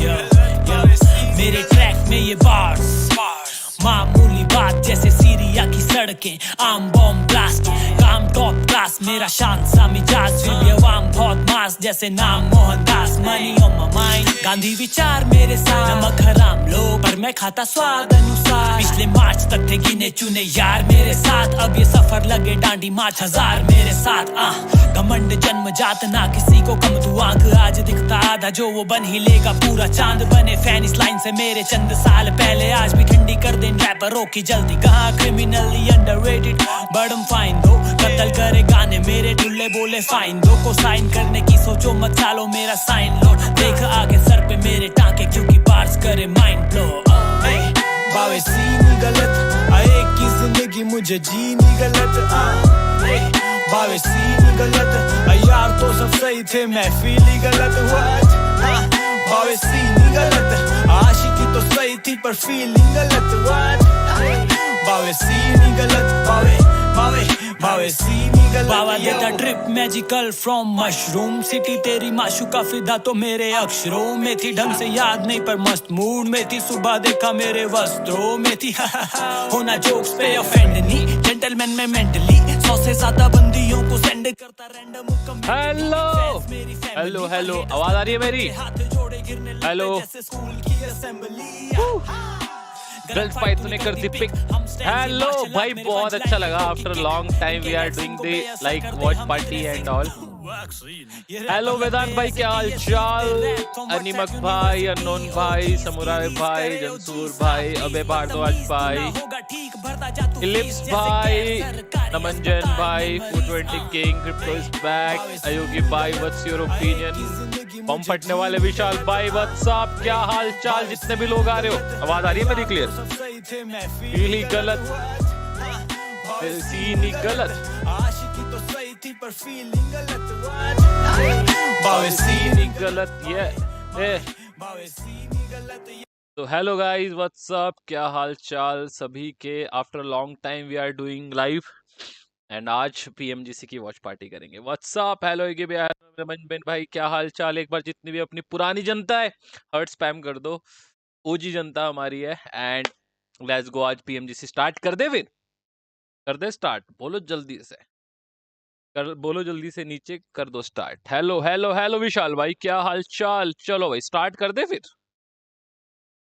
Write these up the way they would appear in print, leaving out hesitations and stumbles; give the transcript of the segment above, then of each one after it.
मेरे ट्रैक में ये बार्स मामूली बात जैसे सीरिया की सड़कें, आम बॉम्ब ब्लास्ट, काम टॉप क्लास, मेरा शांत सा मिजाज, फिर भी अवाम बहुत मास जैसे नाम Mohandas, money on my mind, Gandhi विचार मेरे साथ, नमक हराम लो पर मैं खाता स्वाद अनुसार, पिछले मार्च तक थे गिने चुने यार मेरे साथ, अब ये सफर लगे डांडी मार्च 1000 मेरे साथ। घमंड जन्म जात ना किसी को कम तू आंख, आज दिखता आधा जो वो बन ही लेगा पूरा चांद, बने फैन इस लाइन से मेरे चंद साल पहले, आज भी ठंडी कर दे रैपरों की जल्दी, कहाँ क्रिमिनली अंडररेटेड बड़म फाइन दो, कत्ल करे गाने मेरे टुल्ले बोले फाइन दो, को साइन करने की सोचो मत सालो मेरा साइन लो, देख आगे सर पे मेरे टांके क्योंकि बार्स करे माइंड ब्लो। बावे सीनी गलत आए की जिंदगी मुझे जीनी गलत, बावे सीनी गलत यार तो सब सही थे मैं फीली गलत, बावे सीनी गलत आशिकी तो सही थी पर फीलिंग गलत, बावे सीनी गलत, बावे सीनी गलत, बावा देता trip magical from mushroom city, तेरी माशुका फिदा तो मेरे अक्षरों में थी, ढंग से याद नहीं पर मस्त मूड में थी, सुबह देखा मेरे वस्त्रों में थी, होना जोक्स पे ऑफेंड नहीं, जेंटलमैन में मेंटली 100 से ज्यादा बंदियों को सेंड करता रैंडम। हेलो हेलो आवाज आ रही है मेरी? हेलो गर्ल्स भाई तूने कर दी पिक। हेलो भाई बहुत अच्छा लगा, after long time we are doing the like watch party and all. Hello Vedant भाई क्या हाल चाल? अनिमक भाई, अननोन भाई, समुराय भाई, जंसूर भाई, अबे भारद्वाज भाई, इलिप्स भाई, नमंजन भाई, 420 किंग, क्रिप्टो इज बैक, अयोगी भाई व्हाट्स योर ओपिनियन, बम फटने वाले विशाल भाई व्हाट्सअप क्या हाल चाल? जितने भी लोग आ रहे हो आवाज आ रही है मेरी क्लियर? फील ही गलत, सीन ही गलत, पर फीलिंग गलत, बावे सीन ही गलत ये। तो हेलो गाइस व्हाट्सअप क्या हाल चाल सभी के? After long time we are doing live and आज पीएमजीसी की वॉच पार्टी करेंगे। व्हाट्सअप हेलो रमन भाई क्या हाल चाल? एक बार जितनी भी अपनी पुरानी जनता है हर्ट स्पैम कर दो, ओजी जनता हमारी है एंड लेट्स गो। आज पीएमजीसी स्टार्ट कर दे, फिर कर दे स्टार्ट, बोलो जल्दी से बोलो जल्दी से नीचे कर दो स्टार्ट। हेलो हेलो हेलो विशाल भाई क्या हाल चाल? चलो भाई स्टार्ट कर दे फिर।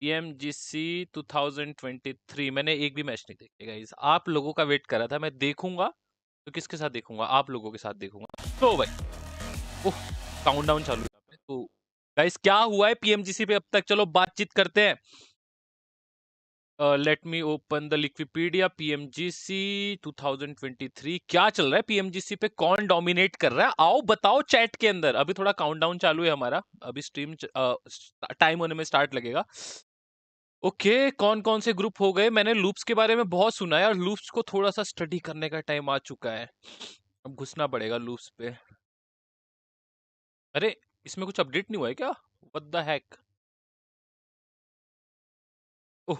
पीएमजीसी 2023 मैंने एक भी मैच नहीं देखे गाइस, आप लोगों का वेट कर रहा था, मैं देखूंगा तो किसके साथ देखूंगा? आप लोगों के साथ देखूंगा। तो भाई काउंटडाउन चालू है। तो गाइस क्या हुआ है पीएमजीसी पे अब तक? चलो बातचीत करते हैं। Let me open the Liquipedia. PMGC 2023 क्या चल रहा है? पीएमजीसी पे कौन डोमिनेट कर रहा है? आओ बताओ चैट के अंदर। अभी थोड़ा काउंटडाउन चालू है हमारा, अभी स्ट्रीम टाइम होने में स्टार्ट लगेगा। ओके कौन कौन से ग्रुप हो गए? मैंने लूप्स के बारे में बहुत सुना है और लूप्स को थोड़ा सा स्टडी करने का टाइम आ चुका है, अब घुसना पड़ेगा लूप्स पे। अरे इसमें कुछ अपडेट नहीं हुआ है क्या? What the heck? Oh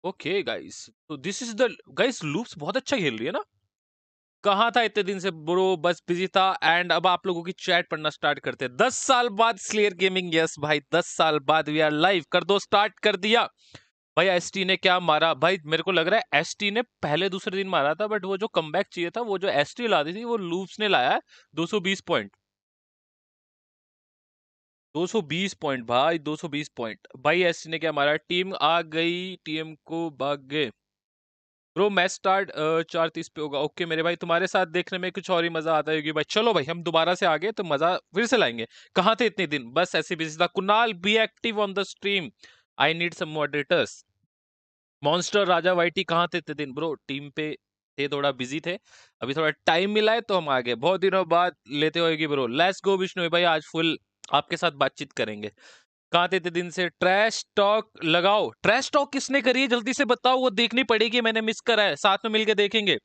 okay guys, तो this is the guys, Loops बहुत अच्छा खेल रही है ना? कहाँ था इतने दिन से ब्रो? बस बिजी था एंड अब आप लोगों की चैट पढ़ना स्टार्ट करते हैं। 10 साल बाद स्लेयर गेमिंग, यस भाई 10 साल बाद वी आर लाइव। कर दो स्टार्ट, कर दिया भाई। एसटी ने क्या मारा भाई? मेरे को लग रहा है एसटी ने पहले दूसरे दिन मारा था, बट वो जो कमबैक चाहिए था वो जो एसटी लाती थी वो लूप्स ने लाया है। 220 पॉइंट, 220 पॉइंट भाई, 220 पॉइंट भाई। एसटी ने क्या मारा? टीम आ गई, टीम को भाग गए ब्रो। मैच स्टार्ट 4:30 पे होगा। ओके मेरे भाई, तुम्हारे साथ देखने में कुछ और ही मजा आता है भाई। चलो भाई हम दोबारा से आ गए तो मजा फिर से लाएंगे। कहाँ थे इतने दिन? बस ऐसे बिजी था। Kunal be active on the stream, I need some moderators. Monster Raja YT कहाँ थे इतने दिन? ब्रो टीम पे थे, थोड़ा बिजी थे, अभी थोड़ा टाइम मिला है तो हम आ गए। बहुत दिनों बाद लेते होगी ब्रो। लेट्स गो विष्णु भाई, आज फुल आपके साथ बातचीत करेंगे। कहाँ थे इतने दिन से? ट्रैश टॉक लगाओ। ट्रैश टॉक किसने करी है जल्दी से बताओ, वो देखनी पड़ेगी, मैंने मिस करा है, साथ में मिलके देखेंगे।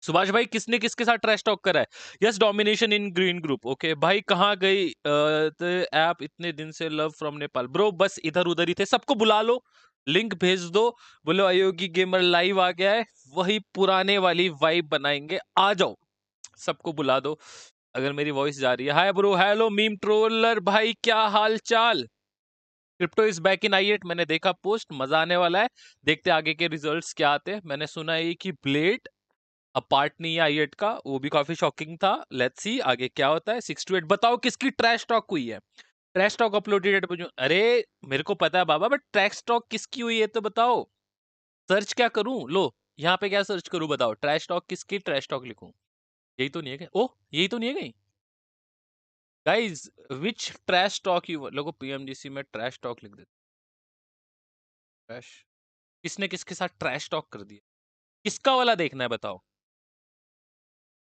सुभाष भाई किसने किसके साथ ट्रैश टॉक करा है? यस डोमिनेशन इन ग्रीन ग्रुप। ओके भाई कहाँ गई ऐप इतने दिन से? लव फ्रॉम नेपाल ब्रो, बस इधर उधर ही थे। सबको बुला लो, लिंक भेज दो, बोलो अयोगी गेमर लाइव आ गया है, वही पुराने वाली वाइब बनाएंगे, आ जाओ। सबको बुला दो अगर मेरी वॉइस जा रही है। Hi bro, hello meme troller भाई क्या हाल चाल? क्रिप्टो इज बैक इन आई8। मैंने देखा पोस्ट, मजा आने वाला है। देखते आगे के रिजल्ट्स क्या आते हैं। मैंने सुना है कि ब्लेड अब पार्ट नहीं है आई8 का, वो भी काफी शॉकिंग था। लेट्स सी आगे क्या होता है। 6 to 8 बताओ किसकी ट्रैश टॉक हुई है। ट्रैश टॉक अपलोडेड है। अरे मेरे को पता है बाबा, बट ट्रैश टॉक किसकी हुई है तो बताओ। सर्च क्या करूं, लो यहाँ पे क्या सर्च करूं बताओ। ट्रैश टॉक किसकी ट्रैश टॉक लिखूं। यही तो नहीं है कहीं। ओह यही तो नहीं है कहीं। Guys which trash talk you लोगों, पीएमजीसी में ट्रैश टॉक लिख देते। ट्रैश किसने किसके साथ ट्रैश टॉक कर दिया, किसका वाला देखना है बताओ।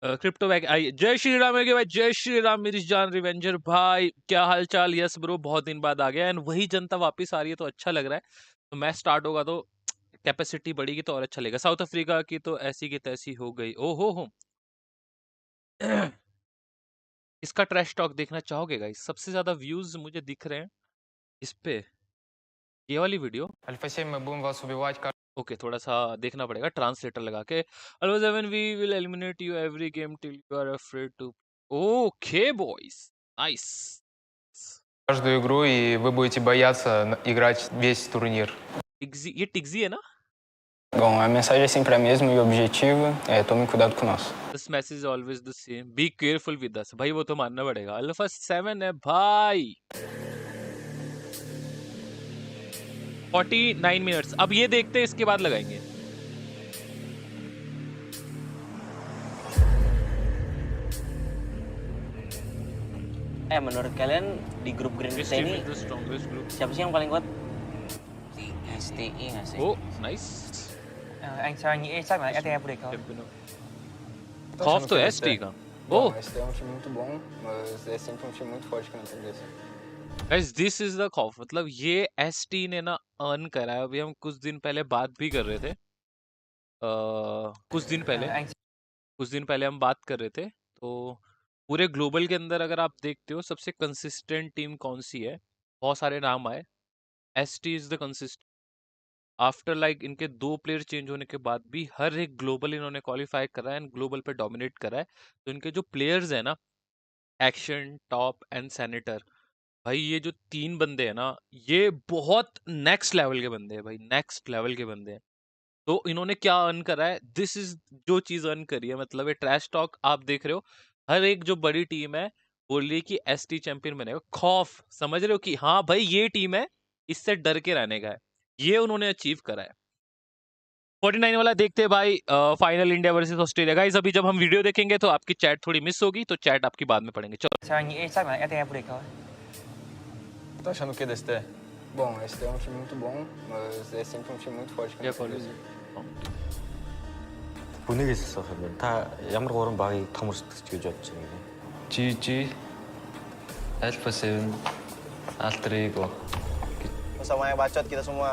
Crypto bag I. जय श्री राम है भाई, जय श्री राम मेरी जान रिवेंजर भाई, क्या हाल चाल। यस ब्रो, बहुत दिन बाद आ गया एंड वही जनता वापस आ रही है तो अच्छा लग रहा है। तो मैच स्टार्ट होगा तो कैपेसिटी बढ़ेगी तो और अच्छा लगेगा। साउथ अफ्रीका की तो ऐसी की तैसी हो गई। ओहो हो इसका ट्रैश टॉक देखना चाहोगे गाइस। सबसे ज्यादा व्यूज मुझे दिख रहे हैं इस पे, ये वाली वीडियो। Альфа 7, мы будем вас убивать. ओके थोड़ा सा देखना पड़ेगा ट्रांसलेटर लगा के। Alpha 7 we will eliminate you every game till you are afraid to. Okay boys, nice. Каждую игру, и вы будете бояться играть весь турнир. ये टिग्जी है ना? Bom, a mensagem é sempre a mesma e o objetivo é tomem cuidado com o nosso. This message is always the same. Be careful with us. भाई वो तो मानना पड़ेगा। Alpha 7 है भाई। 49 मिनट्स। अब ये देखते हैं, इसके बाद लगाएंगे। Menurut kalian di grup Green This kita team ini is the strongest group. siapa sih yang paling kuat? STI nggak sih? Oh, nice. Anh sao anh nghĩ chắc là STI vô địch thôi? खौफ तो है ST का। Bom, Oh, esse é um time muito bom, mas é sempre um time muito forte aqui na PMGC. guys, this is the खौफ। मतलब ये ST ने ना earn करा है। अभी हम कुछ दिन पहले बात भी कर रहे थे। कुछ दिन पहले हम बात कर रहे थे। तो पूरे ग्लोबल के अंदर अगर आप देखते हो सबसे कंसिस्टेंट टीम कौन सी है, बहुत सारे नाम आए। ST is the consistent. After like इनके 2 प्लेयर चेंज होने के बाद भी हर एक ग्लोबल इन्होंने क्वालिफाई करा है एंड ग्लोबल पे डोमिनेट करा है। तो इनके जो प्लेयर्स है ना, एक्शन, टॉप एंड सैनिटर, भाई ये जो 3 बंदे हैं ना, ये बहुत नेक्स्ट लेवल के बंदे हैं भाई, नेक्स्ट लेवल के बंदे हैं। तो इन्होंने क्या अर्न करा है, दिस इज जो चीज अर्न करी है। मतलब ये ट्रैश टॉक आप देख रहे हो, हर एक जो बड़ी टीम है बोल रही है कि ST चैंपियन बनेगा। खौफ समझ रहे हो कि हाँ भाई ये टीम है, इससे डर के रहने का है। ये उन्होंने अचीव करा है। 49 वाला देखते हैं भाई। Final India versus Australia. Guys अभी जब हम वीडियो देखेंगे तो आपकी चैट थोड़ी मिस होगी, तो चैट आपकी बाद में पढ़ेंगे। चलो Sao anh nghĩ chắc là STI vô địch thôi? Tá achando o que desse TE? Bom, esse é um time muito bom, mas é sempre um time muito forte aqui na PMGC. 분위기 있었어. 그러면 다 ямар гурван багийг том өрсөлдөгч гэж бодож байгаа юм. GG, Alpha 7, Alter Ego. Bersama yang bacot kita semua.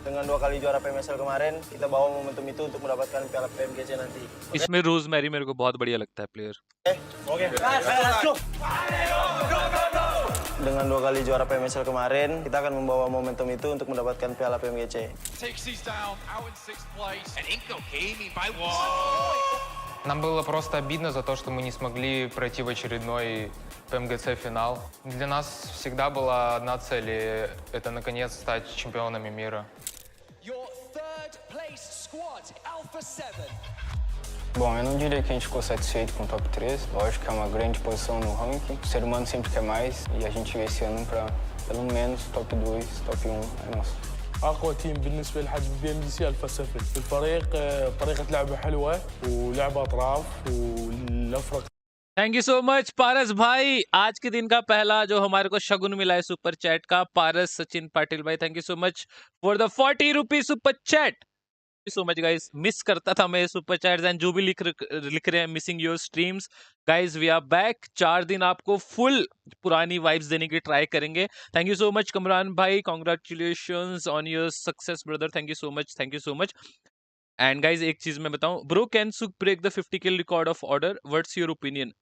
Dengan 2 kali juara PMSL kemarin, kita bawa momentum itu untuk mendapatkan piala PMGC nanti. इसमें rosemary मेरे को बहुत बढ़िया लगता है player. Dengan 2 kali juara PMSL kemarin, kita akan membawa momentum itu untuk mendapatkan piala PMGC. Нам было просто обидно за то, что мы не смогли пройти в очередной ПМГЦ финал. Для нас всегда была одна цель, и это наконец стать чемпионами мира. Your third place squad, Alpha 7. Bom, eu não diria que a gente ficou satisfeito com o top 3. Lógico que é uma grande posição no ranking. O ser humano sempre quer mais e a gente veio esse ano para pelo menos top 2, top 1 é nosso. اقوى تيم بالنسبه لحد PMGC الفا 7. الفريق طريقه لعبه حلوه ولعبه اطراف والافرق. Thank you so much पारस भाई। आज के दिन का पहला जो हमारे को शगुन मिला है सुपर चैट का, पारस सचिन पाटिल भाई, thank you so much for the 40 rupees super chat. So much guys. Miss करता था मैं सुपर चैट्स एंड जो भी लिख रहे हैं, missing your streams. Guys we are back. 4 दिन आपको फुल पुरानी वाइब्स देने की ट्राई करेंगे। Thank you so much Kamran भाई, congratulations on your success brother. Thank you so much, thank you so much. And guys एक चीज मैं बताऊं, bro can Sukh break the 50 kill record of order, what's your opinion?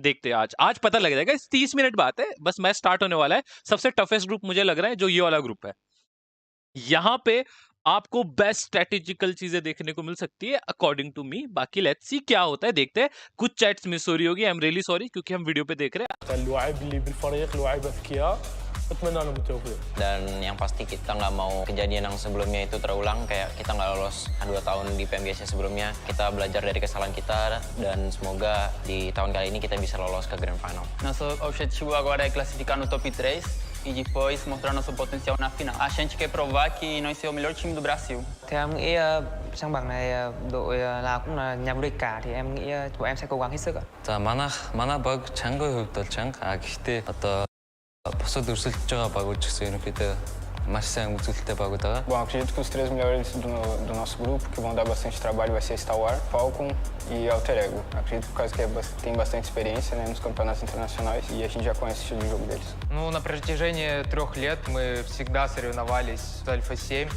देखते हैं आज पता लग जाएगा। 30 मिनट बात है, बस मैच स्टार्ट होने वाला है। सबसे टफेस्ट ग्रुप मुझे लग रहा है जो ये वाला ग्रुप है। यहाँ पे आपको बेस्ट स्ट्रेटेजिकल चीजें देखने को मिल सकती है अकॉर्डिंग टू मी। बाकी लेट्स सी क्या होता है, देखते हैं। कुछ चैट्स मिस हो रही होगी, आई एम रियली सॉरी, क्योंकि हम वीडियो पे देख रहे हैं। اللاعب اللي بالفريق لاعب اذكياء أتمنى لهم التوفيق. Dan yang pasti kita nggak mau kejadian yang sebelumnya itu terulang, kayak kita nggak lolos 2 tahun di PMGC sebelumnya. Kita belajar dari kesalahan kita dan semoga di tahun kali ini kita bisa lolos ke Grand Final. Nosso objetivo agora é classificar no top 3 e depois mostrar nosso potencial na final. A gente quer provar que nós somos o melhor time do Brasil. Theo em nghĩ sang bảng này đội nào cũng là nhà vô địch cả thì em nghĩ tụi em sẽ cố gắng hết sức ạ. За манай баг чангын хувьд бол чанга. Гэхдээ одоо бусад өрсөлдөж байгаа багууд ч гэсэн ерөнхийдөө маш сайн үзүүлэлттэй багууд байгаа. Bom, acredito que os 3 melhores do nosso grupo, que vão dar bastante trabalho, vai ser Star, Falcon e Alter Ego. Acredito por causa que tem bastante experiência, né, nos campeonatos internacionais e a gente já conhece o estilo de jogo deles. Ну, на протяжении 3 лет мы всегда соревновались с Альфа-7,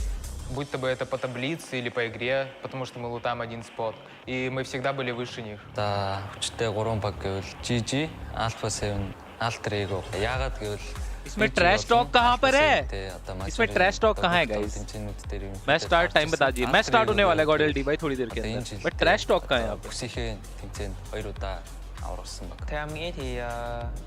будь то бы это по таблице или по игре, потому что мы лутаем один спот. И мы всегда были выше них. За хүчтэй 3 баг гэвэл GG, Alpha 7, Alter Ego. Яагаад гэвэл इसमें trash talk कहाँ पर है? इसमें trash talk कहाँ है guys? मैं start time बता दीजिए। मैं स्टार्ट होने वाला है गॉड एलडी भाई थोड़ी देर के अंदर। बट ट्रैश टॉक कहाँ है यहाँ पे? Theo em nghĩ thì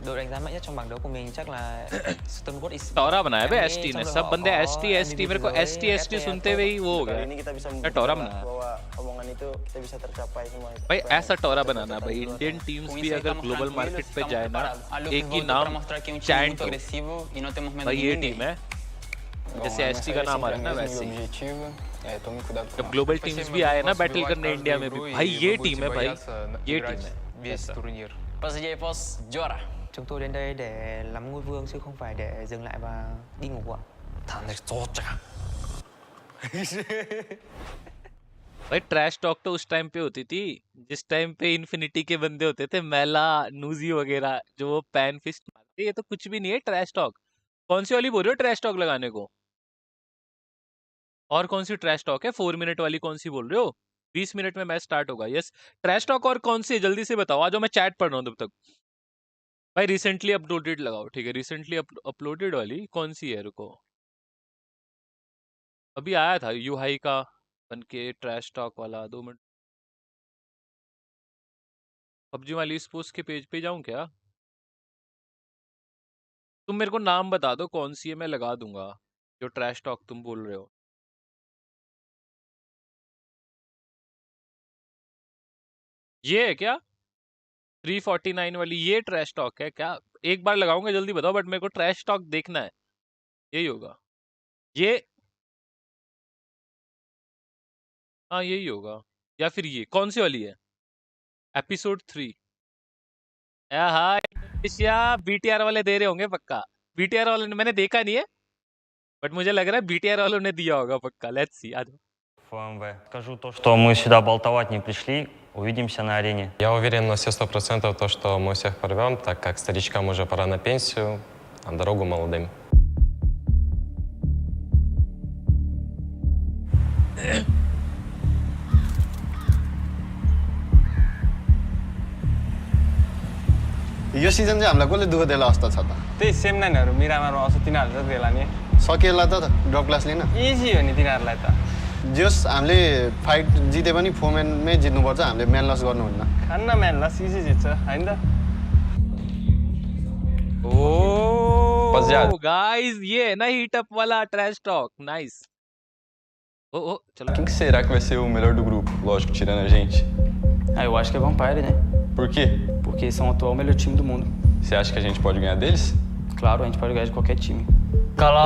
đội đánh giá mạnh nhất trong bảng đấu của mình chắc là Stonewood is. टोरा बनाया बे एसटी ने। सब बंदे एसटी मेरे को एसटी सुनते हुए ही वो हो गया। Ini kita bisa मैं टोरा बनाया bahwa omongan itu kita bisa tercapai semua. भाई, ऐसा टोरा बनाना भाई। इंडियन टीम्स भी अगर ग्लोबल मार्केट पे जाए ना, एक ही नाम चैंट भाई ये टीम है जैसे एसटी का नाम आ रहा है ना वैसे ही। जब ग्लोबल टीम्स भी आए ना बैटल करने इंडिया में भी, भाई ये टीम है भाई, ये टीम है। Весь турнир. PUBG ESPORTS juara. Chúng tôi đến đây để làm ngôi vương chứ không phải để dừng lại và đi ngủ ạ. भाई ट्रैश टॉक तो उस टाइम पे होती थी जिस टाइम पे इन्फिनिटी के बंदे होते थे, मैला नूजी वगैरह, जो पैन फिस्ट मारते। ये तो कुछ भी नहीं है ट्रैश टॉक। कौन सी वाली बोल रहे हो ट्रैश टॉक लगाने को? और कौन सी ट्रैश टॉक है? 4 मिनट वाली कौन सी बोल रहे हो? 20 मिनट में मैच स्टार्ट होगा। यस, ट्रैश टॉक और कौन सी है जल्दी से बताओ। आज मैं चैट पढ़ रहा हूँ तब तक। भाई रिसेंटली अपलोडेड लगाओ, ठीक है। रिसेंटली अपलोडेड वाली कौन सी है? रुको, अभी आया था यू हाई का बन के ट्रैश टॉक वाला। 2 मिनट। पबजी वाली स्पोर्ट्स के पेज पे जाऊं क्या? तुम मेरे को नाम बता दो कौन सी है, मैं लगा दूंगा जो ट्रैश टॉक तुम बोल रहे हो। ये है क्या 349 वाली? ये ट्रैश टॉक है क्या? एक बार लगाऊंगा, जल्दी बताओ। बट मेरे को ट्रैश टॉक देखना है। यही होगा ये, हाँ यही होगा। या फिर ये कौन सी वाली है? एपिसोड 3। हाँ बीटीआर वाले दे रहे होंगे पक्का। बीटीआर वाले मैंने देखा नहीं है, बट मुझे लग रहा है बीटीआर वालों ने दिया होगा पक्का। Let's see. ФМВ. Скажу то, что мы сюда болтовать не пришли. Увидимся на арене. Я уверен на все 100% то, что мы всех порвем, так как старичкам уже пора на пенсию, а дорогу молодым. यो सिजन चाहिँ हामीलाई कसले दुःख देला जस्तो छ त? त्यही सेम नाइनहरु मिरामारमा आउँछ तिनीहरु जति देला नि। सकिएला त ड्रप क्लास लिन? इजी हो नि तिनीहरुलाई त। जस हामीले फाइट जिते पनि 4 म्यानमै जित्नुपर्छ, हामीले म्यान लस गर्नुहुन्न। खान्न म्यान लस इजी जित्छ हैन त? ओ गाइस, ये है ना हीट अप वाला ट्रैश टॉक। नाइस। ओ चलो। Quem que será que vai ser o melhor do grupo? Lógico, tirando a gente. Ah, eu acho que é Vampire, né? Por quê? Porque são o atual melhor time do mundo. Você acha que a gente pode ganhar deles? Claro, a gente pode ganhar de qualquer time. Kalau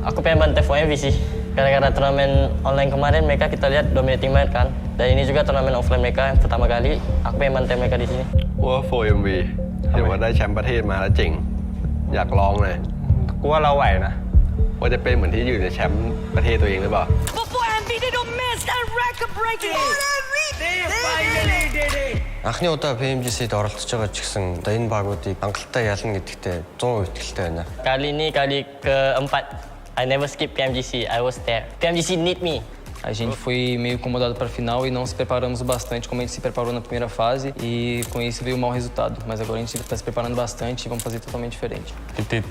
aku pengen bantu FOMV sih. Gara-gara turnamen online kemarin mereka kita lihat dominating banget kan. Dan ini juga turnamen offline mereka yang pertama kali. Aku pengen bantu mereka di sini. ว่า 4MV เห็นว่าได้แชมป์ประเทศมาแล้วเจ๋งอยากลองเลยกูว่าเราไหวนะว่าจะเป็นเหมือนที่อยู่ในแชมป์ประเทศตัวเองหรือเปล่า Анхны удаа PMGC-д оролцож байгаа ч гэсэн энэ багуудыг хангалттай ялна гэдэгтээ 100% итгэлтэй байна. Kali ini kali keempat. I never skip PMGC. I was there. PMGC need me. A gente foi meio incomodado para a final e não se preparamos bastante como a gente se preparou na primeira fase e com isso veio um mau resultado. Mas agora a gente está se preparando bastante e vamos fazer totalmente diferente. 그때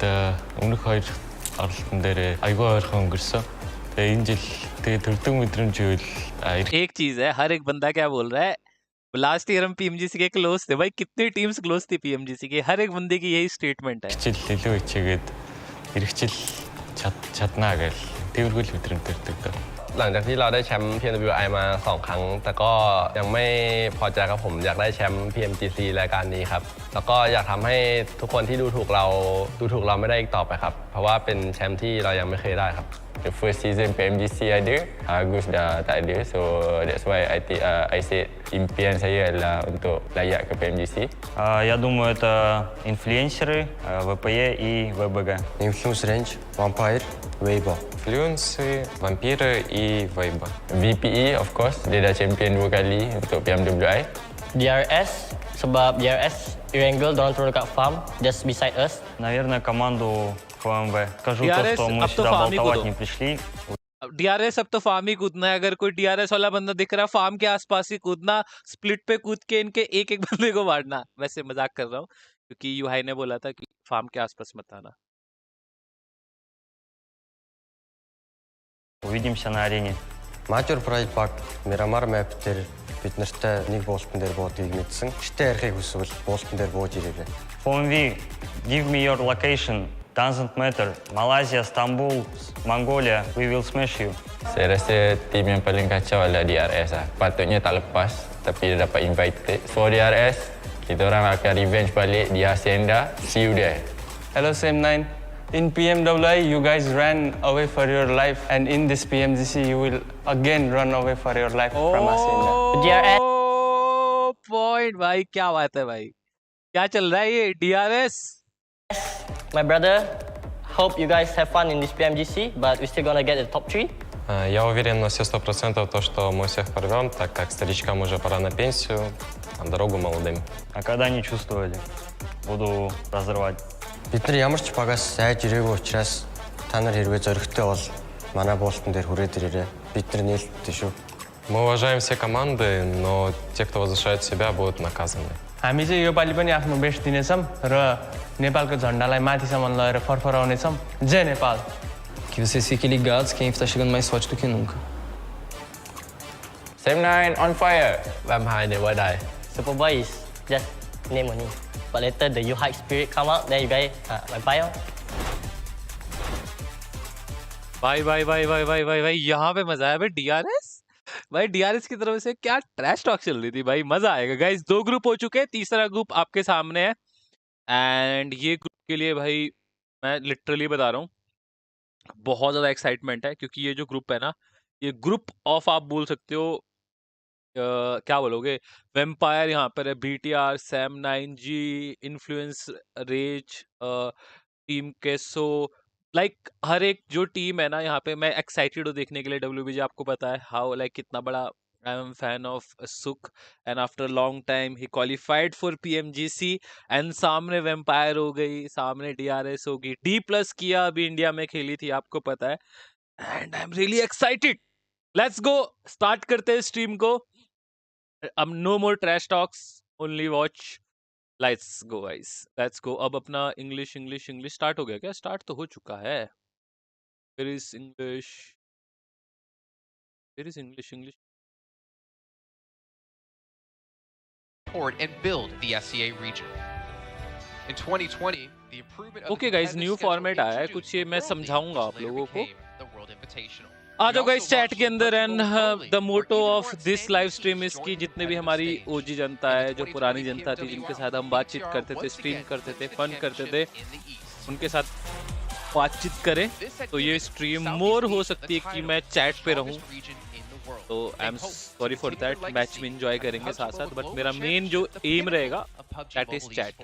өмнөх хоёр оролтон дээр айгүй ойрхон өнгөрсөн. Тэгээ энэ жил тэгээ төрдөг мэдрэмж үйл एक चीज है, हर एक बंदा क्या बोल रहा है, last year हम पीएमजीसी के क्लोज थे। भाई कितनी टीम्स क्लोज थी पीएमजीसी के? हर एक बंदे की यही स्टेटमेंट है। хичээл илүү хичээгээд эргэжил чаднаа гэж тэргүүл өдрөнд төрдөг дөө. หลังจากที่เราได้แชมป์ PMWI มา2 ครั้งแต่ก็ยังไม่พอใจครับผมอยากได้แชมป์ PMGC รายการนี้ครับแล้วก็อยากทำให้ทุกคนที่ดูถูกเราไม่ได้อีกต่อไปครับเพราะว่าเป็นแชมป์ที่เรายังไม่เคยได้ครับ The first season PMGC ada, Agus dah tak ada, so that's why I said impian saya adalah untuk layak ke PMGC. Я думаю, это инфлюенсеры, VPE и WBG. Influence Range, Vampire, Weibo. Influencer, Vampire и Weibo. VPE of course, dia dah champion 2 kali untuk PMWI. DRS, sebab DRS Erangel dorang turun dekat farm just beside us. Наверное, команду ФМВ. Скажу то, DRS что мы अब तो сюда farm ही болтовать कूदो। не пришли. DRS अब तो farm ही कूदना है। अगर कोई DRS वाला बंदा दिख रहा है फार्म के आसपास ही कूदना, स्प्लिट पे कूद के इनके एक एक बंदे को मारना। वैसे मजाक कर रहा हूँ क्योंकि यूहाई ने बोला था कि फार्म के आसपास मत आना। Увидимся на арене. Major Pride Park, Miramar map дээр бид нартай нэг буултан дээр буудгийг мэдсэн. Гэртээ ярихыг хүсвэл буултан дээр бууж ирээрэй. PMV, give me your location. Doesn't matter. Malaysia, Istanbul, Mongolia, we will smash you. Saya rasa tim yang paling kacau adalah DRS lah. Patutnya tak lepas tapi dia dapat invited. For DRS, kita orang akan revenge balik di Hacienda. See you there. Hello Sam9. In PMWI, you guys ran away for your life, and in this PMGC, you will again run away for your life from Hacienda. DRS. Point भाई, क्या बात है भाई, क्या चल रहा है ये DRS? My brother, hope you guys have fun in this PMGC, but we're still gonna get the top 3. Я уверен на все 100% то, что мы всех порвем, так как старичкам уже пора на пенсию, а дорогу молодым. А когда не чувствовали? Буду разрывать. Бид нар ямар ч багаас айж ирээгүй учраас та нар хэрвээ зөрөгтэй бол манай буултан дээр хүрээд ирээрэй. Бид нар нээлттэй шүү. Мы уважаем все команды, но те, кто возвышает себя, будут naказаны. हामी चाहिँ योपालि पनि आफ्नो बेस्ट दिनेछौँ र नेपालको झन्डालाई माथिसम्म लगेर फरफराउनेछौँ. जय Nepal. Que vocês fiquem ligados que a gente tá chegando mais forte do que nunca. Sam9 on fire. Vampire never die. Super Boy is just name only. But later the UHIKE spirit come out, then you guys vampire. भाई भाई भाई भाई भाई भाई भाई यहाँ पे मजा आया भाई। DRS भाई, DRS की तरफ से क्या ट्रैश टॉक चल रही थी भाई, मजा आएगा। गाइस 2 ग्रुप हो चुके हैं, तीसरा ग्रुप आपके सामने है। एंड ये ग्रुप के लिए भाई मैं लिटरली बता रहा हूँ बहुत ज्यादा एक्साइटमेंट है, क्योंकि ये जो ग्रुप है ना, ये ग्रुप ऑफ आप बोल सकते हो क्या बोलोगे, वेम्पायर यहाँ पर है, BTR, Sam9G, influence, rage, team केसो, लाइक हर एक जो टीम है ना यहाँ पे, मैं एक्साइटेड हूँ देखने के लिए। WBG आपको पता है हाउ लाइक कितना बड़ा आई एम फैन ऑफ सुख, and after long time he qualified for PMGC, and सामने वेम्पायर हो गई, सामने DRS होगी, D+ किया अभी इंडिया में खेली थी, आपको पता है। And I am really excited. Let's go, start करते हैं स्ट्रीम को। अब no more trash talks, only watch. Let's go guys, let's go. अब अपना इंग्लिश इंग्लिश इंग्लिश स्टार्ट हो गया क्या? स्टार्ट तो हो चुका है। फिर इज इंग्लिश, फिर is English English and build the SCA region. In 2020, the improvement of okay guys, new format आया है कुछ, ये मैं समझाऊंगा आप लोगों को। the World Invitational. आ जाओ गाइस चैट के अंदर। And the motto of this live stream is की जितने भी हमारी OG जनता है, जो पुरानी जनता थी, जिनके साथ हम बातचीत करते थे, स्ट्रीम करते थे, फन करते थे, उनके साथ बातचीत करें। तो ये स्ट्रीम मोर हो सकती है कि मैं चैट पे रहूं, तो I am sorry for that. Match में एंजॉय करेंगे साथ साथ, बट मेरा मेन जो एम रहेगा दैट इज चैट,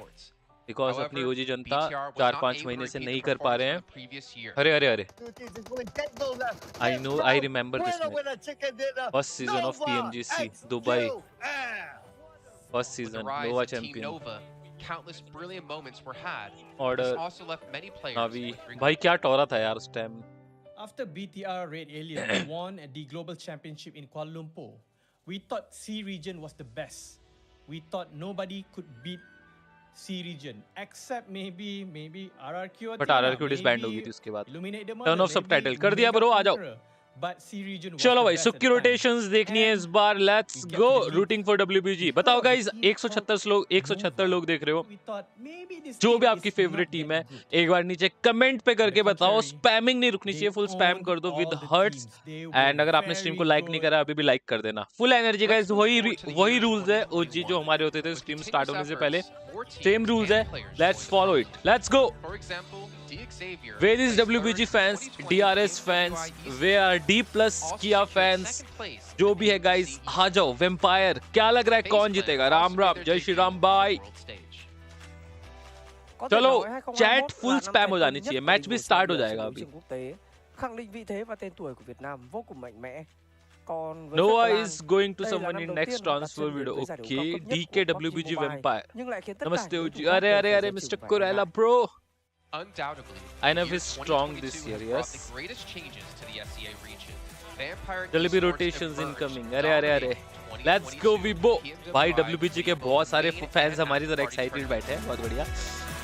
बिकॉज अपनी OG जनता 4-5 महीने से नहीं कर पा रहे हैं। अरे अरे अरे, I know, I remember this first season of PMGC Dubai, first season Nova champion, Countless brilliant moments were had. Order, This also left many players Navi wondering भाई क्या टोरा था यार उस time. After BTR Red Alien won the Global Championship in Kuala Lumpur, we thought C region was the best. We thought nobody could beat C region except maybe RRQ. But RRQ disband होगी थी उसके बाद। Turn off subtitle कर दिया bro, आ जाओ। but C region was चलो the भाई best at सुक्की the time. रोटेशंस देखनी है इस बार. Let's go rooting for WBG. बताओ गाइस 176 लोग देख रहे हो. जो भी आपकी फेवरेट टीम है एक बार नीचे कमेंट पे करके बताओ. स्पैमिंग नहीं रुकनी चाहिए, फुल स्पैम कर दो विद हर्ट्स. एंड अगर आपने स्ट्रीम को लाइक नहीं करा अभी भी लाइक कर देना. Full energy guys. वही रूल्स है OG जो हमारे होते थे स्ट्रीम स्टार्ट होने से पहले. सेम रूल्स है. Let's follow it. Let's go. Where is WBG fans, DRS fans, where are DPLUS Kia fans? जो भी है गाइस आ जाओ. वेम्पायर क्या लग रहा है कौन जीतेगा? राम राम, जय श्री राम भाई. चलो चैट फुल स्पैम हो जानी चाहिए. मैच भी स्टार्ट हो जाएगा अभी. khẳng định vị thế và tên tuổi của Việt Nam vô cùng mạnh mẽ. Còn với Noah Phật is going to đây là someone năm in đầu next tiên họ đặt transfer chân video. tới giải đấu Okay, cao cấp nhất DK của PUBG WBG Mobile, Vampire. nhưng lại khiến tất cả Namaste những OG. thủ अरे pháp अरे đều अरे phải Mr. chịu phải Corella ngã. bro. Undoubtedly, INF year is strong 2022 this year, has brought yes. the greatest changes to the SEA region. Vampire जल्दी भी esports rotations emerged, incoming. अरे अरे अरे. Let's go Vibo. भाई WBG के बहुत सारे fans हमारी तरह एक्साइटेड बैठे हैं. बहुत बढ़िया.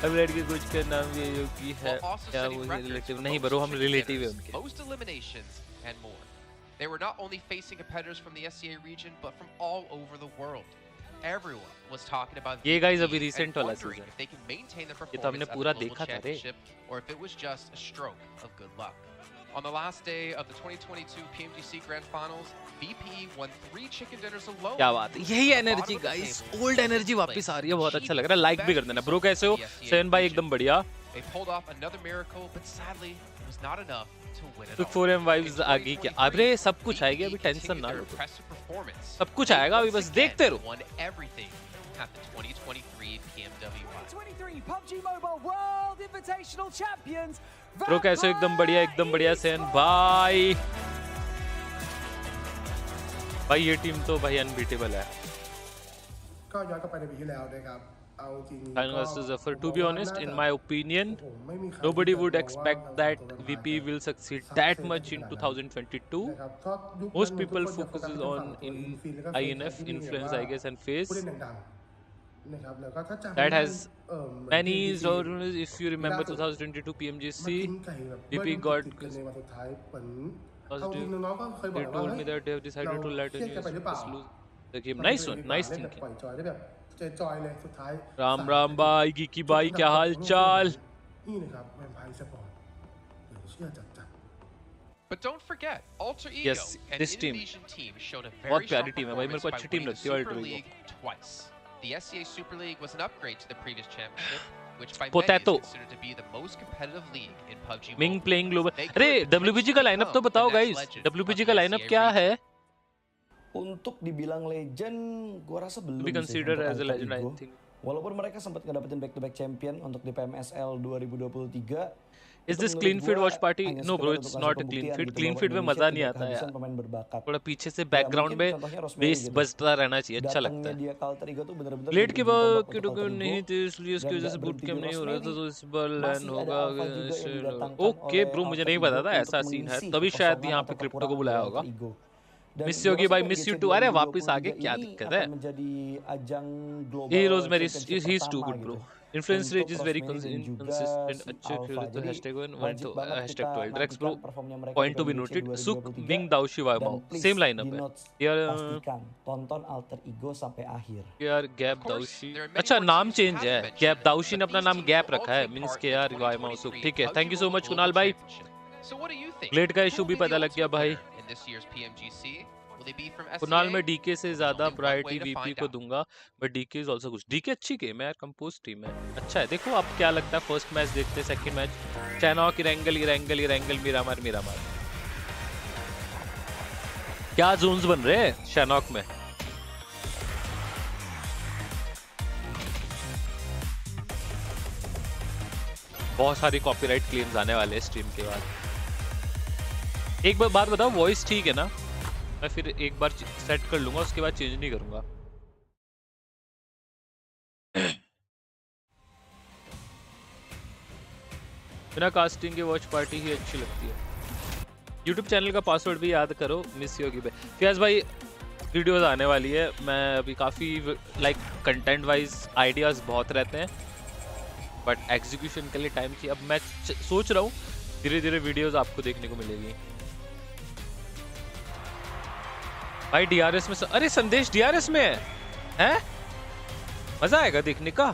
अब लड़की कुछ का नाम ये योगी है. क्या वो रिलेटिव नहीं ब्रो, हम रिलेटिव है उनके. most eliminations and more. They were not only facing competitors from the SEA region, but from all over the world. Everyone was talking about ये guys VPE अभी and recent वाला wondering season. if they could maintain their ये तो हमने performance at पूरा the global देखा था रे. championship, or if it was just a stroke of good luck. On the last day of the 2022 PMGC Grand Finals, VPE won 3 chicken dinners alone. क्या बात है. यही एनर्जी गाइस. ओल्ड एनर्जी वापस आ रही है. बहुत अच्छा लग रहा है. लाइक भी कर देना ब्रो. कैसे हो सेन भाई? एकदम बढ़िया. They pulled off another miracle, but sadly, it was not enough to win it तो all. 4M वाइब्स आ गई क्या? अरे सब कुछ आएगा अभी, टेंशन ना लो. सब कुछ आएगा अभी, बस देखते रहो. Won everything at the 2023 PMWI. 23 PUBG Mobile World Invitational Champions. Bro कैसे हो? एकदम बढ़िया सेन भाई. भाई ये टीम तो भाई अनबीटेबल है. ก็ย้อนกลับไปในปีที่แล้วนะครับเอาจริง Final versus Zafar. To be honest, in my opinion, nobody would expect that VPE will succeed that much in 2022. Most people focuses on in INF, influence, I guess, and face. ผู้เล่นดังๆนะครับแล้วก็ถ้าจำ That has เหมือน many. ที่ So if you remember 2022 PMGC, VPE got. ในวันสุดท้ายเหมือน Positive. เอาจริงน้องๆก็เคยบอก They ว่า told me that they have decided to let เครียดกันไปหรือเปล่า us lose the game. Nice one, nice เล่นแบบ thinking. ปล่อยจอยได้แบบจอยๆเลยสุดท้าย Ram Ram भाई, geeky भाई क्या हाल चाल? นี่นะครับแวมไพร์สปอร์ตเหลือเชื่อจัด But don't forget, Alter Ego, Yes, an this team. Indonesian team, showed a बहुत very प्यारी strong team है भाई. मेरे को performance अच्छी by team winning लगती है Super Alter Ego. League twice. The SEA Super League was an upgrade to the previous championship, which by Potato. many is considered to be the most competitive league in PUBG Ming Mobile. playing global. They अरे could WBG का lineup तो become बताओ the next guys. legend WBG of का the lineup SEA क्या region. है? Untuk dibilang legend, gua rasa belum To be sih considered untuk as a Alter legend, I Ego. think. Walaupun mereka sempat ngedapetin back-to-back champion untuk DPMSL 2023. Is this clean feed watch party? No bro, it's not a clean feed. Clean feed में मजा नहीं आता यार. pemain berbakat. थोड़ा पीछे से background में base बजता रहना चाहिए. अच्छा लगता है. Dia ke Alter Ego tuh bener-bener late के jadi बाद tombak की untuk Alter नहीं Ego. थी इसलिए उसकी वजह से बूट कैम्प नहीं हो रहा था, तो इस बार लैंड Masih होगा. ada Alpha juga yang didatangkan okay oleh bro, मुझे Alter नहीं Ego पता था untuk ऐसा सीन है. mengisi तभी शायद kekosongan यहाँ पे atau क्रिप्टो को kekurangan बुलाया dari होगा. Alter Ego. Dan miss gua योगी rasa भाई, मिस PMGC यू टू. अरे वापस आ 2023 गए, क्या ini दिक्कत akan है? menjadi ajang global He knows very, championship he's too pertama good bro. gitu. Influence Untuk rate is very Rosemary dan juga consistent. si अच्छे Alpha. खेले तो Jadi hashtag one wajib to banget hashtag kita 12 Drex bro. nantikan performnya mereka Point di to be PMGC noted. Suk 2023. Ming Daoshi Dan Waimao. please Same lineup di है. notes यार pastikan tonton Alter Ego sampai akhir. यार gap दाउशी. अच्छा नाम change है. Gap दाउशी ने अपना नाम gap रखा है. मींस के यार वाइमाओ सुक. ठीक है. Thank you so much Kunal भाई. So what do you think? ग्लेड का इशू भी पता लग गया भाई. In this year's PMGC, will they be from SEA? Kunal मैं डीके से ज्यादा Only one priority way to VP find को out. दूंगा, बट डीके इज आल्सो कुछ. डीके अच्छी गेम है यार, कंपोज टीम है. अच्छा है. देखो आप क्या लगता है. फर्स्ट मैच देखते हैं, second match. Sanhok, Erangel, Miramar. क्या जोन्स बन रहे हैं सैनहॉक में. बहुत सारी कॉपीराइट क्लेम्स आने वाले हैं स्ट्रीम के बाद. एक बात बताओ, वॉइस ठीक है ना? मैं फिर एक बार सेट कर लूंगा, उसके बाद चेंज नहीं करूंगा. बिना कास्टिंग के वॉच पार्टी ही अच्छी लगती है. YouTube चैनल का पासवर्ड भी याद करो. मिस योगी भाई. फियाज भाई वीडियोस आने वाली है. मैं अभी काफ़ी लाइक कंटेंट वाइज आइडियाज़ बहुत रहते हैं, बट एग्जीक्यूशन के लिए टाइम चाहिए. अब मैं सोच रहा हूँ धीरे धीरे वीडियोस आपको देखने को मिलेगी. भाई DRS में अरे संदेश DRS में है हैं? मजा आएगा देखने का।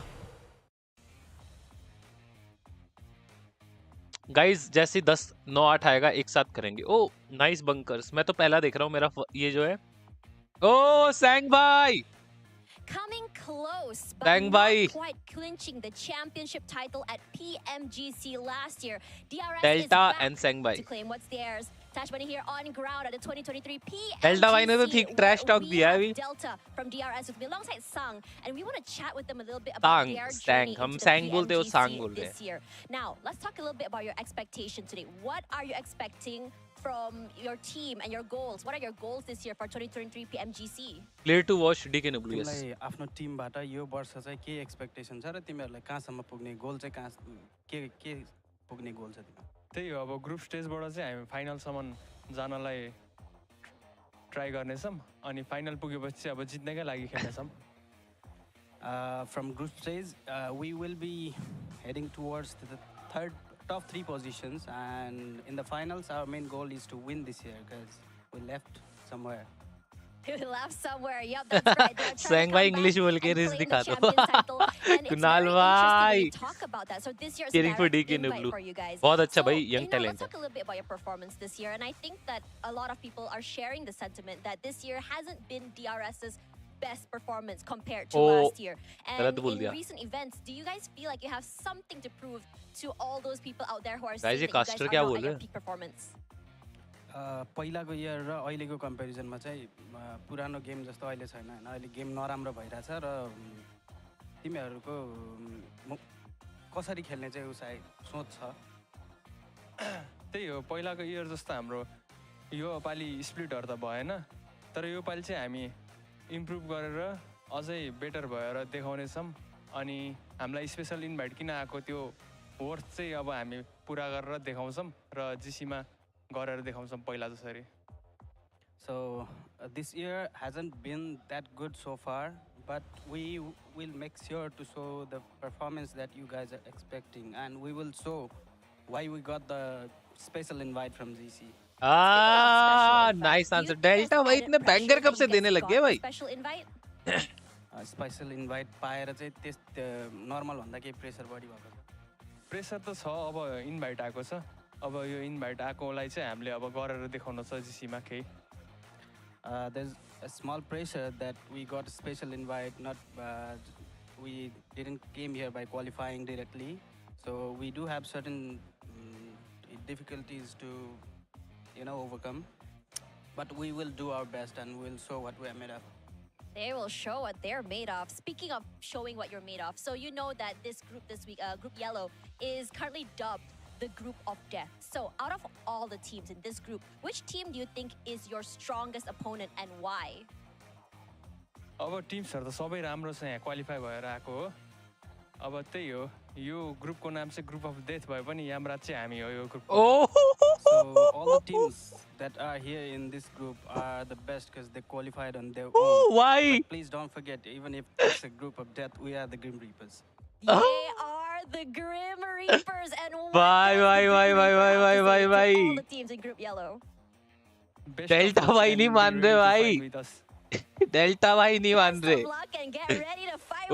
गाइस जैसे 10 9 8 आएगा एक साथ करेंगे। ओ नाइस बंकर्स, मैं तो पहला देख रहा हूँ मेरा ये जो है। ओ सैंग भाई Coming close, but Dang not bhai. quite clinching the championship title at PMGC last year. DRS Delta is back and Sang bhai. to claim what's theirs. Tashbani here on ground at the 2023 PMGC. Delta bhai ने तो ठीक trash talk दिया है अभी। Delta from DRS with me alongside Sang, and we want to chat with them a little bit about Sang, their Sang, journey हम into Sang the बोलते हैं, वो Sang PMGC बोलते हैं। this year. Now, let's talk a little bit about your expectation today. What are you expecting from your team and your goals? What are your goals this year for 2023 PMGC? Player to watch DKWS। तिमीलाई आफ्नो टिमबाट यो वर्ष चाहिँ के expectation छ र तिमीहरूलाई कहाँसम्म पुग्ने गोल चाहिँ कहाँ के पुग्ने गोल छ तिम्रो? त्यही हो, अब ग्रुप स्टेजबाट चाहिँ हामी फाइनलसम्म जानलाई ट्राई गर्नेछौँ अनि फाइनल पुगेपछि अब जित्नैकै लागि खेल्नेछौँ। From group stage, we will be heading towards the top 3 positions, and in the finals our main goal is to win this year because we left somewhere. We left somewhere. Yep, that's right. They're trying Sang to भाई come English back बोल के and रिस claim the दिखा दो। champions title. And it's Kunal very interesting भाई when we talk about that. So this year's cheering for direct invite DKW for you guys. बहुत अच्छा So, भाई young let's talent है। talk a little bit about your performance this year. And I think that a lot of people are sharing the sentiment that this year hasn't been DRS's best performance compared to last year. And in recent events, do you guys feel like you have something to prove to all those people out there who are saying that you guys are not at your peak performance? पहिलाको year र अहिलेको कम्पेरिजनमा चाहिँ पुरानो game जस्तो अहिले छैन हैन। अहिले game नराम्रो भइरहेछ र तिमीहरूको कसरी खेल्ने चाहिँ उसai सोच छ। त्यही हो, पहिलाको इयर जस्तो हाम्रो यो पालि स्प्लिटहरु त भएन, तर यो पालि चाहिँ हामी इम्प्रुभ गरेर अझै बेटर भएर देखाउनेछौँ अनि हामीलाई स्पेशल इन्भाइट किन आएको त्यो वर्थ चाहिँ अब हामी पुरा गरेर देखाउँछौँ र जीसीमा गरेर देखाउँछौँ पहिला जसरी। So this year hasn't been that good so far, but we will make sure to show the performance that you guys are expecting, and we will show why we got the special invite from GC. Nice answer. Delta भाई इतने banger कब से देने लग गए भाई? Special invite? Special invite पाएर चाहिँ त्यस नर्मल भन्दा केही प्रेसर बढी भएको छ। प्रेसर त छ, अब इन्भाइट आएको छ, अब यो इन्भाइट आएकोलाई चाहिँ हामीले अब गरेर देखाउन छ जीसीमा केही। There's a small pressure that we got a special invite, not we didn't came here by qualifying directly, so we do have certain difficulties to overcome, but we will do our best and we'll show what we are made of. They will show what they're made of. Speaking of showing what you're made of, so you know that this group this week, Group Yellow, is currently dubbed the Group of Death. So out of all the teams in this group, which team do you think is your strongest opponent and why? अब टिम्सहरु त सबै राम्रो छ, यहाँ qualify भएर आएको हो। अब त्यही हो, यो ग्रुपको नाम चाहिँ ग्रुप अफ डेथ भए पनि यामराज चाहिँ हामी हो यो group. So all the teams that are here in this group are the best because they qualified on their own. Why? But please don't forget, even if it's a group of death, we are the Grim Reapers. They are the Grim Reapers, and what Bye, does bye, the bye, Grim bye, Reaper bye, have to bye, say to bye, all bye. the teams in Group Yellow? Delta भाई नहीं मान रहे भाई। Delta भाई नहीं मान रहे।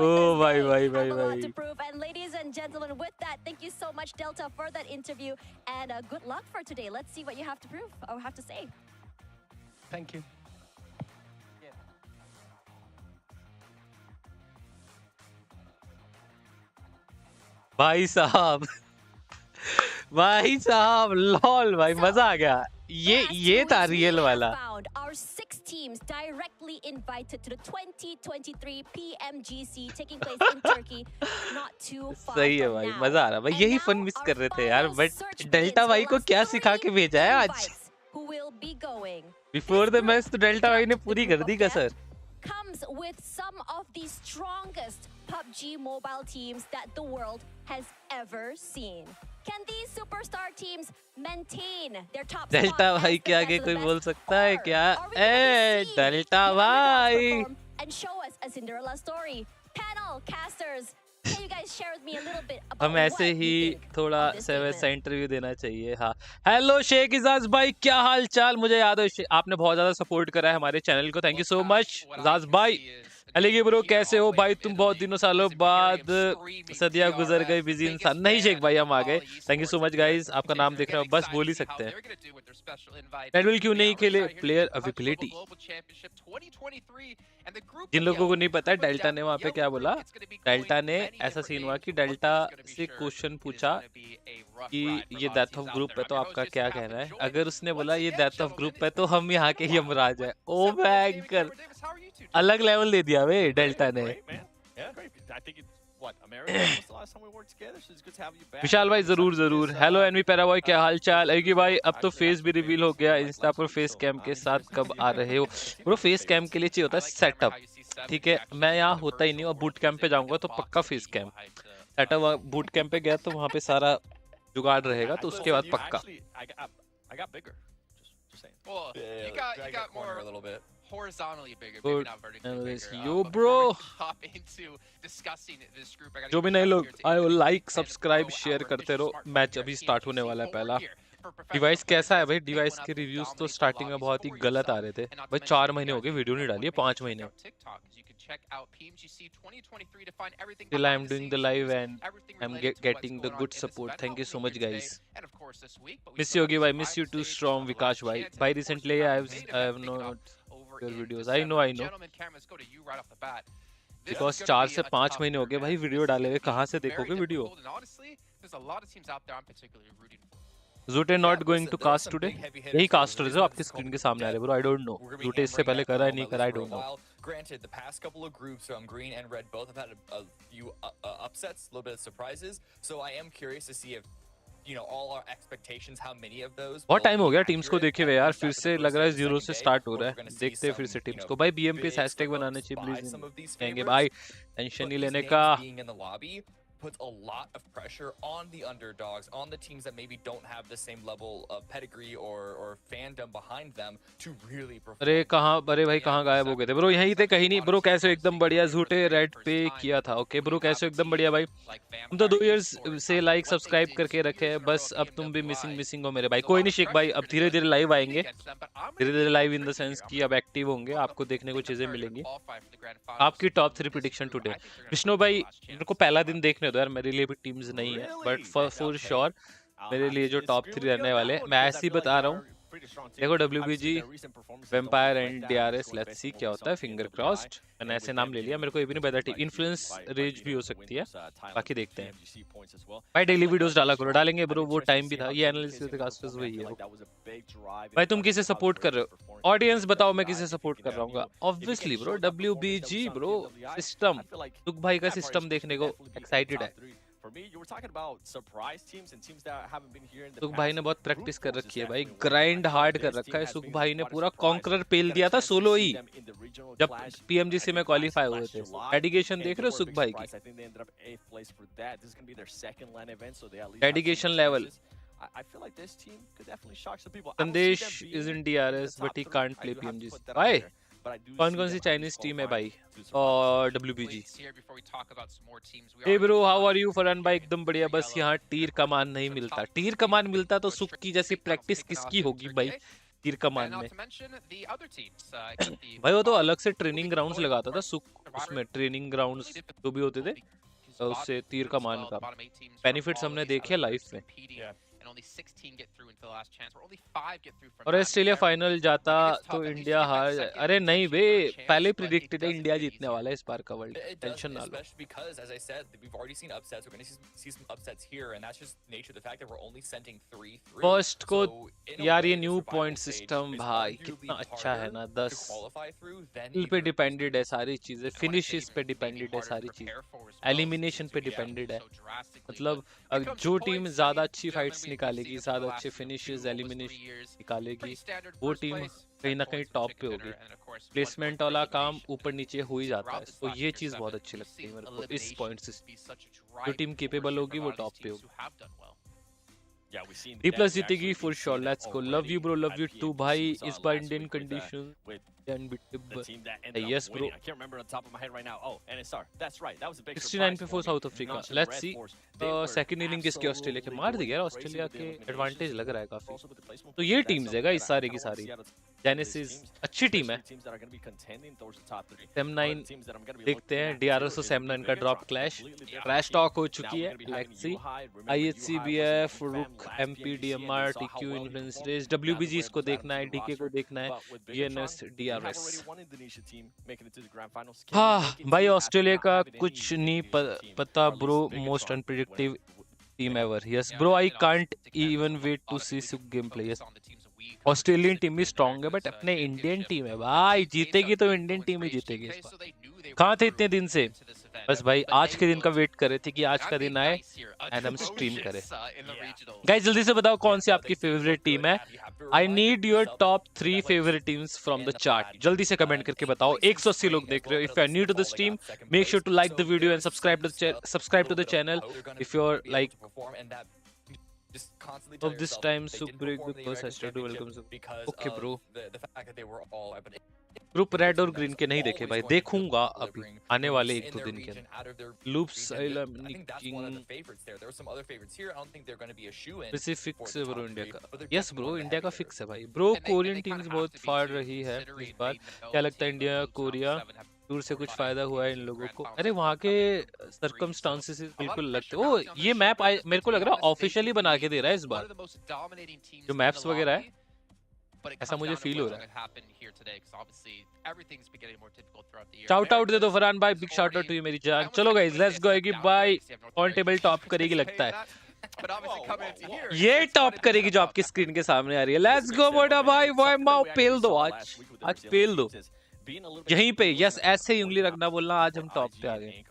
Oh भाई भाई भाई भाई। And ladies and gentlemen, with that, thank you so much, Delta, for that interview, and good luck for today. Let's see what you have to prove or have to say. Thank you. भाई साहब lol भाई मजा आ गया। ये था real वाला। Our 6 teams directly invited to the 2023 PMGC taking place in Turkey, not too far सही है भाई, मजा आ रहा भाई। यही फन मिस कर रहे थे यार, बट डेल्टा भाई को क्या सिखा के भेजा है आज। बिफोर द मैच तो डेल्टा भाई ने पूरी कर दी कसर। Comes with some of the strongest PUBG mobile teams that the world has ever seen. Can these superstar teams maintain their top spot? Delta भाई के आगे कोई बोल सकता है क्या? ए डेल्टा भाई and show us a Cinderella story. Panel casters, can you guys share with me a little bit about हम ऐसे what ही you think थोड़ा of this वैसा event? इंटरव्यू देना चाहिए। हाँ, हेलो शेख इजाज भाई, क्या हाल चाल? मुझे याद है आपने बहुत ज्यादा सपोर्ट करा है हमारे चैनल को, thank you so much Ijaz भाई। अलीगी ब्रो कैसे हो भाई? तुम बहुत दिनों सालों बाद, सदियां गुजर गई, बिजी इंसान। नहीं शेख भाई, हम आ गए, thank you so much guys. आपका नाम देख रहे हो, बस बोल ही सकते हैं। रेडविल क्यों नहीं खेले? Player availability. जिन लोगों को नहीं पता, डेल्टा ने वहाँ पे क्या बोला, डेल्टा ने ऐसा सीन हुआ कि डेल्टा से क्वेश्चन पूछा कि ये डेथ ऑफ ग्रुप है तो आपका क्या कहना है। अगर उसने बोला ये डेथ ऑफ ग्रुप है तो हम यहाँ के यमराज है। ओ भयंकर, अलग लेवल दे दिया वे डेल्टा ने। विशाल भाई जरूर जरूर। हेलो एनवी पैरा भाई, क्या हाल चाल? अयोगी भाई अब तो फेस भी रिवील हो गया इंस्टा पर, फेस कैम के साथ कब आ रहे हो? ब्रो फेस कैम के लिए चाहिए होता है सेटअप, ठीक है? मैं यहाँ होता ही नहीं, और बूट कैंप पे जाऊंगा तो पक्का face cam setup. Boot camp पे गया तो वहाँ पे सारा जुगाड़ रहेगा, तो उसके बाद पक्का। Horizontally bigger, Good. maybe not vertically bigger. Yo bro, hop into discussing this group. I जो भी नए लोग आए हो, लाइक सब्सक्राइब शेयर करते रहो। मैच अभी स्टार्ट होने वाला है पहला। डिवाइस कैसा है भाई? डिवाइस के रिव्यूज तो स्टार्टिंग में बहुत ही गलत आ रहे थे भाई। 4 महीने हो गए वीडियो नहीं डाली है, 5 महीने। Still I am doing the live and I'm getting the good support. Thank you so much guys. Miss you Yogi bhai, miss you too strong Vikash bhai. Bhai recently I have not your videos. I know. Because 4 से 5 महीने हो गए भाई video डाले हुए, कहाँ से देखोगे video? Zute not going to cast today. यही कास्टर जो आपकी स्क्रीन के सामने आ रहे bro, I don't know. Zute इससे पहले करा है नहीं करा, I don't know. Granted, the past couple of groups, green and red both have had a few upsets, a little bit of surprises. So I am curious to see if, all our expectations, how many of those. बहुत time हो गया teams को देखे हुए यार, फिर से लग रहा है 0 से स्टार्ट हो रहा है। देखते हैं फिर से टीम्स को। भाई बीएमपी हैशटैग बनाने चाहिए प्लीज, कहेंगे भाई टेंशन नहीं लेने का। Puts a lot of pressure on the underdogs, on the teams that maybe don't have the same level of pedigree or fandom behind them to really perform. अरे भाई कहाँ गायब हो गए थे ब्रो? यहीं थे कहीं नहीं ब्रो। कैसे एकदम बढ़िया, झूठे रेड पे किया था। ओके ब्रो, कैसे एकदम बढ़िया भाई। हम तो 2 इयर्स से लाइक सब्सक्राइब करके रखे हैं, बस अब तुम भी मिसिंग हो मेरे भाई। कोई नहीं शेख भाई, अब धीरे धीरे लाइव आएंगे, धीरे धीरे लाइव इन द सेंस कि अब एक्टिव होंगे, आपको देखने को चीजें मिलेंगी। आपकी टॉप 3 प्रेडिक्शन टुडे। विष्णु भाई मेरे को पहला दिन देखने दो यार, मेरे लिए भी टीम्स नहीं है, बट फॉर श्योर मेरे लिए जो टॉप 3 रहने वाले हैं, मैं ऐसे ही बता रहा हूँ। देखो WBG, vampire and DRS, let's see क्या होता है, फिंगर क्रॉस्ड। मैंने ऐसे नाम ले लिया, मेरे को ये भी नहीं पता। इन्फ्लुएंस रेज भी हो सकती है, बाकी देखते हैं। भाई डेली वीडियोस डाला करो। डालेंगे ब्रो, वो टाइम भी था। ये एनालिसिस कास्टर्स वही है भाई। तुम किसे सपोर्ट कर रहे हो? ऑडियंस बताओ मैं किसे सपोर्ट कर रहा हूँ। Obviously bro WBG bro. System, दुख भाई का सिस्टम देखने को एक्साइटेड है। सुख भाई ने बहुत प्रैक्टिस कर रखी है भाई, ग्राइंड हार्ड कर रखा है। सुख भाई ने पूरा कॉन्करर पेल दिया था सोलो ही जब PMGC में क्वालिफाई हुए थे। डेडिकेशन देख रहे हो सुख भाई की? Dedication level. Sandesh is in DRS but he can't play PMGC। भाई कौन सी चाइनीज टीम है भाई? और WBG। Hey bro how are you? Farhan भाई एकदम बढ़िया, बस यहाँ तीर कमान नहीं मिलता। तीर कमान मिलता तो सुख की जैसी प्रैक्टिस किसकी होगी भाई तीर कमान में? भाई वो तो अलग से ट्रेनिंग ग्राउंड्स लगाता था सुख, उसमें ट्रेनिंग ग्राउंड्स जो भी होते थे उससे तीर कमान का बेनिफिट्स हमने देखे लाइफ में। और ऑस्ट्रेलिया फाइनल जाता तो इंडिया हार जाए। अरे नहीं बे, पहले प्रेडिक्टेड है इंडिया जीतने वाला है इस बार का वर्ल्ड, टेंशन ना लो। फर्स्ट को यार ये न्यू पॉइंट सिस्टम भाई कितना अच्छा है ना। 10 पे डिपेंडेड है सारी चीजें, फिनिशेस पे डिपेंडेड है सारी चीज, एलिमिनेशन पे डिपेंडेड है। मतलब जो टीम ज्यादा अच्छी फाइट्स निकालेगी, ज्यादा अच्छे फिनिशेस एलिमिनेशन निकालेगी, वो टीम कहीं ना कहीं टॉप पे होगी। प्लेसमेंट वाला काम ऊपर नीचे हो ही जाता है, तो ये चीज बहुत अच्छी लगती है मेरे को इस पॉइंट से। जो टीम केपेबल होगी वो टॉप पे होगी। DPLUS जीतेगी for sure, let's go. Love you bro, love you too भाई। इस बार Indian condition The team that ended yes, up bro. winning. I can't remember on top of my head right now. Oh, NSR. That's right. That was a big 69 surprise पे for 4 me. South Africa. Nonchalant let's Red sea Force, they were second inning किसके Australia के मार दिया यार. Australia के absolutely advantage लग रहा है also काफी. with the placement तो ये push, that's टीम्स है something गाइस that I सारी की kinda wanna सारी. see out of genesis teams, अच्छी टीम है. especially teams that are going to be contending towards the top 3. Same One of 9 the teams that I'm going to be देखते looking हैं. at DRS too और is same the 9 का Bigatron. Drop clash. Completely different trash team. Talk हो Now चुकी we're है. gonna be having let's see. UHI. Remember, IHC UHI BF was in the RUKH last PMGC, MPDMR and we saw how TQ well he Influence performed. Race. Now that WBG we're इसको able to add देखना है. to the DK को roster. देखना है. But with Bigatron, GNS we have DRS. already one Indonesia team making it to the grand finals. Can we हाँ make it भाई to Australia after का not having कुछ any नहीं Indonesian team, पता or at bro. least most Bigatron unpredictive whenever team ever. Yes bro I can't even wait to see Sukh game play. Australian team भी strong है but अपने Indian team है भाई. जीतेगी तो इंडियन टीम ही जीतेगी इस बार. कहाँ थे इतने दिन से? बस भाई आज के दिन का वेट कर रहे थे कि आज का दिन आए एंड हम स्ट्रीम करें. गाइस जल्दी से बताओ कौन सी आपकी फेवरेट टीम है. I need your top 3 favourite teams from the chart. जल्दी से कमेंट करके बताओ. 180 लोग देख रहे हो. If you are new to the stream make sure to like the video and subscribe to the channel. If you are like of this time Suk break the first hashtag to welcome Suk. Okay bro. Group red और green के नहीं देखे भाई. देखूंगा अभी आने वाले 1-2 दिन के अंदर. लूप्स फिक्स है ब्रो इंडिया का. यस ब्रो इंडिया का फिक्स है भाई. ब्रो कोरियन टीम्स बहुत फाड़ रही है इस बार. क्या लगता है इंडिया कोरिया टूर से कुछ फायदा हुआ है इन लोगों को? अरे वहाँ के सर्कमस्टांसेस बिल्कुल लगते. ओ ये मैप मेरे को लग रहा है ऑफिशियली बना के दे रहा है इस बार. जो मैप्स वगैरह है ऐसा मुझे फील हो रहा है. शाउट आउट दे दो फरहान भाई. Big shout out to you मेरी जान. चलो गाइस लेट्स गो. कि भाई ऑन टेबल टॉप करेगी लगता है. ये टॉप करेगी जो आपकी स्क्रीन के सामने आ रही है. लेट्स गो मोटा भाई. वाई माओ पेल दो आज पेल दो यहीं पे. यस ऐसे ही उंगली रखना बोलना. आज हम टॉप पे आ गए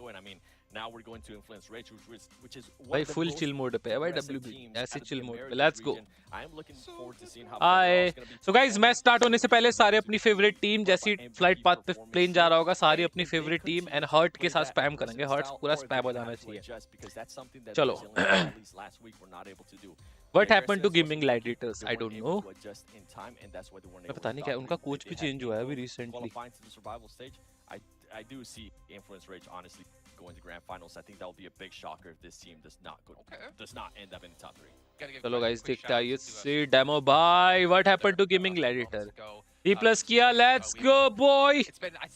भाई. फुल चिल मोड पे है भाई WBG. ऐसे चिल मोड पे. Let's go. Hi. So guys match start होने से पहले सारे अपनी फेवरेट टीम जैसी फ्लाइट पाथ पे प्लेन जा रहा होगा सारी अपनी फेवरेट टीम एंड हर्ट के साथ स्पैम करेंगे. हर्ट पूरा स्पैम हो जाना चाहिए. चलो. What happened to gaming gladiators? I don't know. पता नहीं क्या उनका कोच भी चेंज हुआ है अभी recently. I do see Influence Rage honestly going to grand finals. I think that will be a big shocker if this team does not end up in the top 3. चलो guys देखते हैं. ये demo भाई. What happened to gaming gladiator? DPLUS किया. Let's go boy.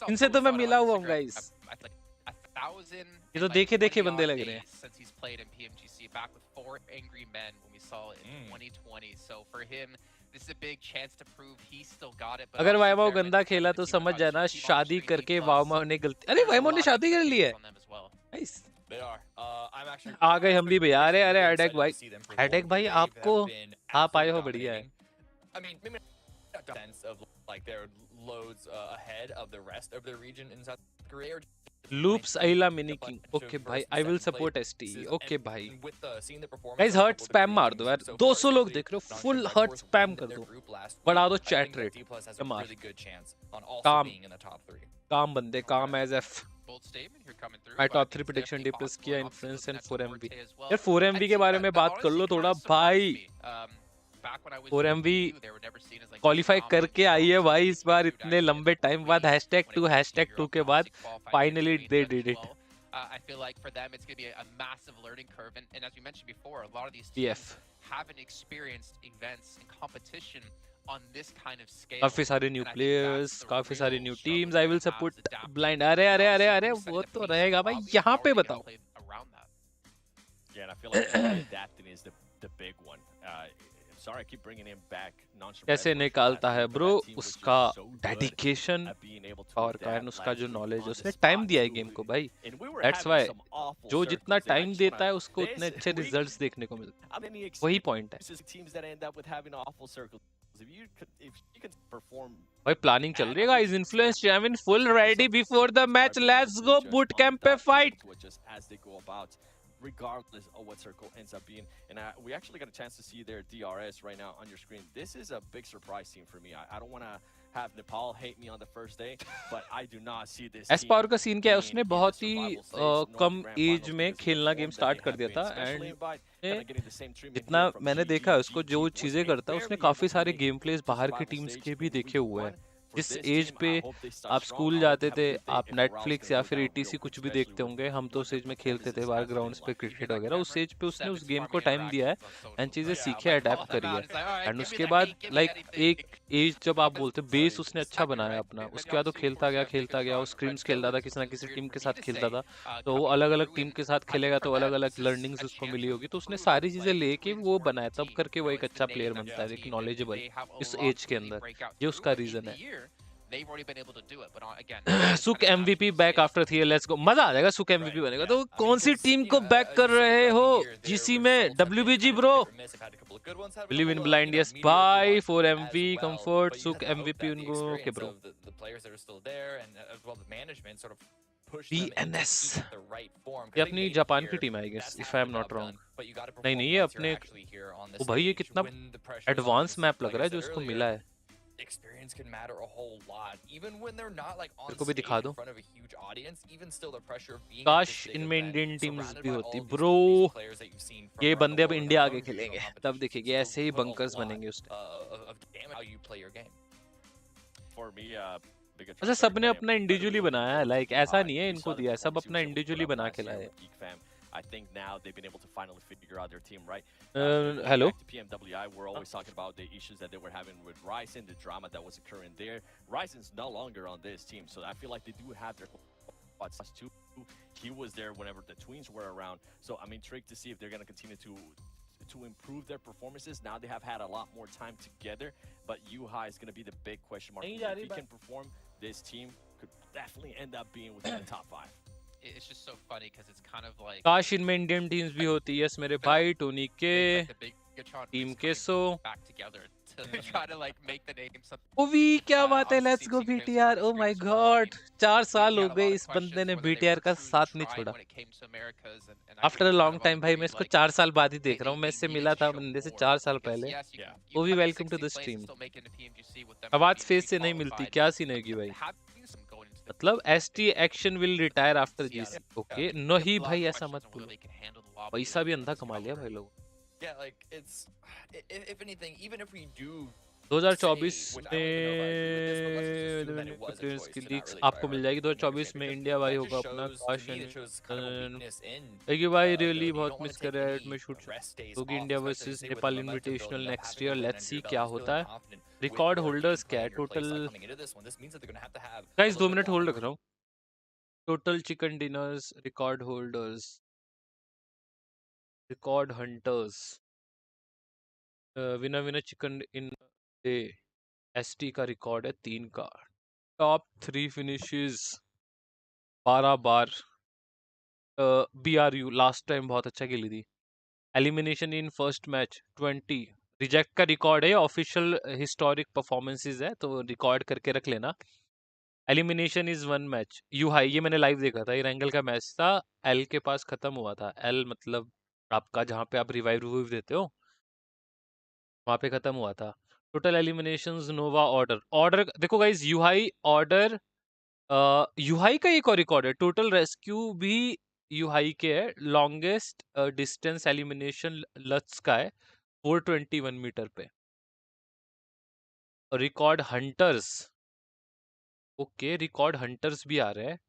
इनसे तो मैं मिला हुआ हूँ गाइस. ये तो देखे देखे बंदे लग रहे हैं. अगर वाइमो गंदा खेला तो समझ जाना शादी करके वाइमो ने गलती. अरे वाइमो ने शादी कर ली है. आ गए हम भी भैया. अरे अरे हेडेक भाई. हेडेक भाई आपको आप आए हो बढ़िया है. लूप्स अइला मिनी किंग. ओके भाई I will support ST. Okay भाई गाइस हर्ट स्पैम मार दो यार. 200 लोग देख रहे हो. फुल हर्ट स्पैम कर दो. बढ़ा दो चैट रेट. काम बंदे काम एज एफ. मैं टॉप 3 प्रेडिक्शन DPLUS किया. Influence and 4MV. यार 4MV के बारे में बात कर लो थोड़ा भाई. 4MV क्वालिफाई करके आई है भाई इस बार इतने लंबे टाइम बाद. #2 के बाद finally they did it. I feel like for them it's going to be a massive learning curve, and as we mentioned before, a lot of these teams haven't experienced events and competition on this kind of scale. काफी सारे new players, काफी सारी new teams. I will support blind. अरे अरे अरे अरे वो तो रहेगा भाई. यहाँ पे बताओ. Yeah, and I feel like adapting is the big one. Sorry, I keep bringing him back. कैसे निकालता है ब्रो उसका डेडिकेशन और कारण उसका जो नॉलेज. उसने टाइम दिया है गेम को भाई. दैट्स व्हाई जो जितना टाइम देता है उसको उतने अच्छे रिजल्ट्स देखने को मिलते हैं. वही पॉइंट है भाई. प्लानिंग चल रही है guys. Influence champion full ready before the match. Let's go boot camp पे fight. Regardless of what circle ends up being, and we actually got a chance to see their DRS right now on your screen. This is a big surprise team for me. I don't want to have Nepal hate me on the first day, but I do not see this. एस्पोर का scene क्या है? उसने बहुत ही कम as में खेलना game start कर दिया था एंड जितना मैंने देखा उसको जो चीजें करता है उसने काफी सारे गेम प्लेस बाहर की टीम्स के भी देखे हुए हैं. जिस एज पे आप स्कूल जाते थे, आप नेटफ्लिक्स या फिर ETC कुछ भी देखते होंगे, हम तो उस एज में खेलते थे बाहर ग्राउंड्स पे क्रिकेट वगैरह। उस एज पे उसने उस गेम को टाइम दिया है एंड चीजें सीखे, अडेप्ट करी है। एंड उसके बाद लाइक एक एज जब आप बोलते बेस उसने अच्छा बनाया अपना, उसके बाद वो खेलता गया, वो स्क्रीम्स खेलता था, किसी ना किसी टीम के साथ खेलता था, तो वो अलग अलग टीम के साथ खेलेगा तो अलग अलग लर्निंग्स उसको मिली होगी, तो उसने सारी चीजें लेके वो बनाया, तब करके वो एक अच्छा प्लेयर बनता है, एक नॉलेजेबल इस एज के अंदर। ये उसका रीजन है। सुक MVP back after 3 let's go. मजा आ जाएगा सुक MVP बनेगा तो। कौन सी टीम को बैक कर रहे हो GC में? WBG bro. Believe in Blind yes bye 4MV comfort सुक MVP उनको के ब्रो। BNS ये अपनी जापान की टीम है I guess, if I am not wrong. नहीं ये अपने, ओ भाई ये कितना एडवांस मैप लग रहा है जो इसको मिला है। Experience can matter a whole lot, even when they're not like on को भी दिखा stage दो। in front of a huge audience. Even still, the pressure of being काश इनमें इंडियन टीम्स भी होती ब्रो। ये बंदे अब इंडिया आगे खेलेंगे तब दिखेगी, ऐसे ही बंकर्स बनेंगे उसके। अच्छा सबने अपना इंडिविजुअली बनाया है, लाइक ऐसा नहीं है इनको दिया, सब अपना इंडिविजुअली बना के लाए। I think now they've been able to finally figure out their team, right? Hello. Back to PMWI, we're always talking about the issues that they were having with Ryzen, the drama that was occurring there. Ryzen's no longer on this team, so I feel like they do have their spots too. He was there whenever the Twins were around, so I'm intrigued to see if they're going to continue to improve their performances. Now they have had a lot more time together, but UHI is going to be the big question mark. If he can perform, this team could definitely end up being within the top 5. It's just so funny because it's kind of like काश इनमें Indian teams भी होती। Yes मेरे भाई Tony के team के सो ओवी क्या बात है, let's go BTR। Oh my God 4 साल हो गए इस बंदे ने BTR का साथ नहीं छोड़ा। आफ्टर अ लॉन्ग टाइम भाई, मैं इसको 4 साल बाद ही देख रहा हूँ। मैं इससे मिला था बंदे से 4 साल पहले। ओवी वेलकम टू द स्ट्रीम। आवाज फेस से नहीं मिलती, क्या सीन होगी भाई? मतलब ST action will retire after GC। Okay नहीं भाई ऐसा मत बोलो, पैसा भी अंधा कमा लिया भाई लोग। 2024 में की लीग्स आपको मिल जाएगी। 2024 में इंडिया भाई होगा अपना काश भाई। रियली बहुत मिस कर रहा है। में शूट होगी India versus Nepal invitational next year. Let's see क्या होता है। रिकॉर्ड होल्डर्स क्या है टोटल? गाइस 2 मिनट होल्ड रख रहा हूँ। Total chicken dinners, record holders, record hunters, winner chicken in day. ST का रिकॉर्ड है 3 का। टॉप 3 फिनिशेस 12 बार। BRU लास्ट टाइम बहुत अच्छा खेली थी। Elimination in first match 20। Reject का रिकॉर्ड है, ऑफिशियल हिस्टोरिक परफॉर्मेंसेस है तो रिकॉर्ड करके रख लेना। Elimination is 1 match. UHI ये मैंने लाइव देखा था, एरेंगल का मैच था, L के पास खत्म हुआ था। L मतलब आपका जहाँ पे आप रिवाइव देते हो वहां पे खत्म हुआ था। टोटल एलिमिनेशंस नोवा ऑर्डर देखो गाइस, UHI ऑर्डर UHI का एक और रिकॉर्ड है। टोटल रेस्क्यू भी UHI के है। लॉन्गेस्ट डिस्टेंस एलिमिनेशन लट्स का है 421 मीटर पे। Record hunters, okay record hunters भी आ रहे हैं।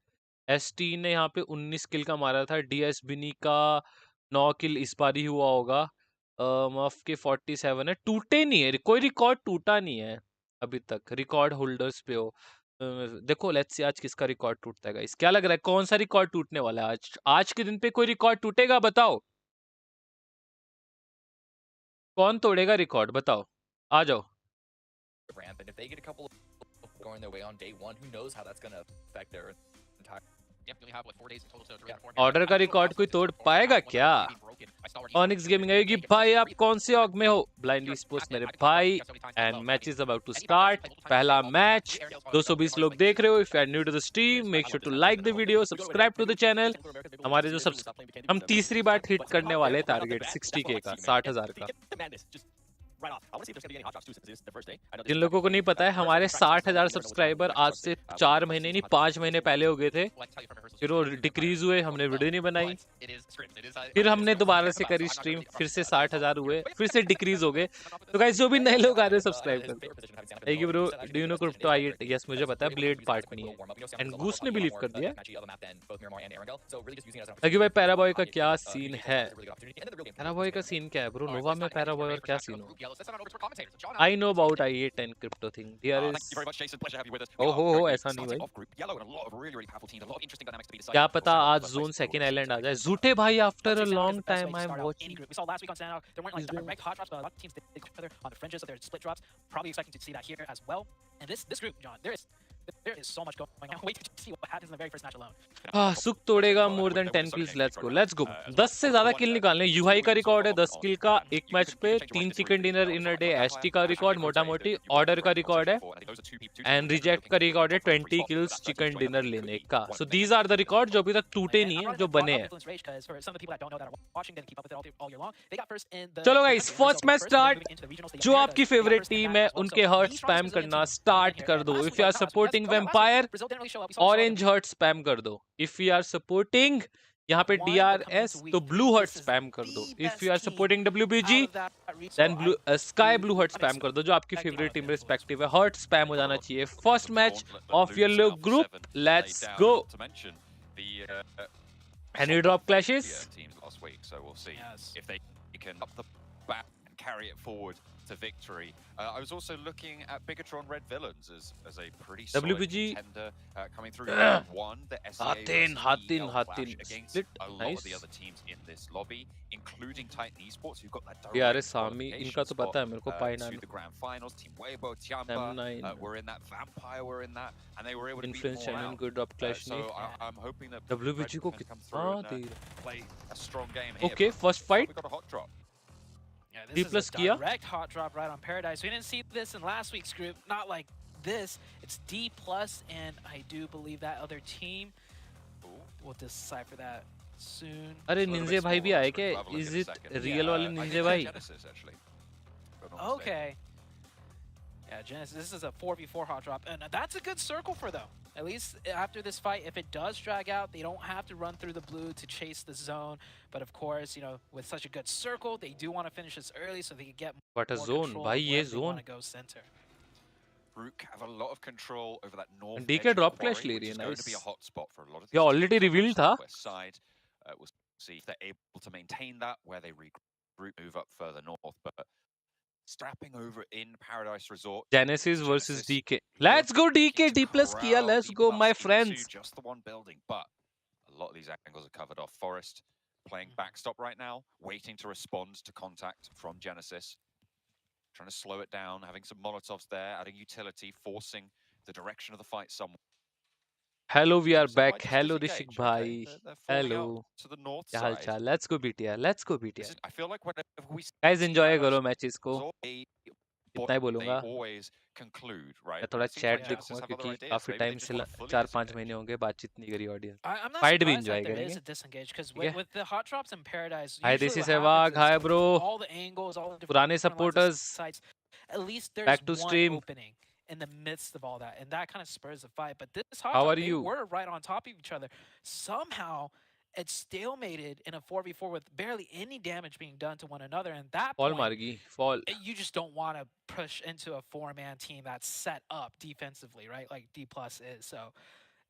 ST ने यहाँ पे 19 किल का मारा था। DS बिनी का 9 किल इस बार ही हुआ होगा। मफ के 47 है। टूटे नहीं है, कोई रिकॉर्ड टूटा नहीं है अभी तक। रिकॉर्ड होल्डर्स पे हो देखो लेट्स सी आज किसका रिकॉर्ड टूटता है गाइस। क्या लग रहा है कौन सा रिकॉर्ड टूटने वाला है आज के दिन पे? कोई रिकॉर्ड टूटेगा बताओ, कौन तोड़ेगा रिकॉर्ड बताओ, आ जाओ। ramp, and if they get a couple of going their way on day 1, who knows how that's going to affect their entire. Order का रिकॉर्ड कोई तोड़ पाएगा क्या? ऑनिक्स गेमिंग आएगी भाई। आप कौन से ऑग में हो? ब्लाइंड esports मेरे भाई। And match is about to start. पहला मैच 220 लोग देख रहे हो। If you are new to the stream make sure to like the video, subscribe to the channel. हमारे जो हम तीसरी बार हिट करने वाले टारगेट 60K का, 60,000 का। जिन लोगों को नहीं पता है, हमारे 60,000 सब्सक्राइबर आज से 4 महीने नहीं 5 महीने पहले हो गए थे, फिर वो डिक्रीज हुए, हमने वीडियो नहीं बनाई, फिर हमने दोबारा से करी स्ट्रीम, फिर से 60,000 हुए, फिर से डिक्रीज हो गए। तो गाइस जो भी नए लोग आ रहे हैं सब्सक्राइब कर दो। एगी bro, do you know crypto आई? यस मुझे पता है, ब्लेड पार्ट में है। एंड गूस ने बिलीव कर दिया। एगी भाई पैराबॉय का क्या सीन है? पैराबॉय का सीन क्या है ब्रो? नोवा में पैराबॉय और क्या सीन हो? I know about i8 and crypto thing. DRS हो ऐसा नहीं भाई, क्या पता आज जोन सेकंड आइलैंड आ जाए। झूठे भाई after a long time I am watching. We saw last week on Sanhok, there weren't like direct hot drops, but a lot of teams did go further on the fringes of their split drops. Probably expecting to see that here as well. And this group, John, there is so much going on. Wait to see what happens in the very first match alone. Sukh तोड़ेगा more than 10 kills। Let's go 10 से ज्यादा किल निकालने। UI का record है 10 किल का एक match पे, 3 chicken dinner in a day ST का रिकॉर्ड मोटा मोटी, ऑर्डर का रिकॉर्ड है, एंड रिजेक्ट का रिकॉर्ड है 20 किल्स चिकन डिनर लेने का। So these are the record जो अभी तक टूटे नहीं है, जो बने हैं। चलो गाइस फर्स्ट मैच स्टार्ट। जो आपकी फेवरेट टीम है उनके हर्ट स्पैम करना स्टार्ट कर दो। If you are supporting Vampire, orange heart spam कर दो। इफ यू आर सपोर्टिंग यहाँ पे DRS तो ब्लू हर्ट स्पैम कर दो। If you are supporting WBG then blue sky blue heart spam कर दो। जो आपकी फेवरेट टीम रिस्पेक्टिव है, हर्ट स्पैम हो जाना चाहिए। First match of yellow group, let's go. Any drop clashes? Teams last week, so we'll see if they can up the back and carry it forward to victory. I was also looking at Bigatron Red Villains as a pretty solid WBG contender coming through round one. The SEA Hatin against a lot of the other teams in this lobby, including Titan Esports, who've got that DRS direct Sami, इनका तो पता है मेरे को, to the grand finals. Team Weibo, Tiamba were in that, Vampire were in that, and they were able to Influence beat channel good drop clash so नहीं। I'm hoping that WBG को कितना दे play a strong game here. Okay, first fight. We got a hot drop. Yeah, this DPLUS is a किया। direct hot drop right on Paradise. We didn't see this in last week's group, not like this. It's DPLUS, and I do believe that other team will decipher that soon. अरे निंजे भाई भी आए क्या? Is it real वाले निंजे भाई? Okay. Yeah, Genesis, this is a 4v4 hot drop, and that's a good circle for them. At least after this fight, if it does drag out, they don't have to run through the blue to chase the zone. But of course, you know, with such a good circle, they do want to finish this early so they can get What a more zone, control bhai, of ye where they zone. want to go center. RUKH have a lot of control over that north And DK edge of drop Quarry, clash ले which रही है, is going to nice. be a hot spot for a lot of ये these already teams on the revealed था। southwest side. We'll see if they're able to maintain that, where they regroup, move up further north. But strapping over in Paradise Resort. Genesis versus DK. Let's go DK, DPLUS किया, let's go my friends. Just the one building, but a lot of these angles are covered off. Forest playing backstop right now, waiting to respond to contact from Genesis. Trying to slow it down, having some Molotovs there, adding utility, forcing the direction of the fight somewhere. Hello, we are back. Hello, Rishik bhai. Hello. To the north क्या हाल side. चाल? Let's go BTR. Let's go BTR. I feel like whenever we Guys see enjoy Paradise करो matches को। Resort, इतना ही बोलूँगा। they always conclude, right? मैं थोड़ा It seems chat like Genesis देखूंगा have other क्योंकि ideas. काफी Maybe they टाइम just से wanna fully 4-5 disengage. महीने होंगे बातचीत नहीं करी ऑडियंस। I'm not फाइट भी surprised enjoy that there is करेंगे। a disengage because ठीक है? with the hot drops in Paradise, Hi, usually this is what Ayogi. happens Hi, is bro. all the angles, all the पुराने different supporters. sides, at least there's Back to one stream. opening in the midst of all that, and that kind of spurs the fight. But this hot How drop, are they you? were right on top of each other. Somehow, it's stalemated in a 4v4 with barely any damage being done to one another. And that Fall point, मारगी, fall. you just don't want to push into a 4-man team that's set up defensively, right? Like DPLUS is. So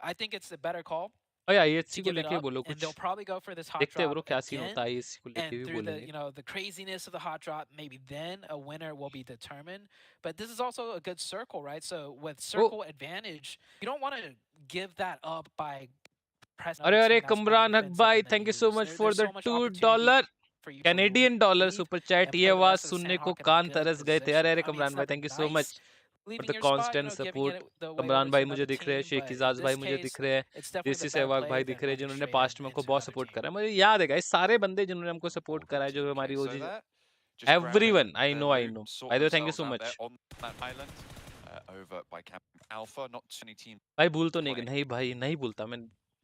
I think it's a better call. अरे to ISC को give it लेके up, बोलो and कुछ। they'll probably go for this hot देखते हैं drop bro क्या scene again. होता है ISC को लेके And भी through the, बोलेंगे। you know, the craziness of the hot drop, maybe then a winner will be determined. But this is also a good circle, right? So with circle advantage, you don't want to give that up by pressing. अरे अरे कमरान हक भाई, thank you so much for the $2 Canadian dollar super chat। ये आवाज सुनने को कान तरस गए थे। अरे अरे कमरान भाई, thank you so much for the constant support। Kamran भाई मुझे दिख रहे हैं, शेख इजाज भाई मुझे दिख रहे हैं, देसी सहवाग भाई दिख रहे हैं, जिन्होंने पास्ट में हमको बहुत सपोर्ट करा है। मुझे याद है गाइस, सारे बंदे जिन्होंने हमको सपोर्ट करा है, जो हमारी ओजी, everyone, I know। By the way, thank you so much। भाई भूल तो नहीं भाई, नहीं भूलता मैं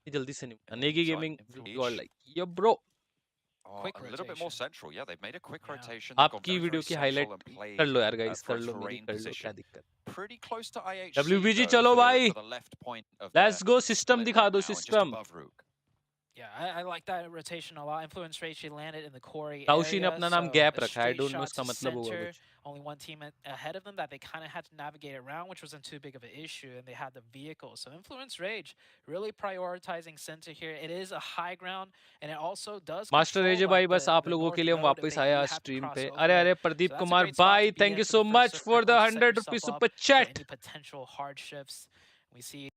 जल्दी से नहीं। Negi gaming God like yo bro. A little bit more central. Yeah, they've made a quick rotation. आपकी वीडियो की हाईलाइट कर लो यार गाइस, कर लो, मेरी कर लो, क्या दिक्कत। Pretty close to IHC. WBG though, चलो for भाई, the left point of let's go, system दिखा दो, system। Yeah, I like that rotation a lot. Influence rate, she landed in the quarry Taushi ने area, अपना नाम so gap a रखा है, I straight don't know shot इसका to मतलब होगा center. कुछ। Only one team ahead of them that they kind of had to navigate around, which wasn't too big of an issue, and they had the vehicle. So Influence Rage really prioritizing center here. It is a high ground, and it also does master control एजे भाई बस आप लोगों के लिए हम वापस आया stream पे। अरे अरे प्रदीप कुमार भाई, thank you so much for the 100 rupees super chat. any potential hardships we see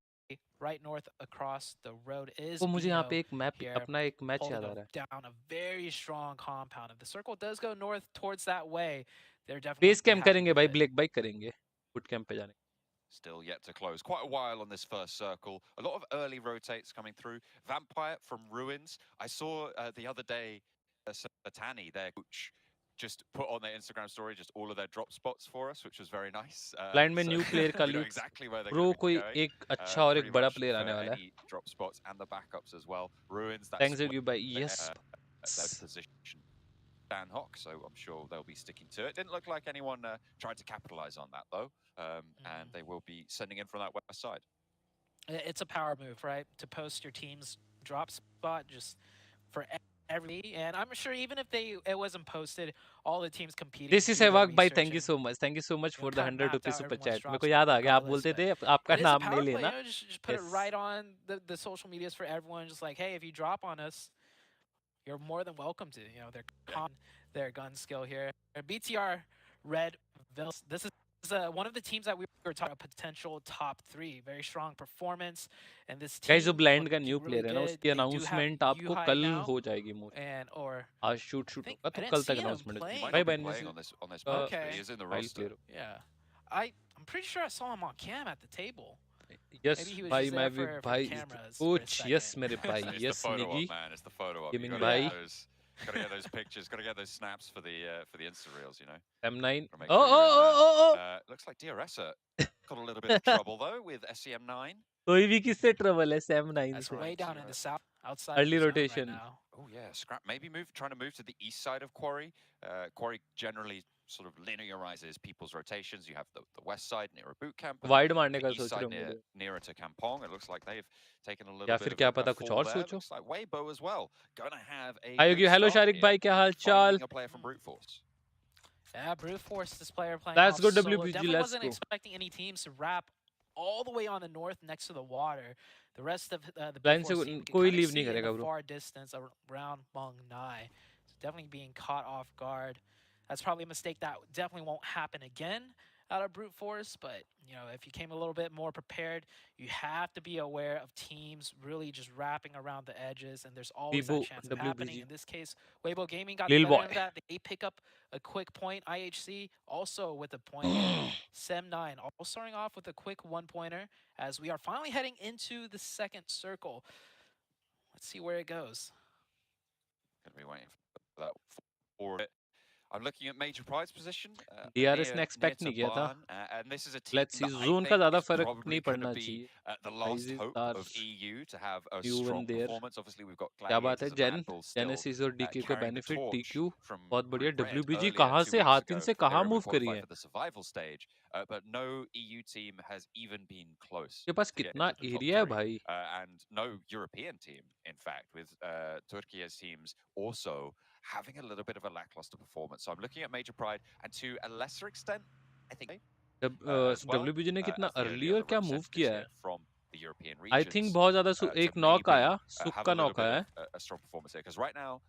right north across the road is वो मुझे यहाँ पे एक मैप, here, अपना एक मैच याद आ रहा है। down a very strong compound. If the circle does go north towards that way, they're definitely base camp करेंगे भाई, ब्लैक बाइक करेंगे फुट कैंप पे जाने। Still yet to close. Quite a while on this first circle. A lot of early rotates coming through. Vampire from Ruins. I saw the other day Satani, their coach, just put on their Instagram story just all of their drop spots for us, which was very nice. Blind में new player का लूट exactly where they're bro, going कोई to be एक अच्छा और एक बड़ा player आने वाला है। any drop spots and the backups as well. Ruins, that's thanks you भाई, yes their position. Sanhok, so I'm sure they'll be sticking to it. Didn't look like anyone tried to capitalize on that though, and they will be sending in from that west side. It's a power move, right? To post your team's drop spot just for every, and I'm sure even if it wasn't posted, all the teams competing. This is Sevak bhai, thank you so much for the 100 rupees super chat। मेरे को याद आ गया, आप बोलते थे आपका नाम नहीं लेना। Just put it right on the social medias for everyone, just like, hey, if you drop on us, you're more than welcome to. You know, they're their gun skill here. BTR Red Vils. This is one of the teams that we were talking about, potential top 3, very strong performance, and this team guys जो blind का new really player है ना, good. उसकी They do have announcement आपको UI कल now, हो जाएगी most. and or आज शूट होगा तो I कल didn't तक see him अनाउंसमेंट playing. होगी। Might भाई not be बहन playing on this match, but he is in the roster. Yeah, I'm pretty sure I saw him on cam at the table. Yes Maybe he was भाई, just मैं there भी for भाई cameras for a coach, yes second. मेरे भाई, It's the yes photo निगी op, man. It's the photo op. You gaming gotta भाई। get those, gotta get those pictures, gotta get those snaps for the Insta reels, you know. M9. Gotta make Oh sure you're in oh there. Looks like DRS got a little bit of trouble though with SEM9. कोई भी किससे trouble है SEM9 That's से। way down in the south, outside Early the zone rotation. right now. Oh yeah, Scrap maybe trying to move to the east side of Quarry. Quarry generally sort of linearizes people's rotations. You have the west side near a boot camp, wide मारने the का east सोच side रहे होंगे। nearer to Kampong. It looks like they've taken a या little फिर bit क्या of पता a कुछ fall और there. सोचो। Looks like Weibo as well gonna have a Ayogi, good hello start Shariq here, भाई, क्या हाल चाल? finding a player from Brute Force. Yeah, Brute Force, this player playing Let's off go solo. WBG, Definitely let's wasn't go. expecting any teams to wrap all the way on the north next to the water. The rest of the Line Brute से Force team, we can कोई kind of leave see नहीं in करेगा the bro। far distance around Mong Nai. So definitely being caught off guard. That's probably a mistake that definitely won't happen again out of Brute Force, but you know, if you came a little bit more prepared, you have to be aware of teams really just wrapping around the edges, and there's always that Weibo, chance of happening. WBG. In this case, Weibo Gaming got Lil the better boy. of that. They pick up a quick point. IHC also with a point. And Sem9 all starting off with a quick one-pointer as we are finally heading into the second circle. Let's see where it goes. Gonna be waiting for that for it. I'm looking at Major Pride's position. DRS ने expect नहीं किया था। And this is a team Let's see, that I zone का think ज्यादा is फर्क probably नहीं going to पड़ना be चाहिए। the last Prizes hope are of EU to have a few strong and there. performance. Obviously, we've got क्या बात है Gladiators and Gen, Handball still Genesis और डीक्यू का carrying the benefit. torch TQ from बहुत बढ़िया। Group Red WBG earlier कहाँ 2 से weeks हाथ ago. इनसे They were कहाँ able मूव to करी qualify है। for the survival stage, but no EU team has even been close. के पास to get कितना into the top एरिया है 3. भाई। And no European team, in fact, with Turkey's teams also having a little bit of a lackluster performance. So I'm looking at Major Pride, and to a lesser extent, I think as well, WBG ने कितना as the early only और other क्या move representatives किया here है। from the European I think regions, बहुत ज्यादा to एक knock आया, maybe सुक have का a little नॉक bit आया of है। a strong performance here. Because right now,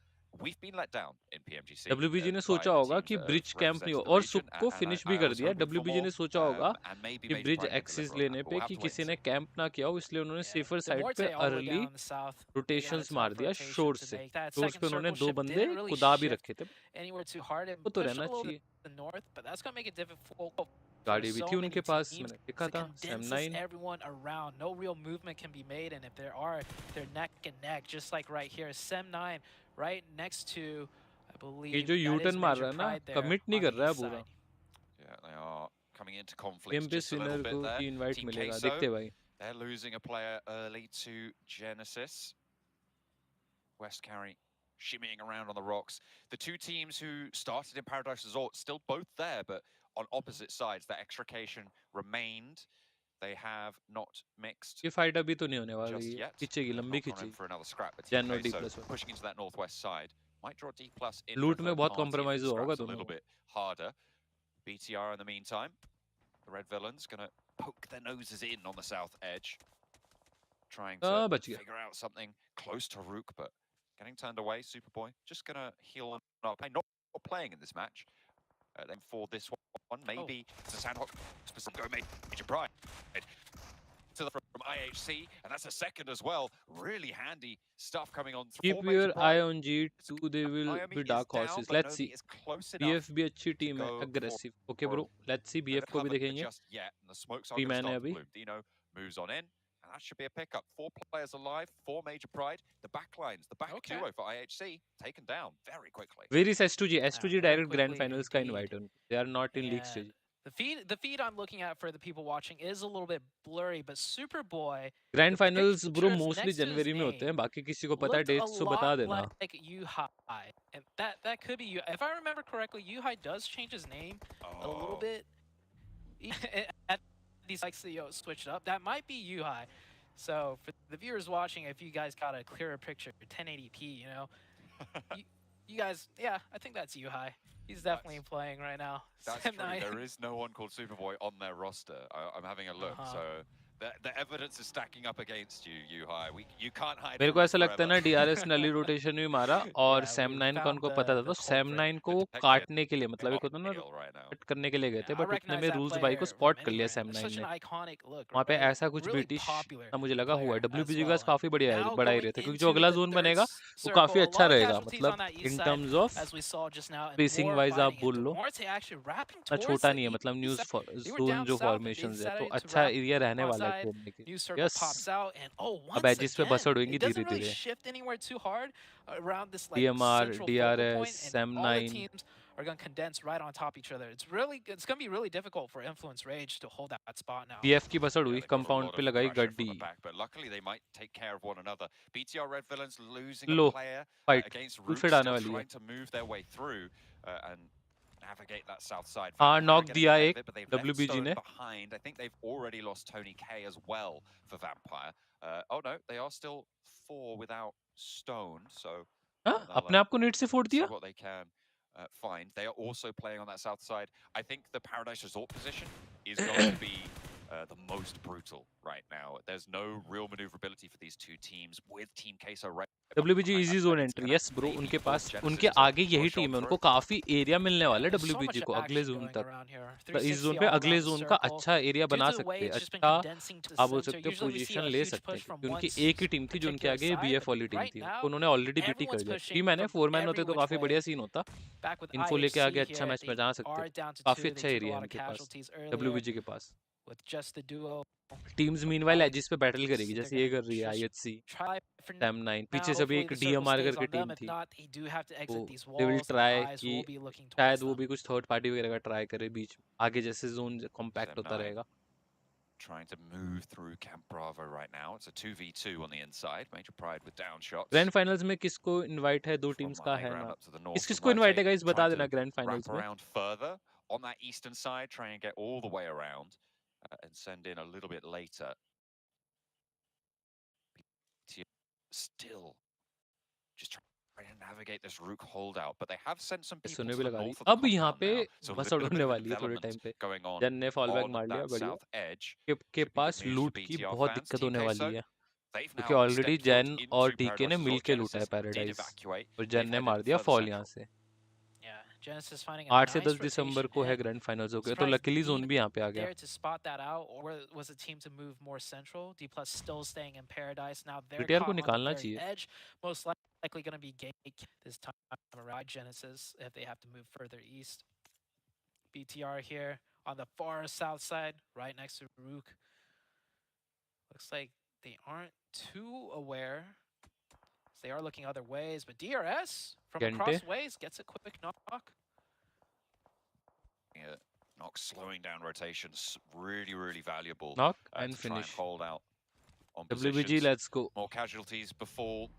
we've been let down in PMGC WBG ने by सोचा the होगा teams कि that ब्रिज have कैंप नहीं हो, represented the और region, सुक को and फिनिश I भी कर was दिया। hoping for WBG ने more, सोचा होगा and maybe कि Major bridge Pride can axis deliver on लेने that, but पे we'll have कि to wait किसी and ने see. कैंप ना किया हो, इसलिए उन्होंने सेफर The साइड पे Morte all the way early down in the south. They got a rotations tough मार दिया rotation शोर to से। make. That शोर्स second पे उन्होंने circle 2 shift बंदे didn't really खुदा भी shift रखे थे। anywhere too hard. It वो तो pushed रहना a little चाहिए। bit to the north, but that's gonna make it difficult for गाड़ी भी so थी many उनके पास, teams मैंने देखा to था condense SEM9। everyone around. No real movement can be made, and if there are, they're neck and neck, just like right here. Sem9 right next to, I ये believe, जो that you is turn मार Major रहा है ना, Pride there commit नहीं on कर the रहा है east पूरा। side. Yeah, they are coming into conflict game पे just a little स्विनर bit को there. की इनवाइट Team मिलेगा, Queso, देखते भाई। they're losing a player early to Genesis. West Carry shimmying around on the rocks. The two teams who started in Paradise Resort still both there, but on opposite sides. That extrication remained. They have not mixed. ये fight अभी तो नहीं होने वाली Just है, yet. खींचेगी, They've लंबी not gone in खींचेगी. for another scrap, but Gen और TK, so DPLUS में. pushing into that northwest side. Might draw DPLUS in Loot for a में third बहुत party if compromise the हुआ होगा scrap's a दोनों little को. bit harder. BTR in the meantime. The Red Villains gonna poke their noses in on the south edge. Trying to figure out something close to RUKH, but getting turned away. Superboy just gonna heal up. Not playing in this match. Then for this one, maybe it's a Sanhok go major pride to the from IHC, and that's a second as well. Really handy stuff coming on. Keep your eye on G2. They will be dark horses. Let's see. BF भी अच्छी team है, aggressive. Okay bro, let's see. BF को भी देखेंगे. Three man है अभी. Dino moves on in. And that should be a pickup. 4 players alive, 4 major pride. The backlines, the back duo for IHC taken down very quickly. Where is S2G? S2G direct grand finals का invite on. They are not in league stage. The feed I'm looking at for the people watching is a little bit blurry, but Superboy Grand finals bro mostly January में होते हैं. बाकी किसी को पता है dates तो बता देना. Like UHI, and that could be you. If I remember correctly, UHI does change his name a little bit. At these like CEO switched up. That might be UHI. So for the viewers watching, if you guys got a clearer picture, 1080p, you know, you guys, yeah, I think that's UHI. He's definitely playing right now. That's true. There is no one called Superboy on their roster. I'm having a look, so the evidence is stacking up against you, UHI. You can't hide. मेरे को ऐसा लगता है ना DRS ने early rotation भी मारा और Sam 9 का उनको पता था तो Sam 9 को काटने के लिए मतलब एक होता है ना कट करने के लिए गए थे बट उतने में रूल्स भाई को स्पॉट कर लिया Sam 9 ने वहाँ पे ऐसा कुछ ब्रिटिश ना मुझे लगा हुआ WBG का काफी बड़ा एरिया था क्योंकि जो अगला जोन बनेगा वो काफी अच्छा रहेगा मतलब in terms of spacing wise आप बोल लो ना छोटा नहीं है मतलब न्यूज़ जोन जो फॉर्मेशंस है तो अच्छा एरिया रहने वाला है Yes. अब एजिस पे बसड़ होंगी धीरे-धीरे. PMR, DRS, Sam 9 are going to condense right on top of each other. It's going to be really difficult for Influence Rage to hold that spot now. BF की बसड़ हुई compound पे लगाई गड्डी. But luckily they might take care of one another. BTR Red Villains losing a player against RUKH, फिर आने वाली है. trying to move their way through and navigate that south side. हाँ knock दिया एक WBG ने. Behind. I think they've already lost Tony K as well for Vampire. Oh no, they are still 4 without Stone. So अपने आप को net से फोड़ दिया. What they can find. They are also playing on that south side. I think the Paradise Resort position is going to be the most brutal right now. There's no real maneuverability for these two teams with Team Queso right. WBG easy zone entry. Yes bro, उनके पास उनके आगे यही team है. उनको काफी area मिलने वाला है WBG को अगले जोन तक. तो इस जोन पे अगले जोन का अच्छा एरिया बना सकते हैं. अच्छा आप बोल सकते हो पोजीशन ले सकते हैं. क्योंकि उनकी एक ही टीम थी जो उनके आगे BF वाली टीम थी. उन्होंने ऑलरेडी बीटी कर दिया. टीम मैंने 4 मैन होते तो काफी बढ़िया सीन होता. इन्फो लेके आगे अच्छा मैच में जा सकते. काफी अच्छा एरिया है उनके पास WBG के पास. टीम्स मीनवाइल एजिस पे बैटल करेगी जैसे ये कर रही है IHC Sam 9 पीछे से भी एक DMR करके टीम थी तो दे विल ट्राई कि शायद वो भी कुछ थर्ड पार्टी वगैरह का ट्राई करे बीच आगे जैसे जोन कॉम्पैक्ट होता रहेगा. Trying to move through Camp Bravo right now. It's a 2v2 on the inside. Major Pride with down shots. Grand finals में किसको इनवाइट है? 2 टीम्स का है ना. किसको इनवाइट है गाइस बता देना ग्रैंड फाइनल्स में. Around further on that eastern side, try and get all the way around and send in a little bit later. Still just trying to navigate this RUKH holdout, but they have sent some people to the north of the अब यहाँ पे बसड़ होने वाली है थोड़े time पे. जन ने फॉल बैक मार लिया बढ़िया. के पास लूट की बहुत दिक्कत होने वाली है क्योंकि ऑलरेडी जैन और डीके ने मिलके लूटा है पैराडाइज और जैन ने मार दिया फॉल यहाँ से. 8 से 10 दिसंबर को है ग्रैंड फाइनल्स हो गए तो लकीली जोन भी यहाँ पे आ गया. BTR को निकालना चाहिए. Likely going to be Gate this time around Genesis if they have to move further east. BTR here on the far south side, right next to RUKH. Looks like they aren't too aware. They are looking other ways, but DRS from across ways gets a quick knock. Yeah, knock slowing down rotations, really valuable. Knock and finish. Hold out on WBG, let's go. More casualties befall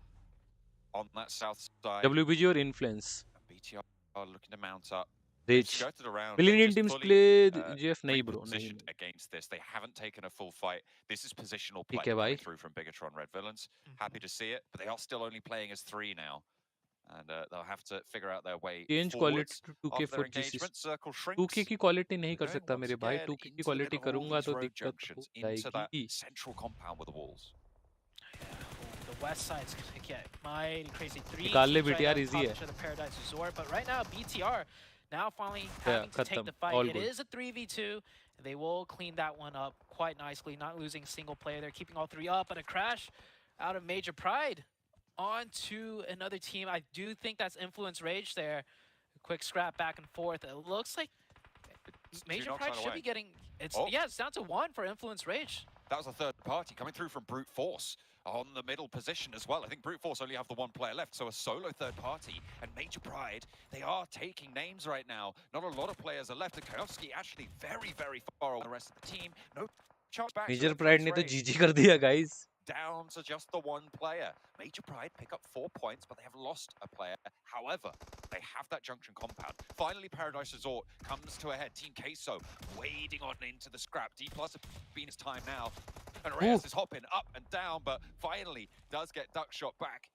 on that south side. WBG or influence? BTR are looking to mount up. Rich. Skirted around. Millennium teams play GF nahi bro. Positioned against this. They haven't taken a full fight. This is positional play Okay, coming through from Bigatron Red Villains. Happy to see it, but they are still only playing as 3 now. And they'll have to figure out their way Change quality to 2K for GC. 2K की quality नहीं कर सकता मेरे भाई. 2K की quality करूँगा तो दिक्कत हो जाएगी. Central compound with the walls. The west side's gonna get mighty crazy. 3 निकाल ले teams right BTR now easy है. top of the Paradise Resort, but right now BTR now finally having to take the fight. All it good. is a 3v2. They will clean that one up quite nicely, not losing a single player. They're keeping all 3 up, but a crash out of Major Pride onto another team. I do think that's Influence Rage there. A quick scrap back and forth. It looks like Major Pride should be getting... Yeah, it's down to 1 for Influence Rage. That was a third party coming through from Brute Force on the middle position as well. I think Brute Force only have the 1 player left, so a solo third party. And Major Pride, they are taking names right now. Not a lot of players are left. And Kayovsky actually very, very far away from the rest of the team. No chance back. Major Pride ने तो GG कर दिया guys. Down to just the 1 player. Major Pride pick up 4 points, but they have lost a player. However, they have that junction compound. Finally, Paradise Resort comes to a head. Team Queso wading on into the scrap. DPLUS have been his time now. And Reyes is hopping up and down, but finally does get duck shot back.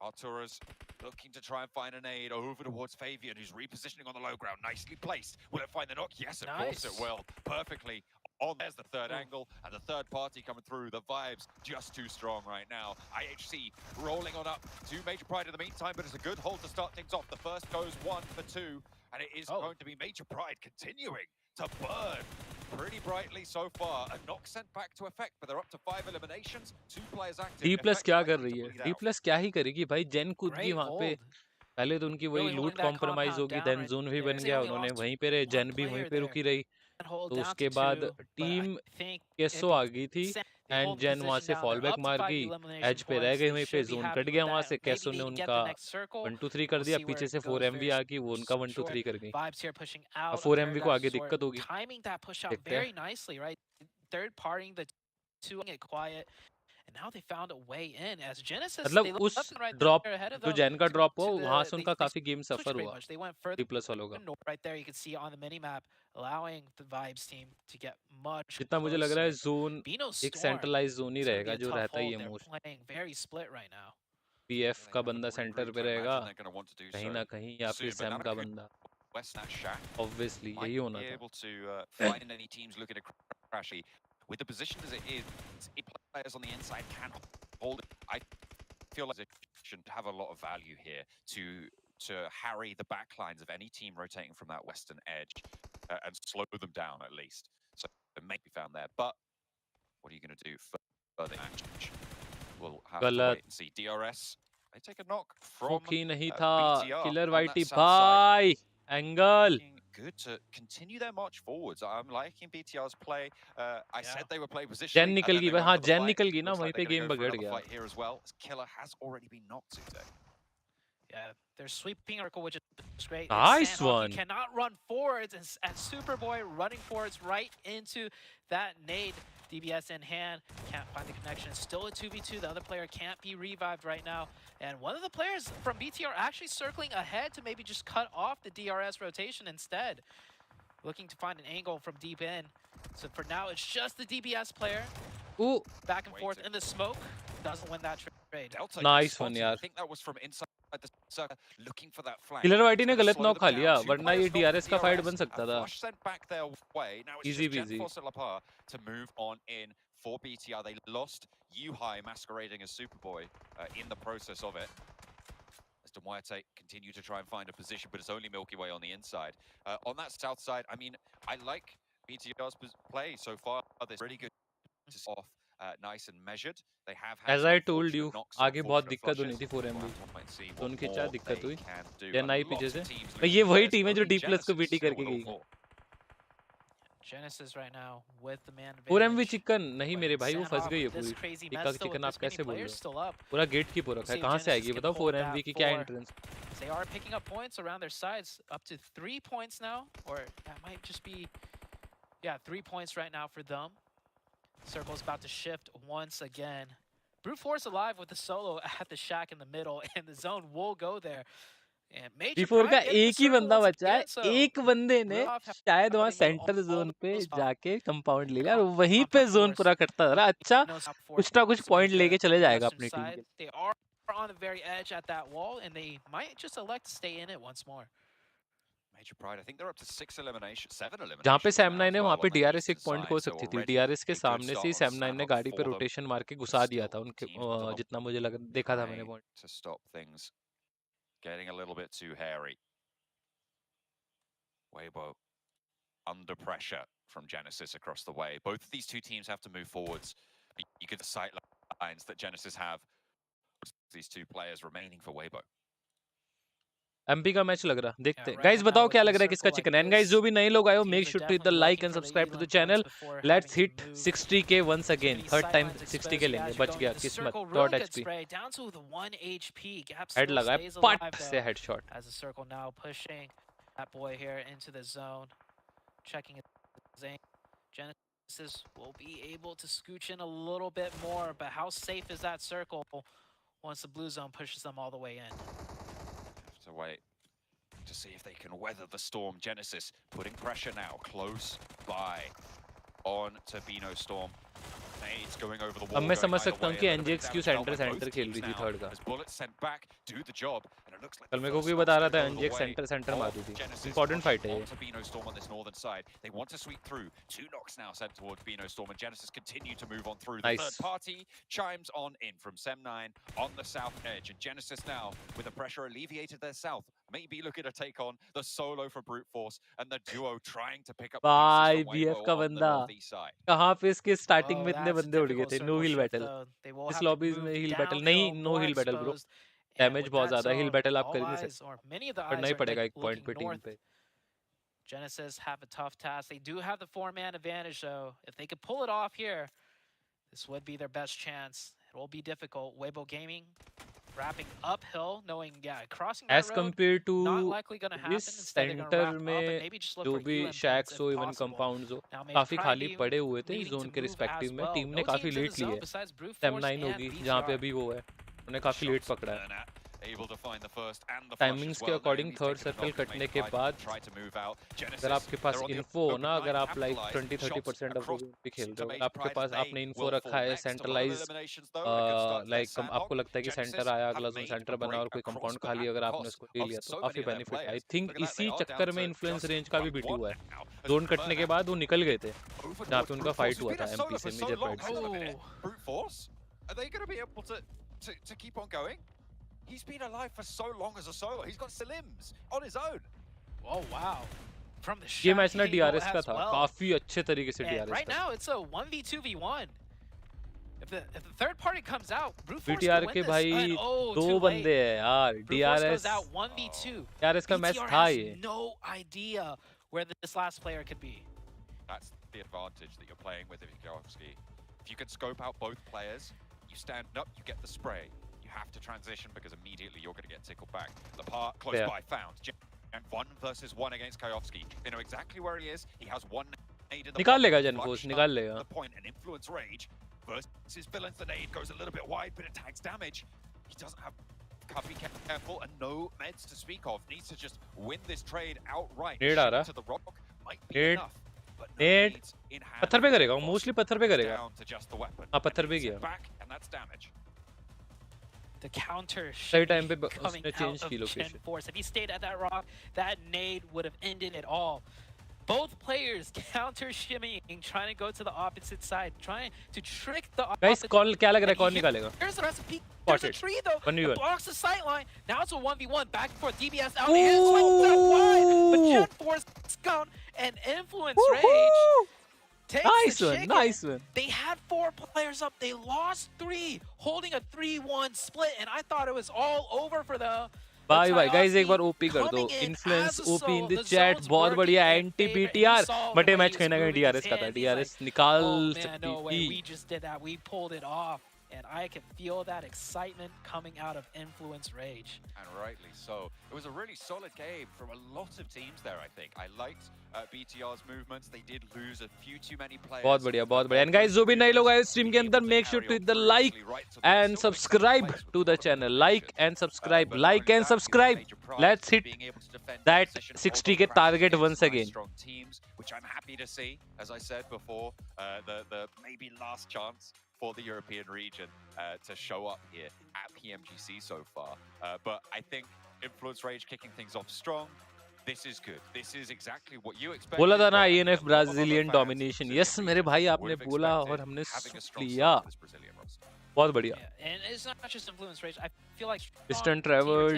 Artura's looking to try and find an aid over towards Fabian, who's repositioning on the low ground. Nicely placed. Will it find the knock? Yes, of course it will. Perfectly. On there's the third angle and the third party coming through. The vibes just too strong right now. IHC rolling on up to Major Pride in the meantime, but it's a good hold to start things off. The first goes 1 for 2, and it is going to be Major Pride continuing to burn pretty brightly so far. A knock sent back to effect, but they're up to 5 eliminations. 2 players active. DPLUS क्या कर रही है? DPLUS क्या ही करेगी भाई? जेन कूद गई वहाँ पे. पहले तो उनकी वही लूट कॉम्प्रोमाइज होगी, देन जोन भी बन गया, उन्होंने वहीं पे रहे, जेन भी वहीं पे रुकी रही. तो उसके बाद टीम केसो आ गई थी एंड जेन वहां से फॉल बैक मार गई, एज पे रह गई, वहीं पे जोन कट गया, वहां से केसो ने उनका 1-2-3 कर दिया, पीछे से 4MV आ गई, वो उनका 1-2-3 कर गई. अब 4MV को आगे दिक्कत होगी. And now they found a way in as Genesis. मतलब उस ड्रॉप जो जेन का ड्रॉप हो वहां से उनका काफी गेम सफर हुआ. DPLUS वालों का. Right there you can see on the mini map, allowing the Vibes team to get much. जितना मुझे लग रहा है जोन एक सेंट्रलाइज जोन ही रहेगा जो रहता ही है most. Very split right now. PF का बंदा सेंटर पे रहेगा कहीं ना कहीं, या फिर सैम का बंदा. Obviously यही होना था. With the position as it is, players on the inside can hold it. I feel like it should have a lot of value here to harry the backlines of any team rotating from that western edge and slow them down at least. So it may be found there. But what are you going to do for the match? We'll have to wait and see. DRS, they take a knock from नहीं BTR था. Killer Whitey, bye. Angle. Good to continue their march forwards. I'm liking BTR's play. I said they were playing position. जेन निकल गई भाई. हाँ जेन निकल गई ना, वहीं पे गेम बिगड़ गया. Here as well. Killer has already been knocked today. Yeah, they're sweeping Oracle, which is great. Nice Sanhok, one. He cannot run forwards, and Superboy running forwards right into that nade. DBS in hand, can't find the connection. Still a 2v2. The other player can't be revived right now. And one of the players from BTR actually circling ahead to maybe just cut off the DRS rotation instead. Looking to find an angle from deep in. So for now, it's just the DBS player. Ooh. Back and forth in the smoke. Doesn't win that trade. Delta nice one, yaar. I think that was from inside the circle, looking for that flank. Killer Whitey ने गलत knock खा लिया, वरना ये DRS का fight बन सकता था. Sent back their way. Now it's easy just peasy. to move on in for BTR. They lost Yuhai masquerading as Superboy in the process of it. Mr. Moyate continue to try and find a position, but it's only Milky Way on the inside. On that south side, I mean, I like BTR's play so far. They're really good to off. Nice and measured. They have had As I told you, आगे बहुत दिक्कत होनी थी 4MV. तो उनकी क्या दिक्कत हुई? या नाई पीछे से. ये वही टीम है जो DPLUS को बीटी करके गई. Genesis right now with the man. 4MV chicken नहीं मेरे भाई, वो फंस गई है पूरी. टिक्का चिकन आप कैसे बोल रहे हो? पूरा गेट की पूरा है. कहाँ से आएगी बताओ 4MV की क्या entrance? They are picking up points around their sides, up to 3 points now, or that might just be, yeah, 3 points right now for them. Circle's about to shift once again. Brute Force alive with the solo at the shack in the middle, and the zone will go there. And Major P4 का Pride getting the एक ही circle बंदा once बचा है, again, so एक बंदे ने RUKH शायद वहाँ having सेंटर जोन पे those जाके कंपाउंड ले लिया और वहीं पे जोन पूरा करता रहा। अच्छा, कुछ ना कुछ पॉइंट लेके चले जाएगा अपनी टीम के। They are on the very edge at that wall, and they might just elect to stay in it once more. Major Pride, I think they're up to 7 eliminations. जहाँ पे now Sam9 as है well वहाँ पे on the DRS eastern एक point side, हो so सकती थी। already DRS के a good सामने से ही start on Sam9 ने Sanhok गाड़ी पे for them. रोटेशन मार के But घुसा दिया still, था उनके teams with a lot जितना मुझे देखा था मैंने point. to stop things getting a little bit too hairy. Weibo under pressure from Genesis across the way. Both of these two teams have to move forwards. You get the sight lines that Genesis have. These two players remaining for Weibo. MP का match लग रहा, देखते हैं। Guys बताओ क्या लग रहा है, किसका चिकन है? एंड गाइस जो भी नए लोग आए हो, make sure to hit the like and subscribe to the channel. Let's hit 60k once again. Third time 60k लेंगे, बच गया किस्मत। डॉट एचपी हेड लगा है, पट से headshot. That boy here into the zone, checking his aim. Genesis will be able to scooch in a little bit more, but how safe is that circle once the blue zone pushes them all the way in? Have to wait to see if they can weather the storm. Genesis putting pressure now, close by on to Bino Storm. Nades going over the wall. अब मैं समझ सकता हूँ कि NGX क्यों centre खेल रही थी थर्ड का। Bullets sent back, do the job, and it looks like कल मेरे को भी बता रहा था NGX सेंटर मार रही थी। Important fight है ये। Bino Storm on this northern side. They want to sweep through. 2 knocks now sent towards Bino Storm, and Genesis continue to move on through. The third party chimes on in from Sem9 on the south edge, and Genesis now with the pressure alleviated their south. Maybe looking to take on the solo for Brute Force and the duo trying to pick up भाई pieces BF from का Weibo on the बंदा northeast side. कहाँ पे इसके starting में इतने बंदे उड़ गए थे। नो हील बैटल, इस लॉबीज में हील बैटल नहीं, no heal battle bro. Damage बहुत ज्यादा, हील बैटल आप कर ही नहीं सकते, करना ही पड़ेगा एक पॉइंट पे टीम पे। Genesis have a tough task. They do have the 4-man advantage though. If they could pull it off here, this would be their best chance. It will be difficult. Weibo Gaming wrapping uphill, knowing crossing that As compared to not likely going to happen. इस Instead they're going to wrap centre up and में maybe just look जो for भी UM shacks points हो, if even possible. Compounds हो, Now, काफी Major खाली Pride पड़े हुए थे needing जोन to के move रिस्पेक्टिव as में। well. टीम ने No काफी teams in लेट the ली zone है। besides Brute Force Sem9 and होगी जहाँ पे VTR. अभी वो है, उन्हें काफी लेट पकड़ा है। Able to find the first and the timings के अकॉर्डिंग थर्ड सर्कल कटने के बाद अगर आपके पास इन्फो हो ना, अगर आप लाइक 20-30% ऑफ भी खेल रहे हो, अगर आपके पास आपने इन्फो रखा है सेंट्रलाइज, लाइक आपको लगता है कि सेंटर आया, अगला जोन सेंटर बना और कोई कंपाउंड खाली, अगर आपने उसको ले लिया तो काफी बेनिफिट है। आई थिंक इसी चक्कर में इन्फ्लुएंस रेंज का भी बीटी हुआ है। जोन कटने के बाद वो निकल गए थे जहाँ पे उनका फाइट हुआ था एमपी से, Major Pride. He's been alive for so long as a solo. He's got Slims on his own. Oh wow. From the ये मैच ना shot DRS का as था, well. काफी अच्छे तरीके से And DRS right का। now it's a 1v2v1. If the third party comes out, Brute Force VTR can के win this. भाई And, oh, दो too बंदे late. हैं यार। Brute Force DRS goes out 1v2. DRS का मैच VTR था has ये। no idea where this last player could be. That's the advantage that you're playing with Kickoff. If you can scope out both players, you stand up, you get the spray. You have to transition because immediately you're going to get tickled back. The part close by found. And 1 versus 1 against Kayovsky. They know exactly where he is. He has 1 nade in the निकाल लेगा जनफोर्स, निकाल लेगा। The point and influence rage versus villains. The nade goes a little bit wide, but it tags damage. He doesn't have Cuffy careful and no meds to speak of. Needs to just win this trade outright. Nade आ रहा। To the rock might be enough. नेड पत्थर पे करेगा, mostly पत्थर पे करेगा। हाँ पत्थर पे गया। Back and that's damage. The counter सही टाइम पे coming उसने चेंज out की of location. Gen Force. If he stayed at that rock, that nade would have ended it all. Both players counter shimmying, trying to go to the opposite side, trying to trick the guys opposite. कौन क्या लग रहा है, कौन निकालेगा? Here's the recipe. There's a tree though. 1v1. It blocks the sight line. Now it's a 1v1. Back and forth. DBS out the end. Swipes out wide. But Gen Force count and influence rage. Nice one, nice one. They had 4 players up. They lost 3, holding a 3-1 split, and I thought it was all over for them. Bye bye guys, एक बार OP कर दो। Influence OP in the chat, बहुत बढ़िया। Anti BTR but ये मैच कहीं ना कहीं DRS का था। DRS निकाल सकती थी। We just did that. We pulled it off. and I can feel that excitement coming out of Influence Rage. And rightly so. It was a really solid game from a lot of teams there, I think. I liked BTR's movements. They did lose a few too many players. बहुत बढ़िया, बहुत बढ़िया. And guys, जो भी नए लोग आए stream के अंदर, make sure to hit the like and subscribe to the channel. Like and subscribe. Like and subscribe. Let's hit that 60k target once again. Strong teams, which I'm happy to see. As I said before, the maybe last chance for the European region to show up here at PMGC so far. But I think Influence Rage kicking things off strong. This is good. This is exactly what you expect. बोला था ना INF Brazilian domination. Yes मेरे भाई आपने बोला और हमने लिया. बहुत बढ़िया. And it's not just Influence Rage. I feel like Distant travel.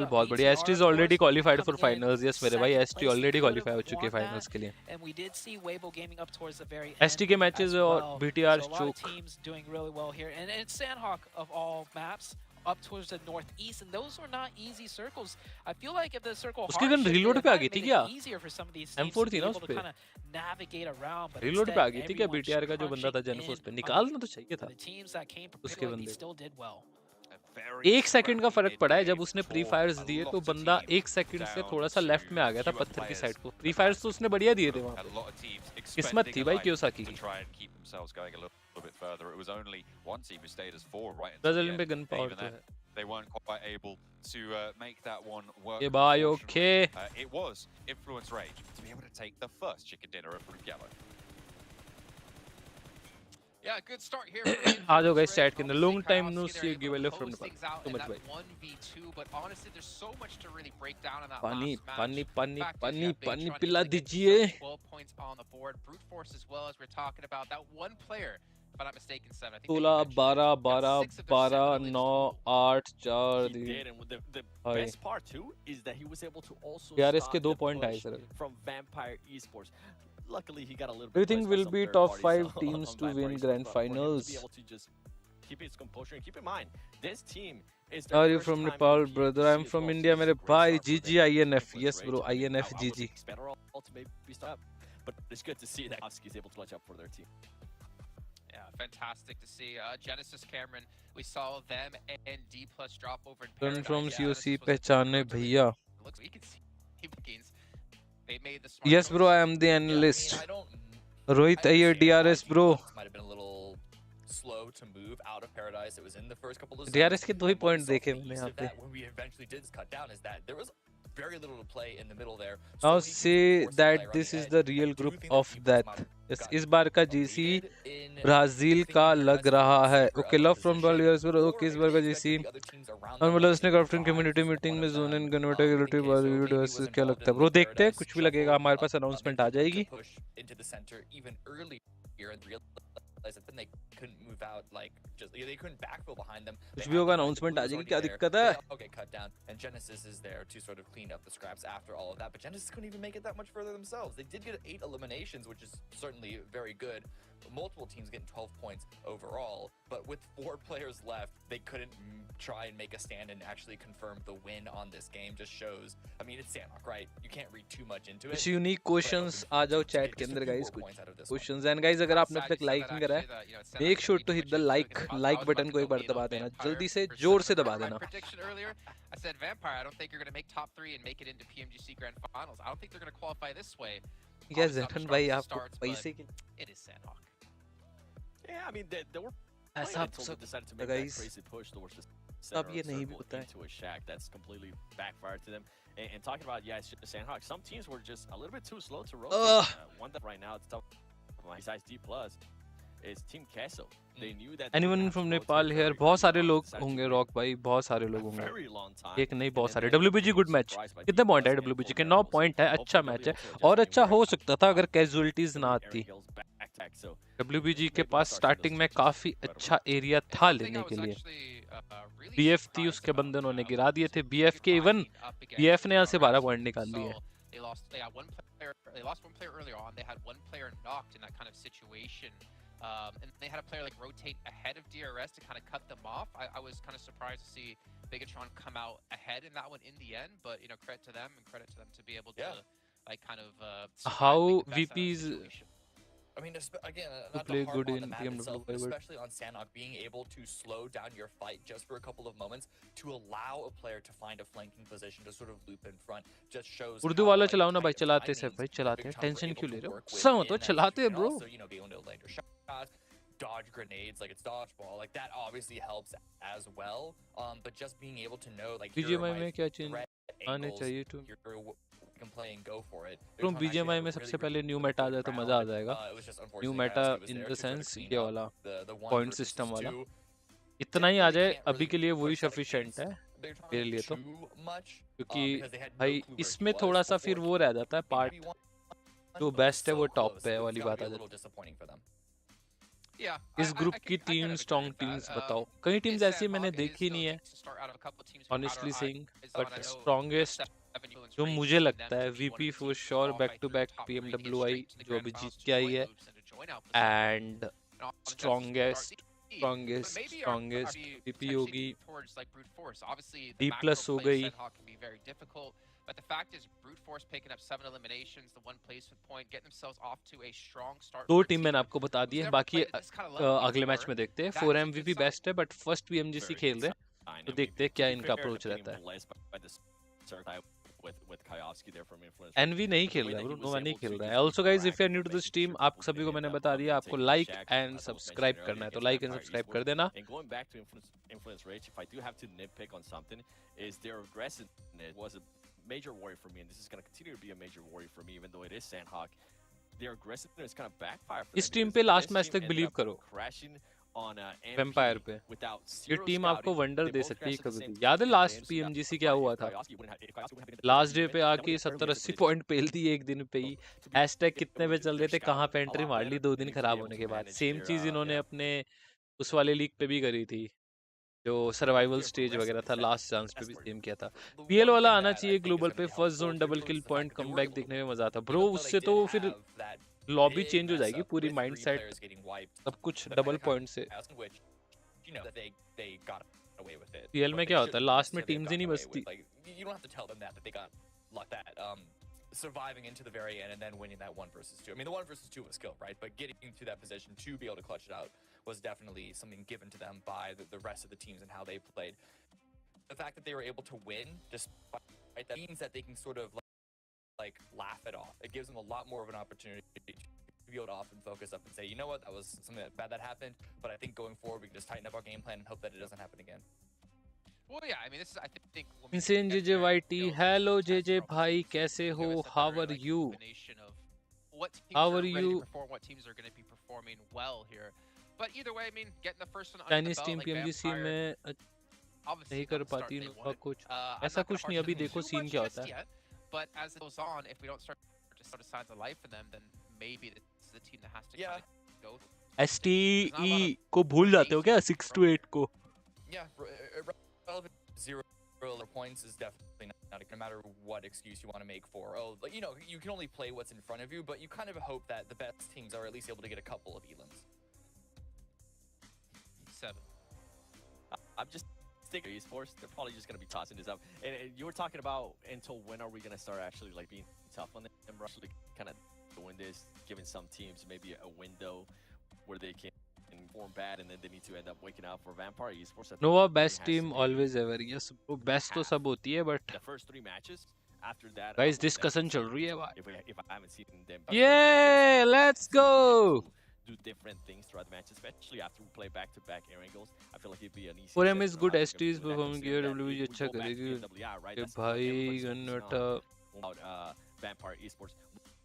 बहुत बढ़िया. ST is already qualified for finals. Yes मेरे भाई ST already qualified हो चुके finals के लिए. And we did see Weibo gaming up towards the very ST के matches और BTR choke. A lot of teams doing really well here, and it's Sanhok of all maps. Up towards the northeast, and those were not easy circles. I feel like if the circle उसकी gun reload पे आ गई थी क्या? easier for some of these teams M4 to थी be ना able उस to पे? kind of navigate around, but reload पे आ गई थी क्या everyone's BTR का जो बंदा था crunching जनफोर्स पे? in निकालना तो चाहिए था the teams that came उसके prepared, they बंदे. still did well. एक सेकंड का फर्क पड़ा है. जब उसने प्री फायर्स दिए तो बंदा एक सेकंड से थोड़ा सा लेफ्ट में आ गया था पत्थर की साइड को. प्री फायर्स तो उसने बढ़िया दिए थे वहां पे. किस्मत थी भाई कियोसाकी की. ब्राजील पे गन पावर तो है. They weren't quite able to make that one work. ये भाई okay. It was Influence Rage to be able to take the first chicken dinner at RUKH. Yeah, good start here. आ जाओ guys chat के अंदर. Long time no see giveaway from Nepal. Too much भाई. 1v2, but honestly, there's so much to really break down in that पानी last match. पानी पानी Fact is, पानी yeah, Big पानी Tron पिला able to get दीजिए. himself 12 points on the board. Brute Force as well, as we're talking about. That one player, if I'm not mistaken, 7. I think 16 12 12 12 9 8 4 He did, and the best part too is that he was able to also DRS stop के 2 the point आए push sir. from Vampire Esports. Luckily, he got a little Do you bit think pushed by will some be third top parties 5 on teams to Vampire win Esports, grand but for him to finals? be able to just keep his composure and keep in mind, this team is Are you from Nepal, brother? I'm from India, मेरे भाई. GG INF. Yes bro, INF GG. But it's good to see that Husky is able to clutch up for their team. Yeah, fantastic to see. Genesis Cameron, we saw them and DPLUS drop over in Run Paradise. from Yeah, COC पहचाने भैया. Looks, we can see gains. They made the smart Yes bro, I am the analyst. Rohit Iyer DRS bro. Might have been a little slow to move out of Paradise. It was in the first couple of DRS के 2 ही point देखे मैंने यहाँ पे. when we eventually did cut down is that there was very little to play in the middle there. Now say that this is the real group of death. इस बार का GC Brazil का लग रहा है. Okay, love from all years bro. Okay, इस बार का GC. और मतलब उसने गर्लफ्रेंड कम्युनिटी मीटिंग में जोन इन कन्वर्टेबिलिटी वीडियो से क्या लगता है ब्रो? देखते हैं, कुछ भी लगेगा हमारे पास अनाउंसमेंट आ जाएगी. Into the center even earlier and realized that then they couldn't move out, like just they couldn't backfill behind them. कुछ भी होगा अनाउंसमेंट आ जाएगी. क्या दिक्कत है? Okay, cut down, and Genesis is there to sort of clean up the scraps after all of that. But Genesis couldn't even make it that much further themselves. They did get 8 eliminations, which is certainly very good. Multiple teams getting 12 points overall, but with 4 players left, they couldn't try and make a stand and actually confirm the win on this game. Just shows, I mean, it's Sanhok, right? You can't read too much into it. कुछ unique questions आ जाओ chat के अंदर guys. कुछ questions. And guys अगर आपने अब तक like नहीं करा है, make sure to hit the like button को एक बार दबा देना. जल्दी से जोर से दबा देना. I said Vampire, I don't think you're going to make top 3 and make it into PMGC Grand Finals. I don't think they're going to qualify this way. Yes, Zefan भाई आपको पैसे के. It is Sanhok. Yeah, I mean, they were ऐसा until they decided to make that crazy push towards the center of the circle into a shack. That's completely backfired to them. And talking about, yeah, it's just Sanhok. Some teams were just a little bit too slow to rotate. One that right now, it's tough. Besides DPLUS, is Team Queso. They knew that. Anyone from Nepal here? बहुत सारे लोग होंगे rock भाई. बहुत सारे लोग होंगे. एक नहीं बहुत सारे. WBG good match. कितने पॉइंट है WBG के? 9 पॉइंट है. अच्छा मैच है और अच्छा हो सकता था अगर कैजुअलिटीज ना आती. WBG के पास स्टार्टिंग में काफी अच्छा एरिया था लेने के लिए. BF थी, उसके बंदे उन्होंने गिरा दिए थे. BF के इवन BF ने यहाँ से 12 पॉइंट निकाल दिए. They lost one player earlier on. They had one player knocked in that kind of situation. And they had a player like rotate ahead of DRS to kind of cut them off. I was kind of surprised to see Bigatron come out ahead in that one in the end, but you know, credit to them and credit to them to be able to like kind of how VPs I mean, again, to not play to harp good on the in map PMW, itself, but but especially on Sanhok, being able to slow down your fight just for a couple of moments to allow a player to find a flanking position to sort of loop in front just shows Urdu how वाला like चलाओ ना भाई, tight of चलाते से timings भाई the चलाते Big हैं, Chums were tension able क्यों to ले रहे हो? work गुस्सा with मत हो, in that चलाते हैं situation. Bro. Also, you know, being able to land your shots, dodge grenades like it's dodgeball, like that obviously helps as well. But just being able to know like here are BGMI my में क्या change threat आने angles, चाहिए तो here we can play and go for it. तुम Big Chum actually BGMI had में a सबसे really, पहले really new good Meta आ जाए तो मजा आ round. जाएगा. It was just new unfortunate Meta Kayowski was in there the to sort of sense clean ये up वाला the 1 पॉइंट versus सिस्टम वाला 2. इतना ही आ Typically जाए can't अभी really के लिए वही push that सफिशिएंट है against Big Chum मेरे लिए तो, too much, क्योंकि because they had no भाई clue where he इसमें was थोड़ा सा before फिर वो रह जाता है पार्ट maybe one, जो but बेस्ट है so वो टॉप close. पे है It's वाली gotta बात be आ a little जाती disappointing for them. Yeah, है. इस ग्रुप की I तीन kind of agree strong with teams that. बताओ. कई टीम्स Is ऐसी मैंने Sanhok is देखी still नहीं a है team to start out of a couple teams with honestly powder saying, eyes on. I but know strongest Influence जो Rage मुझे and लगता them है to be one of VP the four teams to sure qualify back to through back top 3 and get PMWI straight to the जो grand अभी finals Jeet to के आई join है, loops and to join Alpha Star. And And all the chances to start strongest the strongest but maybe strongest RB VP potentially होगी, leaning towards like brute force. Obviously, the DPLUS macro हो play गई. Sanhok can be very difficult, but the fact is brute force picking up 7 eliminations, the 1 placement point, getting themselves off to a strong start. दो For a team team मैंने आपको बता दी who's है, never बाकी played at this kind of level अगले match before. में देखते हैं. That 4 is a good MVP sign. Best है, बट फर्स्ट PMGC Very खेल good रहे हैं, sign. तो I mean, देखते हैं to क्या be इनका fair, अप्रोच they're रहता getting है. blessed by the start with Kayowski there from Influence. NV नहीं The खेल way रहा है that bro, he was Nova नहीं able खेल to रहा है. just be also guys, if you are new proactive, to this making team, sure आप people सभी को didn't मैंने end up बता दिया, आपको taking like Shack, and as I was subscribe mentioning करना है, earlier तो against like and Vampire subscribe कर Esports. देना. And going back to Influence Rage, if I do have to nitpick on something, is their aggressiveness was a major worry for me, and this is going to continue to be a major worry for me, even though it is Sanhok. Their aggressiveness kind of backfired for इस them team because पे last this match team तक ended believe up करो, crashing on vampire MP पे without ये zero team आपको scouting. Wonder They they both सकती है crashed at the कभी same भी. time. याद है If last Kayowski got PMGC fired, क्या if हुआ था? Kayowski wouldn't have been last day पे that आके would have 70-80 early पॉइंट पेल दिए एक दिन पे ही. हैशटैग कितने पे चल रहे थे, कहाँ पे एंट्री मार ली 2 दिन खराब होने के बाद. सेम चीज इन्होंने अपने उस वाले लीग पे भी करी थी, जो सर्वाइवल स्टेज वगैरह था, लास्ट चांस पे भी सेम किया था. PL वाला आना चाहिए ग्लोबल पे, first zone double kill point comeback देखने में मजा आता. ब्रो उससे तो फिर लॉबी चेंज हो जाएगी, पूरी माइंडसेट सब कुछ डबल पॉइंट से. PL में क्या होता है, लास्ट में टीम्स ही नहीं बचती. You don't have to tell them that they got like that. Surviving into the very end and then winning that 1 versus 2. I mean, the 1 versus 2 was skill, right? But getting to that position to be able to clutch it out was definitely something given to them by the rest of the teams and how they played. The fact that they were able to win, despite that, means that they can sort of like laugh it off. It gives them a lot more of an opportunity to be able to often focus up and say, you know what, that was something bad that happened, but I think going forward we can just tighten up our game plan and hope that it doesn't happen again. Well, yeah, I mean, this is, I think, when we Insane get JJ there, YT, hello JJ भाई, कैसे हो? How are you? What teams How are are ready you? to perform, what teams are going to be performing well here. But either way, I mean, getting the first one under Chinese the team belt, like PMGC Vampire, में obviously नहीं not कर the start पाती they इनका wanted. कुछ. I'm ऐसा not gonna कुछ नहीं, harp अभी on them देखो too सीन much क्या just होता है. yet, but as it goes on, if we don't start to show the signs of life in them, then maybe this is the team that has to kind of go. STE को भूल जाते हो क्या? 6 to 8 को. Yeah, relevant 0 points is definitely not no matter what excuse you want to make for, oh, like, you know, you can only play what's in front of you, but you kind of hope that the best teams are at least able to get a couple of elims. 7. I'm just thinking esports, they're probably just going to be tossing this up. And you were talking about until when are we going to start actually like being tough on them, and actually kind of doing this, giving some teams maybe a window where they can form bad and then they need to end up waking up for Vampire Esports. Nova best team always ever. Yes, वो best तो सब होती है, but the first 3 matches after that guys discussion चल रही है भाई. if I haven't seen them Yeah, let's go. do different things throughout the match, especially after we play back-to-back Erangels. I feel like it'd be an easy 4M is set good, for us ST is to performing consider here, that WBG if we अच्छा go back to करेगी. PMWI, right, ये that's what भाई everyone's गन्नटा focusing on about Vampire Esports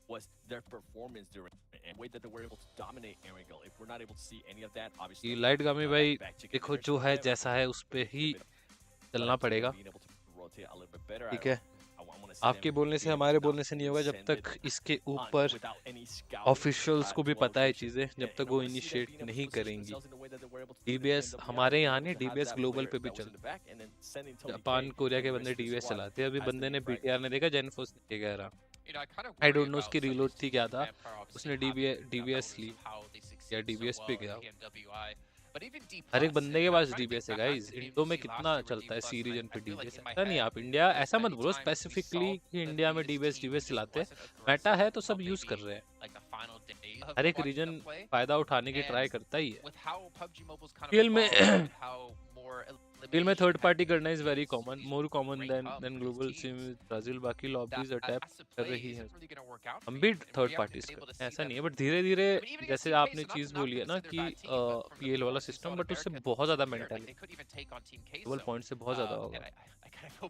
was their performance during and the way that they were able to dominate Erangel. If we're not able to see any of that, obviously light गामी भाई देखो जो है जैसा है उस पे ही चलना पड़ेगा. ठीक है, आपके बोलने से हमारे बोलने से नहीं होगा जब तक इसके ऊपर ऑफिशियल्स को भी पता है चीजें, जब तक वो इनिशिएट नहीं करेंगी. DBS हमारे यहाँ नहीं, DBS ग्लोबल पे भी चलता है. जापान कोरिया के बंदे DBS चलाते हैं. अभी बंदे ने BTR ने देखा, जेनफोर्स ने कह रहा, आई डोंट नो उसकी रीलोड थी क्या था, उसने DBS ली या DBS पे गया. हर एक बंदे के पास DBS है गाइस. इंडो में कितना चलता है सी रीजन पे DBS. ऐसा नहीं, आप इंडिया ऐसा मत बोलो स्पेसिफिकली कि इंडिया में DBS चलाते हैं. मेटा है तो सब यूज कर रहे हैं. हर एक रीजन फायदा उठाने की ट्राई करता ही है। with how PUBG Mobile's kind of field में evolved, with how more field में elimination थर्ड पार्टी has करना is been very introduced common, to these more common rank hubs then for these global scene teams, में Brazil बाकी lobbies that attack has to कर play रही है। isn't really going to work out for हम you. भी And third we haven't parties been able to करते हैं, see ऐसा them. नहीं है, बट धीरे धीरे I mean, even against जैसे TK, आपने so not चीज to बोली है ना consider कि bad team, but from the PL वाला performance we system, saw at but उससे America बहुत this ज्यादा year, mental like they couldn't even take on Team K. Double point से बहुत ज्यादा होगा। And I kind of feel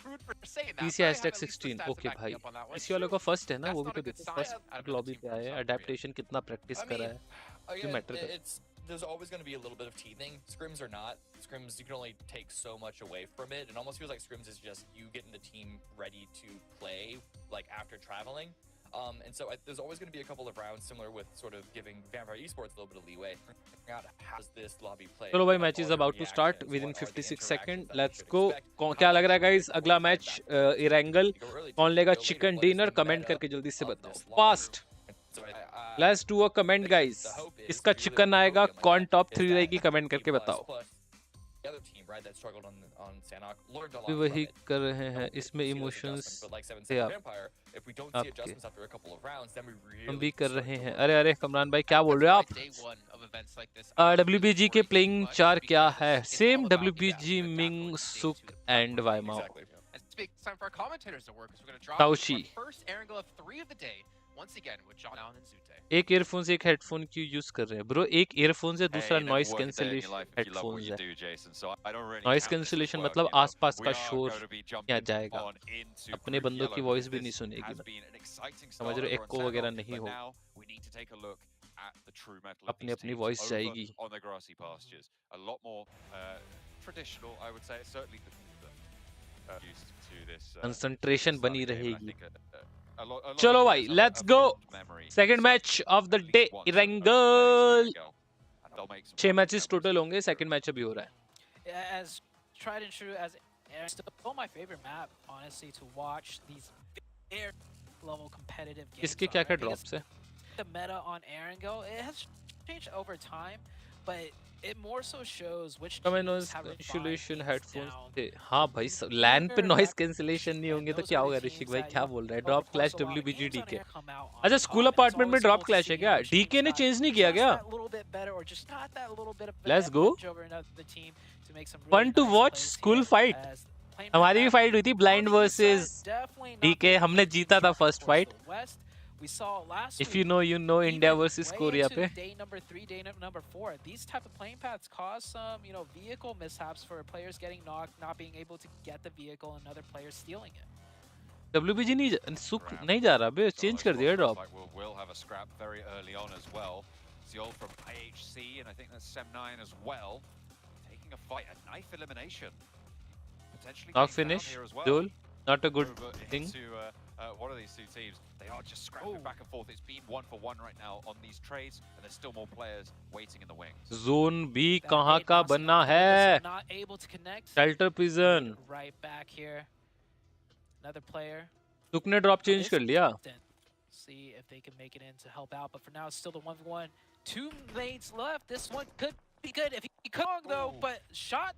rude for saying that. PC but I have hashtag at least the 16 stats to okay back me भाई, up on that one. PC वालों का first है ना, That's वो भी not तो a good देखो sign first out of another lobby team पे from आए, South Korea. अडेप्टेशन कितना प्रैक्टिस I करा mean, है, ये again, मैटर करता है। there's always going to be a little bit of teething. Scrims or not, scrims you can only take so much away from it. It almost feels like scrims is just you getting the team ready to play, like after traveling. And so there's always going to be a couple of rounds similar with sort of giving Vampire Esports a little bit of leeway. Out how does this lobby play? चलो भाई, match is about to start within 56 सेकंड, let's go. क्या लग रहा है guys अगला match Erangel कौन लेगा चिकन डिनर? कमेंट करके जल्दी से बताओ fast. Let's do a comment guys, इसका चिकन आएगा, कौन टॉप 3 रहेगी? कमेंट करके बताओ। The other team, right, that struggled on Sanhok, learned a lot भी from वही it. कर रहे हैं, Don't इसमें see those emotions adjustments, but like Seven थे said, आप Vampire, if we don't see आपके, adjustments after a couple of rounds, then we हम really भी कर start रहे to हैं। look अरे अरे कमरान भाई क्या बोल रहे हो आप? Day one of events like this, WBG के प्लेइंग चार क्या है? सेम WBG, मिंग, सुक and वाइमाओ। It's time for our commentators to work, because we're going to drop ताउशी। our first Erangel of 3 of the day, once again with John Allen and Zute. एक earphone से एक headphone क्यों use कर रहे हैं bro? एक earphone से दूसरा नॉइस कैंसिलेशन हेडफोन्स है। नॉइस कैंसिलेशन मतलब आसपास का शोर क्या जाएगा, अपने बंदों की वॉइस भी नहीं सुनेगी, समझ रहे हो? एको वगैरह नहीं हो, अपनी अपनी वॉइस जाएगी। कंसंट्रेशन बनी रहेगी। चलो भाई let's go, second match of the day Erangel. 6 matches total होंगे, सेकंड मैच अभी हो रहा है। As tried and true as still my favorite map, honestly, to watch these air level competitive games. इसके क्या क्या ड्रॉप्स है? The meta on Erangel, it has changed over time, but it more so shows which noise cancellation headphones थे। हाँ भाई, लैन पे noise cancellation नहीं होंगे तो क्या होगा? ऋषिक भाई क्या बोल रहा है? Drop clash WBG DK. अच्छा, स्कूल अपार्टमेंट में ड्रॉप क्लैश है क्या? डीके ने चेंज नहीं किया क्या? Let's go, fun to watch school fight. हमारी भी फाइट हुई थी, ब्लाइंड वर्सेस डीके, हमने जीता था first fight. If you know, you know. India versus Korea पे। Day number 3, day number 4. These type of playing paths cause some, vehicle mishaps for players getting knocked, not being able to get the vehicle, and other players stealing it. WBG नहीं सुख नहीं जा रहा बे, change कर दिया drop. We'll have a scrap very early on as well. Ziol from IHC, and I think that's Sem9 as well, taking a fight, a knife elimination. Potentially knock finish, duel, not a good thing. One of these two teams, they are just scrapping back and forth. It's been 1 for 1 right now on these trades, and there's still more players waiting in the wings. Zone B कहाँ का बनना है? Not able to connect. Shelter prison. Right back here. Another player. सुक ने drop change कर लिया। See if they can make it in to help out, but for now it's still the 1v1. 2 mates left. This one could be good if he could though, but shot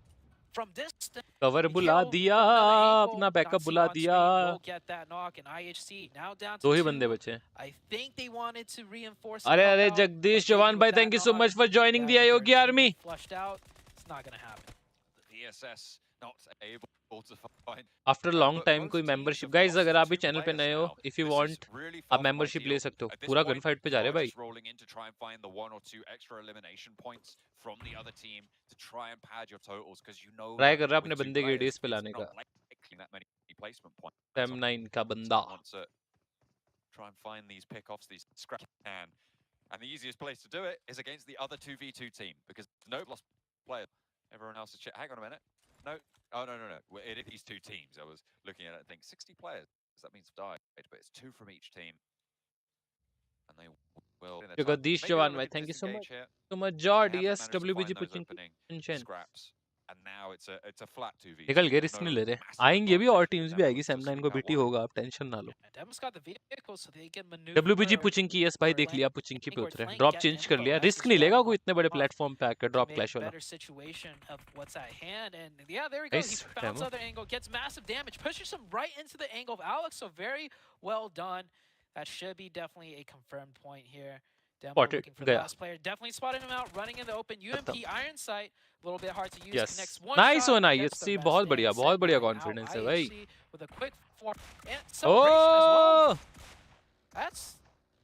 from distance. Cover बुला दिया, अपना backup बुला दिया। दो ही बंदे बचे। अरे अरे जगदीश जवान भाई, thank you so much for joining the अयोगी आर्मी। आफ्टर लॉन्ग टाइम कोई मेंबरशिप। गाइस अगर आप भी चैनल पे नए हो, इफ यू वांट आप मेंबरशिप ले सकते हो। पूरा गन फाइट पे जा रहे हैं भाई। ट्राई कर रहा है अपने बंदे के एडीएस पे लाने का। Sem9 का बंदा। Try and find these pickoffs, these scraps can. And the easiest place to do it is against the other 2v2 team, because no lost player. Everyone else is hang on a minute. No. Oh, no. It is these two teams. I was looking at it and think 60 players. That means died, but it's 2 from each team. And they will. Jagadish Jawan, thank you so much. So much, Jord, yes, WBG pushing scraps. And now it's a flat 2v2. निकल गए, risk नहीं ले रहे। आएंगे भी और teams भी आएगी। Sem9 को बीटी होगा, आप टेंशन ना लो। WBG पुचिंग की, यस भाई देख लिया, पुचिंग की पे उतरे, ड्रॉप चेंज कर लिया, रिस्क नहीं लेगा कोई इतने बड़े प्लेटफॉर्म पे आकर ड्रॉप क्लैश वाला। Gets massive damage, pushes him right into the angle of Alex, so very well done. That should be definitely a confirmed point here. Demo Spotted looking for the गया. last player. Definitely spotted him out, running in the open. UMP Iron Sight, a little bit hard to use. Yes. Connects one Nice shot, one gets the IHC. rest बहुत in. बढ़िया, बहुत बढ़िया Separating out confidence है भाई. IHC with a quick form and celebration as well. Oh,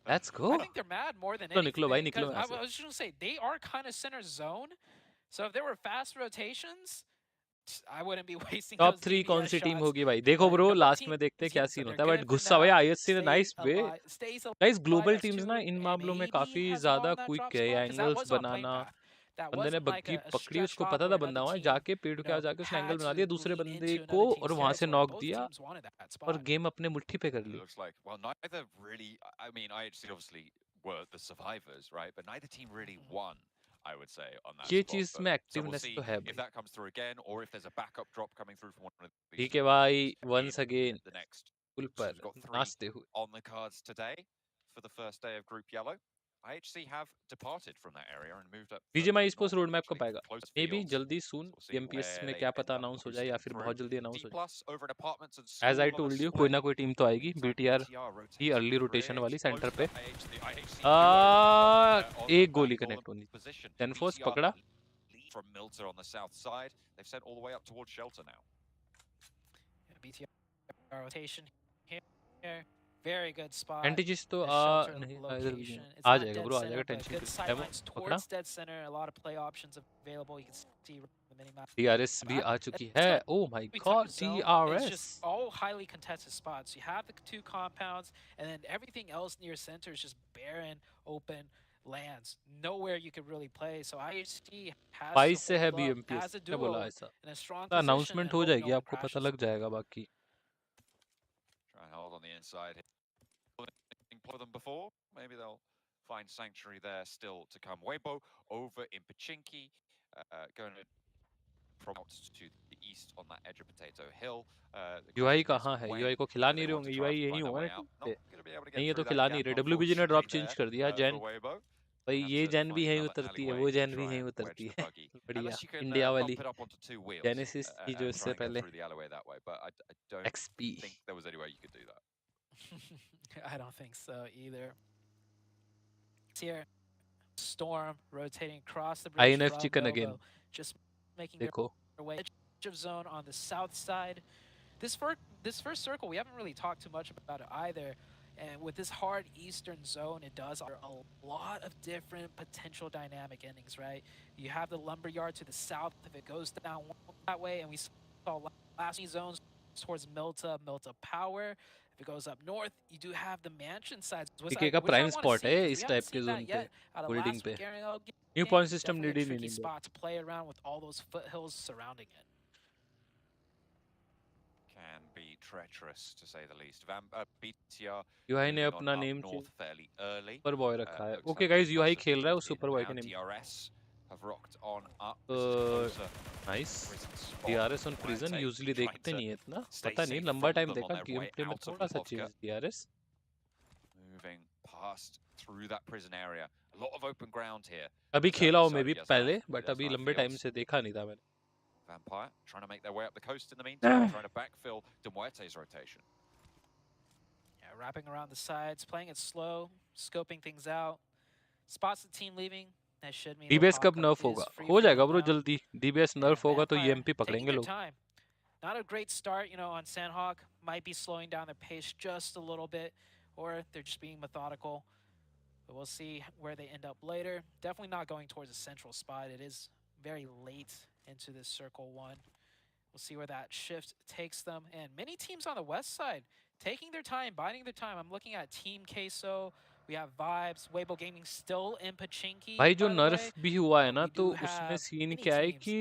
let's go. I think they're mad more than निकलो anything. निकलो भाई, निकलो Because यहाँ I से. was just gonna say they are kind of center zone. So if there were fast rotations, I wouldn't be wasting top those 3 कौन DPS सी team shots. होगी भाई? देखो ब्रो, लास्ट में देखते हैं क्या सीन होता है. बट गुस्सा भाई आईएससी ने नाइस पे. गाइस ग्लोबल टीम्स ना इन मामलों में काफी ज्यादा क्विक है. एंगल्स बनाना, बंदे ने बग्गी पकड़ी, उसको पता था बंदा वहां जाके पेड़ के आगे जाके उसने एंगल बना दिया दूसरे बंदे को और वहां से नॉक दिया और गेम अपने मुट्ठी पे कर ली. Looks like, well, neither really, I mean, IHC obviously were the survivors, right? But neither team really won, I would say, on that ये spot. चीज But, में so we'll एक्टिवनेस see तो है if भाई. that comes through again or if there's a backup drop coming through from one of these. ठीक है भाई, once again The next. Full So पर we've got 3 नाचते हुए. on the cards today for the first day of Group Yellow. IHC have departed from that area and moved up. BGMI sports road map कब आएगा? May be जल्दी सून. MPS में क्या पता announce हो जाए या फिर बहुत जल्दी अनाउंस हो जाए. एज आई टोल्ड यू, कोई ना कोई टीम तो आएगी. बीटीआर की अर्ली रोटेशन वाली सेंटर पे. एक गोली कनेक्ट होनी. टेनफोर्स पकड़ा. From Milter on the south side, they've sent all the way up towards shelter now. BTR rotation here. Very good spot. एंटीजिस तो नहीं आ जाएगा ब्रो, आ जाएगा. टेंशन डेमो पकड़ा. Dead center, a lot of play options available. You can see the minimap. DRS भी आ चुकी है. Oh my god, DRS. It's just all highly contested spots. You have the 2 compounds, and then everything else near center is just barren, open lands. Nowhere you could really play. So IHC has 22 से है BMPS. क्या बोला ऐसा? Announcement हो जाएगी, आपको पता लग जाएगा बाकी. Try and hold on the inside. Play them before. Maybe they'll find sanctuary there still to come. Weibo over in Pachinki, going from out to the east on that edge of Potato Hill. UI कहाँ है? UI को खिला नहीं रहे होंगे. UI यही होगा ना. नहीं, ये तो खिला नहीं रहे. WBG ने ड्रॉप चेंज कर दिया. जैन भाई, ये जैन भी यहीं उतरती है, वो जैन भी यहीं उतरती है. बढ़िया. इंडिया वाली जेनेसिस की जो इससे पहले XP. I don't think so either. Here, Storm rotating across the bridge. INF chicken again. Just making their way edge of zone on the south side. This first circle, we haven't really talked too much about it either. And with this hard eastern zone, it does offer a lot of different potential dynamic endings, right? You have the lumberyard to the south if it goes down that way, and we saw last zones towards Milta Power. If it goes up north, you do have the mansion sides. पीके का prime spot है इस type के zone पे, holding पे. New point system need ही नहीं spot to play around with all those foothills surrounding it. Can be treacherous to say the least. BTR UI ने अपना name super boy रखा है. ओके गाइस, UI खेल रहा है उस सुपर बॉय के name. DRS have rocked on up. Nice. DRS on prison usually देखते नहीं है इतना. पता नहीं, लंबा टाइम देखा गेम प्ले में थोड़ा सा change. DRS moving past through that prison area. A lot of open ground here. अभी खेला हूं मैं भी पहले, बट अभी लंबे टाइम से देखा नहीं था मैंने. Vampire trying to make their way up the coast in the meantime, trying to backfill Demuerte's rotation. Yeah, wrapping around the sides, playing it slow, scoping things out. Spots the team leaving. That should mean DBS कब नर्फ होगा? हो जाएगा bro जल्दी. DBS नर्फ होगा तो EMP पकड़ेंगे लोग. Not a great start, you know, on Sanhok. Might be slowing down their pace just a little bit, or they're just being methodical. But we'll see where they end up later. Definitely not going towards a central spot. It is very late into this circle 1. We'll see where that shift takes them. And many teams on the west side taking their time, biding their time. I'm looking at Team Queso. We have Vibes, Weibo Gaming still in Pachinki. भाई जो नर्फ भी हुआ है ना, तो उसमें scene क्या है कि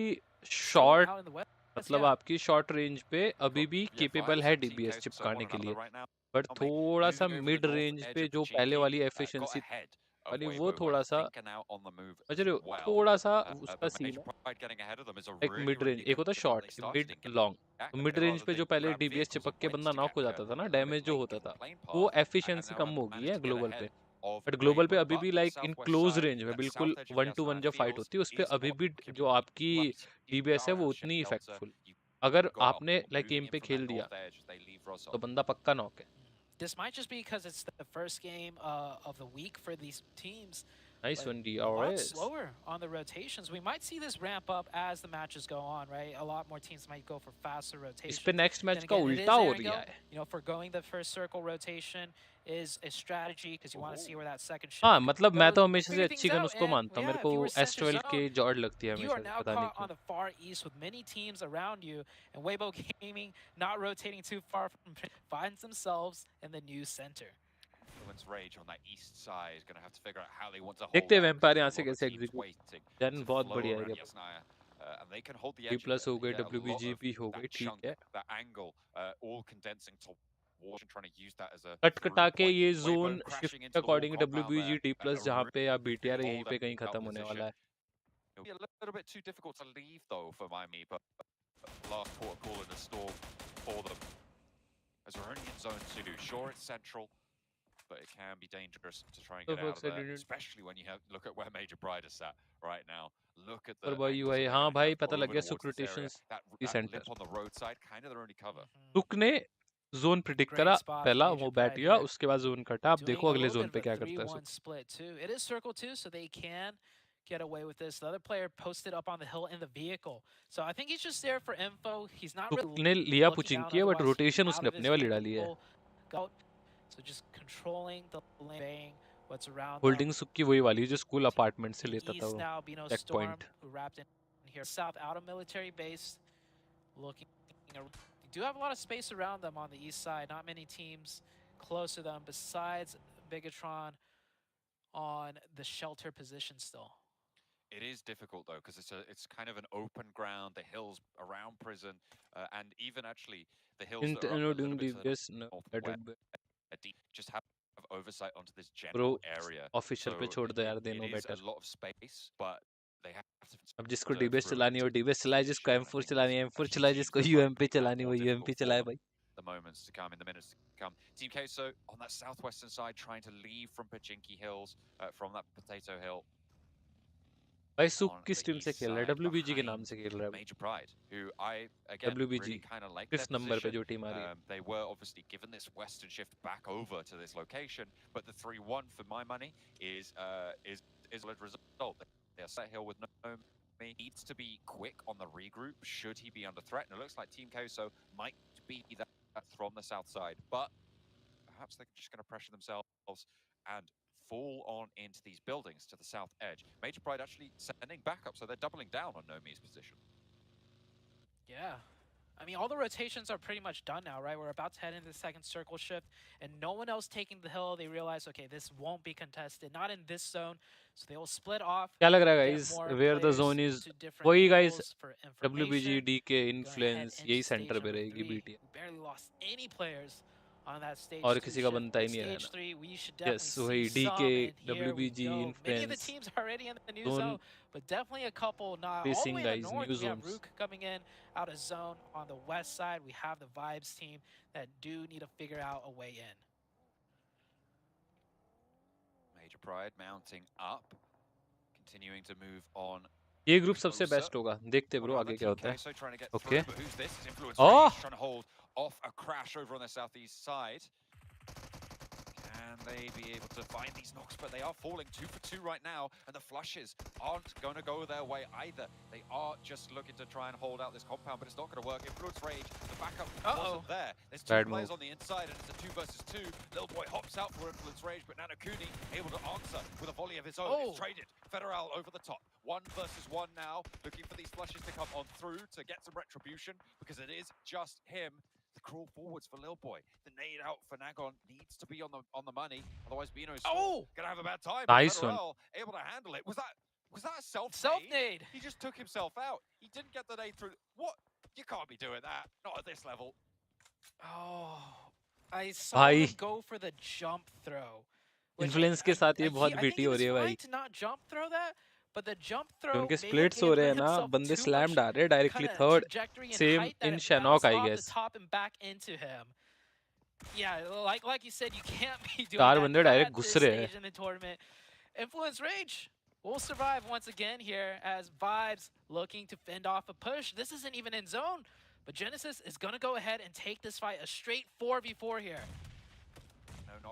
शॉर्ट, मतलब आपकी शॉर्ट रेंज पे अभी भी केपेबल है DBS चिपकाने के लिए, बट थोड़ा सा मिड रेंज पे जो पहले वाली एफिशिएंसी वाली, वो थोड़ा सा अच्छा थोड़ा सा उसका सीन है. एक मिड रेंज, एक होता short, mid long. Mid range पे जो पहले DBS चिपक के बंदा नॉक हो जाता था ना, डैमेज जो होता था, वो एफिशिएंसी कम हो गई है ग्लोबल पे. बट ग्लोबल पे अभी भी लाइक इन क्लोज रेंज में बिल्कुल 1-to-1 जो फाइट होती है उस पे अभी भी जो आपकी DBS है वो उतनी इफेक्टफुल. अगर आपने लाइक एम पे खेल दिया तो बंदा पक्का नॉक है. this might just be because it's the first game of the week for these teams. Nice one, A lot DRS. slower on the rotations. We might see this ramp up as the matches go on, right? A lot more teams might go for faster rotations. इस पे next match Then का again, it is उल्टा हो Erangel. रहा है. You know, forgoing the first circle rotation is a strategy because you want to see where that second shift हाँ मतलब मैं goes, तो हमेशा से figure अच्छी things गन out, उसको and मानता हूँ. मेरे yeah, को if you were center S12 की zone, जॉड लगती है you हमेशा are से, now पता नहीं caught क्यों. on the far east with many teams around you, and Weibo Gaming not rotating too far from finds themselves in the new center. Rage on that east side is going to have to figure out how they want to hold देखते हैं that, vampire because यहाँ there's से a lot of कैसे teams execute. waiting जन to बहुत flow बढ़िया around area. Yasnaya, and they can hold the edge of DPLUS it. हो They गए, get a lot WBG of भी हो that गए, ठीक chunk, है. that angle, all condensing towards and trying to use that as a cut through कटा के point. ये Weibo zone crashing shift into the wall according compound WBG there. D+ जहाँ पे या BTR यहीं पे कहीं खत्म होने वाला है. It'll be a little bit too difficult to leave though for Miami, but last port of call in a storm for them. As we're only in zone 2, sure it's central, but it can be dangerous to try and So get out folks, of there, especially when you look at where Major Bride is sat right now. Look at the और भाई angles भाई that they're हाँ gonna भाई have पता लग over गया towards सुक this area. Rotations That की centre. lip on the roadside, kind of their only cover. सुक ने जोन प्रिडिक्ट करा, पहला वो बैठ गया, उसके बाद जोन कटा. अब देखो अगले जोन पे क्या करता है सुक. Split too. It is circle 2, so they can get away with this. The other player posted up on the hill in the vehicle, so I think he's just there for info. He's not सुक really ने लिया looking पुचिंग down, किया, but otherwise rotation out उसने of his अपने वाली डाली है. vehicle. So just controlling the lane, what's around them. Holding सुक की वही वाली जो स्कूल अपार्टमेंट से लेता था East वो. now, Bino check Storm, point. who wrapped in here. South outer military base, looking. You do have a lot of space around them on the east side. Not many teams close to them besides Bigatron on the shelter position still. It is difficult though, because it's kind of an open ground, the hills around prison, and even actually the hills that are up a little bit to the northwest. Just have oversight onto this general area. Official पे छोड़ दो यार, they know It is a better. lot of space, but they have to. अब जिसको DBS चलानी है वो DBS चलाए, जिसको M4 चलानी है M4 चलाए, जिसको UMP चलानी है वो UMP चलाए भाई. The moments to come, in the minutes to come. Team Queso on that southwestern side, trying to leave from Pachinki Hills, from that Potato Hill. भाई सुक किस टीम से खेल रहा है? WBG के नाम से खेल रहा है. Major Pride, who I again WBG really kind of like. किस नंबर पे जो टीम आ रही है? They were obviously given this western shift back over to this location, but the 3-1 for my money is a result. They are set here with no. Needs to be quick on the regroup should he be under threat, and it looks like Team Queso might be that from the south side, but perhaps they're just going to pressure themselves and fall on into these buildings to the south edge. Major Pride actually sending backup, so they're doubling down on Nomi's position. Yeah. I mean, all the rotations are pretty much done now, right? We're about to head into the second circle shift, and no one else taking the hill. They realize, okay, this won't be contested, not in this zone, so they will split off. क्या लग रहा है guys? Where the zone is? वही guys, WBG, DK, Influence, यही centre पे रहेगी BTR. Barely lost any players on that stage. और किसी का बनता ही नहीं है ना. Yes, वही DK, WBG, Influence. Many of the teams already in the new zone, but definitely a couple not. All the way in the north, we have RUKH coming in out of zone. On the west side, we have the Vibes team that do need to figure out a way in. Major Pride mounting up, continuing to move on. ये group सबसे best होगा. देखते bro आगे क्या होता है. Okay. Oh! Trying to hold off a crash over on the southeast side. Can they be able to find these knocks? But they are falling 2 for 2 right now, and the flushes aren't going to go their way either. They are just looking to try and hold out this compound, but it's not going to work. Influence Rage, the backup wasn't there. There's two players on the inside, and it's a 2 versus 2. Little boy hops out for Influence Rage, but Nanokuni able to answer with a volley of his own. It's traded. Federal over the top. 1 versus 1 now, looking for these flushes to come on through to get some retribution, because it is just him. The crawl forwards for Lil Boy. The nade out for Nagon needs to be on the money, otherwise Bino's gonna have a bad time. Nice Federal able to handle it. Was that a self-nade? He just took himself out. He didn't get the nade through. What? You can't be doing that. Not at this level. Oh, I saw him go for the jump throw. Influence के साथ ये बहुत BT हो रही है भाई. To not jump throw that, but the jump throw. उनके splits हो रहे हैं ना, बंदे slammed आ रहे हैं directly third. Same in Sanhok, I guess. Top and back into him. Yeah, like you said, you can't be doing चार that बंदे direct at घुस this रहे हैं. stage in the tournament. Influence Rage will survive once again here as Vibes looking to fend off a push. This isn't even in zone, but Genesis is going to go ahead and take this fight a straight 4v4 here.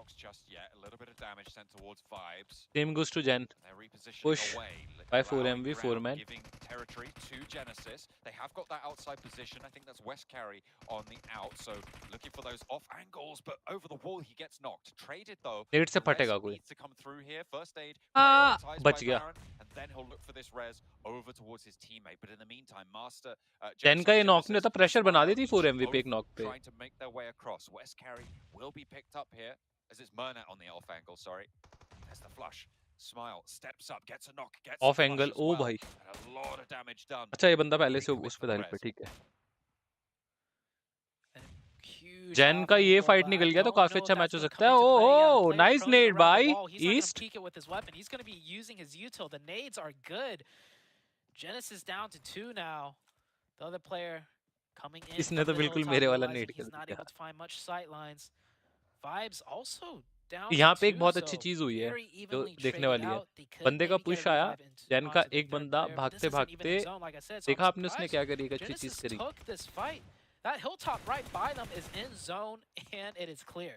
knocks just yet. A little bit of damage sent towards Vibes. Team goes to Gen. Push by 4MV 4-man. Giving territory to Genesis. They have got that outside position. I think that's West Carry on the out. So looking for those off angles, but over the wall he gets knocked. Traded though. Needs से फटेगा कोई. Needs to come through here. First aid. बच गया. And then he'll look for this res over towards his teammate. But in the meantime, Master Gen का ये knock ने तो pressure बना दी थी 4MV पे एक knock पे. Trying to make their way across. West Carry will be picked up here as it's Murnat on the off angle. Sorry. There's the flush. Smile steps up, gets a knock, gets off angle. Oh भाई. A lot of damage done. अच्छा ये बंदा पहले से उस पे था पे ठीक है. Gen का ये fight निकल गया तो काफी अच्छा मैच हो सकता है. Oh, nice nade by East. He's going to be using his util. The nades are good. Genesis down to 2 now. The other player coming in. इसने तो बिल्कुल मेरे वाला nade कर दिया. Not able to find much sight lines. Vibes also. यहाँ पे एक बहुत अच्छी चीज हुई है जो देखने वाली है. बंदे का पुश आया, जैन का एक बंदा भागते भागते देखा आपने उसने क्या करी, एक अच्छी चीज करी. That hilltop right by them is in zone and it is clear.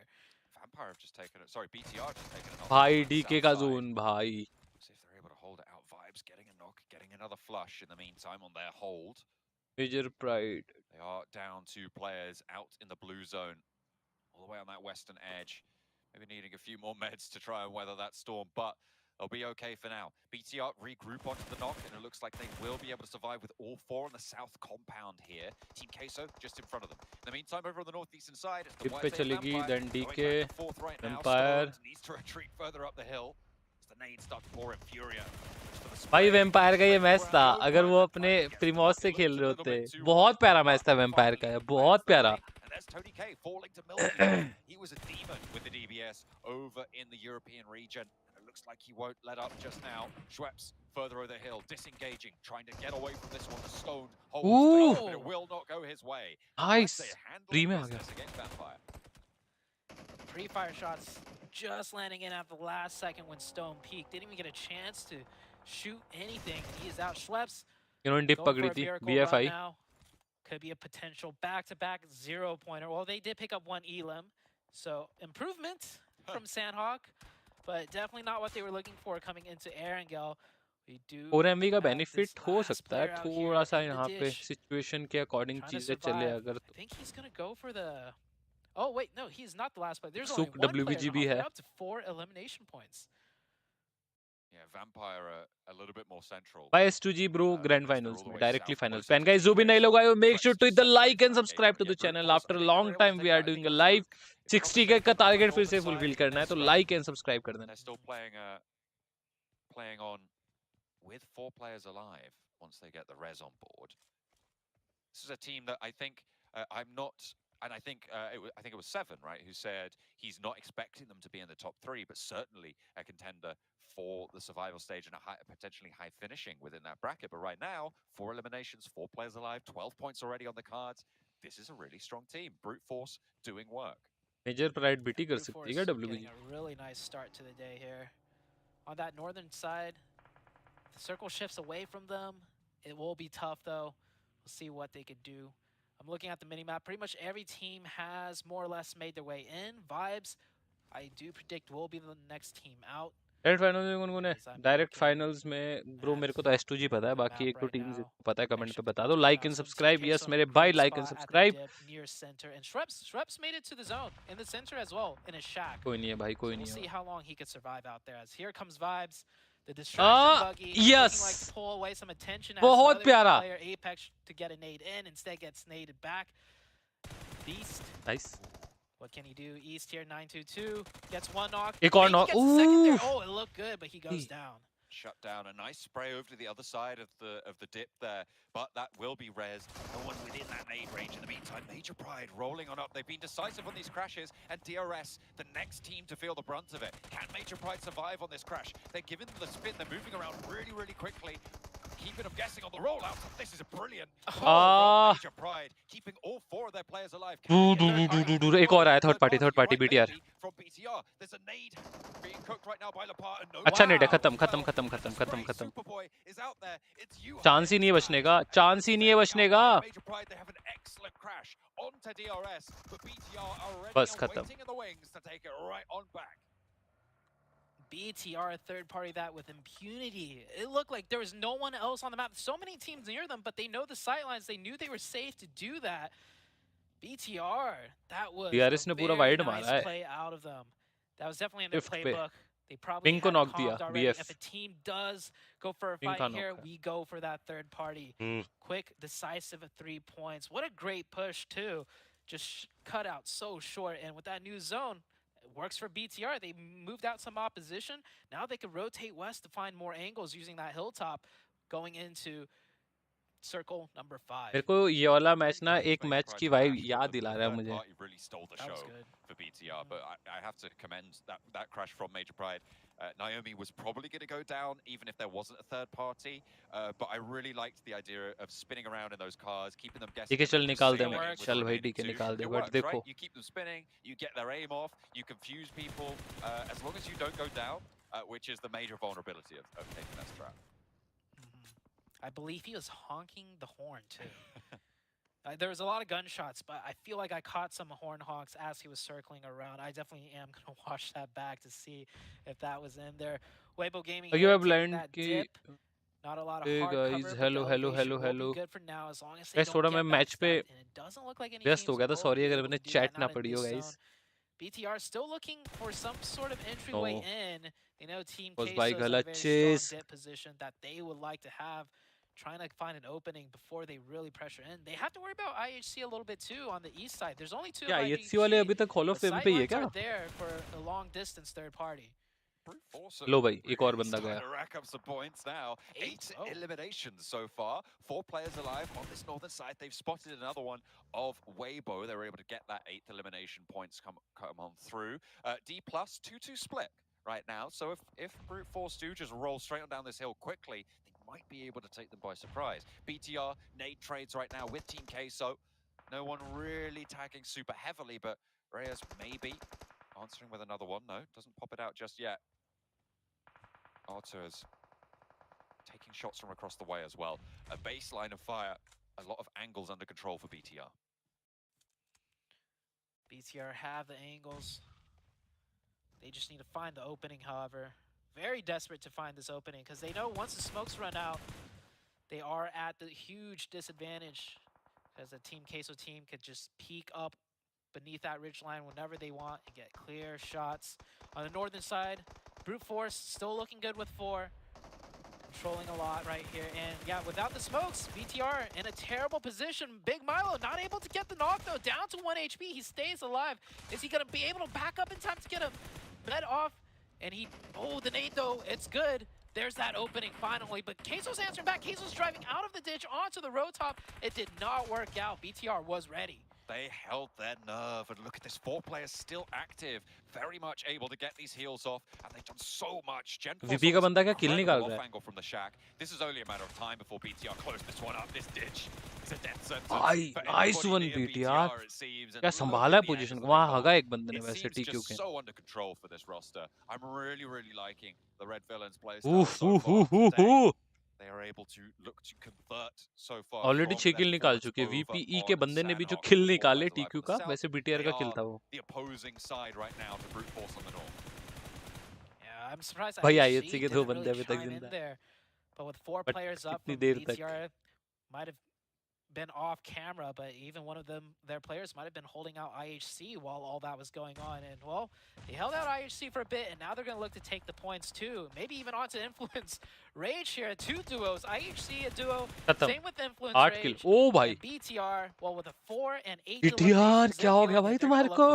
Vampire have just taken it. Sorry, BTR just taken it. भाई DK का zone भाई. See if they're able to hold it out. Vibes getting a knock, getting another flush in the meantime on their hold. Major pride. They are down 2 players out in the blue zone, all the way on that western edge. Maybe needing a few more meds to try and weather that storm, but they'll be okay for now. BTR regroup onto the knock, and it looks like they will be able to survive with all 4 on the south compound here. Team Queso just in front of them. In the meantime, over on the northeastern side, it's the Tip पे चलेगी, then DK, right Vampire. Now, needs to retreat further up the hill as the nades start to pour in Furia. भाई vampire का ये match था, अगर वो अपने प्रीमॉस से खेल रहे होते, बहुत प्यारा मैच था वैम्पायर का, बहुत प्यारा. There's Tony K falling to Milton. He was a demon with the DBS over in the European region. And it looks like he won't let up just now. Schweppes further over the hill, disengaging, trying to get away from this one. The stone holds space, but it will not go his way. Nice. Against Vampire. Pre-fire shots just landing in at the last second when Stone peaked. Didn't even get a chance to shoot anything. He is out. Schweppes. इन्होंने dip पकड़ी थी BFI. Could be a potential back-to-back 0-pointer. Well, they did pick up 1 elim, so improvement from Sanhok, but definitely not what they were looking for coming into Erangel. We do 4MV का benefit हो सकता है थोड़ा सा यहाँ पे situation के according चीजें चले अगर तो. I think he's gonna go for the. Oh wait, no, he's not the last player. There's Suk only one WBG player. भी है. Up to 4 elimination points. Yeah, Vampire a little bit more central. By S2G bro, grand finals, directly finals. And guys, जो भी नए लोग आए हो, make sure to hit the like and subscribe to the channel. After a long time, we are doing a live 60K का target फिर से fulfill करना है, तो like and subscribe कर देना. They're still playing on with 4 players alive once they get the res on board. This is a team that I think I'm not. And I think it was 7, right, who said he's not expecting them to be in the top 3, but certainly a contender for the survival stage and a potentially high finishing within that bracket. But right now, 4 eliminations, 4 players alive, 12 points already on the cards. This is a really strong team. Brute force doing work. Major pride BT कर सकती है क्या WBG? A really nice start to the day here. On that northern side, the circle shifts away from them. It will be tough though. We'll see what they could do. I'm looking at the mini-map. Pretty much every team has more or less made their way in. Vibes, I do predict will be the next team out. Direct finals में कौन-कौन है? Direct finals में bro मेरे को तो S2G पता है, बाकी एक दो टीम्स पता है, कमेंट पे बता दो. Like and subscribe. Yes मेरे भाई, like and subscribe. Near center and Schweppes made it to the zone in the center as well in his shack. कोई नहीं है भाई, कोई नहीं है. We'll see how long he could survive out there. As here comes Vibes. The distraction buggy, yes. Like to pull away some attention as बहुत प्यारा. Player Apex to get a nade in, instead gets naded back. Beast. Nice. What can he do? East here 922 gets 1 knock. एक और knock. Ooh. Oh, it looked good, but he goes down. Shut down. A nice spray over to the other side of the dip there, but that will be rezzed. No one within that nade range in the meantime. Major Pride rolling on up. They've been decisive on these crashes, and DRS, the next team to feel the brunt of it. Can Major Pride survive on this crash? They're giving them the spin. They're moving around really, really quickly. Keeping them guessing on the rollout. This is a brilliant. Major Pride keeping all 4 of their players alive. एक और आया third party BTR. From BTR, there's a nade being cooked right now by Lapar. अच्छा net है, खत्म. Superboy is out there. It's you. Chance ही नहीं है बचने का. Major Pride, they have an excellent crash onto DRS, but BTR already Bas, are khatam. waiting in the wings to take it right on back. BTR third party that with impunity. It looked like there was no one else on the map. So many teams near them, but they know the sightlines. They knew they were safe to do that. BTR, that was DRS ने a पूरा very wide nice मारा है. play out of them. That was definitely in their Fifth पे. playbook. They probably Pink को had knock दिया. calmed already. BF. If a team does go for a Pink fight का here, knock है. we go for that third party. Quick, decisive 3 points. What a great push too. Just cut out so short, and with that new zone, it works for BTR. They moved out some opposition. Now they can rotate west to find more angles using that hilltop going into circle number 5. मेरे को ये वाला match ना एक match की vibe याद दिला रहा है मुझे. Really stole the show for BTR, but I have to commend that crash from Major Pride. Naomi was probably going to go down even if there wasn't a third party, but I really liked the idea of spinning around in those cars, keeping them guessing. ठीक है चल निकाल दे मैं. चल भाई ठीक है निकाल दे. But देखो. You keep them spinning, you get their aim off, you confuse people. As long as you don't go down, which is the major vulnerability of taking that strap. I believe he was honking the horn too. There was a lot of gunshots, but I feel like I caught some horn honks as he was circling around. I definitely am going to watch that back to see if that was in there. Weibo Gaming Are you here a taking blind that ki? dip. Not a lot of Hey hard guys, cover, but hello, the hello, elevation hello, will hello. be good for now as long as they Guys don't थोड़ा get मैं match पे backstabbed, and it doesn't look like any व्यस्त हो teams गया था. will Sorry be अगर able मैंने to do chat that, ना not in पढ़ी हो this guys. zone. BTR still looking for some sort of entryway No. in. They know Team Was Queso by is in a very glitches. strong dip position that they would like to have, trying to find an opening before they really pressure in. They have to worry about IHC a little bit too on the east side. There's only 2 क्या of IHC वाले IHC. अभी तक Hall of The Fame पे ही है sightlines क्या? are there for a long distance third party. लो भाई एक और बंदा गया. To rack up some points now. 8 eliminations so far. 4 players alive on this northern side. They've spotted another one of Weibo. They were able to get that 8th elimination points come on through. DPLUS 2-2 split right now. So if Brute Force do just roll straight on down this hill quickly, they might be able to take them by surprise. BTR nade trades right now with Team Queso. No one really tagging super heavily, but Reyes maybe answering with another one. No, doesn't pop it out just yet. Arthur's taking shots from across the way as well. A baseline of fire, a lot of angles under control for BTR. BTR have the angles. They just need to find the opening, however. Very desperate to find this opening because they know once the smokes run out, they are at the huge disadvantage because the Team Queso team could just peek up beneath that ridge line whenever they want and get clear shots. On the northern side, Brute Force still looking good with 4. Controlling a lot right here. And yeah, without the smokes, BTR in a terrible position. Big Milo not able to get the knock though, down to 1 HP. He stays alive. Is he going to be able to back up in time to get a bed off? And he, oh, the nade though, it's good. There's that opening finally, but Queso's answering back. Queso's driving out of the ditch onto the road top. It did not work out. BTR was ready. They held their nerve, and look at this, 4 players still active, very much able to get these heals off, and they've done so much. VP का बंदा क्या kill निकाल रहा है? Angle from the shack. This is only a matter of time before BTR close this one up. This ditch is a death sentence. Nice one BTR. क्या संभाला है position को? वहाँ हगा एक बंदे ने वैसे TQ के. So under control for this roster. I'm really liking the Red Villains plays. They are able to look to convert so far. Already 6 kill निकाल चुके. VPE के बंदे ने भी जो kill निकाले TQ का, वैसे BTR का kill था वो. The opposing side right now to Brute Force on the north. Yeah, I'm surprised भाई IHC IHC के 2 didn't बंदे really अभी तक chime in जिंदा there. But with 4 players up कितनी from देर तक? BTR, might have been off camera, but even one of their players might have been holding out IHC while all that was going on. And well, they held out IHC for a bit, and now they're going to look to take the points too. Maybe even on to influence Rage here. 2 duos, IHC a duo, same with influence 8 Rage. kill. Oh भाई. And BTR, well with a 4 and 8 BTR क्या हो गया भाई तुम्हारे को?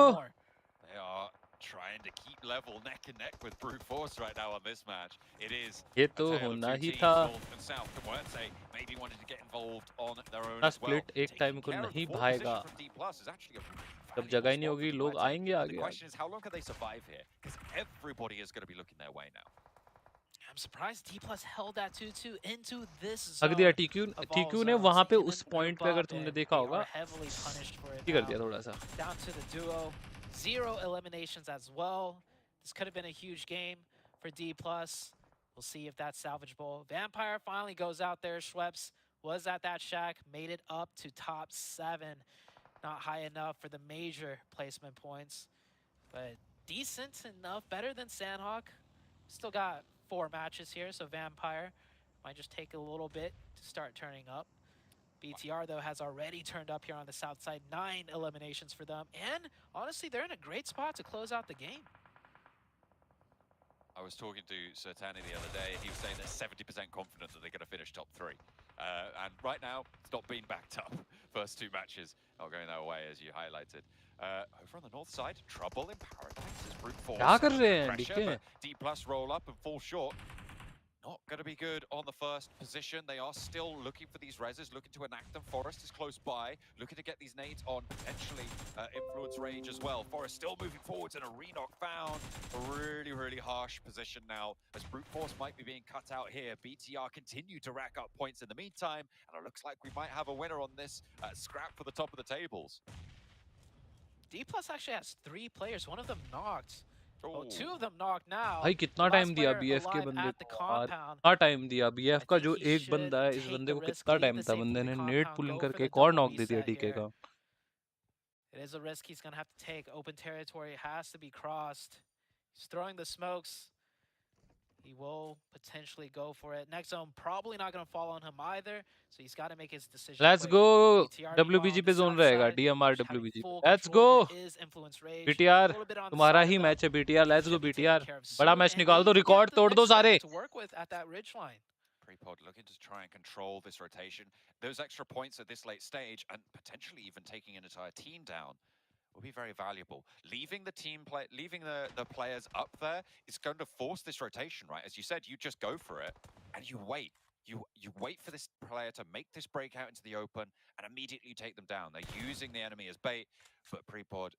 They are trying to keep level neck and neck with Brute Force right now on this match. It is ये तो होना ही था. North and South. Kumwerte maybe wanted to get involved on their own as well. Split एक time को नहीं भाएगा. जब जगह ही नहीं होगी लोग आएंगे आगे. The question is how long can they survive here? Because everybody is going to be looking their way now. I'm surprised DPLUS held that 2-2 into this zone. अगर दिया TQ ने वहाँ पे उस point पे अगर तुमने देखा होगा. Heavily punished for it. कर दिया थोड़ा सा. Down to the duo. 0 eliminations as well. This could have been a huge game for DPLUS. We'll see if that's salvageable. Vampire finally goes out there. Schweppes was at that shack, made it up to top 7. not high enough for the major placement points, but decent enough, better than Sanhok. Still got 4 matches here, so Vampire might just take a little bit to start turning up. BTR, though, has already turned up here on the south side. 9 eliminations for them, and honestly, they're in a great spot to close out the game. I was talking to Sertani the other day, and he was saying they're 70% confident that they're going to finish top 3. And right now, it's not been backed up. First 2 matches not going their way, as you highlighted. Over on the north side, trouble in Paradise as brute force. Pressure, but DPLUS roll up and fall short. Not going to be good on the first position. They are still looking for these reses, looking to enact them. Forest is close by, looking to get these nades on, potentially influence Rage as well. Forest still moving forwards, and a re-knock found. A really, really harsh position now, as brute force might be being cut out here. BTR continue to rack up points in the meantime, and it looks like we might have a winner on this scrap for the top of the tables. DPLUS actually has 3 players, one of them knocked. Oh, 2 of them knocked now. भाई कितना time दिया BF के बंदे को यार, कितना time दिया BF का जो एक बंदा है, इस बंदे को कितना टाइम था, बंदे ने नेट पुलिंग करके एक और नॉक दे दिया डीके का. It is a risk he's going to have to take. Open territory has to be crossed. He's throwing the smokes. He will potentially go for it. Next zone probably not going to fall on him either, so he's got to make his decision. Let's go. WBG पे zone रहेगा. DMR WBG. Let's go. BTR तुम्हारा ही match है BTR. Let's go BTR. बड़ा match निकाल दो. Record तोड़ दो सारे. Prepod looking to try and control this rotation. Those extra points at this late stage, and potentially even taking an entire team down, will be very valuable. Leaving the the players up there is going to force this rotation, right? As you said, you just go for it and you wait. You wait for this player to make this breakout into the open, and immediately you take them down. They're using the enemy as bait, but Prepod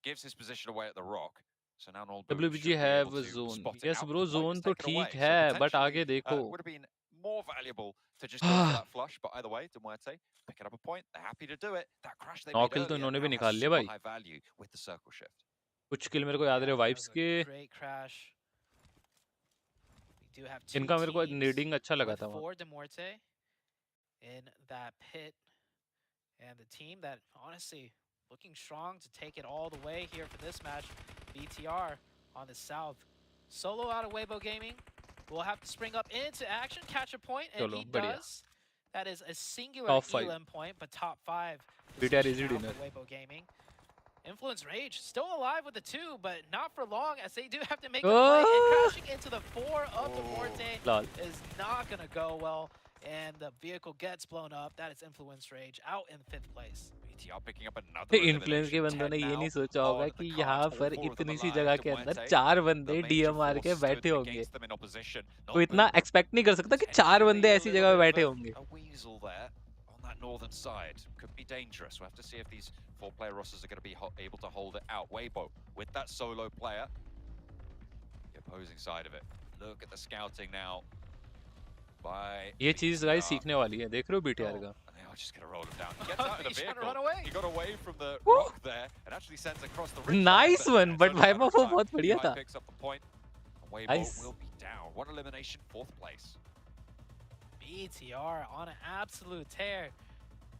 gives his position away at the rock. So now all WBG have a zone. Yes, bro, zone तो ठीक है, but आगे देखो. Would have been more valuable to just go for that flush, but either way, Demuerte picking up a point. They're happy to do it. That crash they made earlier तो इन्होंने भी now निकाल has लिया भाई. super high value with the circle shift. कुछ किल मेरे को याद रहे वाइब्स के. इनका मेरे को नेडिंग अच्छा लगा था. For Demuerte in that pit, and the team that honestly looking strong to take it all the way here for this match. BTR on the south. Solo out of Weibo Gaming will have to spring up into action, catch a point, and he does. That is a singular elim point, but top 5. BTR easy dinner. Weibo Gaming. Influence Rage still alive with the 2, but not for long, as they do have to make a play. And crashing into the 4 of the Morte is not going to go well. And the vehicle gets blown up. That is Influence Rage out in 5th place. Picking up another influence के बंदों ने ये नहीं सोचा होगा कि यहाँ पर इतनी सी जगह के अंदर 4 बंदे DMR के बैठे होंगे. तो इतना एक्सपेक्ट नहीं कर सकता कि 4 बंदे ऐसी जगह पे बैठे होंगे. Northern side could be dangerous. We'll have to see if these 4-player rosters are going to be able to hold it out. Weibo with that solo player, the opposing side of it. Look at the scouting now. ये चीज guys सीखने वाली है. देख रहे हो BTR का. I'm just going to roll him down. He gets out of the vehicle. He got away from the rock there and actually sends across the ridge. Nice one, but Weibo वो बहुत बढ़िया था. Picks up the point. Weibo will be down. One elimination, 4th place. BTR on an absolute tear.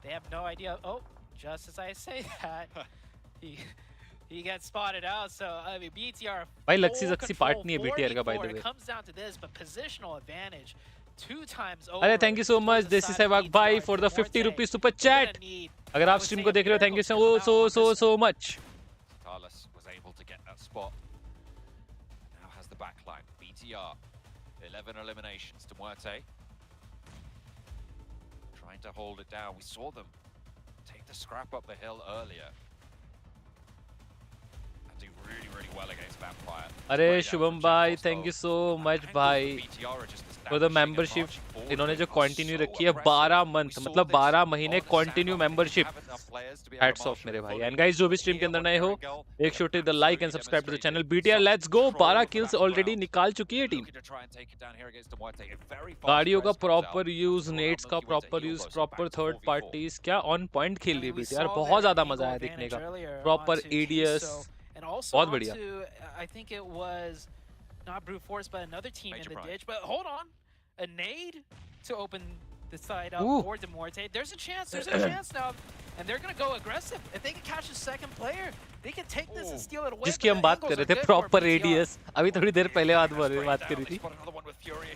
They have no idea. Oh, just as I say that, he gets spotted out. So I mean, BTR. भाई लक्सी सक्सी part नहीं है BTR का by the way. It comes down to this, but positional advantage 2 times over. अरे thank you so much Desi Sehwag bhai for the 50 rupees super chat. अगर आप stream को देख रहे हो thank you so much. Carlos was able to get that spot. Now has the backline. BTR 11 eliminations to Muerte. Trying to hold it down. We saw them take the scrap up the hill earlier. And do really well against Vampire. अरे शुभम भाई thank you so much भाई for the membership. इन्होंने जो continue रखी है 12 month मतलब 12 महीने continue membership. Hats off मेरे भाई. एंड गाइस जो भी स्ट्रीम के अंदर नए हो एक shot the like and subscribe to the channel. BTR let's go. 12 kills already निकाल चुकी है टीम. गाड़ियों का प्रॉपर यूज, नेट्स का proper use, proper third parties, क्या ऑन पॉइंट खेल रही है BTR. बहुत ज्यादा मजा आया देखने का. प्रॉपर ADS बहुत बढ़िया. I think it was not brute force but another team in the ditch, but hold on, a nade to open the side up for Demorte. There's a chance now. And they're going to go aggressive. If they can catch a second player, they can take this and steal it away. जिसकी हम बात कर रहे थे proper radius. अभी थोड़ी देर पहले बात करी थी.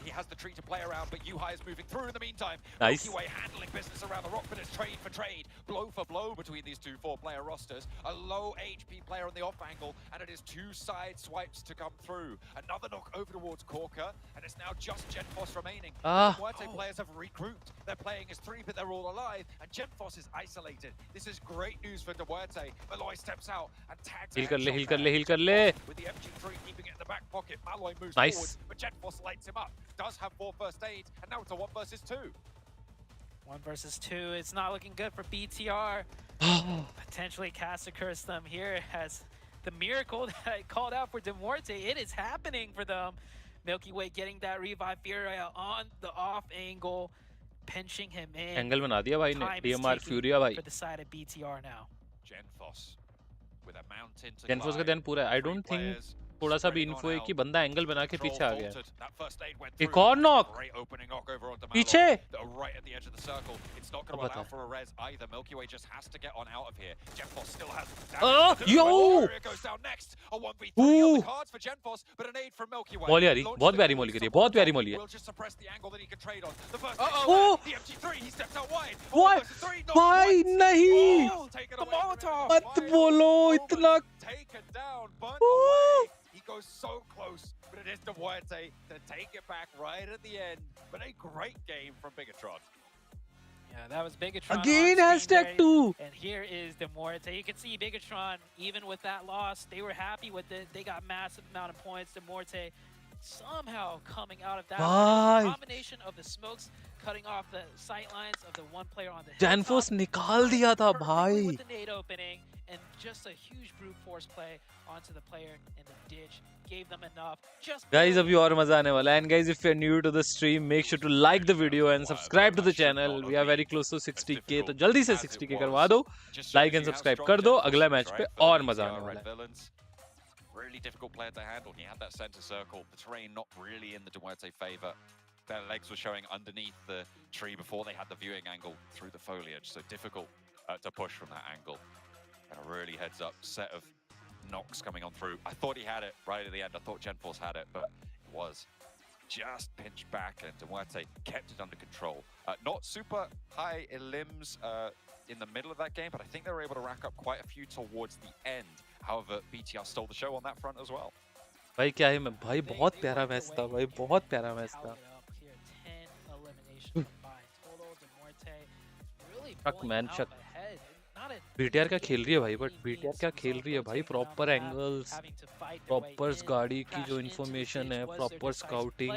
He has the tree to play around, but Yuhai is moving through in the meantime. Nice. Milky Way handling business around the rock, but it's trade for trade, blow for blow between these two 4-player rosters. A low HP player on the off angle, and it is two side swipes to come through. Another knock over towards Korka, and it's now just Genfos remaining. Muerte players have regrouped. They're playing as 3, but they're all alive, and Genfos is isolated. This is great news for Duarte. Malloy steps out and tags Heal कर ले. With the MG3 keeping it in the back pocket, Malloy moves Nice. forward, but Genfos lights him up. Does have 4 first aids, and now it's a 1 versus 2. 1 versus 2. It's not looking good for BTR. Potentially Casa curse them here as the miracle that I called out for Demorte. It is happening for them. Milky Way getting that revive Furia on the off angle, pinching him in. Angle बना दिया भाई ने. DMR Furia भाई. For the side of BTR now. Genfos with a mountain to Genfos का ध्यान पूरा है. I don't think थोड़ा सा भी इन्फो है कि बंदा एंगल बना के पीछे आ गया. एक और नॉक पीछे. Right at the edge of the circle. It's not going to allow for a res either. Milky Way just has to get on out of here. Genfos still has yo! Goes down next. A 1v3 on the cards for Genfos, but an aid from Milky Way. मौली आ रही. बहुत प्यारी मौली करी है. बहुत प्यारी मौली है. Will just suppress the angle that he can trade on. The first the MG3 he steps out wide. What? भाई नहीं. The Molotov. मत बोलो इतना. Taken down, burnt away. He goes so close, but it is Duarte to take it back right at the end. But a great game from Bigatron. Yeah, that was Bigatron. Again, #2. And here is Demorte. You can see Bigatron, even with that loss, they were happy with it. They got massive amount of points. Demorte somehow coming out of that. The combination of the smokes cutting off the sight lines of the one player on the Genfos निकाल दिया था भाई. With the nade opening and just a huge brute force play onto the player in the ditch. Gave them enough. Guys, अभी और मजा आने वाला है. And guys, if you're new to the stream, make sure to like the video and subscribe to the channel. We are very close to 60k, तो जल्दी से 60k करवा दो. Like and subscribe कर दो. अगला मैच पे और मजा आने वाला है. Really difficult player to handle. He had that center circle. The terrain not really in the Duarte favor. Their legs were showing underneath the tree before they had the viewing angle through the foliage. So difficult to push from that angle. And a really heads up set of knocks coming on through. I thought he had it right at the end. I thought Genfos had it, but it was just pinched back, and Duarte kept it under control. Not super high in limbs in the middle of that game, but I think they were able to rack up quite a few towards the end. However, BTR stole the show on that front as well. भाई क्या है मैं भाई बहुत प्यारा match था भाई बहुत प्यारा मैच था. Chuck man Chuck. BTR क्या खेल रही है भाई. बट BTR क्या खेल रही है भाई. प्रॉपर एंगल्स, प्रॉपर गाड़ी की जो इन्फॉर्मेशन है, proper scouting,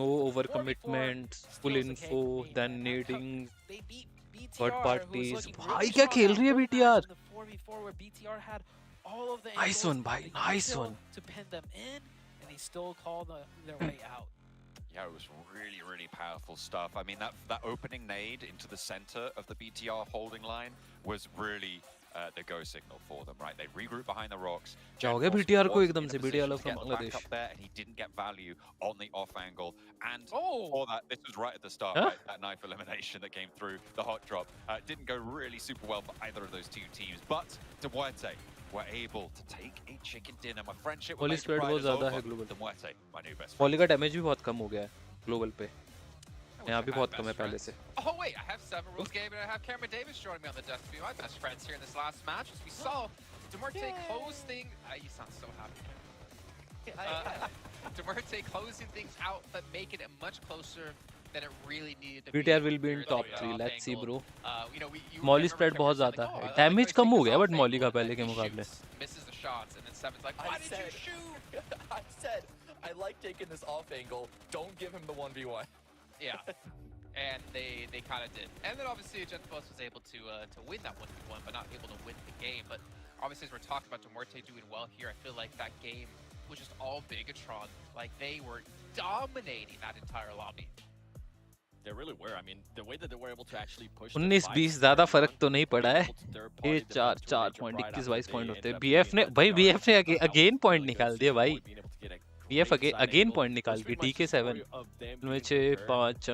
no over commitment, full info, then नेडिंग, थर्ड पार्टीज. भाई क्या खेल रही है BTR. Nice one, bhai. Nice one. To pin them in, and they still call their way out. Yeah, it was really, really powerful stuff. I mean, that opening nade into the center of the BTR holding line was really the go signal for them, right? They regrouped behind the rocks. क्या हो गया BTR को एकदम से. BTR from Bangladesh. Up there, and he didn't get value on the off angle. And for that, this was right at the start, right? That knife elimination that came through the hot drop didn't go really super well for either of those two teams. But Duarte were able to take a chicken dinner. My friendship with spread बहुत ज़्यादा है global. Duarte, my new best friend. Poly का damage भी बहुत कम हो गया है global पे. यहाँ भी बहुत कम है पहले से. Oh wait, I have 7 rules game and I have Cameron Davis joining me on the desk to be my best friends here in this last match. As we saw, Demorte close things. You sound so happy. Demorte closing things out, but making it much closer than it really needed to be. BTR will be in top 3. Let's see, bro. Molly spread बहुत ज़्यादा है. Damage कम हो गया, but Molly का पहले के मुकाबले. Misses the shots, and then Seven's like, "Why did you shoot?" I said, I like taking this off angle. Don't give him the 1v1. Yeah, and they kind of did. And then obviously Genfos was able to win that 1v1, but not able to win the game. But obviously, as we're talking about Demorte doing well here, I feel like that game was just all Bigatron. Like they were dominating that entire lobby. They really were. I mean, the way that they were able to actually push. 19-20 ज़्यादा फर्क तो नहीं पड़ा है. ये 4 point 21-22 point होते हैं. BF ने भाई BF ने अगेन पॉइंट निकाल दिए भाई. EF अगेन पॉइंट निकाल के DK 7 में 6-5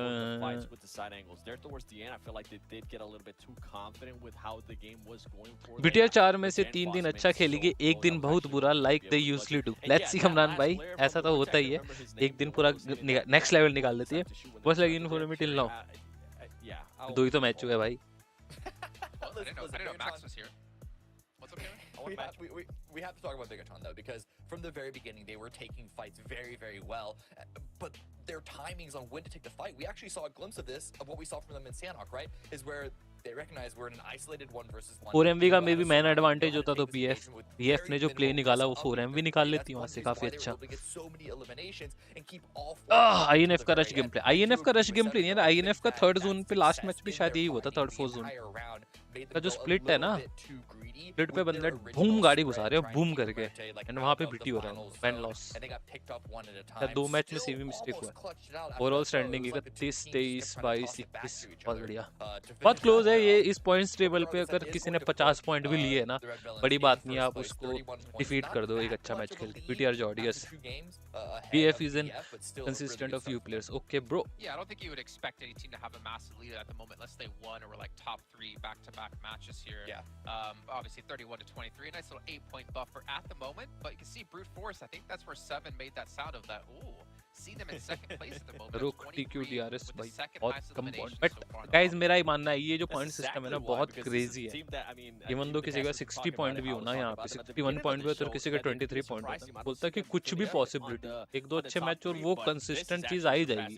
BTR 4 में से 3 दिन अच्छा खेलेगी, एक दिन बहुत बुरा, like they usually do. Let's see Imran भाई, ऐसा तो होता ही है, एक दिन पूरा नेक्स्ट लेवल निकाल देती है। बस लेकिन फॉर मी टिल नाउ 2 ही तो मैच हुए भाई। I didn't know Max was here. What's up, Kevin? We have to talk about Bigaton though, because from the very beginning they were taking fights very, very well, but their timings on when to take the fight, we actually saw a glimpse of this, of what we saw from them in Sanhok, right? Is where they recognize we're in an isolated 1v1. 4MV का मे भी man advantage होता तो PF ने जो play निकाला वो 4MV निकाल लेती वहां से काफी अच्छा। INF का रश गेम प्ले, INF का रश गेम प्ले नहीं है, INF का थर्ड जोन पे लास्ट मैच भी शायद यही हुआ था, थर्ड फोर्थ जोन का जो स्प्लिट है ना, स्प्लिट पे बंदे बूम गाड़ी घुसा रहे हैं बूम करके, एंड वहां पे BT हो रहा है, बैन लॉस। शायद 2 मैच में सीवी मिस्टेक हुआ। ओवरऑल स्टैंडिंग 31 23 22 21, बहुत बढ़िया, बहुत क्लोज है ये। इस पॉइंट्स टेबल पे अगर किसी ने 50 पॉइंट भी लिए ना, बड़ी बात नहीं है, आप उसको डिफीट कर दो एक अच्छा मैच खेल के। BTR Jordius, BF is an consistent of few players. Okay, bro. Yeah, I don't think you would expect any team to have a massive lead at the moment unless they won or were like top 3 back-to-back matches here. Yeah. Obviously 31-23, a nice little 8-point buffer at the moment, but you can see brute force. I think that's where 7 made that sound of that. Ooh. See them in second place at the moment. RUKH TQ DRS भाई बहुत कम point, but guys मेरा ही मानना है ये जो point system है ना बहुत क्रेजी है। इवन दो किसी का 60 पॉइंट भी होना, यहाँ पे 61 पॉइंट भी होता है, किसी का 23 पॉइंट होता है, बोलता है कि कुछ भी पॉसिबिलिटी, एक दो अच्छे मैच और वो कंसिस्टेंट चीज आ ही जाएगी।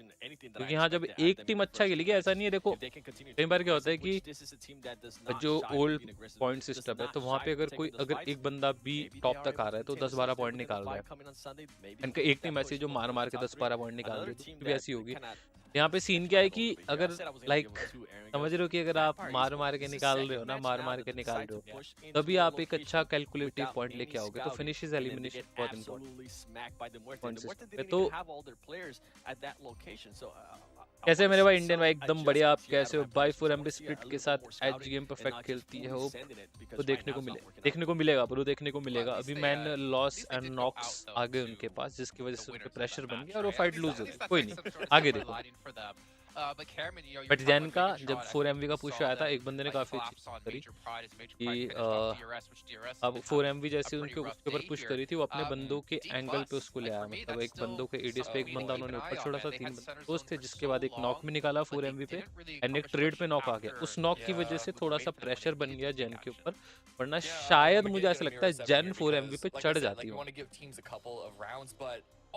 क्योंकि यहाँ जब एक टीम अच्छा खेलेगी, ऐसा नहीं है, देखो कई बार क्या होता है कि जो ओल्ड पॉइंट सिस्टम है, तो वहाँ पे अगर एक बंदा भी टॉप तक आ रहा है तो 10-12 पॉइंट निकाल रहा है, इनका एक टीम ऐसी जो मार मार के 10-12 पॉइंट निकाल रही है, भी ऐसी होगी। यहाँ पे सीन क्या है कि अगर लाइक समझ रहे हो कि अगर आप मार मार के निकाल रहे हो ना, मार मार के निकाल रहे हो, तभी आप एक अच्छा कैलकुलेटिव पॉइंट लेके आओगे, तो फिनिशेस एलिमिनेशन बहुत इंपॉर्टेंट। तो कैसे मेरे भाई इंडियन भाई, एकदम बढ़िया, आप कैसे हो भाई? 4MB स्प्लिट के साथ एज गेम परफेक्ट खेलती है, होप तो देखने को मिलेगा ब्रो, देखने को मिलेगा। अभी मैन लॉस एंड नॉक्स आ गए उनके पास, जिसकी वजह से उनके प्रेशर बन गया और वो फाइट लूज हो गई। कोई नहीं, आगे देखो। बट जैन का जब 4MV का पुश आया था, एक बंदे ने काफी अच्छी करी कि अब 4MV जैसे उसके ऊपर पुश करी थी, वो अपने बंदों के एंगल पे उसको ले आया, मतलब एक बंदों के एडीएस पे एक बंदा उन्होंने ऊपर छोड़ा था, 3 बंदे दोस्त थे, जिसके बाद एक नॉक में निकाला 4MV पे, एंड एक ट्रेड पे नॉक आ गया। उस नॉक की वजह से थोड़ा सा प्रेशर बन गया जैन के ऊपर, वरना शायद मुझे ऐसा लगता है जैन 4MV पे चढ़ जाती हो।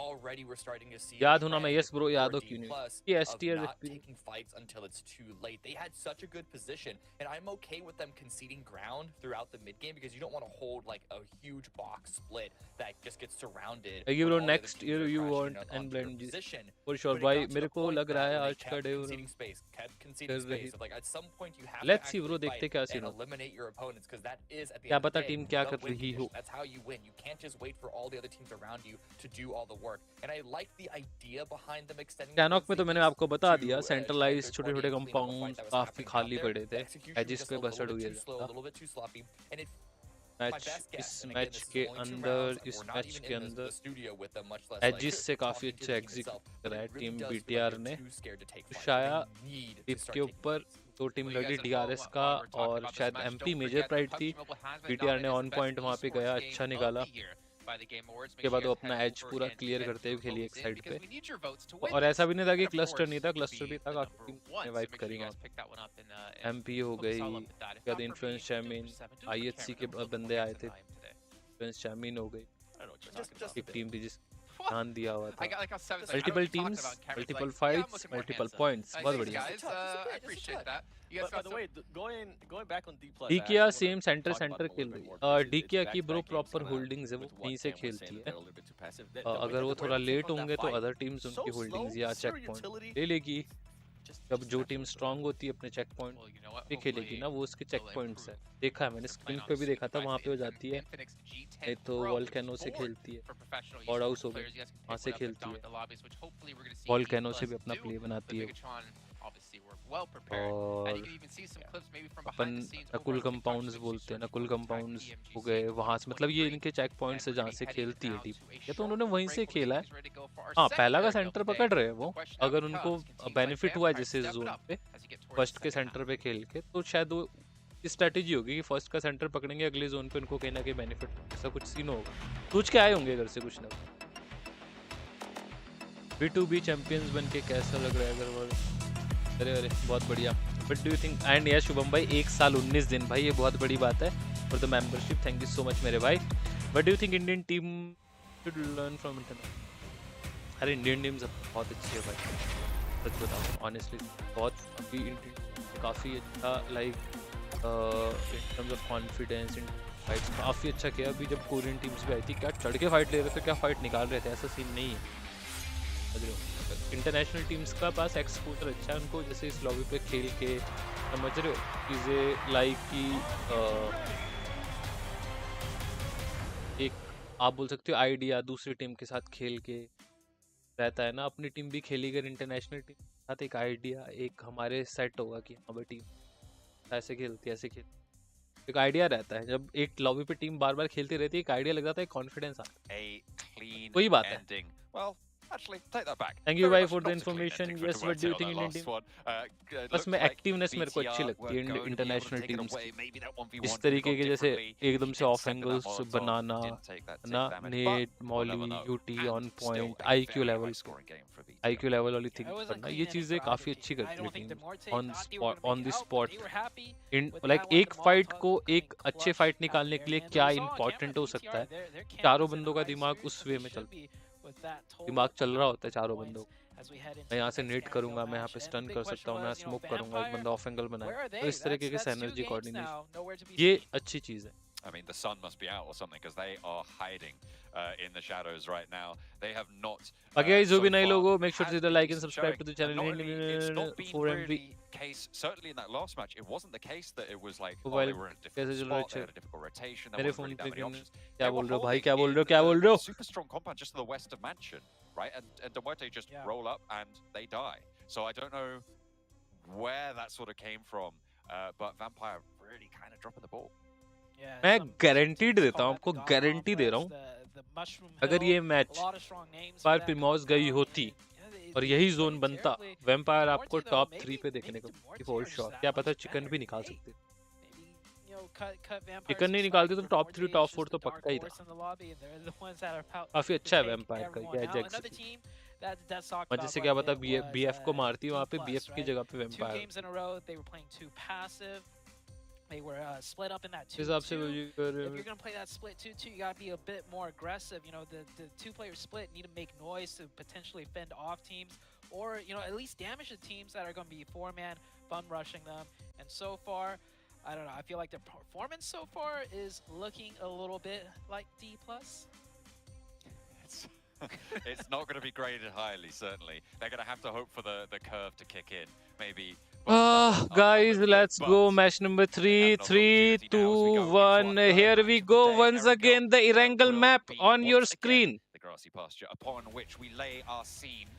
Already we're starting to see याद होना मैं यस ब्रो, याद हो क्यों नहीं कि STR taking fights until it's too late. They had such a good position, and I'm okay with them conceding ground throughout the mid game, because you don't want to hold like a huge box split that just gets surrounded. You know, next year you want and blend position for sure. भाई मेरे को लग रहा है आज का day like at some point you have let's see bro, देखते क्या सीन होता है, eliminate your opponents, because that is at the क्या end पता टीम क्या कर रही हो। That's how you win. You can't just wait for all the other teams around you to do all the work. And I like the idea behind them extending. Sanhok में तो मैंने आपको बता दिया, सेंट्रलाइज छोटे-छोटे कंपाउंड काफी खाली पड़े थे, एजिस पे बस्टेड हुई है। इस मैच के अंदर एजिस से काफी अच्छा एग्जीक्यूट करा है टीम BTR ने। शायद इसके ऊपर 2 टीम लड़ी, DRS का और शायद MP मेजर प्राइड थी। BTR ने ऑन पॉइंट वहाँ पे गया, अच्छा निकाला, उसके बाद वो अपना एज पूरा क्लियर करते हुए खेली एक साइड पे, और ऐसा भी नहीं था कि क्लस्टर नहीं था, क्लस्टर भी था, काफी टीम ने वाइप करी वहाँ। MP हो गई, उसके बाद इन्फ्लुएंस चैम्पियन IHC के बंदे आए थे, इन्फ्लुएंस चैम्पियन हो गई, एक टीम थी जिस ध्यान दिया हुआ था। Multiple teams, multiple fights, multiple points, बहुत बढ़िया। DKR सेम सेंटर खेल रही है। DKR की ब्रो प्रॉपर होल्डिंग्स है, वो वहीं से खेलती है। अगर वो थोड़ा लेट होंगे तो अदर टीम्स उनकी होल्डिंग्स या चेक पॉइंट ले लेगी। जब जो टीम स्ट्रांग होती है अपने चेक पॉइंट पे खेलेगी ना, वो उसके चेक पॉइंट्स है, देखा है मैंने, स्क्रीन पे भी देखा था, वहाँ पे हो जाती है। नहीं तो वॉल्केनो से खेलती है, बॉर्ड हाउस हो गई, वहाँ से खेलती है, वॉल्केनो से भी अपना प्ले बनाती है। PMGC were well prepared, and you can even see some clips maybe from behind the scenes. Nakul compounds बोलते हैं, नकुल कंपाउंड्स हो गए वहां से, मतलब ये इनके चेक पॉइंट से जहाँ से खेलती है टीम, ये तो उन्होंने वहीं से खेला है। हाँ, पहला का सेंटर पकड़ रहे हैं वो, अगर उनको बेनिफिट हुआ है जैसे इस जोन पे फर्स्ट के सेंटर पे खेल के, तो शायद वो स्ट्रेटेजी होगी कि फर्स्ट का सेंटर पकड़ेंगे, अगले जोन पे उनको कहीं ना कहीं बेनिफिट, ऐसा कुछ सीन होगा। सोच के आए होंगे इधर से कुछ ना कुछ। B2B चैंपियंस बन के कैसा लग रहा है अगर वो? अरे अरे बहुत बढ़िया। But do you think, and yes Shubham भाई 1 साल 19 दिन भाई, ये बहुत बड़ी बात है for the membership, thank you so much मेरे भाई। But do you think Indian team should learn from international? अरे इंडियन टीम बहुत अच्छी है भाई, सच बताऊँ ऑनेस्टली, बहुत अभी इंडियन काफ़ी अच्छा, like in terms of confidence in fights काफ़ी अच्छा किया। अभी जब कोरियन टीम्स भी आई थी, क्या चढ़ के फाइट ले रहे थे, क्या फाइट निकाल रहे थे, ऐसा सीन नहीं है। इंटरनेशनल टीम्स का पास एक्सपोजर अच्छा है, उनको जैसे इस लॉबी पे खेल के, समझ रहे हो, चीज़ें लाइक कि एक आप बोल सकते हो आइडिया दूसरी टीम के साथ खेल के रहता है ना, अपनी टीम भी खेली अगर इंटरनेशनल टीम के साथ, एक आइडिया एक हमारे सेट होगा कि हाँ भाई टीम ऐसे खेलती है, ऐसे खेलती, एक आइडिया रहता है। जब एक लॉबी पे टीम बार बार खेलती रहती है, एक आइडिया लग जाता है, कॉन्फिडेंस आता है, वही बात है। Actually, take that back. Thank you भाई for the information. Yes, what do you think Indian team? बस में एक्टिवनेस मेरे को अच्छी लगती है इंटरनेशनल टीम्स की, इस तरीके के जैसे एकदम से ऑफ एंगल्स बनाना ना, net Molly UT on point, IQ level वाली थिंग करना, ये चीजें काफी अच्छी करती है team on the spot. Like एक फाइट को एक अच्छे फाइट निकालने के लिए क्या इंपॉर्टेंट हो सकता है, चारों बंदों का दिमाग उस वे में चलता है, दिमाग चल रहा होता है चारों बंदों। मैं यहाँ से नेट करूंगा, मैं यहाँ पे स्टन कर सकता हूँ, मैं स्मोक करूंगा, एक बंदा ऑफ एंगल बनाए, तो इस तरीके के सिनर्जी कोऑर्डिनेशन, ये अच्छी चीज है। I mean, the sun must be out or something because they are hiding in the shadows right now. They have not. Guys, जो भी नए लोगो, make sure to like and subscribe to the channel. For MV case, certainly in that last match, it wasn't the case that it was like they were in a difficult spot, they had a difficult rotation, there wasn't really that many options. क्या बोल रहे हो भाई, क्या बोल रहे हो, क्या बोल रहे हो? Super strong compound just to the west of Mansion, right? And Demuerte just roll up and they die. So I don't know where that sort of came from, but Vampire really kind of dropping the ball. मैं guaranteed देता हूँ आपको, guarantee दे रहा हूँ, अगर ये match बार प्रीमोस गई होती और यही जोन बनता, वैम्पायर आपको टॉप 3 पे देखने को फॉर श्योर। क्या पता चिकन भी निकाल सकते, चिकन नहीं निकालते तो टॉप 3 टॉप 4 तो पक्का ही था। काफी अच्छा है वैम्पायर का ये एजेक्स, मजे से क्या पता बीएफ को मारती वहाँ पे, बीएफ की जगह पे vampire. They were split up in that 2-2. If you're going to play that split 2-2, you got to be a bit more aggressive. You know, the two-player split need to make noise to potentially fend off teams, or, you know, at least damage the teams that are going to be four-man bum rushing them. And so far, I don't know, I feel like their performance so far is looking a little bit like DPLUS. It's not going to be graded highly, certainly. They're going to have to hope for the curve to kick in, maybe. Guys, let's go. Match number 3. 3, 2, 1. Here we go. Once again, the Erangel map on your screen. The grassy pasture upon which we lay our scene.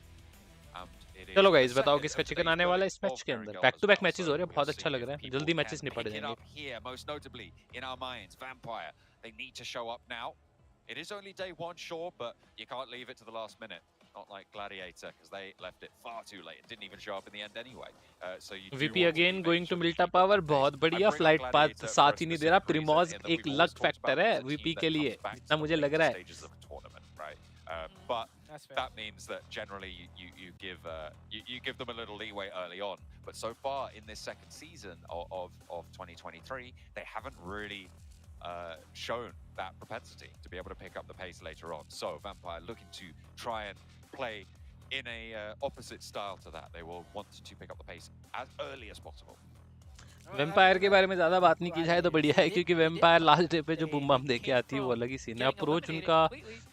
चलो guys, बताओ किसका chicken आने वाला है इस match के अंदर। Back to back matches हो रहे हैं, बहुत अच्छा लग रहा है, जल्दी मैचेस निपट जाएंगे। Here, most notably in our minds, Vampire. They need to show up now. It is only day 1, sure, but you can't leave it to the last minute. Not like Gladiator, because they left it far too late. It didn't even show up in the end anyway. So you VP again going to Milta Power, बहुत बढ़िया। Flight path साथ ही नहीं दे रहा, प्रीमोस एक luck factor है VP के लिए, इतना मुझे लग रहा है। But that means that generally you give them a little leeway early on. But so far in this second season of 2023, they haven't really shown that propensity to be able to pick up the pace later on. So Vampire looking to try and play in a opposite style to that. They will want to pick up the pace as early as possible. Vampire के बारे में ज्यादा बात नहीं की जाए तो बढ़िया है, क्योंकि वैम्पायर लास्ट डे पे जो बुम बम देके आती है वो अलग ही सीन है। अप्रोच उनका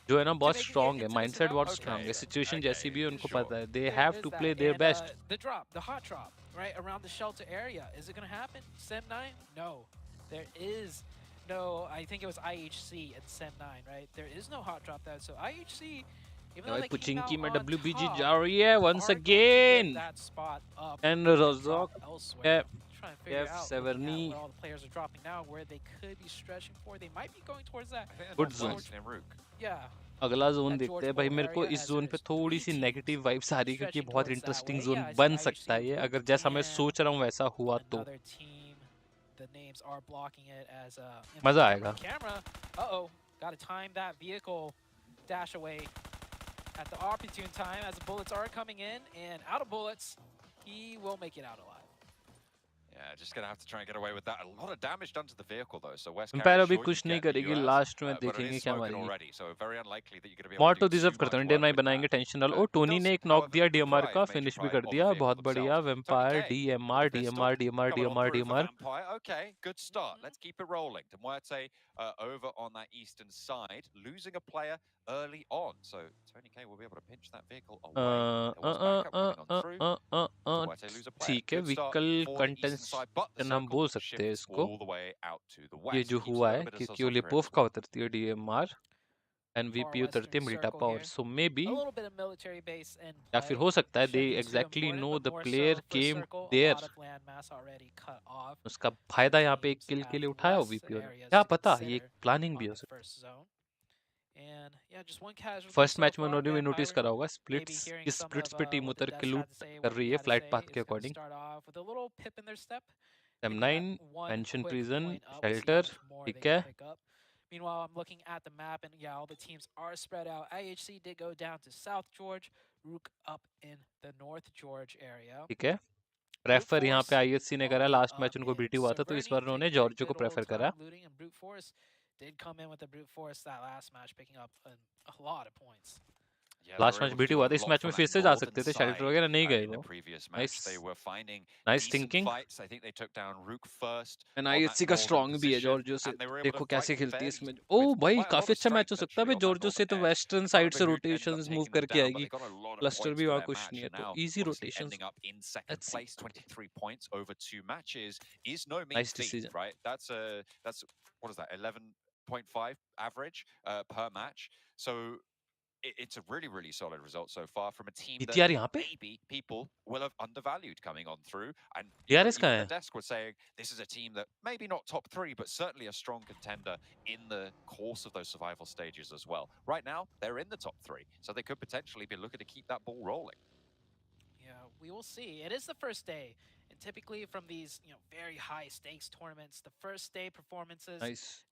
जो है ना बहुत स्ट्रांग है, माइंडसेट बहुत स्ट्रांग है, सिचुएशन जैसी भी है उनको पता है, they have to play their best. The drop, the hot drop, right around the shelter area. Is it going to happen? Sem9? No. There is no, I think it was IHC at Sem9, right? There is no hot drop there. So IHC Puchinki में WBG जा रही है once again. And Rozok, Kev, Severny. All the players are dropping now, where they could be stretching for. They might be going towards that. Good zone. Yeah. अगला zone देखते हैं भाई. मेरे को इस जोन पे थोड़ी सी नेगेटिव वाइब्स आ रही है क्योंकि बहुत इंटरेस्टिंग जोन बन सकता है ये अगर जैसा मैं सोच रहा हूँ वैसा हुआ तो मजा आएगा. Uh-oh, gotta time that vehicle dash away at the opportune time as the bullets are coming in, and out of bullets, he will make it out alive. Yeah, just gonna have to try and get away with that. A lot of damage done to the vehicle though. So West Empire अभी कुछ नहीं करेगी. Last में देखेंगे क्या मारेगी. मॉर्टो deserve करता है. इंडियन माई बनाएंगे टेंशन वाला. ओ टोनी ने एक नॉक दिया डीएमआर का. फिनिश भी कर दिया. बहुत बढ़िया. Vampire DMR DMR DMR DMR DMR. Okay, good start. Let's keep it rolling. Muerte over on that eastern side, losing a player early on. So Tony K will be able to pinch that vehicle away. ठीक है. Vehicle content हम बोल सकते हैं इसको. ये जो हुआ है क्योंकि वो लिपोव का उतरती है डीएमआर एंड वीपी उतरती है मिलिटा पावर. सो मे बी या फिर हो सकता है they exactly know the player came there. उसका फायदा यहाँ पे एक किल के लिए उठाया हो वीपी. क्या पता ये प्लानिंग भी हो सकती है. फर्स्ट मैच में उन्होंने भी नोटिस करा होगा स्प्लिट्स. इस स्प्लिट्स पे टीम उतर के लूट कर रही है फ्लाइट पाथ के according. M9, Mansion Prison, Shelter, ठीक है. Meanwhile, I'm looking at the map, and yeah, all the teams are spread out. IHC did go down to South George, RUKH up in the North George area. ठीक है. Prefer यहाँ पे IHC ने करा. Last match उनको BT हुआ था तो इस बार उन्होंने जॉर्जियो को प्रेफर करा. Did come in with the brute force that last match, picking up a lot of points. Last match BT हुआ था. इस मैच में फिर से जा सकते थे. शेल्टर वगैरह नहीं गए वो. Nice thinking. एंड IHC का स्ट्रांग भी है जॉर्जियो से. देखो कैसे खेलती है इसमें. ओ भाई काफी अच्छा मैच हो सकता है भाई. जॉर्जियो से तो वेस्टर्न साइड से रोटेशंस मूव करके आएगी. क्लस्टर भी वहाँ कुछ नहीं है तो easy rotations. Nice decision. What is that? 11.5 average per match. So it's a really solid result so far from a team that maybe people will have undervalued coming on through. And even the desk was saying this is a team that maybe not top 3, but certainly a strong contender in the course of those survival stages as well. Right now, they're in the top 3, so they could potentially be looking to keep that ball rolling. Yeah, we will see. It is the first day. And typically from these, very high stakes tournaments, the first day performances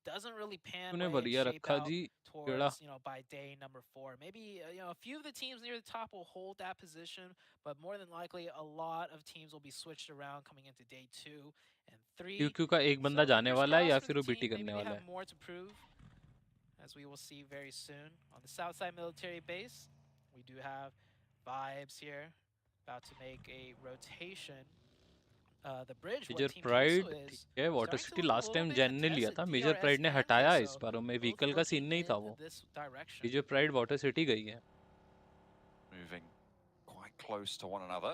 doesn't really pan way and shape out towards, by day number 4. Maybe, a few of the teams near the top will hold that position, but more than likely a lot of teams will be switched around coming into day 2 and 3. क्यों का एक बंदा जाने वाला है या फिर वो बीटी करने वाला है. More to prove, as we will see very soon. On the south side military base, we do have Vibes here, about to make a rotation. Major Pride ठीक है. वाटर सिटी लास्ट टाइम जैन ने लिया था. Major pride ने हटाया इस बार में. व्हीकल का सीन नहीं था वो. मेजर प्राइड वाटर सिटी गई है. Moving quite close to one another.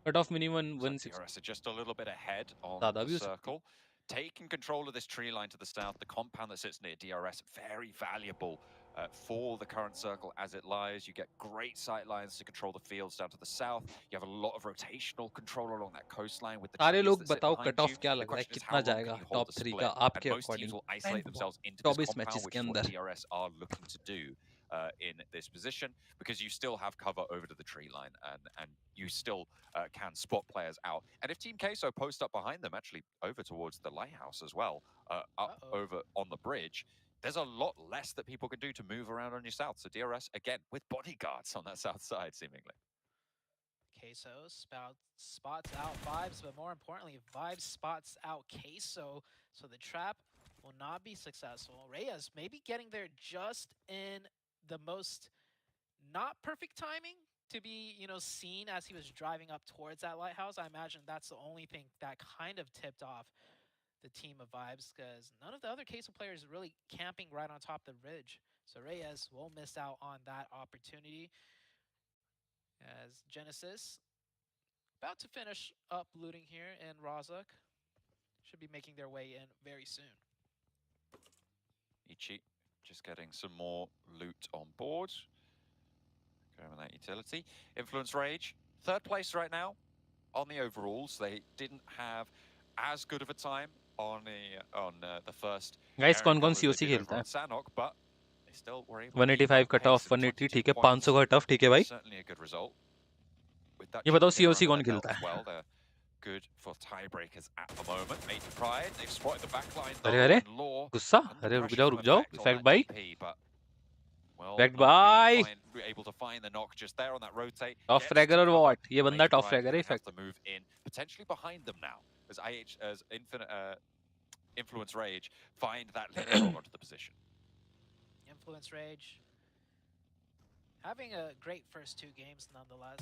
Cut off minimum 160. Just a little bit ahead on the circle. Taking control of this tree line to the south, the compound that sits near DRS, very valuable for the current circle as it lies. You get great sight lines to control the fields down to the south. You have a lot of rotational control along that coastline with the सारे लोग बताओ cut off क्या लग रहा है, कितना जाएगा top 3 का आपके अकॉर्डिंग. 24 मैचेस के अंदर DRS are looking to do in this position, because you still have cover over to the tree line, and you still can spot players out. And if Team Queso post up behind them, actually over towards the lighthouse as well, up over on the bridge, there's a lot less that people can do to move around on your south. So DRS, again, with bodyguards on that south side, seemingly. Queso spots out Vibes, but more importantly, Vibes spots out Queso, so the trap will not be successful. Reyes maybe getting there just in the most not perfect timing to be, seen as he was driving up towards that lighthouse. I imagine that's the only thing that kind of tipped off the team of Vibes, because none of the other Queso players are really camping right on top of the ridge. So Reyes will miss out on that opportunity, as Genesis about to finish up looting here, and RUKH should be making their way in very soon. Ichi just getting some more loot on board. Going with that utility. Influence Rage, 3rd place right now on the overalls. They didn't have as good of a time on the first. Guys, कौन-कौन COC खेलता है? Sanhok, but they still were able 185 cut off, 180 ठीक है, 500 का cut off ठीक है भाई. Certainly a good result. ये बताओ COC कौन खेलता है? Well, they're good for tiebreakers at the moment. Made Pride, they exploit the backline. अरे गुस्सा, अरे रुक जाओ. Effect by. Effect by. Able to find the knock just there on that rotate. Top fragger or what? ये बंदा top fragger है. Effect. To move in, potentially behind them now, as Influence Rage find that little onto the position. Influence Rage having a great first 2 games nonetheless,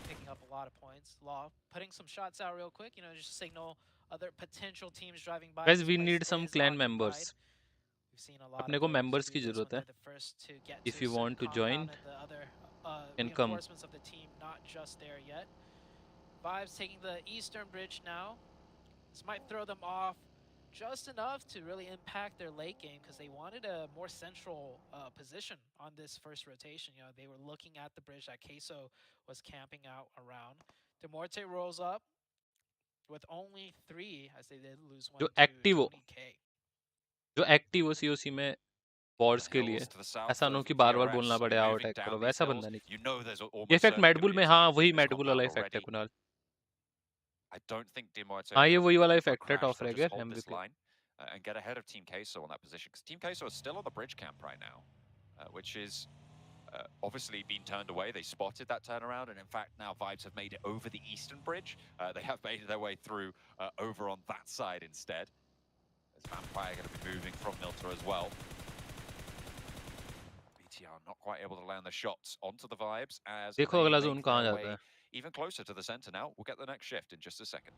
picking up a lot of points. Law putting some shots out real quick, just signal other potential teams driving by. Guys, we need some clan members. अपने को members की जरूरत है. If you want to join, can come. Of the team not just there yet. Vibes taking the eastern bridge now. This might throw them off just enough to really impact their late game, because they wanted a more central position on this first rotation. They were looking at the bridge that Queso was camping out around. Demorte rolls up with only 3, as they did lose 1 जो to active हो, 20K. जो active हो COC में Wars के लिए, ऐसा ना हो कि बार-बार बोलना पड़े आओ अटैक करो, वैसा बंदा नहीं. ये इफेक्ट मैडबुल में, हाँ वही मैडबुल वाला इफेक्ट है कुणाल. हाँ ये वही वाला इफेक्ट है top fragger MVP. And get ahead of Team Queso on that position, because Team Queso is still on the bridge camp right now, which is obviously been turned away. They spotted that turnaround, and in fact now Vibes have made it over the eastern bridge. They have made their way through over on that side instead. As Vampire going to be moving from Milta as well. BTR not quite able to land the shots onto the Vibes as देखो अगला zone कहाँ जाता है. Even closer to the center now. We'll get the next shift in just a second.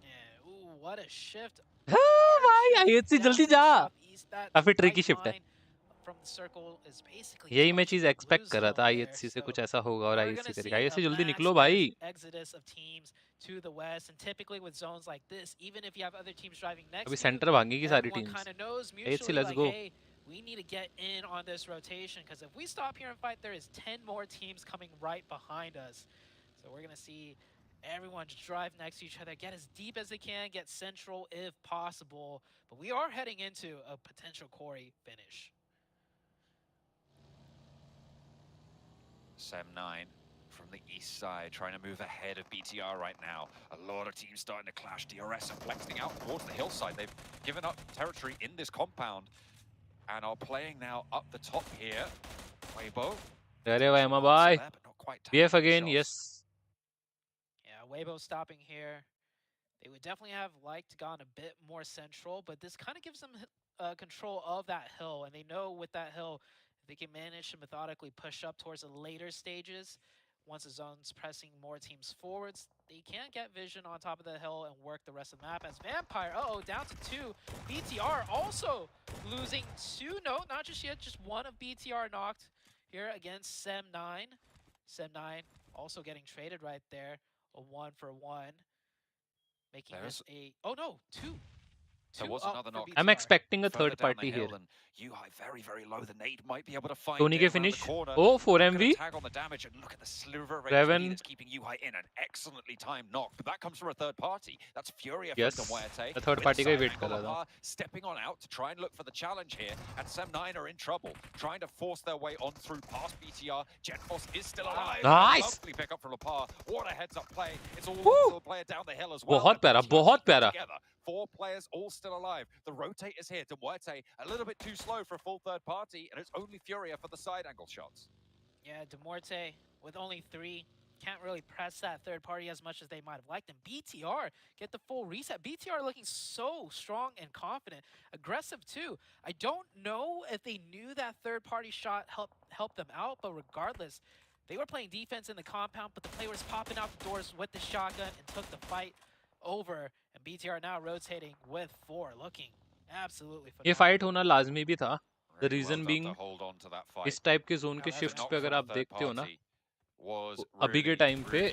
Yeah, ooh, what a shift. हाँ भाई IHC जल्दी जा. काफी ट्रिकी शिफ्ट है. यही मैं चीज एक्सपेक्ट कर रहा था, आईएचसी से कुछ ऐसा होगा और आईएचसी करेगा. आईएचसी जल्दी निकलो भाई. अभी सेंटर भागेगी सारी teams. IHC let's go. We need to get in on this rotation, because if we stop here and fight, there is 10 more teams coming right behind us. So we're going to see everyone just drive next to each other, get as deep as they can, get central if possible. But we are heading into a potential Corey finish. Sem9 from the east side, trying to move ahead of BTR right now. A lot of teams starting to clash. DRS are flexing out towards the hillside. They've given up territory in this compound and are playing now up the top here. Weibo. There I am, bye. BF again, yes. Yeah, Weibo stopping here. They would definitely have liked to gone a bit more central, but this kind of gives them control of that hill, and they know with that hill, they can manage to methodically push up towards the later stages. Once the zone's pressing more teams forwards, they can get vision on top of the hill and work the rest of the map. As Vampire, down to 2. BTR also losing 2. No, not just yet, just 1 of BTR knocked here against Sem9. Sem9 also getting traded right there, a 1-for-1, making this a... Oh no, 2. There was another knock. I'm expecting a third party here. UI very, very low. The nade might be able to find Tony के finish. Oh, 4MV. Tag on the damage, and look at the sliver of Revan. that's keeping UI in. An excellently timed knock, but that comes from a third party. That's Furia yes. from Demwete. A third party का wait कर रहा था. Stepping on out to try and look for the challenge here, and Sem9 are in trouble, trying to force their way on through past BTR. Genfos is still alive. Nice. Lovely pick up from Lapar. What a heads-up play. It's all still player down the hill as well. बहुत प्यारा, बहुत प्यारा. 4 players all still alive. The rotate is here. Demwete a little bit too slow for a full third party, and it's only Furia for the side angle shots. Yeah, Demorte with only 3. Can't really press that third party as much as they might have liked. And BTR get the full reset. BTR looking so strong and confident. Aggressive too. I don't know if they knew that third party shot helped them out, but regardless, they were playing defense in the compound, but the play was popping out the doors with the shotgun and took the fight over. And BTR now rotating with 4, looking absolutely phenomenal. ये fight होना लाजमी भी था. The reason being, इस type के zone के shifts पे अगर आप देखते हो ना, अभी के टाइम पे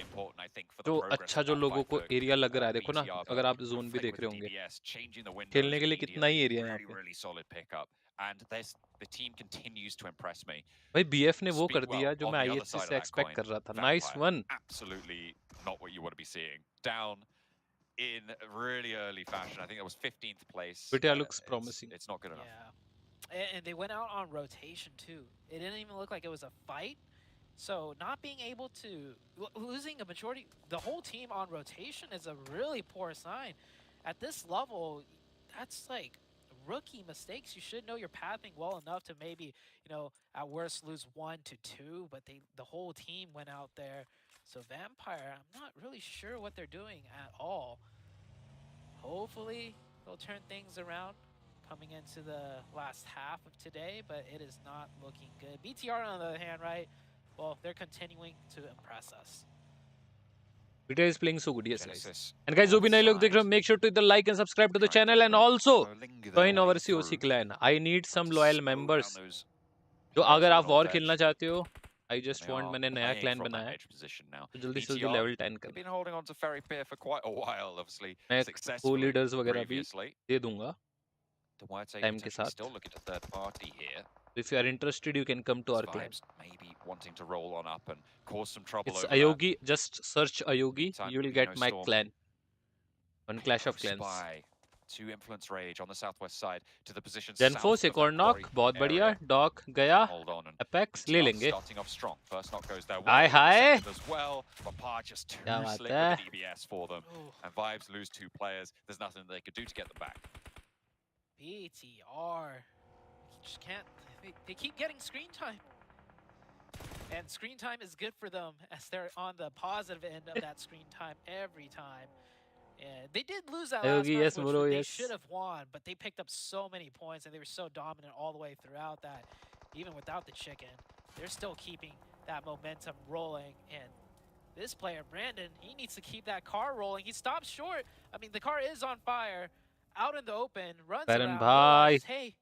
तो अच्छा जो लोगों को एरिया लग रहा है, देखो ना, अगर आप जोन भी देख रहे होंगे, खेलने के लिए कितना ही एरिया है यहाँ पे. and the team continues to impress me. भाई BF ने वो कर दिया जो मैं IHC से expect कर रहा था. Nice one. Absolutely not what you want to be seeing. Down in really early fashion. I think that was 15th place. VPE looks promising. It's not good enough. Yeah, and they went out on rotation too. It didn't even look like it was a fight. So not being able to losing a majority, the whole team on rotation is a really poor sign. At this level, that's like rookie mistakes. You should know your pathing well enough to maybe, you know, at worst lose 1 to 2, but the whole team went out there. So Vampire, I'm not really sure what they're doing at all. Hopefully they'll turn things around coming into the last half of today, but it is not looking good. BTR on the other hand, right? Well, they're continuing to impress us. VPE is playing so good, yes guys. And guys, जो भी नए लोग देख रहे हो, make sure to hit the like and subscribe to the channel and also join our COC clan. I need some loyal members. जो अगर आप war खेलना चाहते हो, I just want मैंने नया clan बनाया है. तो जल्दी से जल्दी level 10 कर. Been holding on to Ferry Pier for quite a while, obviously. मैं co-leaders वगैरह भी previously. दे दूंगा. Time के साथ. Still looking at third party here. If you are interested, you can come to our clan. Maybe wanting to roll on up and cause some trouble. It's over Ayogi. Just search Ayogi. You will get my clan. On Clash of Clans. To influence Rage on the southwest side to the position. Genfos एक और knock. बहुत बढ़िया. Doc गया. Apex ले लेंगे. Starting off strong. First knock goes there. Hi. As well, but Pa just too slick with the DBS for them. And Vibes lose 2 players. There's nothing they could do to get them back. BTR just can't. They keep getting screen time. And screen time is good for them as they're on the positive end of that screen time every time. And they did lose that last match, which they should have won, but they picked up so many points and they were so dominant all the way throughout that. Even without the chicken, they're still keeping that momentum rolling. And this player, Brandon, he needs to keep that car rolling. He stops short. I mean, the car is on fire, out in the open, runs around, realizes, hey,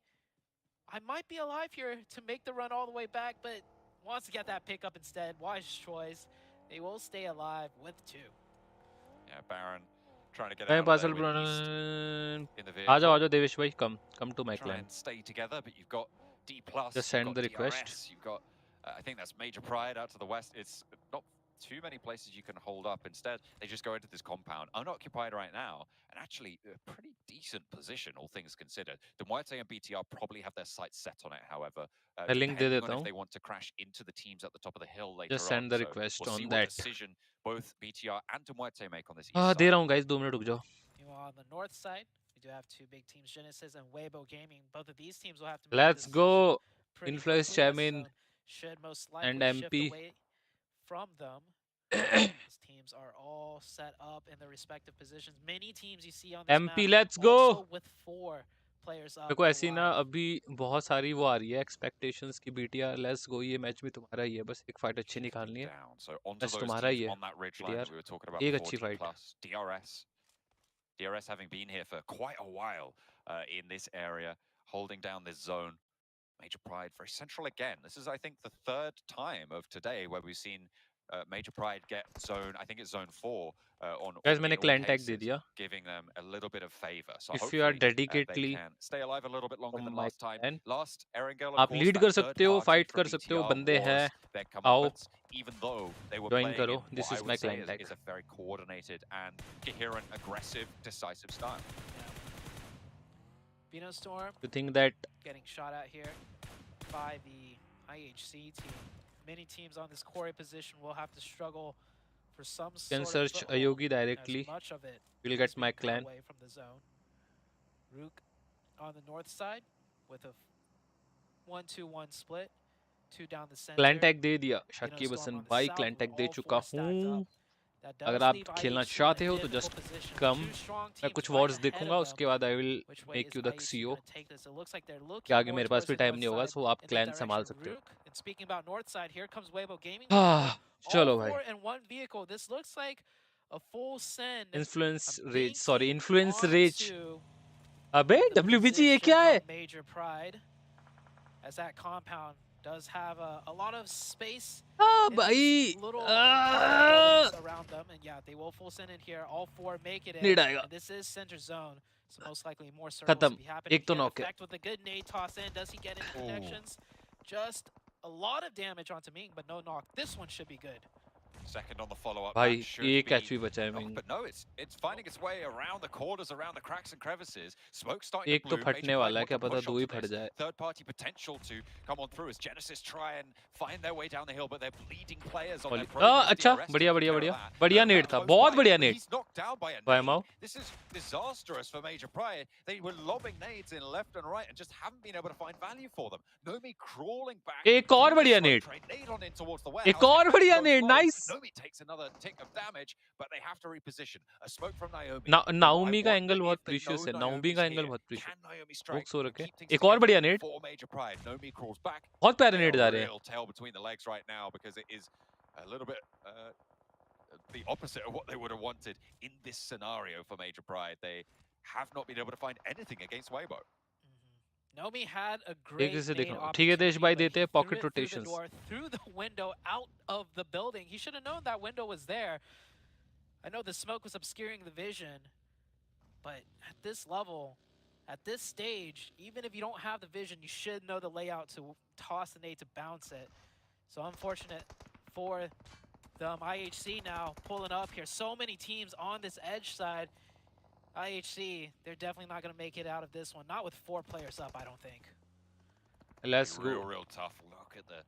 I might be alive here to make the run all the way back, but wants to get that pickup instead. Wise choice. They will stay alive with 2. Yeah, Baron trying to get out of there with in the vehicle. आजा देवेश भाई, come to my clan. Try and stay together, but you've got DPLUS. Just send the DRS, request. You've got, I think that's Major Pride out to the west. It's not too many places you can hold up. Instead, they just go into this compound, unoccupied right now, and actually a pretty decent position, all things considered. The Muerte and BTR probably have their sights set on it, however. Link दे देता if हूँ. they want to crash into the teams at the top of the hill later Just send the request we'll on see that. What decision both BTR and Muerte make on this. दे रहा हूँ guys, 2 minute रुक जाओ. Meanwhile, on the north side, we do have 2 big teams, Genesis and Weibo Gaming. Both of these teams will have to make Let's go. Influence Chairman should most likely and shift MP. away from them. These teams are all set up in their respective positions. Many teams you see on this MP, map let's go. also with 4 players up. देखो ऐसी ना अभी बहुत सारी वो आ रही है expectations की BTR let's go, ये मैच भी तुम्हारा ही है, बस एक फाइट अच्छी निकालनी है. बस तुम्हारा ही है BTR, एक अच्छी fight. DRS having been here for quite a while in this area, holding down this zone. Major Pride very central again. This is, I think, the 3rd time of today where we've seen Major Pride get zone, I think it's zone 4 on guys, मैंने clan tag दे दिया. Giving them a little bit of favor. So if you are dedicatedly they can stay alive a little bit longer than last time. Last Erangel, आप lead कर सकते हो, fight कर सकते हो, बंदे हैं, आओ, even though they were join playing करो. in This what is I my would say clan tag. is a very coordinated and coherent, aggressive, decisive style. Vino Storm. You think that getting shot at here by the IHC team. Many teams on this quarry position will have to struggle for some can sort search of Ayogi directly. much of it You'll get my clan. away from the zone. RUKH on the north side with a 1-2-1 split. 2 down the center. Clan tag दे दिया. शक्की बसन भाई clan tag दे चुका हूँ. अगर आप खेलना चाहते हो तो just come. मैं कुछ wars देखूंगा, उसके बाद I will make you the CO. कि आगे मेरे पास भी time नहीं होगा, so आप clan संभाल सकते हो. Speaking about north side, here comes Weibo Gaming. चलो भाई. 4 in 1 vehicle. This looks like a full send. Influence Rage, sorry, Influence Rage. अबे WBG ये क्या है? Major Pride as that compound does have a lot of space. भाई Around them, and yeah, they will full send in here. All four make it in. Need आएगा. And this is center zone, so most likely more circles खत्म. to be happening. एक तो knock है. Effect with a good nade toss in. Does he get any connections? Just a lot of damage onto Ming, but no knock. This one should be good. Second on the follow-up. भाई एक catch भी बचा है Ming. But no, it's finding its way around the corners, around the cracks and crevices. Smoke starting एक to तो bloom. फटने वाला है, क्या पता दो ही फट जाए. Third-party potential to come on through as Genesis try and find their way down the hill, but they're bleeding players on their progress. अच्छा बढ़िया नेड था, बहुत बढ़िया नेड. He's knocked down by a Why, nade. Mao? This is disastrous for Major Pride. They were lobbing nades in left and right and just haven't been able to find value for them. Nomi crawling back. एक और बढ़िया नेड. एक और बढ़िया नेड. Nice. Nomi takes another tick of damage, but they have to reposition. A smoke from Naomi. Naomi का angle बहुत precious है. Naomi का एंगल बहुत प्रीशियस. बुक्स हो रखे. एक और बढ़िया नेड. बहुत प्यारे नेड जा रहे हैं. Tail between the legs right now because it is a little bit the opposite of what they would have wanted in this scenario for Major Pride. They have not been able to find anything against Weibo. Nomi had a great ठीक है देश भाई देते हैं pocket rotations. Through the window out of the building. He should have known that window was there. I know the smoke was obscuring the vision, but at this level, at this stage, even if you don't have the vision, you should know the layout to toss the nade to bounce it. So unfortunate for them. IHC now pulling up here. So many teams on this edge side. IHC, they're definitely not going to make it out of this one. Not with 4 players up, I don't think. Let's go. Real tough. Look at the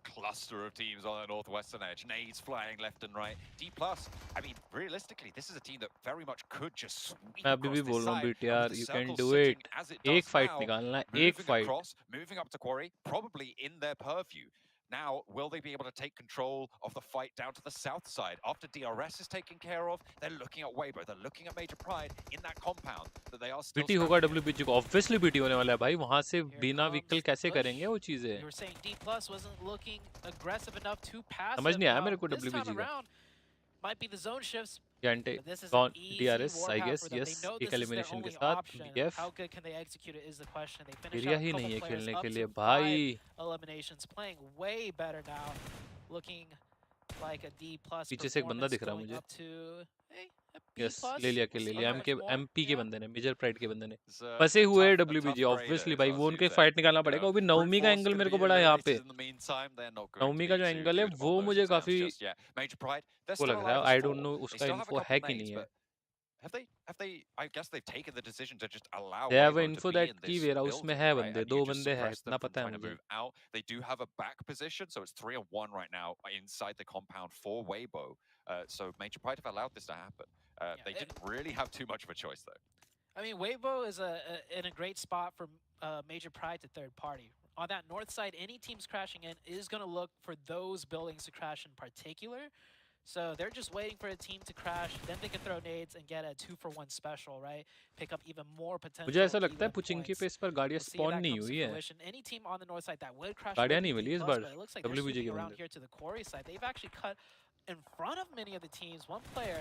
cluster of teams on the northwestern edge. Nades flying left and right. DPLUS, I mean, realistically, this is a team that very much could just sweep मैं अभी भी बोल रहा हूँ BTR, you can do it. एक fight निकालना है, एक fight. Moving up to quarry, probably in their purview. Now, will they be able to take control of the fight down to the south side? After DRS is taken care of, they're looking at Weibo, they're looking at Major Pride in that compound that they are still. BT होगा WBG को, obviously BT होने वाला है भाई. वहाँ से बिना vehicle कैसे करेंगे वो चीजें? You were saying D+ wasn't looking aggressive enough to pass. समझ नहीं आया मेरे को WBG का. Might be the zone shifts. Yante gone DRS, I guess. Yes, एक elimination के साथ BF. How good can they execute it is the question. They finish area ही नहीं है खेलने के लिए भाई. Eliminations playing way better now. Looking like a D+. पीछे से एक बंदा दिख रहा है मुझे. Yes, ले लिया MP के बंदे ने, मेजर प्राइड के बंदे ने. फंसे हुए WBG obviously भाई वो उनके फाइट निकालना पड़ेगा. वो भी नाओमी का एंगल मेरे को बड़ा यहाँ पे. नाओमी का जो एंगल है वो मुझे काफी वो लग रहा है. I don't know उसका इन्फो है कि नहीं है. Have they? I guess they've taken the decision to just allow. They have info that की warehouse में है बंदे, 2 बंदे हैं, इतना पता है मुझे. They do have a back position, so it's 3-on-1 right now inside the compound for Weibo. So Major Pride have allowed this to happen. They didn't really have too much of a choice though. I mean, Weibo is in a great spot for Major Pride to third party. On that north side, any teams crashing in is going to look for those buildings to crash in particular. So they're just waiting for a team to crash, then they can throw nades and get a 2-for-1 special, right? Pick up even more potential. मुझे ऐसा लगता है पुचिंकी पे इस पर गाड़ियाँ spawn नहीं हुई है. Any team on the north side that would crash. गाड़ियाँ नहीं मिली इस बार. It looks like they're sweeping around here to the quarry side. They've actually cut in front of many of the teams. One player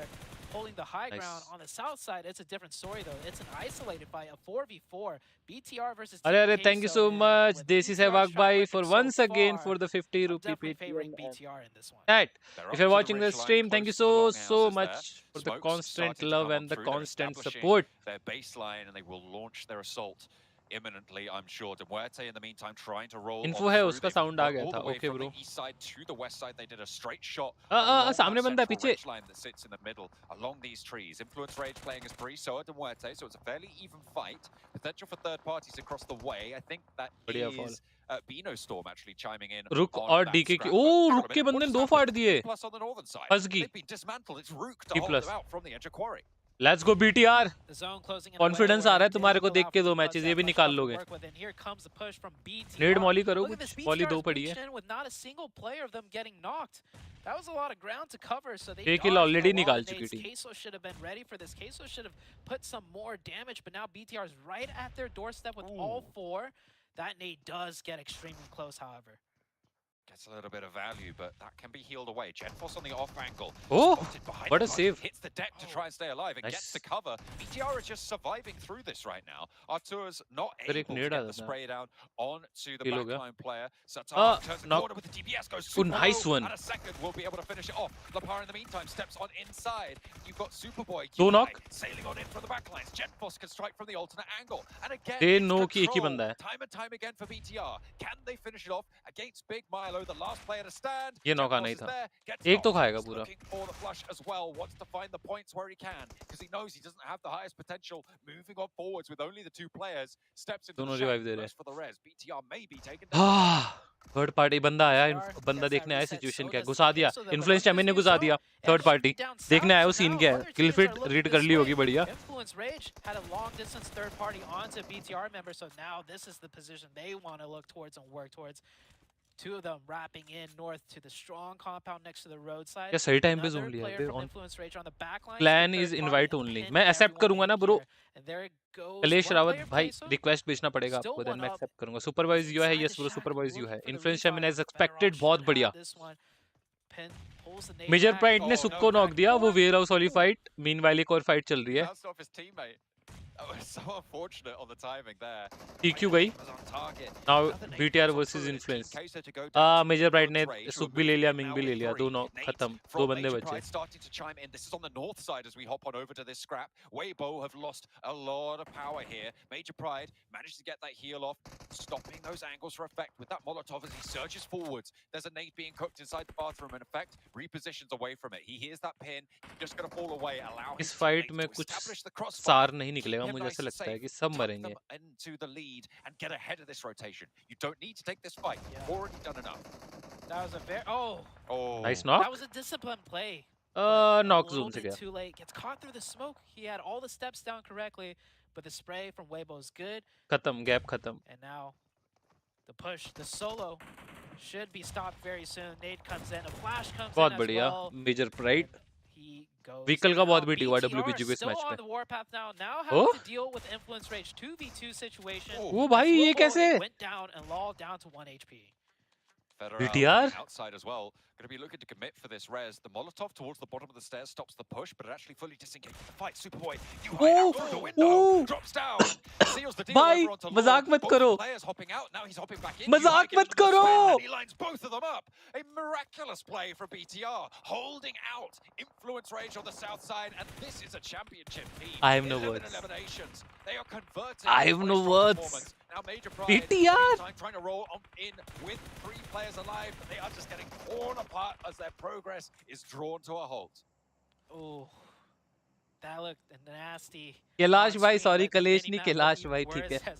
holding the high ground on the south side. It's a different story though. It's an isolated fight, a 4v4. BTR versus. अरे thank you so much Desi Sehwag bhai for once again for the 50 rupee favoring BTR in this one. Right. If you're watching the stream, thank you so much for the constant love and the constant support. Their baseline and they will launch their assault imminently, I'm sure. Demuerte in the meantime trying to roll. Info है उसका sound आ गया था. Okay bro. East side to the west side, they did a straight shot. सामने बंदा पीछे. Line that sits in the middle along these trees. Influence Rage playing as Bree, so Demuerte, so it's a fairly even fight. Potential for third parties across the way. I think that is Bino Storm actually chiming in. RUKH और DK की. Oh, RUKH के बंदे ने 2 फाड़ दिए. Plus on the northern side. फंस गई. They've been dismantled. It's RUKH to hold them out from the edge of quarry. Let's go BTR. Confidence आ रहा है तुम्हारे को देख के 2 मैचेस ये भी निकाल लोगे. Need molly करो कुछ. Molly 2 पड़ी है. That was a lot of ground to cover, so they kill already निकाल चुकी थी. Queso should have been ready for this. Queso should have put some more damage, but now BTR is right at their doorstep with all 4. That nade does get extremely close, however. Gets a little bit of value, but that can be healed away. Genforce on the off angle. Oh, behind what a the save. Hits the deck to try and stay alive and gets the cover. BTR is just surviving through this right now. Artur's not able to get the spray down onto the backline player. Satar turns the corner with the DPS, goes super nice low, one. and a second will be able to finish it off. Lapar in the meantime steps on inside. You've got Superboy sailing on in from the backlines. Genforce can strike from the alternate angle. And again, they know कि एक ही बंदा है. Time and time again for BTR. Can they finish it off against Big Milo, the last player to stand? ये नौका नहीं था. एक तो खाएगा पूरा. Looking for the flush as well, wants to find the points where he can, because he knows he doesn't have the highest potential. Moving on forwards with only the two players, steps into the shadow for the res. BTR may be taken down. Third party बंदा आया, बंदा देखने आया situation क्या घुसा दिया. Influence champion ने घुसा दिया. थर्ड पार्टी देखने आया वो सीन क्या है. किल फिट रीड कर ली होगी बढ़िया. Influence Rage had a long distance third party onto BTR member, so now this is the position they want to look towards and work towards. Two of them wrapping in north to the strong compound next to the roadside. क्या सही time पे zone लिया बे. On plan is invite only. मैं accept करूंगा ना bro. कलेश रावत भाई request भेजना पड़ेगा आपको, देन मैं एक्सेप्ट करूंगा. सुपरवाइज यू है. यस ब्रो सुपरवाइज यू है. इन्फ्लुएंस चैम्पियन एज एक्सपेक्टेड बहुत बढ़िया. मेजर प्राइड ने सुक को नॉक दिया. वो वेयर हाउस वाली फाइट. मीनवाइल एक और फाइट चल रही है. So unfortunate on the timing there. TQ गई. Now BTR versus Influence. Major Bright ने सुक भी ले लिया, मिंग भी ले लिया. दोनों खत्म. दो बंदे बचे. Starting to chime in. This is on the north side as we hop on over to this scrap. Weibo have lost a lot of power here. Major Pride managed to get that heal off, stopping those angles for effect with that Molotov as he surges forwards. There's a nade being cooked inside the bathroom. In effect, repositions away from it. He hears that pin. Just gonna fall away. Allow him इस fight में कुछ सार नहीं निकलेगा. मुझे ऐसा लगता है कि सब मरेंगे. Into the lead and get ahead of this rotation. You don't need to take this fight. You've already done enough. That was a very nice knock. That was a disciplined play. Knock zone से गया. Too late. Gets caught through the smoke. He had all the steps down correctly, but the spray from Weibo is good. खत्म gap खत्म. And now the push, the solo should be stopped very soon. Nade comes in, a flash comes बहुत in बढ़िया. as well. Major Pride vehicle का बहुत BT हुआ WBG को इस match में. Oh, to deal with Influence Rage 2v2 situation. वो भाई ये कैसे? Went down and lolled down to 1 HP. BTR outside as well. Going to be looking to commit for this res. The Molotov towards the bottom of the stairs stops the push, but it actually fully disengages the fight. Superboy, you hide out through the window, drops down, seals the deal भाई over onto मजाक मत करो. Players hopping out, now he's hopping back in. मजाक मत करो. He lines both of them up. A miraculous play from BTR, holding out Influence Rage on the south side, and this is a championship team. I have no words. Eliminations. They are converting. I have no words. Now Major Pride BTR trying to roll in with 3 players alive, but they are just getting torn apart as their progress is drawn to a halt. Oh, that looked nasty. Kailash भाई sorry कलेश नहीं कैलाश भाई ठीक है.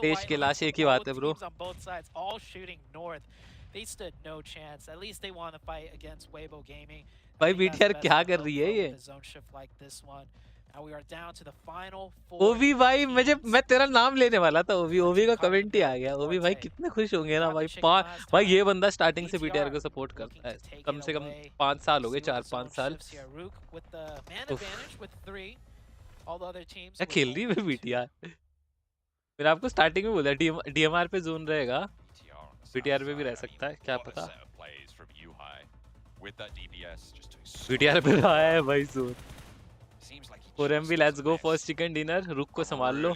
पेश कैलाश एक ही बात है bro. On both sides, all shooting north. They stood no chance. At least they won the fight against Weibo Gaming. भाई BTR क्या कर रही है ये? Zone shift like this one. Now we are down to the final 4. ओवी भाई मैं तेरा नाम लेने वाला था. ओवी का कमेंट ही आ गया. ओवी भाई कितने खुश होंगे ना भाई. भाई ये बंदा स्टार्टिंग से BTR को सपोर्ट करता है. कम से कम 5 साल हो गए. 4-5 साल. क्या खेल रही है BTR? मैंने आपको स्टार्टिंग में बोला DMR पे जोन रहेगा. BTR पे भी रह सकता है क्या पता. BTR पे रहा है भाई zone. 4MV let's go first chicken dinner. रुक को संभाल लो.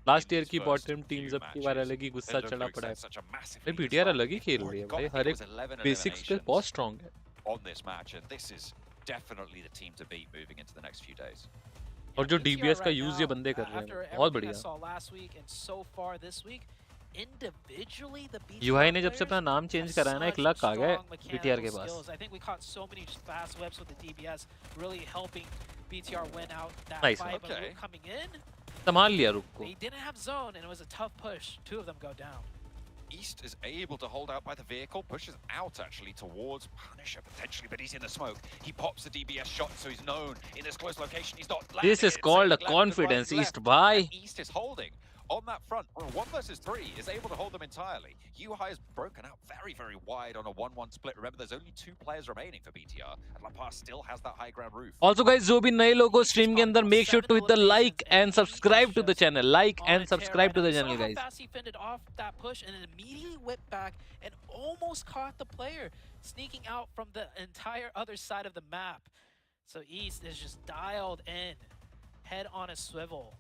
लास्ट ईयर की बॉटम टीम्स अब की बार अलग ही गुस्सा चढ़ा पड़ा है. भाई BTR अलग ही खेल रही है भाई. हर एक बेसिक्स पे बहुत स्ट्रांग है. और जो DBS का यूज ये बंदे कर रहे हैं बहुत बढ़िया. UI ने जब से अपना नाम चेंज कराया ना, एक लक आ गया BTR के पास. नाइस. संभाल लिया रुक को. East is able to hold out by the vehicle, pushes out actually towards Punisher potentially, but he's in the smoke. He pops the DBS shot, so he's known in this close location. He's not. This is called a confidence East by. East is holding. on that front. 1 versus 3 is able to hold them entirely. UHI has broken out very, very wide on a 1-1 split. Remember, there's only 2 players remaining for BTR, and La Paz still has that high ground roof. Also guys, जो भी नए लोगों stream के अंदर, make sure to hit the like and subscribe to the channel. Like and subscribe to the channel, guys. Fast he fended off that push and then immediately whipped back and almost caught the player sneaking out from the entire other side of the map. So East is just dialed in, head on a swivel.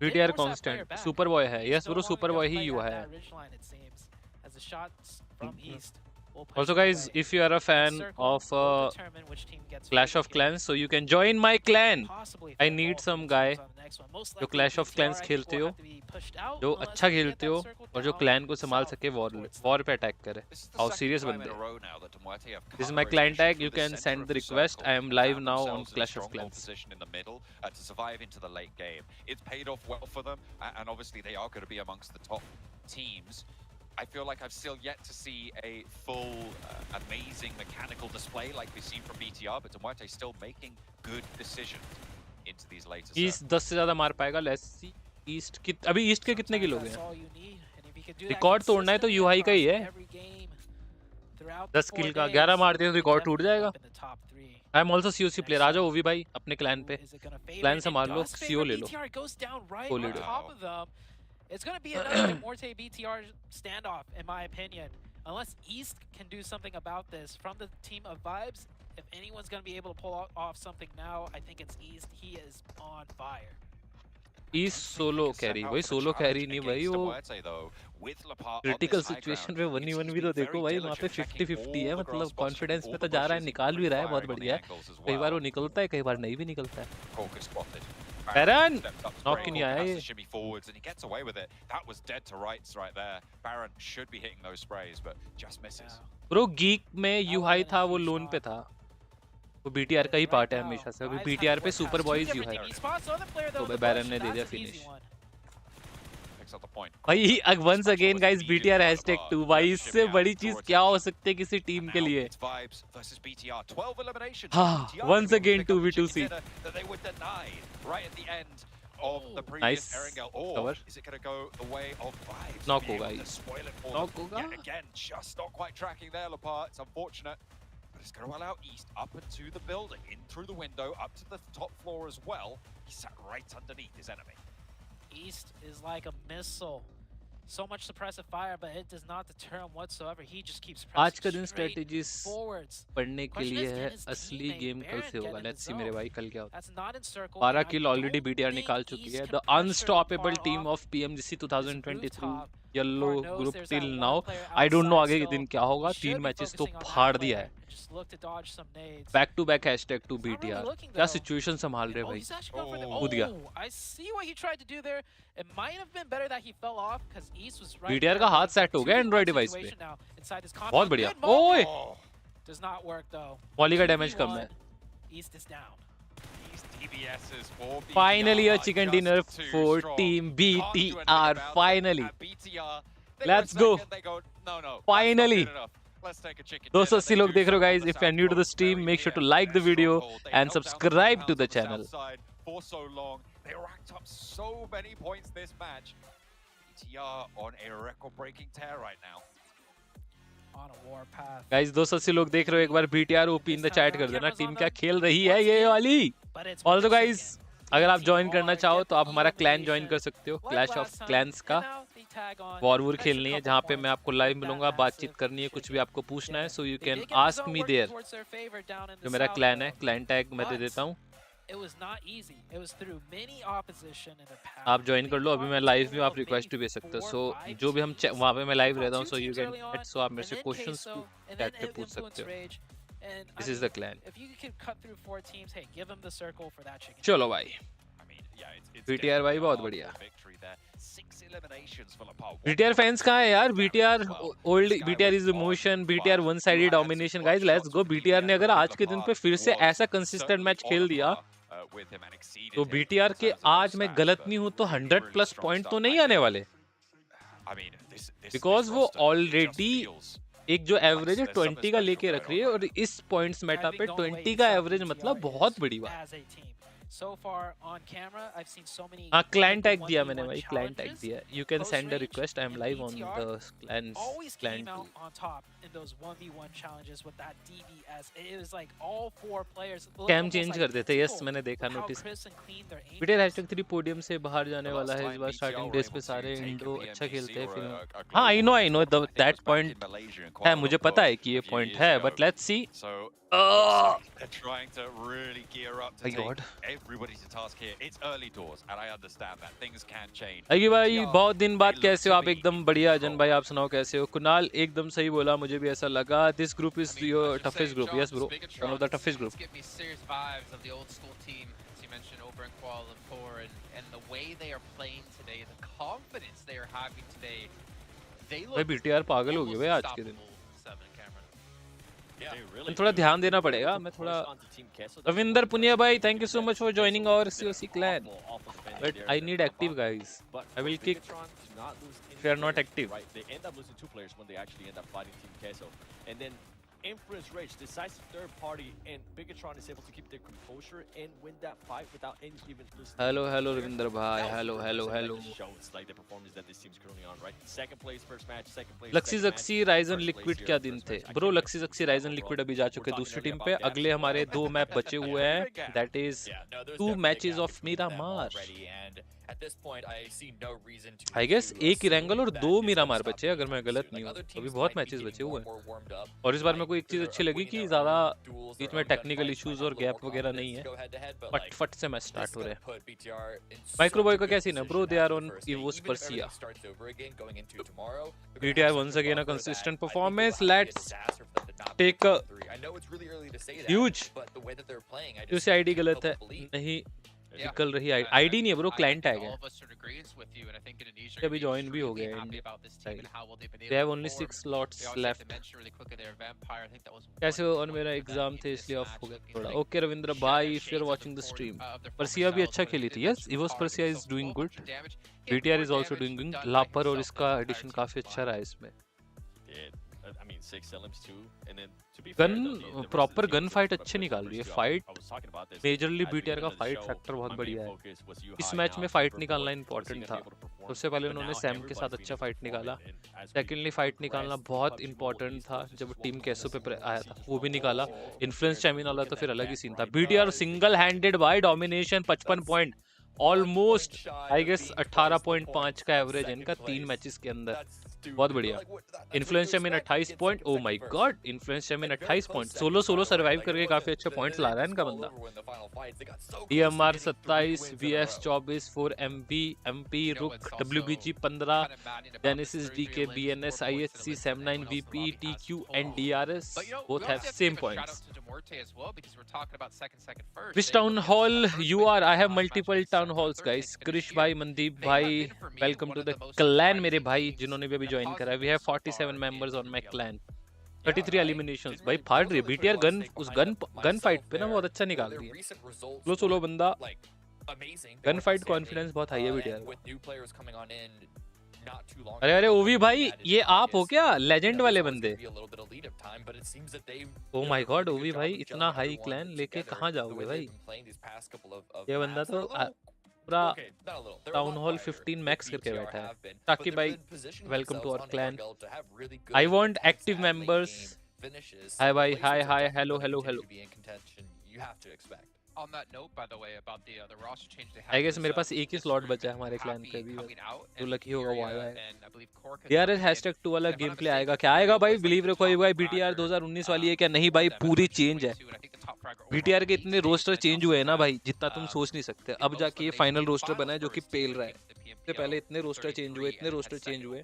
BTR constant, super boy है. Yes bro, super boy ही हुआ है. As the shots from East. Also guys, if you are a fan of Clash of Clans, so you can join my clan. I need some guy जो Clash of Clans खेलते हो, जो अच्छा खेलते हो और जो clan को संभाल सके, war पे attack करे. How serious बंदे. This is my clan tag. You can send the request. I am live now on Clash of Clans. In the middle to survive into the late game. It's paid off well for them, and obviously they are going to be amongst the top teams. I feel like I've still yet to see a full, amazing mechanical display like we've seen from BTR, but Demuerte is still making good decisions into these later sets. East 10 से ज़्यादा मार पाएगा. Let's see. East अभी East के कितने kilo हैं? Record तोड़ना है तो UI का ही है. 10 किल का 11 मारते हैं तो रिकॉर्ड टूट जाएगा. I am also COC player. आ जाओ ओवी भाई अपने क्लैन पे. क्लैन संभाल लो, CO ले लो. को leader. It's going to be another Demorte BTR standoff, in my opinion. Unless East can do something about this from the team of Vibes, if anyone's going to be able to pull off something now, I think it's East. He is on fire. East solo carry. भाई solo carry नहीं भाई, वो critical situation में 1v1 भी तो देखो भाई, वहाँ पे 50-50 है. मतलब confidence में तो जा रहा है, निकाल भी रहा है, बहुत बढ़िया है. कई बार वो निकलता है, कई बार नहीं भी निकलता है. Baron! Knock नहीं आया ये. Shimmy forwards and he gets away with it. That was dead to rights right there. Baron should be hitting those sprays, but just misses. Bro, Geek में UI था, वो लोन पे था. वो BTR का ही पार्ट है हमेशा से. अभी BTR पे सुपर बॉयज UI. तो भाई बैरन ने दे दिया फिनिश. भाई once again guys, BTR #2. भाई इससे बड़ी चीज क्या हो सकती है किसी टीम के लिए? हाँ, once again 2v2C. Right at the end of the previous Nice. Erangel. Cover. Is it going to go the way of Vibes? Knock होगा ये. Knock होगा. Yet again, just not quite tracking there, Lapar. It's unfortunate. But it's going to allow East up into the building, in through the window, up to the top floor as well. He sat right underneath his enemy. East is like a missile. So much suppressive fire, but it does not deter him whatsoever. He just keeps pressing आज का दिन strategies forwards. पढ़ने के लिए है. असली game कल से होगा. Let's see मेरे भाई कल क्या होता है. 12 किल ऑलरेडी BTR निकाल चुकी है. The unstoppable team of PMGC 2023 yellow group till now. I don't know आगे के दिन क्या होगा. 3 मैचेस तो फाड़ दिया है. Back to back #2 BTR. क्या सिचुएशन संभाल रहे भाई. कूद गया. BTR का हाथ सेट हो गया एंड्रॉइड डिवाइस पे. बहुत बढ़िया. ओए वॉली का डैमेज कम है. Finally a chicken dinner for team BTR. Finally. Let's go. Finally. 280 लोग देख रहे हो guys. If you are new to the stream, make sure to like the video and subscribe to the channel. For so long, they racked up so many points this match. BTR on a record-breaking tear right now. On a war path. Guys 280 लोग देख रहे हो, एक बार BTR OP in the chat कर देना. Team क्या खेल रही है ये वाली. Also guys, अगर आप ज्वाइन करना चाहो तो आप हमारा क्लैन ज्वाइन कर सकते हो. क्लैश ऑफ क्लैंस का वॉर खेलनी है, जहाँ पे मैं आपको लाइव मिलूंगा, बातचीत करनी है, कुछ भी आपको पूछना है, so you can ask me there. जो मेरा क्लैन है, क्लैन टैग मैं दे देता हूँ. आप ज्वाइन कर लो. अभी मैं लाइव में, आप रिक्वेस्ट भी भेज सकते हो. सो जो भी हम वहाँ पे मैं लाइव रहता हूँ, सो यू कैन, सो आप मेरे से क्वेश्चंस चैट पे पूछ सकते हो. This is the clan. If you could cut through 4 teams, hey, give them the circle for that chicken. चलो भाई. BTR भाई बहुत बढ़िया. BTR fans कहाँ है यार? BTR old BTR is emotion. BTR one sided domination. Guys, let's go. BTR ने अगर आज के दिन पे फिर से ऐसा consistent मैच खेल दिया, तो BTR के आज मैं गलत नहीं हूँ तो 100+ पॉइंट तो नहीं आने वाले. Because वो ऑलरेडी एक जो एवरेज है 20 का लेके रख रही है, और इस पॉइंट्स मेटा पे 20 का एवरेज मतलब बहुत बड़ी बात. So far on camera, I've seen so many. हाँ client tag दिया मैंने भाई, client tag दिया. You can send a request. I am live on the always client. Came out on top in those 1v1 challenges with that DBS. It was like all 4 players. Cam change कर देते. Yes, मैंने देखा notice. BTR #3 podium से बाहर जाने वाला है इस बार. Starting days पे सारे इंडो अच्छा खेलते हैं फिर. हाँ I know that point है, मुझे पता है कि ये point है, but let's see. They're trying to really gear up to My take God. everybody to task here. It's early doors, and I understand that things can change. अयोगी भाई बहुत दिन बाद कैसे हो आप? एकदम बढ़िया. अजन भाई आप सुनाओ कैसे हो? कुणाल एकदम सही बोला, मुझे भी ऐसा लगा. This group is your toughest group. Yes bro, one of the toughest group. Give me serious vibes of the old school team, as you mentioned, over in Kuala Lumpur, and the way they are playing today, the confidence they are having today. They भाई look BTR पागल हो गए भाई आज के दिन. Yeah. थोड़ा ध्यान देना पड़ेगा. मैं थोड़ा रविंदर पुनिया भाई, thank you so much for joining our COC clan. But I need active guys. I will kick if you are not active. Right, they end up losing 2 players when they actually end up fighting Team Queso, and then Influence Rage decides third party, and Bigatron is able to keep their composure and win that fight without any even losing. Hello Ravinder bhai. Hello. Shows like the performance that this team's currently on, right? Second place first match, second place. लक्सी जक्सी राइजन liquid क्या दिन थे bro? लक्सी जक्सी राइजन liquid अभी जा चुके दूसरी टीम पे. अगले हमारे 2 मैच बचे हुए हैं. That is 2 matches of Miramar. At this point, I see no reason to. I guess एक इरेंगल और 2 मीरामार बचे अगर मैं गलत नहीं हूँ. अभी बहुत मैचेस बचे हुए हैं. और इस बार मेरे को एक चीज अच्छी लगी कि ज्यादा बीच में टेक्निकल इश्यूज और गैप वगैरह नहीं है. फट से मैच स्टार्ट हो रहे हैं. माइक्रो बॉय का क्या सीन है ब्रो? दे आर ऑन इवोस परसिया. BTR once again a consistent performance. Let's take a huge. उसे आईडी गलत है नहीं निकल रही. आईडी नहीं है ब्रो, क्लाइंट टैग है. अभी ज्वाइन भी हो गया. They have only 6 slots left. कैसे हो? और मेरा एग्जाम थे इसलिए ऑफ हो गया थोड़ा. ओके रविंद्र भाई, if you're watching the stream. परसिया भी अच्छा खेली थी. Yes, EVOS Persia is doing good. BTR is also doing good. लापर और इसका एडिशन काफी अच्छा रहा है इसमें. I mean 6 LMs too, and then to be gun proper gun fight अच्छे निकाल रही है. फाइट मेजरली BTR का फाइट फैक्टर बहुत बढ़िया है. इस मैच में फाइट निकालना इंपॉर्टेंट था. सबसे पहले उन्होंने सैम के साथ अच्छा फाइट निकाला. सेकेंडली फाइट निकालना बहुत इंपॉर्टेंट था जब टीम कैसो पे आया था, वो भी निकाला. इन्फ्लुएंस चैम्पियन वाला तो फिर अलग ही सीन था. BTR single handed by domination 55 point. Almost I guess 18.5 का एवरेज है इनका 3 मैचेस के अंदर. बहुत बढ़िया. Influence champion 28 point. Oh my God, influence champion 28 point. Solo survive करके काफी अच्छे पॉइंट्स ला रहा है इनका बंदा. DMR 27, VS 24, 4MB, MP, RUKH, WBG 15, Genesis, DK, BNS, IHC, 79, VPE, TQ and DRS both have same points. Which town hall you are? I have multiple town halls guys. Krish भाई, मनदीप भाई, welcome to the clan मेरे भाई जिन्होंने भी अभी join करा. We have 47 members on my clan. 33 eliminations. भाई फाड़ रही है BTR. गन फाइट पे ना बहुत अच्छा निकाल रही है. सोलो बंदा गन फाइट कॉन्फिडेंस बहुत हाई है BTR. अरे ओवी भाई, ये आप हो क्या? लेजेंड वाले बंदे. ओ माय गॉड ओवी भाई, इतना हाई क्लैन लेके कहाँ जाओगे भाई? ये बंदा तो पूरा टाउन हॉल 15 मैक्स करके बैठा है. ताकि भाई welcome to our clan. I want active members. Hi भाई, hi hello. On that note, by the way, about the roster change they have. I guess मेरे पास एक ही स्लॉट बचा है हमारे क्लैन पे भी. जो लकी होगा वो आएगा. DRS #2 वाला गेम प्ले आएगा. क्या आएगा भाई? बिलीव रखो भाई, BTR 2019 वाली है क्या? नहीं भाई, पूरी चेंज है. BTR के इतने रोस्टर चेंज हुए हैं ना भाई, जितना तुम सोच नहीं सकते. अब जाके ये फाइनल रोस्टर बना है जो कि पेल रहा है. इससे पहले इतने रोस्टर चेंज हुए.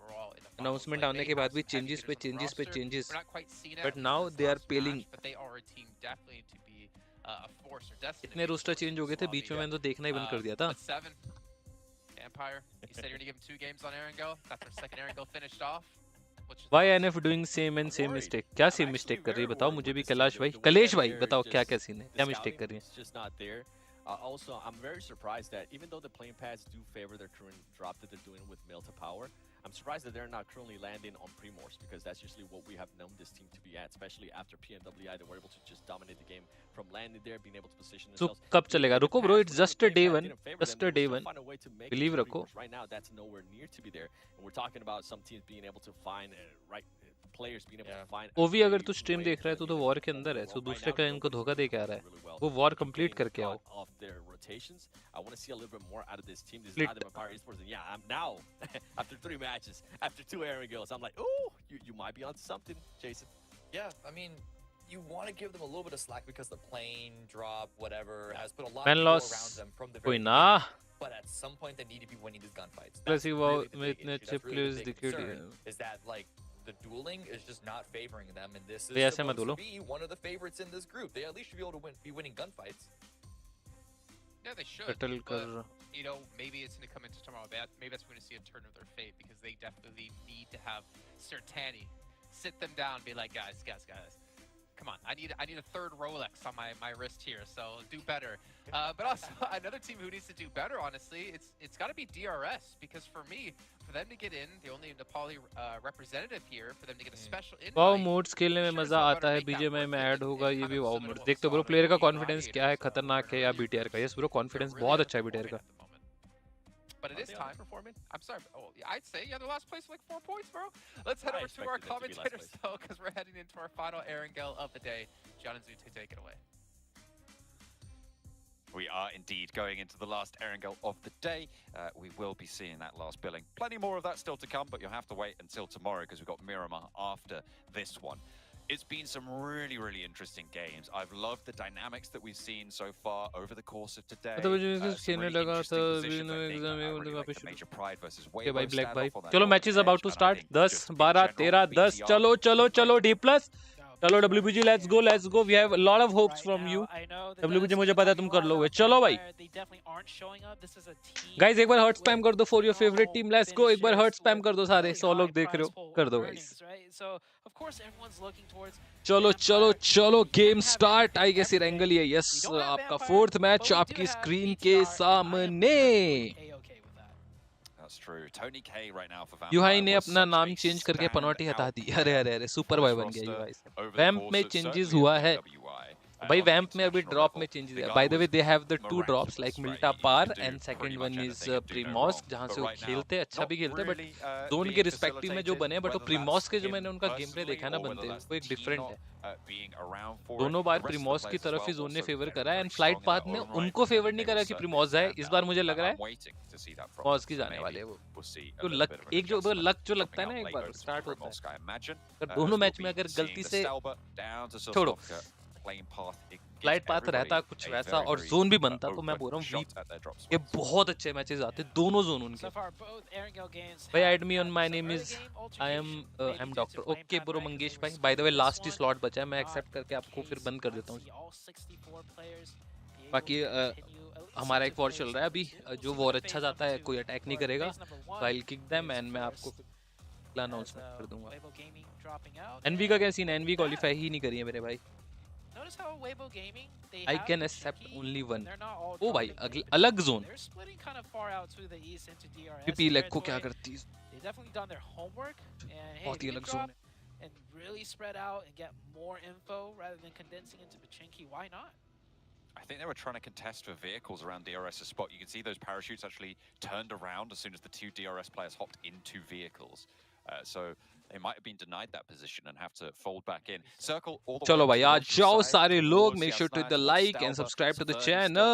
अनाउंसमेंट आने के बाद भी चेंजेस पे changes. But now they are पेलिंग. इतने रोस्टर चेंज हो गए थे बीच में, मैंने तो देखना ही बंद कर दिया था. Why NF doing same mistake? क्या सेम मिस्टेक कर रही है बताओ मुझे भी. कलेश भाई बताओ क्या सीन है, क्या मिस्टेक कर रही है? Also, I'm very surprised that even though the playing pads do favor their current drop that they're doing with Mil to Power, I'm surprised that they're not currently landing on Primors, because that's usually what we have known this team to be at, especially after PMWI. They were able to just dominate the game from landing there, being able to position So themselves. कब चलेगा? रुको bro, it's Whenever just a game day plan one, didn't favor just them, a they day would one. still find a way to make Believe it रखो. because right now that's nowhere near to be there. And we're talking about some teams being able to find players being able to find. ओवी अगर तू stream देख रहा है तो war के अंदर है, तो दूसरे क्लाइंट को धोखा दे के आ रहा है, वो वॉर कंप्लीट करके आओ. Off their rotations. I want to see a little bit more out of this team. This is Split. not the Empire Esports, and yeah, I'm now after 3 matches, after 2 Erangels, I'm like, oh, you might be onto something, Jason. Yeah, I mean, you want to give them a little bit of slack because the plane drop, whatever, has put a lot of Man people loss. around them from the कोई very ना. beginning. But at some point, they need to be winning these gunfights. Plus ही वो really the में big इतने issue. अच्छे That's really players the big दिखे concern, दिए. is that like the dueling is just not favoring them, and this तो is ऐसे मत supposed बोलो. to be one of the favorites in this group. They at least should be able to be winning gunfights. Yeah, they should. Settle But, कर. you know, maybe it's going to come into tomorrow. Maybe that's when we see a turn of their fate because they definitely need to have certainty. Sit them down, be like, guys. Come on, I need a third Rolex on my wrist here, so do better. But also another team who needs to do better, honestly, it's got to be DRS because for me, for them to get in, the only Nepali representative here, for them to get a special invite. Wow modes खेलने में मजा आता है. BGMI में add होगा ये भी वाव mode. देखते ब्रो प्लेयर का कॉन्फिडेंस क्या है, खतरनाक है या बीटीआर का. यस ब्रो, कॉन्फिडेंस बहुत अच्छा है बीटीआर का. But it is time. I'm sorry. Oh, I'd say yeah, they're last place for like 4 points, bro. Let's head over to our commentators though, because we're heading into our final Erangel of the day. John and Zute, take it away. We are indeed going into the last Erangel of the day. We will be seeing that last billing. Plenty more of that still to come, but you'll have to wait until tomorrow because we've got Miramar after this one. It's been some really, really interesting games. I've loved the dynamics that we've seen so far over the course of today. तो मुझे खेलने लगा था exam में मतलब वापस शुरू. के भाई ब्लैक भाई. चलो मैचेस अबाउट टू स्टार्ट. 10 12 13 10. चलो D+. चलो WBG, let's go. We have a lot of hopes from you. WBG मुझे पता है तुम कर लोगे. चलो भाई. Guys एक बार हर्ट स्पैम कर दो for your favorite team. Let's go. एक बार हर्ट स्पैम कर दो सारे. 100 लोग देख रहे हो. कर दो guys. चलो गेम स्टार्ट. आई गेस एरंगल ही है. यस, आपका 4th मैच आपकी स्क्रीन के सामने. यूहाई ने अपना नाम चेंज करके पनौटी हटा दी. अरे सुपर बॉय बन गया यूहाई. वैम्प में चेंजेस हुआ है भाई. वैम्प में अभी ड्रॉप में चेंजेस है. By the way they have the 2 drops like Mylta power and second one is प्रीमॉस, जहां से वो खेलते हैं, अच्छा भी खेलते हैं, बट जोन के रिस्पेक्टिव में जो बने. बट वो प्रीमॉस के जो मैंने उनका गेम प्ले देखा ना बनते हैं, वो एक डिफरेंट है. दोनों बार प्रीमॉस की तरफ ही जोन ने फेवर करा है एंड फ्लाइट पाथ ने उनको फेवर नहीं करा कि प्रीमॉस जाए. इस बार मुझे लग रहा है मॉस की जाने वाले हैं वो. तो लक एक जो लक जो लगता है ना एक बार स्टार्ट होता है. अगर दोनों मैच में अगर गलती से छोड़ो फ्लाइट पाथ रहता कुछ वैसा और जोन भी बनता, तो मैं बोल रहा हूँ ये बहुत अच्छे मैचेस आते दोनों जोन उनके. भाई add me on my name is I am doctor. Okay bro Mangesh भाई. बाय द वे लास्ट ही स्लॉट बचा है, मैं एक्सेप्ट करके आपको फिर बंद कर देता हूँ. बाकी हमारा एक वॉर चल रहा है अभी. जो वॉर अच्छा जाता है कोई अटैक नहीं करेगा, I will kick them and मैं आपको अनाउंसमेंट कर दूंगा. एनवी का क्या सीन है? एनवी क्वालीफाई ही नहीं करी है मेरे भाई. I can accept only one. ओ भाई अलग जोन. पीपी लेग को क्या करती है? बहुत ही अलग जोन है. And really spread out and get more info rather than condensing into Pachinki. Why not? I think they were trying to contest for vehicles around DRS's spot. You can see those parachutes actually turned around as soon as the 2 DRS players hopped into vehicles. So they might have been denied that position and have to fold back in. Circle all the way. चलो भाई आ जाओ सारे लोग. Make sure to hit the like and subscribe to the channel.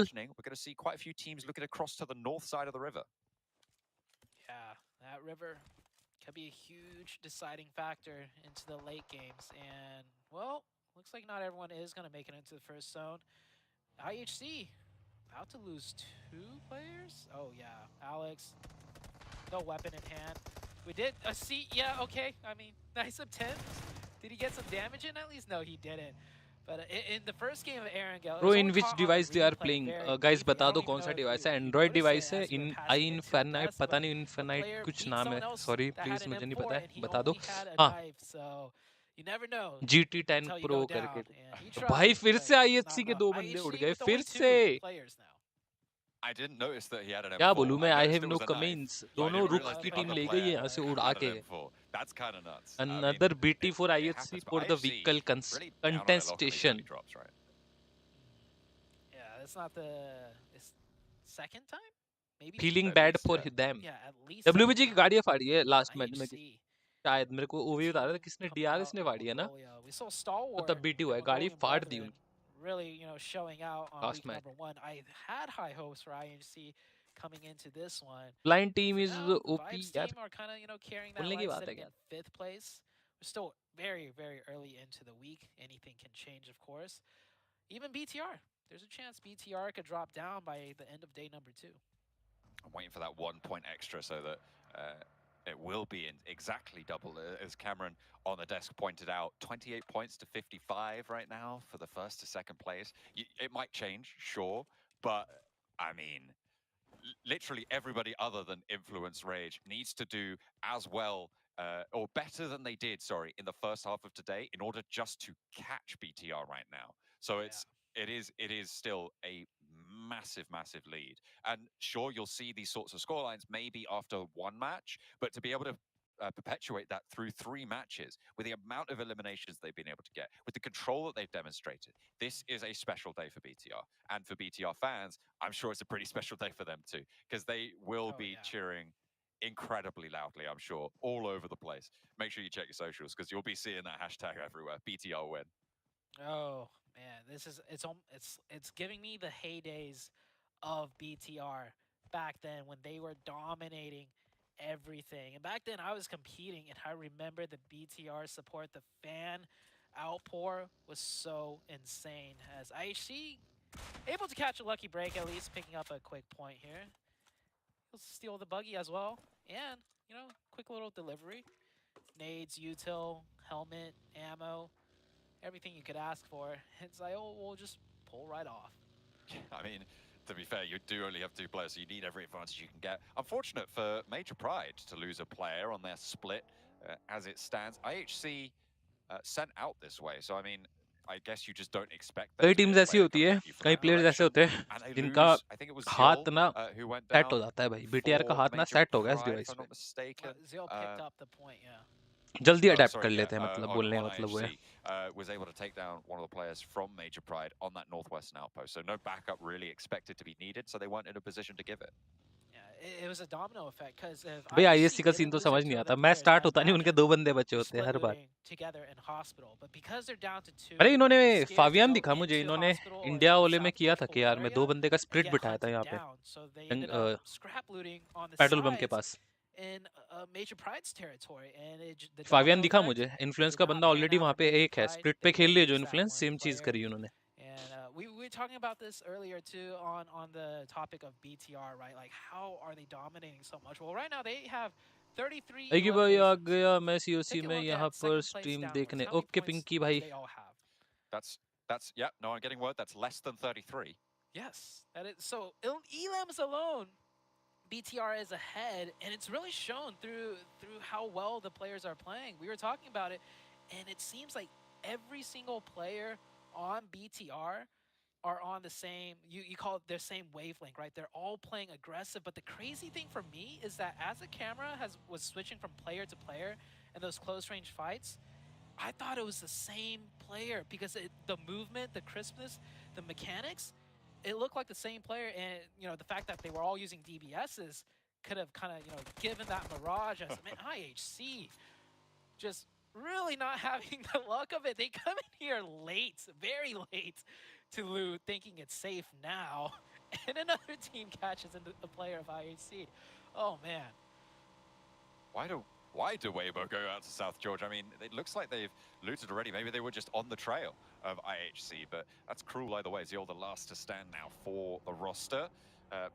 So we're going to see quite a few teams looking across to the north side of the river. Yeah, that river could be a huge deciding factor into the late games. And, well, looks like not everyone is going to make it into the first zone. IHC about to lose 2 players. Oh, yeah. Alex, no weapon in hand. We did a C. Yeah, okay. I mean, nice attempt. Did he get some damage in at least? No, he didn't. But in the first game of Erangel, Bro, in which device they are playing? Guys, बता दो कौन सा device है? Android device है. इन Infinite पता नहीं Infinite कुछ नाम है. Sorry, please मुझे नहीं पता है. बता दो. हाँ. GT10 Pro करके. भाई फिर से IHC के 2 बंदे उड़ गए फिर से. I didn't notice that he had an M4. क्या बोलूं मैं? I noticed have it no was a knife, comments. but I दोनों didn't रुख realize की the टीम other ले गई player यहाँ से had उड़ा an के. M4. That's kind of nuts. I mean, Another BT for it IHC happens, but for the IHC vehicle really down on their luck on these contestation. early drops, right? Yeah, it's not it's second time? Maybe Feeling At bad least, for yeah. them. Yeah, at least WBG की second time. गाड़ियाँ फाड़ी है last match में. IHC. शायद मेरे को ओवी बता रहा था किसने coming DRS out ने of फाड़ी है ना? Mongolia. We saw Stalwart तो तब BT हुआ है. and गाड़ी Mongolian फाड़ दी Brethren उनकी. really, showing out on Last week match. number 1. I had high hopes for IHC coming into this one. Blind team For is now, the OP Vibes यार. team are kind of, carrying that बोलने की line, बात है sitting क्या? in 5th place. We're still very, very early into the week. Anything can change, of course. Even BTR. There's a chance BTR could drop down by the end of day number 2. I'm waiting for that 1 point extra so that it will be in exactly double, as Cameron on the desk pointed out. 28 points to 55 right now for the first to second place. It might change, sure, but I mean, literally everybody other than Influence Rage needs to do as well or better than they did, sorry, in the first half of today in order just to catch BTR right now. So it is still a massive lead, and sure, you'll see these sorts of scorelines maybe after one match, but to be able to perpetuate that through 3 matches with the amount of eliminations they've been able to get, with the control that they've demonstrated, this is a special day for BTR. And for BTR fans, I'm sure it's a pretty special day for them too, because they will be cheering incredibly loudly, I'm sure, all over the place. Make sure you check your socials, because you'll be seeing that hashtag everywhere. BTR win. Oh man, it's giving me the heydays of BTR back then when they were dominating everything. And back then I was competing, and I remember the BTR support, the fan outpour was so insane, as IHC able to catch a lucky break, at least picking up a quick point here. He'll steal the buggy as well, and quick little delivery. Nades, util, helmet, ammo, everything you could ask for. It's like, oh, we'll just pull right off. I mean, to be fair, you do only have 2 players, so you need every advantage you can get. Unfortunate for Major Pride to lose a player on their split as it stands. IHC sent out this way, so I mean, I guess you just don't expect that. कई teams ऐसी होती है, कई players ऐसे होते हैं जिनका हाथ ना सेट हो जाता है भाई. BTR का हाथ ना सेट हो गया इस डिवाइस पे. Zil picked up the point, yeah. जल्दी अडैप्ट कर लेते हैं, मतलब बोलने का मतलब वो है. Was able to take down one of the players from Major Pride on that northwestern outpost, so no backup really expected to be needed, so they weren't in a position to give it. It was a domino effect, because भाई ISC का scene तो समझ नहीं आता. Match start होता नहीं, उनके 2 बंदे बचे होते हैं हर बार. together in hospital, but because they're down to 2. अरे इन्होंने फावियान दिखा मुझे, इन्होंने इंडिया वाले में किया था कि यार मैं 2 बंदे का स्प्लिट बिठाया था यहाँ पे पेट्रोल पंप के पास. In Major Pride's territory, and फावियान दिखा मुझे. इन्फ्लुएंस का बंदा ऑलरेडी वहाँ पे एक है, स्प्लिट पे खेल लिए जो इन्फ्लुएंस, सेम चीज करी उन्होंने. And we were talking about this earlier too on the topic of BTR, right? Like, how are they dominating so much? Well, right now they have 33. अयोगी भाई आ गया, मैं COC में यहाँ पर स्ट्रीम देखने. ओके पिंकी भाई. That's yeah. No, I'm getting word. That's less than 33. Yes, that is. So Elams alone, BTR is ahead, and it's really shown through how well the players are playing. We were talking about it, and it seems like every single player on BTR are on the same, you call it their same wavelength, right? They're all playing aggressive, but the crazy thing for me is that as the camera was switching from player to player in those close range fights, I thought it was the same player, because the movement, the crispness, the mechanics, it looked like the same player. And the fact that they were all using DBSs could have kind of given that mirage as, man, IHC just really not having the luck of it. They come in here late, very late, to loot, thinking it's safe now, and another team catches a player of IHC. Oh man. Why do Weibo go out to South Georgia? I mean, it looks like they've looted already. Maybe they were just on the trail of IHC, but that's cruel either way. Zio the last to stand now for the roster,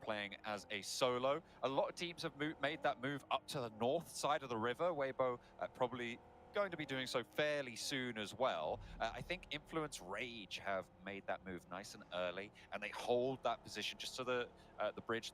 playing as a solo. A lot of teams have made that move up to the north side of the river. Weibo probably going to be doing so fairly soon as well. I think Influence Rage have made that move nice and early, and they hold that position just to the bridge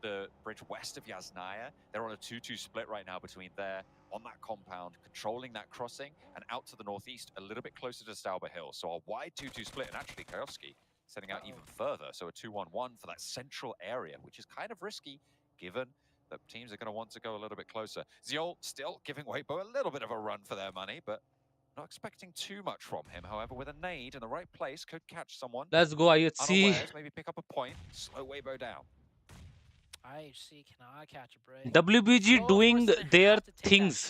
west of Yasnaya. They're on a 2-2 split right now between there on that compound, controlling that crossing, and out to the northeast, a little bit closer to Stauber Hill. So a wide 2-2 split, and actually Kayovsky sending out even further. So a 2-1-1 for that central area, which is kind of risky, given that teams are going to want to go a little bit closer. Ziol still giving Weibo a little bit of a run for their money, but not expecting too much from him. However, with a nade in the right place, could catch someone. Let's go IHC. Unawares, maybe pick up a point, slow Weibo down. IHC cannot catch a break. WBG doing their things.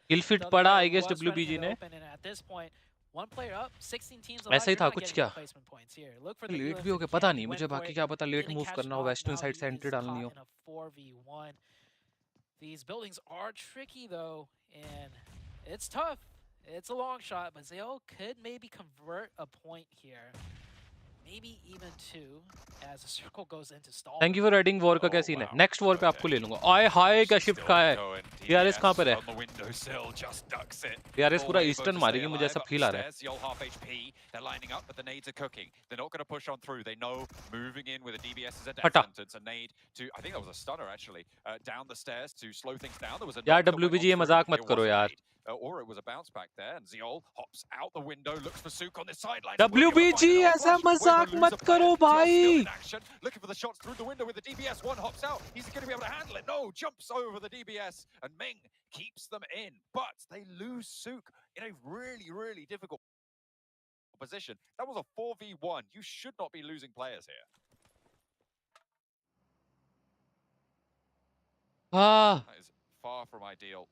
Kill fit पड़ा I guess WBG ने. At this point, one player up, 16 teams ऐसा ही था कुछ क्या? Late भी हो गया पता नहीं मुझे बाकी क्या पता लेट मूव करना हो वेस्टर्न साइड से एंट्री डालनी हो. 4v1. These buildings are tricky though, and it's tough. It's a long shot, but Zeo could maybe convert a point here. Maybe even two, as the circle goes into stall. Thank you for adding war का क्या scene है? Next war पे आपको ले लूँगा. आए हाय क्या shift का है? DRS कहाँ पर है? DRS पूरा ईस्टर्न मारेगी मुझे ऐसा फील आ रहा है. They're lining up, but the nades are cooking. They're not going to push on through. They know moving in with a DBS is a death sentence. A nade to, I think that was a stunner actually, down the stairs to slow things down. There was a यार WBG ये मजाक मत करो यार. Or it was a bounce back there, and Ziol hops out the window, looks for Sook on the sideline. WBG ऐसा मजाक मत करो भाई. Looking for the shots through the window with the DBS. One hops out. He's going to be able to handle it. No, jumps over the DBS, and Ming keeps them in. But they lose Sook in a really, really difficult position. That was a 4v1. You should not be losing players here. That is far from ideal.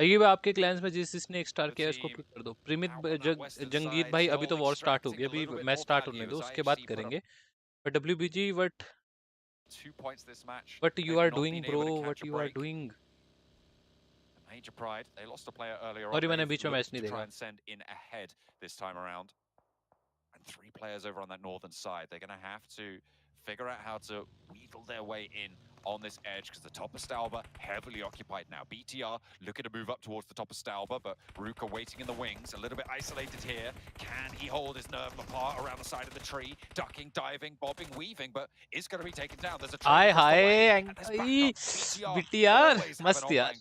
ये भी आपके clans में जिसने एक star किया इसको pick कर दो. प्रीमित जंगीत भाई अभी तो वॉर स्टार्ट हो गया अभी मैच स्टार्ट होने दो उसके बाद करेंगे. But WBG what you are doing bro, what you are doing. Major pride. They lost a player earlier और मैंने बीच में मैच नहीं देखा. Try and send in ahead this time around. And 3 players over on that northern side. They're going to have to figure out how to wheedle their way in on this edge because the top of Stauber heavily occupied now. BTR looking to move up towards the top of Stauber, but RUKH waiting in the wings, a little bit isolated here. Can he hold his nerve apart around the side of the tree? Ducking, diving, bobbing, weaving, but is going to be taken down. There's a BTR मस्त यार.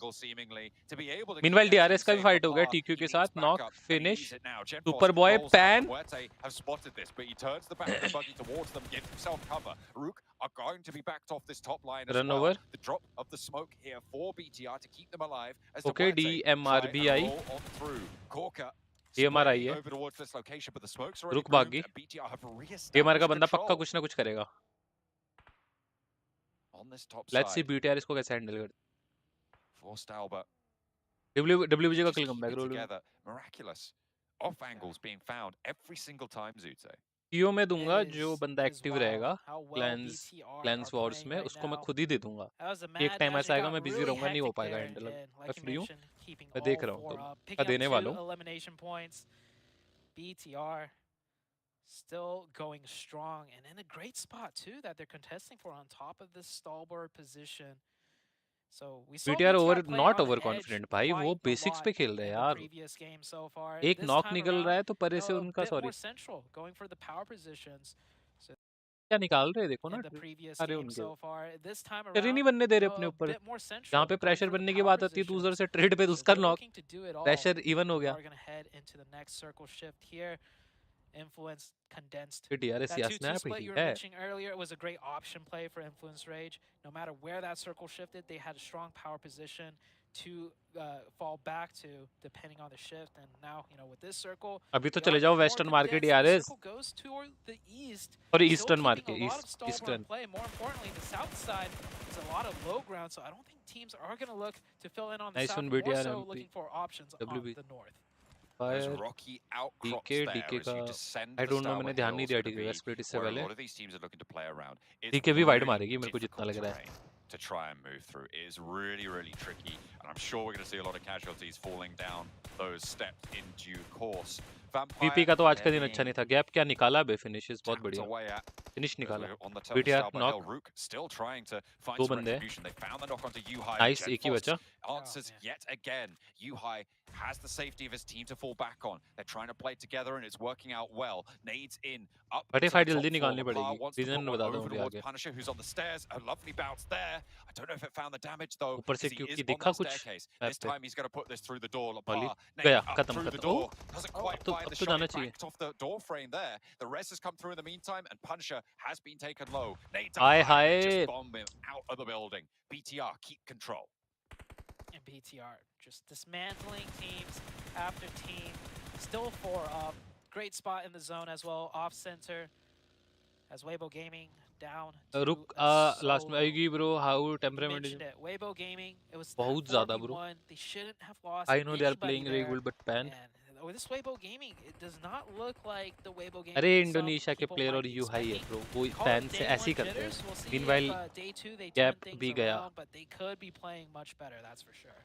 Meanwhile DRS का भी fight हो गया TQ के साथ. Knock finish. Superboy pan. Have spotted this, but he turns the back of the buggy towards them, gives himself cover. RUKH are going to be backed off this top line as Run well. over. The drop of the smoke here for BTR to keep them alive. As Okay, DMRBI. DMRI है. RUKH भाग गई. DMR का बंदा पक्का कुछ ना कुछ करेगा. Let's see BTR इसको कैसे हैंडल करते. For Stauber. WBG का kill comeback role. Miraculous off angles being found every single time, Zute. टीओ में दूंगा जो बंदा एक्टिव रहेगा क्लैंस वॉर्स में उसको मैं खुद ही दे दूंगा. एक टाइम ऐसा आएगा मैं बिजी रहूंगा नहीं हो पाएगा हैंडल. मैं फ्री हूं मैं देख रहा हूं तो मैं देने वाला हूं. BTR still going strong and in a great spot too that they're contesting for on top of this stalwart position. So we saw BTR over not over confident भाई वो बेसिक्स पे खेल रहे हैं यार. एक नॉक निकल रहा है तो परे से उनका सॉरी क्या निकाल रहे देखो ना. अरे उनके ट्रेड नहीं बनने दे रहे अपने ऊपर. जहाँ पे प्रेशर बनने की बात आती है तो उधर से ट्रेड पे उसका नॉक प्रेशर इवन हो गया. Influence condensed. DRS That 2-2 split you were mentioning earlier was a great option play for Influence Rage. No matter where that circle shifted, they had a strong power position to fall back to depending on the shift. And now, you know, with this circle, अभी तो चले जाओ western market DRS. Goes toward the east. और eastern market eastern. More importantly, the south side is a lot of low ground, so I don't think teams are going to look to fill in on the south. More so looking for options on the north. Rocky outcrops DK का I don't know मैंने ध्यान नहीं दिया DK का split इससे पहले. DK भी wide मारेगी मेरे को जितना लग रहा है. To try and move through it is really, really tricky, and I'm sure we're going to see a lot of casualties falling down those steps in due course. VP का तो आज का दिन अच्छा नहीं था. गैप क्या निकाला बे फिनिशेस बहुत बढ़िया. फिनिश निकाला. BTR knock. दो बंदे. नाइस एक ही बचा. Answers yet again. Yuhai has the safety of his team to fall back on. They're trying to play together and it's working out well. Nades in up. बटे fight जल्दी निकालनी पड़ेगी. Reason बता दो मुझे आगे. Punisher who's on the stairs. A lovely bounce there. I don't know if it found the damage though. ऊपर से क्योंकि दिखा कुछ. This time he's going to put this through the door. गया खत्म खत्म. Doesn't quite find the shot. Backed off the door frame there. The res has come through in the meantime, and Punisher has been taken low. Nate just bomb him out of the building. BTR keep control. And BTR just dismantling teams after team. Still 4 up. Great spot in the zone as well. Off center. As Weibo Gaming down. RUKH last में आएगी bro. How temperament is? Weibo Gaming. It was बहुत ज़्यादा bro. They shouldn't have lost. I know they are playing regular but banned. With this Weibo Gaming, it does not look like the Weibo Gaming. अरे Indonesia के player और you high है bro. वो fan से ऐसे ही करते हैं. Meanwhile, gap भी गया. But they could be playing much better. That's for sure.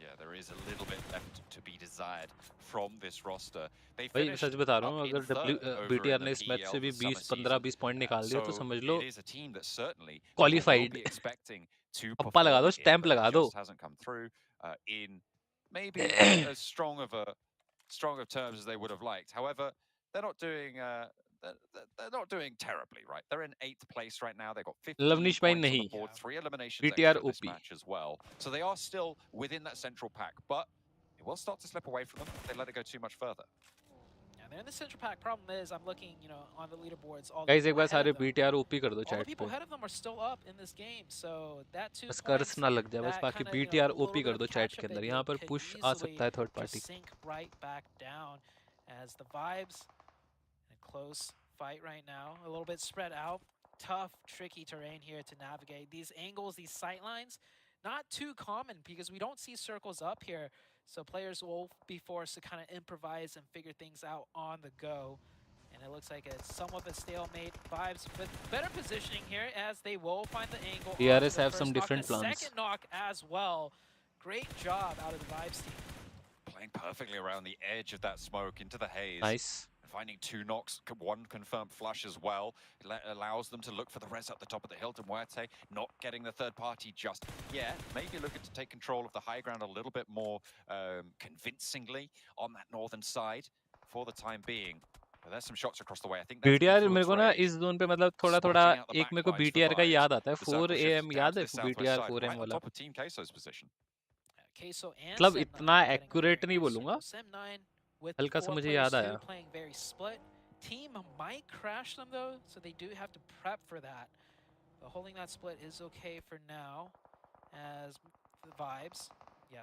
Yeah, there is a little bit left to be desired from this roster. भाई सच बता रहा हूँ अगर BTR ने इस मैच से भी 20-15-20 पॉइंट निकाल दिए तो समझ लो क्वालिफाइड. पप्पा लगा दो, स्टैंप लगा दो. In maybe as strong of terms as they would have liked. However, they're not doing terribly, right? They're in 8th place right now. They got 15 points on the board, 3 eliminations BTR extra this match as well. So they are still within that central pack, but it will start to slip away from them if they let it go too much further. Yeah, they're in the central pack. Problem is, I'm looking, on the leaderboards. Guys, एक बार सारे BTR OP कर दो chat पे. All the people ahead of them are still up in this game, so that 2 बस कर्स ना लग जाए, बस बाकी BTR OP कर दो chat के अंदर. यहाँ पर push आ सकता है third party. Sink right back down as the vibes. Close fight right now, a little bit spread out. Tough, tricky terrain here to navigate. These angles, these sight lines, not too common because we don't see circles up here. So players will be forced to kind of improvise and figure things out on the go. And it looks like it's somewhat of a stalemate. Vibes with better positioning here as they will find the angle. DRS have some different plans. Second knock as well. Great job out of the Vibes team. Playing perfectly around the edge of that smoke into the haze. Nice. Finding 2 knocks, 1 confirmed flush as well. It allows them to look for the res up the top of the hill to Muerte, not getting the third party just yet. Maybe looking to take control of the high ground a little bit more convincingly on that northern side for the time being. But there's some shots across the way. I think BTR मेरे को ना इस zone पे मतलब थोड़ा एक मेरे को BTR का याद आता है. 4 AM याद है BTR 4 AM वाला. मतलब इतना accurate नहीं बोलूँगा. हल्का सा मुझे याद आया. Team might crash them though, so they do have to prep for that. But holding that split is okay for now, as the Vibes,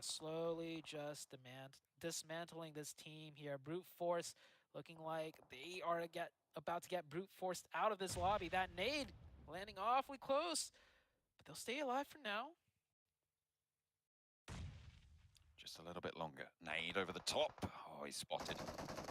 slowly just dismantling this team here. Brute force looking like they are about to get brute forced out of this lobby. That nade landing awfully close, but they'll stay alive for now. Just a little bit longer. Nade over the top. Oh, he's spotted.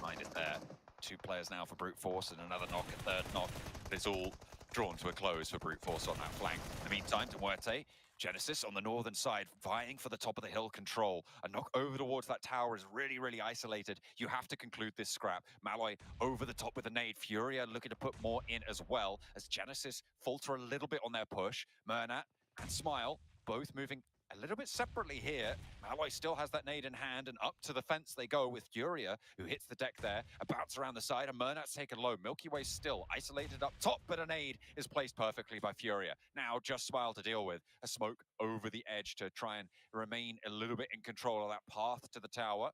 Mind it there. 2 players now for brute force and another knock, a third knock. It's all drawn to a close for brute force on that flank. In the meantime, to Muerte, Genesis on the northern side, vying for the top of the hill control. A knock over towards that tower is really, really isolated. You have to conclude this scrap. Malloy over the top with a nade. Furia looking to put more in as well, as Genesis falter a little bit on their push. Murnat and Smile both moving a little bit separately here. Malloy still has that nade in hand, and up to the fence they go with Furia, who hits the deck there, a bounce around the side, and Murnat's taken low. Milky Way still isolated up top, but a nade is placed perfectly by Furia. Now just Smile to deal with. A smoke over the edge to try and remain a little bit in control of that path to the tower.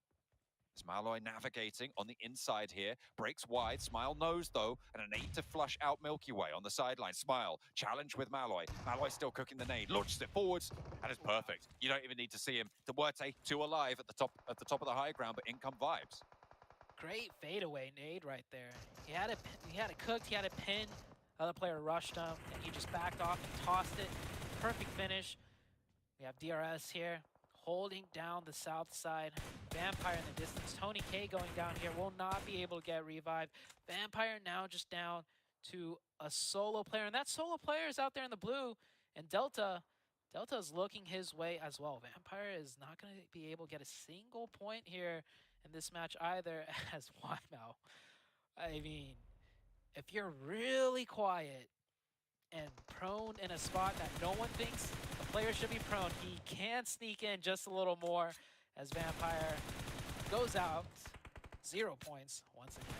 Malloy navigating on the inside here, breaks wide. Smile knows though, and a nade to flush out Milky Way on the sideline. Smile challenge with Malloy. Malloy still cooking the nade, launches it forwards, and it's perfect. You don't even need to see him. The Muerte 2 alive at the top of the high ground, but in come Vibes. Great fadeaway nade right there. He had it cooked. He had it pinned. Other player rushed him, and he just backed off and tossed it. Perfect finish. We have DRS here, holding down the south side. Vampire in the distance. Tony K going down here will not be able to get revived. Vampire now just down to a solo player, and that solo player is out there in the blue. And Delta is looking his way as well. Vampire is not going to be able to get a single point here in this match either, as Wymow. I mean, if you're really quiet and prone in a spot that no one thinks a player should be prone, he can sneak in just a little more as Vampire goes out. 0 points once again.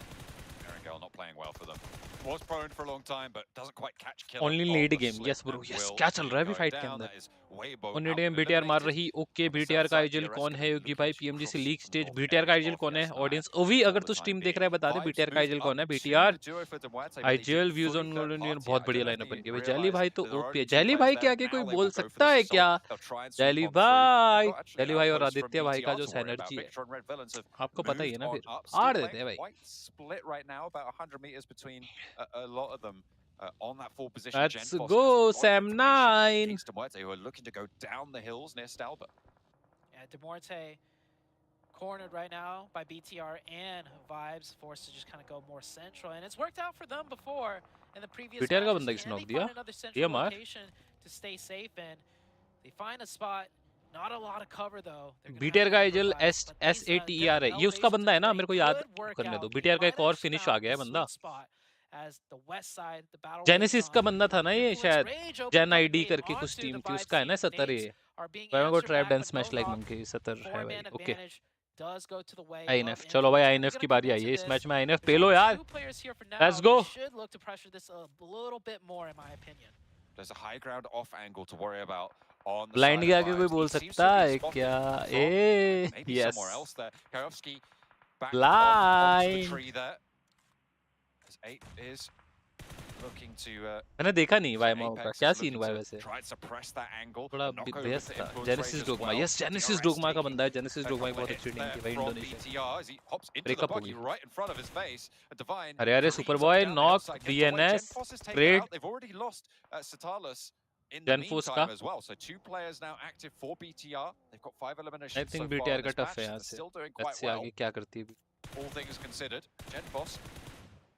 Erangel not playing well for them. Was prone for a long time, but doesn't quite catch kill. Only late game. Yes bro, yes. क्या चल रहा है अभी fight के अंदर? That is on BTR मार रही okay BTR का आइजल कौन है योगी भाई पीएमजीसी लीग स्टेज बीटीआर का आइजल कौन है ऑडियंस ओवी अगर तू स्ट्रीम देख रहा है बता दे बीटीआर का आइजल कौन है बीटीआर आइजल व्यूज ऑन बहुत बढ़िया लाइनअप बन गई जैली भाई तो ओपी है जैली भाई के आगे कोई बोल सकता है क्या जैली भाई और आदित्य भाई का जो एनर्जी है आपको पता ही है ना फिर हार देते हैं भाई on that full position. Let's go, Sam 9. Who are looking to go down the hills near Stalba. Yeah, Demorte cornered right now by BTR and Vibes, forced to just kind of go more central, and it's worked out for them before in the previous BTR का matches. बंदा किसने And knock they दिया? find another central location to stay safe, and they find a spot. Not a lot of cover though. BTR का Aizawl SATER है ये उसका बंदा है ना मेरे को याद करने दो BTR का एक और फिनिश आ गया है बंदा जेनेसिस का बंदा था ना ये शायद जेन आईडी करके कुछ टीम थी उसका है ना 70 ये मैं को trapped and smash like monkey 70 है भाई ओके आईएनएफ चलो भाई आईएनएफ की बारी आई है इस मैच में आईएनएफ पे लो यार let's go There's a high ground off angle to worry about on the blind के आगे कोई बोल side. सकता है क्या ए Maybe yes somewhere else there. Kayovsky back onto the blind tree there. As 8 is looking to मैंने देखा नहीं वाई माओ का क्या सीन हुआ है वैसे try and suppress that angle. थोड़ा बेस था genesis dogma yes genesis dogma का बंदा है जेनेसिस डोगमा की बहुत अच्छी टीम थी भाई इंडोनेशिया ब्रेकअप हो गई right in front of his face. A divine अरे अरे super boy knock BNS trade They've already lost Satalis in the Genforce meantime का as well. So 2 players now active for BTR. They've got 5 eliminations आई थिंक so far BTR in का this tough match. है यहाँ They're से still doing let's quite see well. आगे क्या करती है All things considered, Genforce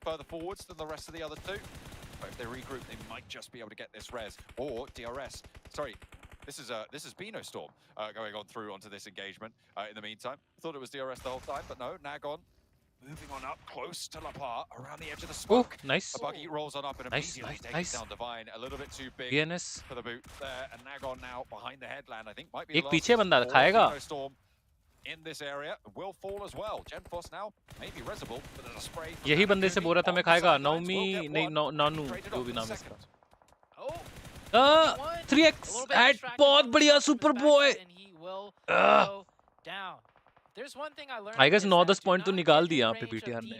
further forwards than the rest of the other two. But if they regroup, they might just be able to get this res. Or DRS. Sorry, this is Bino Storm going on through onto this engagement in the meantime. Thought it was DRS the whole time, but no, Nagon moving on up close to La Part around the edge of the smoke. Nice. A buggy rolls on up and immediately takes down Divine. A little bit too big BNS for the boot there. And Nagon now behind the headland, I think might be एक पीछे बंदा for खाएगा Bino Storm in this area. Will fall as well. Genforce now maybe resible, but there's a spray. यही बंदे से बोल रहा था मैं खाएगा नौमी नहीं नानू जो भी नाम है इसका 3x एट बहुत बढ़िया super boy I guess 9-10 point तो निकाल दिया यहाँ पे बीटीआर ने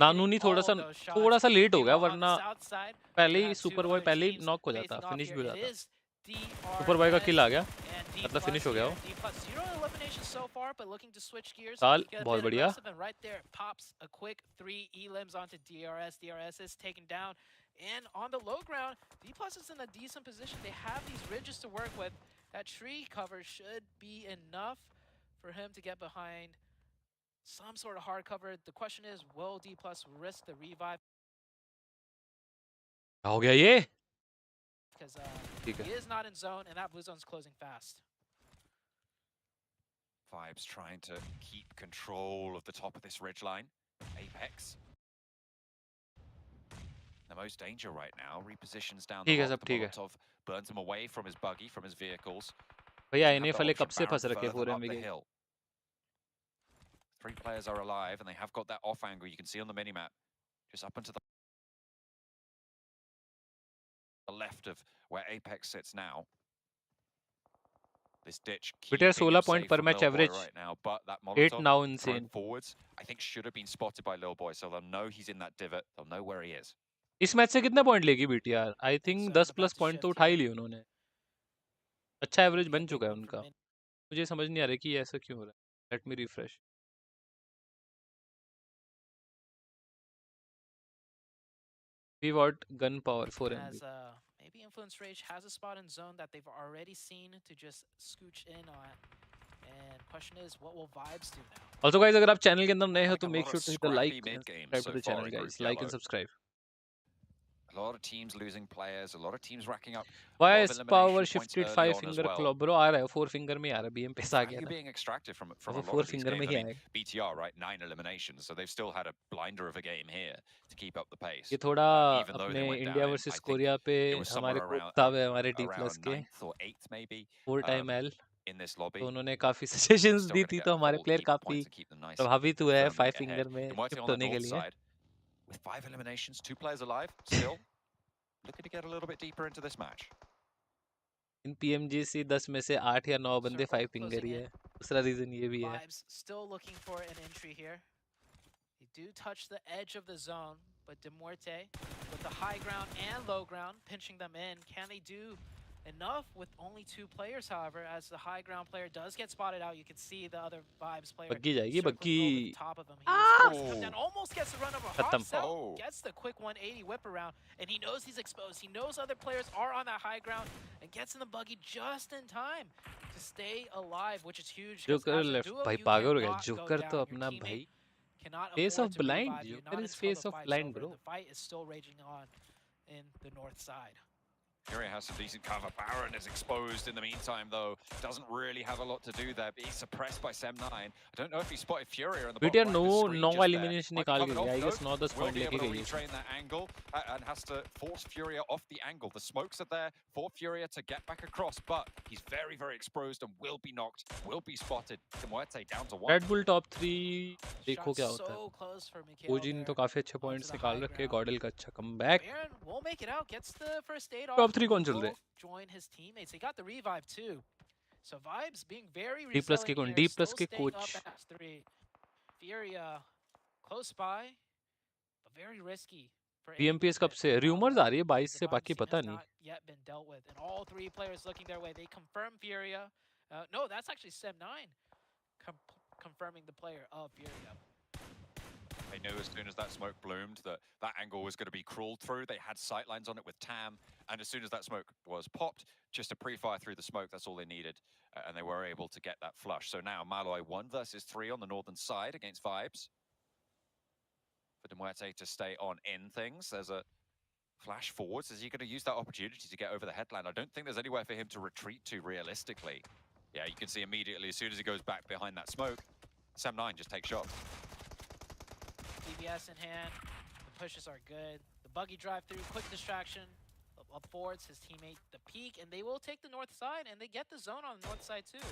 नानू नहीं थोड़ा सा लेट हो गया वरना पहले ही सुपर बॉय पहले ही नॉक हो जाता फिनिश भी हो जाता सुपर बॉय का किल आ गया मतलब फिनिश हो गया वो साल बहुत बढ़िया And on the low ground, DPLUS is in a decent position. They have these ridges to work with. That tree cover should be enough for him to get behind some sort of hard cover. The question is, will DPLUS risk the revive? हो गया ये Because he is not in zone, and that blue zone's closing fast. Vibes trying to keep control of the top of this ridgeline. Apex. The most danger right now. Repositions down the block. The Molotov burns him away from his buggy, from his vehicles. भैया इन्हें फले कब से फंस रखे 4MB 3 players are alive, and they have got that off angle. You can see on the minimap, just up into the left of where Apex sits now. This ditch BTR 16 point per match average right now, but that 8 now insane forwards I think should have been spotted by Lil Boy, so they'll know he's in that divot. They'll know where he is. इस match से कितने point लेगी BTR I think 10+ point तो उठा ही लिए उन्होंने अच्छा average बन चुका है उनका मुझे समझ नहीं आ रहा कि ऐसा क्यों हो रहा है let me refresh We want gun power 4MB. Maybe Influence Rage has a spot in zone that they've already seen to just scooch in on. And question is, what will Vibes do now? Also guys, अगर आप channel के अंदर नए हो तो make sure to hit the like and subscribe to the channel guys. Like and subscribe. A lot of teams losing players, a lot of teams racking up. Why is power shifted 5 finger club bro आ रहा है 4 finger में आ रहा है BM पे आ गया था being extracted from a lot 4 of finger में ही आएगा BTR right 9 eliminations, so they've still had a blinder of a game here to keep up the pace. ये थोड़ा अपने इंडिया वर्सेस कोरिया पे हमारे कोताब है हमारे DPLUS के 4 time L in this lobby. तो उन्होंने काफी सजेशंस दी थी तो हमारे प्लेयर काफी प्रभावित हुए हैं 5 फिंगर में शिफ्ट होने के लिए With 5 eliminations, 2 players alive, still looking to get a little bit deeper into this match. In PMGC 10 में से 8 या 9 बंदे 5 फिंगर ही है। दूसरा रीजन ये भी है। Vibes still looking for an entry here. They do touch the edge of the zone, but Demuerte with the high ground and low ground pinching them in. Can they do enough with only 2 players, however, as the high ground player does get spotted out? You can see the other Vibes player बग्गी जाएगी circling over the buggy. top of him. He was forced to come down, almost gets the run over, खत्म। hops out, gets the quick 180 whip around, and he knows he's exposed. He knows other players are on that high ground and gets in the buggy just in time to stay alive, which is huge. Joker left भाई पागल हो गया। Joker तो अपना भाई face of blind. Joker is face of blind, bro. The fight is still raging on in the north side. Fury has some decent cover. Baron is exposed in the meantime, though. Doesn't really have a lot to do there. Being suppressed by Sem9. I don't know if he spotted Fury on the bottom BTR right of the screen no just there. elimination निकाल के गया। I guess 9-10 Will point be able लेके to गई है। retrain that angle and has to force Furia off the angle. The smokes are there for Furia to get back across, but he's very, very exposed and will be knocked, will be spotted. Demuerte down to 1. Red Bull top 3 देखो क्या होता है। OG ने तो काफी अच्छे points निकाल रखे। गॉडल का अच्छा comeback। Baron will make it out, gets the first aid Top off. 3 कौन चल रहे? Join his teammates. He got the revive too. So Vibes being very D+ के कौन? resilient D+ here, still के staying coach। up at 3. Furia close by, but very risky. For PMPS कब से? Rumors आ रही है 22 से, बाकी पता नहीं। not yet been dealt with, and all 3 players looking their way. They confirm Furia. No, that's actually Sem9 confirming the player of Furia. They knew as soon as that smoke bloomed that that angle was going to be crawled through. They had sightlines on it with Tam, and as soon as that smoke was popped, just a pre-fire through the smoke, that's all they needed, and they were able to get that flush. So now Malloy 1 versus 3 on the northern side against Vibes. For Demuerte to stay on in things, there's a flash forwards. Is he going to use that opportunity to get over the headland? I don't think there's anywhere for him to retreat to realistically. Yeah, you can see immediately as soon as he goes back behind that smoke, Sem9 just takes shots. DBS in hand, the pushes are good. The buggy drive through, quick distraction, up forwards, his teammate the peak, and they will take the north side, and they get the zone on the north side too.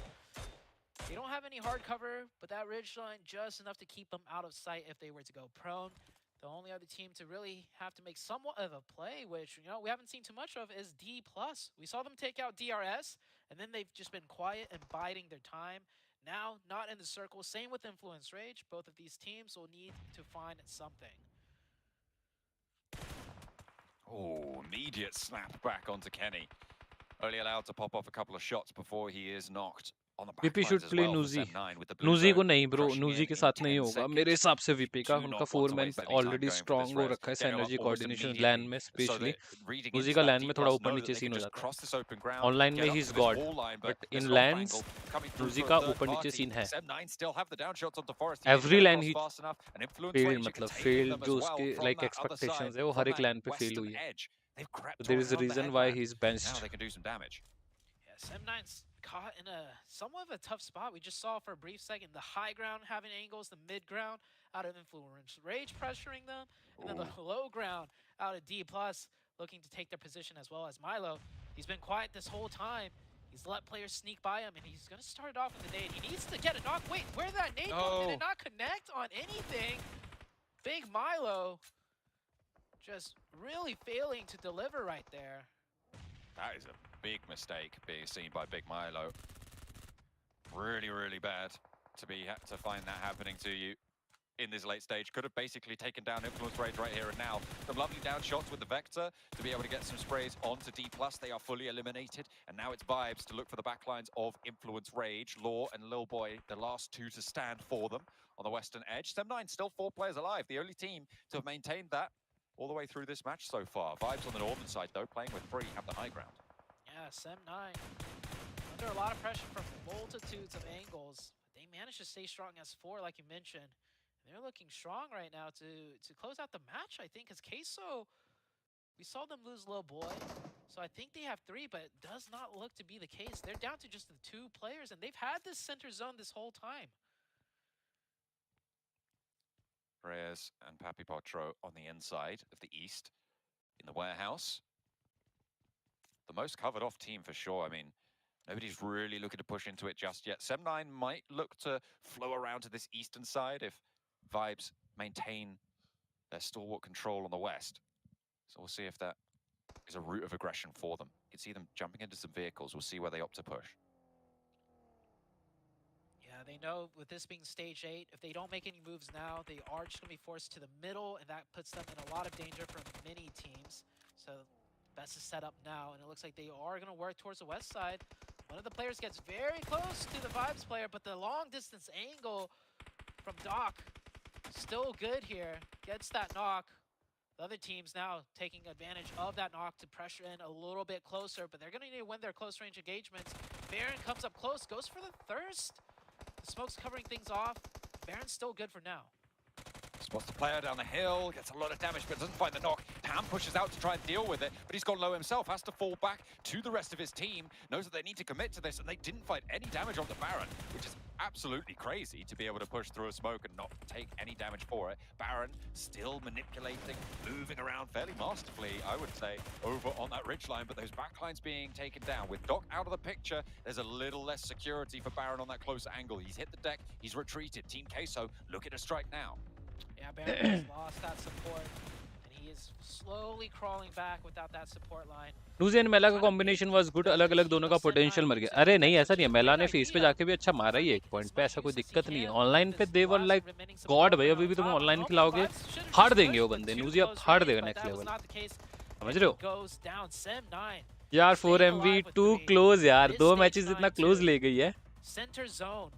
They don't have any hard cover, but that ridge line just enough to keep them out of sight if they were to go prone. The only other team to really have to make somewhat of a play, which we haven't seen too much of, is DPLUS. We saw them take out DRS, and then they've just been quiet and biding their time. Now, not in the circle. Same with Influence Rage. Both of these teams will need to find something. Oh, immediate snap back onto Kenny. Only allowed to pop off a couple of shots before he is knocked. VP should play Nuzi. Nuzi को नहीं bro, Nuzi के साथ नहीं होगा मेरे हिसाब से VP का। उनका 4-man already strong हो रखा है synergy coordination LAN में especially. Nuzi का LAN में थोड़ा ऊपर नीचे सीन हो जाता है। Online में he's god, but in LANs Nuzi का ऊपर नीचे सीन है। Every LAN he failed, मतलब failed जो उसके like expectations है वो हर एक LAN पे fail हुई है। So there is a reason why he's benched. Now they can do some damage. Yeah, Sem9's caught in a somewhat of a tough spot. We just saw for a brief second the high ground having angles, the mid ground out of Influence Rage pressuring them, and then the low ground out of D+ looking to take their position as well as Milo. He's been quiet this whole time. He's let players sneak by him, and he's going to start it off with the nade. He needs to get a knock. Wait, where did that nade go? Did it not connect on anything? Big Milo just really failing to deliver right there. That is a big mistake being seen by Big Milo. Really, really bad to find that happening to you in this late stage. Could have basically taken down Influence Rage right here and now. Some lovely down shots with the Vector to be able to get some sprays onto D+. They are fully eliminated. And now it's Vibes to look for the backlines of Influence Rage. Law and Lil Boy, the last 2 to stand for them on the western edge. Sem9 still 4 players alive. The only team to have maintained that all the way through this match so far. Vibes on the northern side, though, playing with 3, have the high ground. Yeah, Sem9 under a lot of pressure from multitudes of angles. They managed to stay strong as 4, like you mentioned. And they're looking strong right now to close out the match, I think, as Queso, we saw them lose Lil Boy. So I think they have 3, but it does not look to be the case. They're down to just the 2 players, and they've had this center zone this whole time. Reyes and Papi Potro on the inside of the east in the warehouse. The most covered off team for sure. I mean, nobody's really looking to push into it just yet. Sem9 might look to flow around to this eastern side if Vibes maintain their stalwart control on the west. So we'll see if that is a route of aggression for them. You can see them jumping into some vehicles. We'll see where they opt to push. Yeah, they know with this being stage 8, if they don't make any moves now, they are just going to be forced to the middle, and that puts them in a lot of danger from many teams. So best to set up now, and it looks like they are going to work towards the west side. One of the players gets very close to the Vibes player, but the long distance angle from Doc, still good here, gets that knock. The other teams now taking advantage of that knock to pressure in a little bit closer, but they're going to need to win their close range engagements. Baron comes up close, goes for the thirst. The smoke's covering things off. Baron's still good for now. Spots the player down the hill, gets a lot of damage, but doesn't find the knock. Tam pushes out to try and deal with it, but he's gone low himself, has to fall back to the rest of his team, knows that they need to commit to this, and they didn't find any damage on the Baron, which is absolutely crazy to be able to push through a smoke and not take any damage for it. Baron still manipulating, moving around fairly masterfully, I would say, over on that ridgeline, but those backlines being taken down. With Doc out of the picture, there's a little less security for Baron on that closer angle. He's hit the deck, he's retreated. Team Queso looking to strike now. Yeah, Baron has lost that support, and he is slowly crawling back without that support line. Nuzi and Mela का combination was good. अलग-अलग दोनों का potential मर गया. अरे नहीं ऐसा नहीं है. Mela ने face पे जाके भी अच्छा मारा ही एक point पे, ऐसा कोई दिक्कत नहीं है. Online पे they were like God भाई, अभी भी तुम online खिलाओगे, हार देंगे वो बंदे. Nuzi अब हार देगा next level. समझ रहे हो? यार 4MV too close यार. 2 matches इतना close ले गई है. Center zone.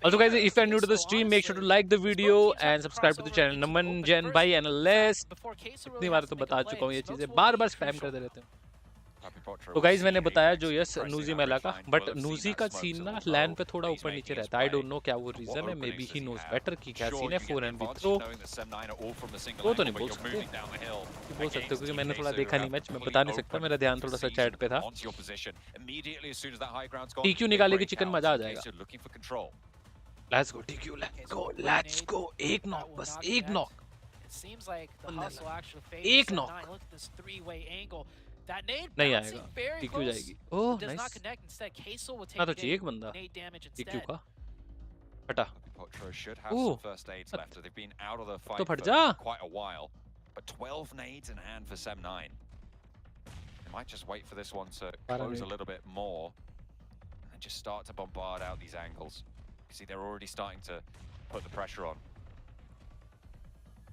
Also guys, if you are new to the stream, make sure to like the video and subscribe to the channel. Naman, Jen, bhai, analyst. इतनी बार तो बता चुका हूँ ये चीजें. बार-बार spam करते रहते हैं. तो guys मैंने बताया जो यस नूजी मेला का, but नूजी का सीन ना लैन पे थोड़ा ऊपर नीचे रहता है. I don't know क्या वो reason है. Maybe he knows better कि क्या सीन है. 4MV तो वो तो नहीं बोल सकते. बोल सकते क्योंकि मैंने थोड़ा देखा नहीं मैच. मैं बता नहीं सकता. मेरा ध्यान थोड़ा सा चैट पे था. TQ निकालेगी चिकन मजा आ जाएगा. Let's go TQ, let's go. एक knock बस, एक knock. It seems like the hustle actually fades. एक knock. Look at this three-way angle. That nade नहीं bouncing आएगा. very TQ close. जाएगी. Oh Does not nice. connect. Instead, Queso will ना तो take चाहिए एक बंदा. nade damage TQ instead. का. हटा. Potro should have some first aids left. They've been out of the fight तो फट for जा. quite a while. But 12 nades in hand for Sem9. They might just wait for this one to close a little bit more and just start to bombard out these angles. You see, they're already starting to put the pressure on.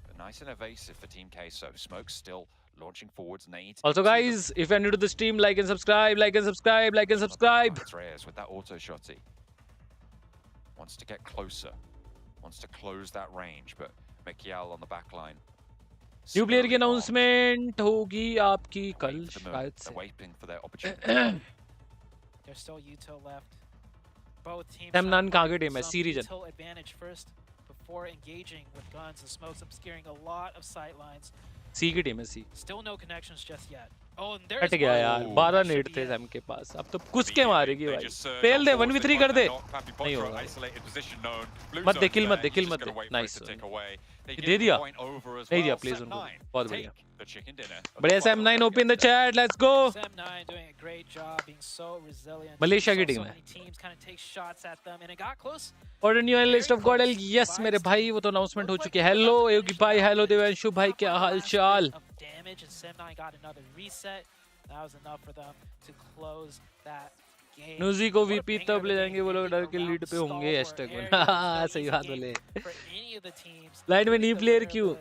But nice and evasive for Team Queso. Smoke's still launching forwards, nades. Also guys, if you're new to the stream, like and subscribe, like and subscribe, like and subscribe. Reyes with that auto shotty. Wants to get closer. Wants to close that range, but Mikial on the back line. New player की announcement होगी आपकी कल शायद से. They're waiting for their opportunity. There's still Util left. Both teams Tem9 कहाँ के team है? some C region. util advantage first before engaging with guns. The smoke's obscuring a lot of sight lines. C की team है C. Still no connections just yet. Oh, and हट there's गया यार. 12 net थे Sam के पास. अब तो कुछ के मारेगी भाई. फेल दे 1v3 कर दे. नहीं होगा. मत दे किल मत दे किल मत दे. नाइस. दे दिया. नहीं दिया प्लीज उनको. बहुत बढ़िया. बढ़िया Sem9 open in the chat. Let's go. Sem9 doing a great job being so resilient. Malaysia की टीम So है. many teams kind of take shots at them and it got close. और new analyst of God L. Yes मेरे भाई वो तो announcement हो चुकी है. हेलो अयोगी भाई. हेलो देवांशु भाई. क्या हाल चाल? Damage and Sem9 got another reset. That was enough for them to close that game. Nuzee को वीपी तब ले जाएंगे वो लोग डर के लीड पे होंगे हैशटैग में. सही बात बोले. लाइन में न्यू प्लेयर क्यों?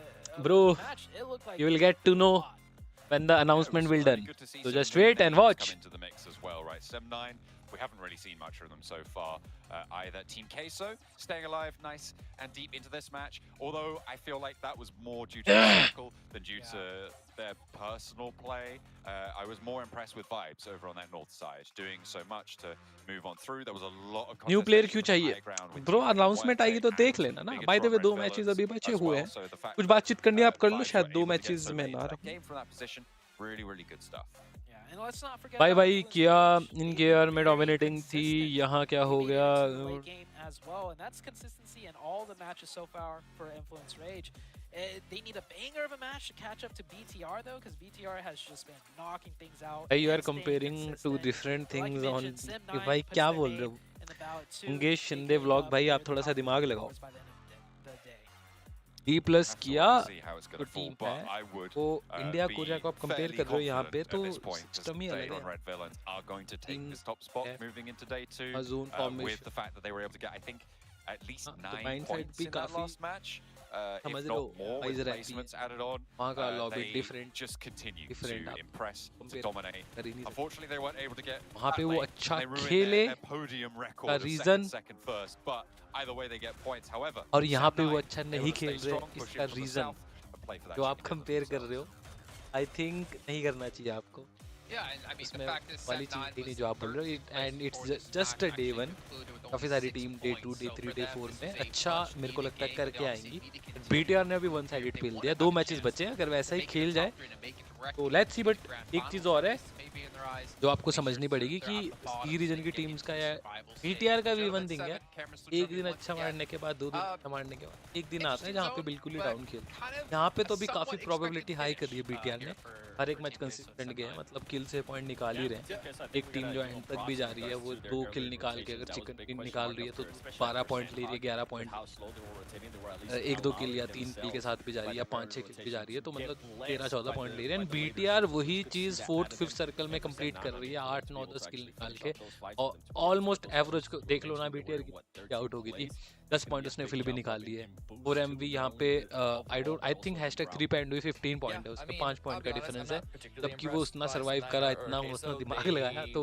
Bro, you will get to know when the announcement will done. So just wait and watch. Into the mix as well, right? Sem9, we haven't really seen much from them so far either. Team Queso staying alive, nice and deep into this match. Although I feel like that was more due to the circle than due to their personal play. I was more impressed with Vibes over on that north side, doing so much to move on through. There was a lot of new player क्यों चाहिए? Bro announcement आएगी तो देख लेना ना. Bye the way 2 matches अभी बचे हुए हैं. कुछ बातचीत करनी है आप कर लो. शायद 2 मैचेस में ना रहे. Really good stuff. And let's not forget bye bye किया. इन गेयर में डोमिनेटिंग थी. यहाँ क्या हो गया? as well, and that's consistency in all the matches so far for Influence Rage. They need a banger of a match to catch up to BTR though, because BTR has just been knocking things out. You are comparing two different things on. भाई क्या बोल रहे हो? मुंगेश Shinde vlog भाई आप थोड़ा सा दिमाग लगाओ. D+ किया see how it's तो going to fall, team but है I would वो इंडिया be कोरिया को आप कंपेयर fairly कर रहे हो यहाँ पे confident तो at this point as system he they अलग on है Red Villains are going to take Team this top spot moving into day 2 zone with formation the fact that they were able to get, I think, at least 9 mind side points भी in that काफी last match, if समझ not रहे हो more wise with रहती है placements added on. वहाँ का lobby They different just continue different to आप impress, to कंपेयर dominate. कर ही नहीं सकते Unfortunately, they weren't able to get वहाँ पे that वो late, अच्छा and they ruined खेले their podium का record of region second first, but either way they get points. However, और यहाँ पे वो set 9, अच्छा they नहीं were to खेल stay रहे strong, push इसका in from the region south, and play for that जो आप chicken dinner कंपेयर कर themselves. रहे हो आई थिंक नहीं करना चाहिए आपको Yeah, and I mean, the इसमें fact is वाली set चीज 9 थी नहीं was जो आप बोल third रहे हो place and before it's this just match day actually 1 concluded with काफी only सारी 6 team day 2 points. Day So 3 for day them, 4 this में is a अच्छा much मेरे को needed लगता है game. They करके obviously आएंगी need to continue बीटीआर ने अभी वन साइडेड खेल दिया 2 मैचेस बचे हैं अगर वैसा ही खेल जाए तो लेट्स सी बट एक चीज और है जो आपको समझनी पड़ेगी कि सी रीजन की टीम्स का या बीटीआर का भी वन थिंग है एक दिन अच्छा मारने के बाद 2 दिन अच्छा मारने के बाद एक दिन आता है जहाँ पे बिल्कुल ही डाउन खेल यहाँ पे तो भी काफी प्रोबेबिलिटी हाई कर दी है बीटीआर ने हर एक मैच कंसिस्टेंट गया है मतलब किल से पॉइंट निकाल ही रहे हैं एक टीम जो एंड तक भी जा रही है वो 2 किल निकाल के अगर चिकन किंग निकाल रही है तो 12 पॉइंट ले रही है 11 पॉइंट 1-2 किल या 3 किल के साथ भी जा रही है या 5-6 किल भी जा रही है तो मतलब 13-14 पॉइंट ले रहे हैं बीटीआर वही चीज 4th 5th सर्कल में कंप्लीट कर रही है 8-9-10 किल निकाल के और ऑलमोस्ट एवरेज को देख लो ना बीटीआर की आउट हो गई थी 10 पॉइंट उसने फिर भी निकाल लिए और एमवी यहाँ पे आई थिंक #3 पे एंड हुई 15 पॉइंट है उसमें 5 पॉइंट का डिफरेंस है जबकि वो उतना सर्वाइव करा इतना उसने दिमाग लगाया तो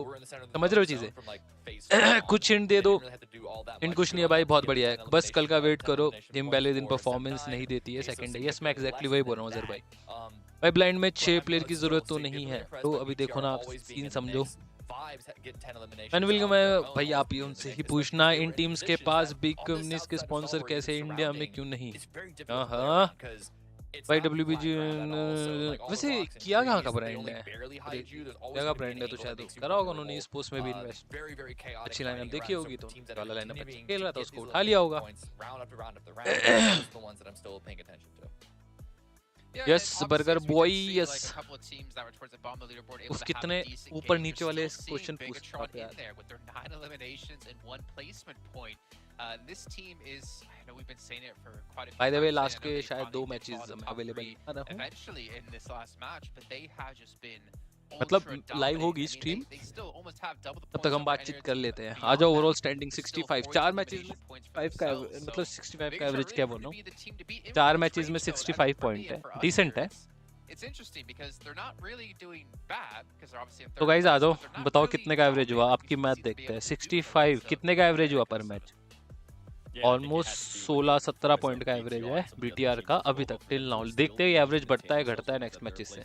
समझ रहे हो चीजें कुछ हिंट दे दो हिंट कुछ नहीं है भाई बहुत बढ़िया है बस कल का वेट करो टीम पहले दिन परफॉर्मेंस नहीं देती है सेकंड है यस मैं एग्जैक्टली वही बोल रहा हूँ अजहर भाई ब्लाइंड में 6 प्लेयर की जरूरत तो नहीं है तो अभी देखो ना आप सीन समझो मैं भाई आप ही उनसे ही पूछना इन टीम्स के पास बिग कंपनीज के स्पॉन्सर कैसे इंडिया में क्यों नहीं हाँ भाई WBG वैसे किया कहाँ का ब्रांड है किया का ब्रांड है तो शायद करा होगा उन्होंने स्पोर्ट्स में भी इन्वेस्ट अच्छी लाइनअप देखी होगी तो वाला लाइनअप खेल रहा था उसको उठा लिया होगा यस बर्गर बॉय यस उस कितने ऊपर नीचे वाले क्वेश्चन पूछते हैं यार बाय द वे लास्ट के शायद 2 मैचेस अवेलेबल मतलब लाइव होगी स्ट्रीम तब तक हम बातचीत कर लेते हैं आ जाओ ओवरऑल स्टैंडिंग 65 4 मैचेस में 5 का मतलब 65 का एवरेज क्या बोल रहा हूँ 4 मैचेस में 65 पॉइंट है डिसेंट है तो गाइस आ जाओ बताओ कितने का एवरेज हुआ आपकी मैच देखते हैं 65 कितने का एवरेज हुआ पर मैच ऑलमोस्ट 16-17 पॉइंट का एवरेज है बीटीआर का अभी तक टिल नाउ देखते हैं एवरेज बढ़ता है घटता है नेक्स्ट मैचेस से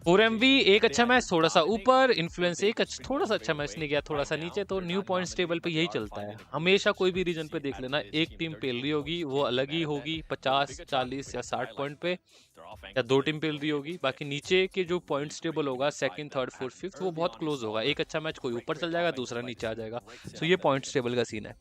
4MV एक अच्छा मैच थोड़ा सा ऊपर इन्फ्लुएंस एक थोड़ा सा अच्छा मैच नहीं गया थोड़ा सा नीचे तो न्यू पॉइंट्स टेबल पे यही चलता है हमेशा कोई भी रीजन पे देख लेना एक टीम पेल रही होगी वो अलग ही होगी 50 40 या 60 पॉइंट पे या 2 टीम पेल रही होगी बाकी नीचे के जो पॉइंट्स टेबल होगा 2nd 3rd 4th 5th वो बहुत क्लोज होगा एक अच्छा मैच कोई ऊपर चल जाएगा दूसरा नीचे आ जाएगा सो ये पॉइंट्स टेबल का सीन है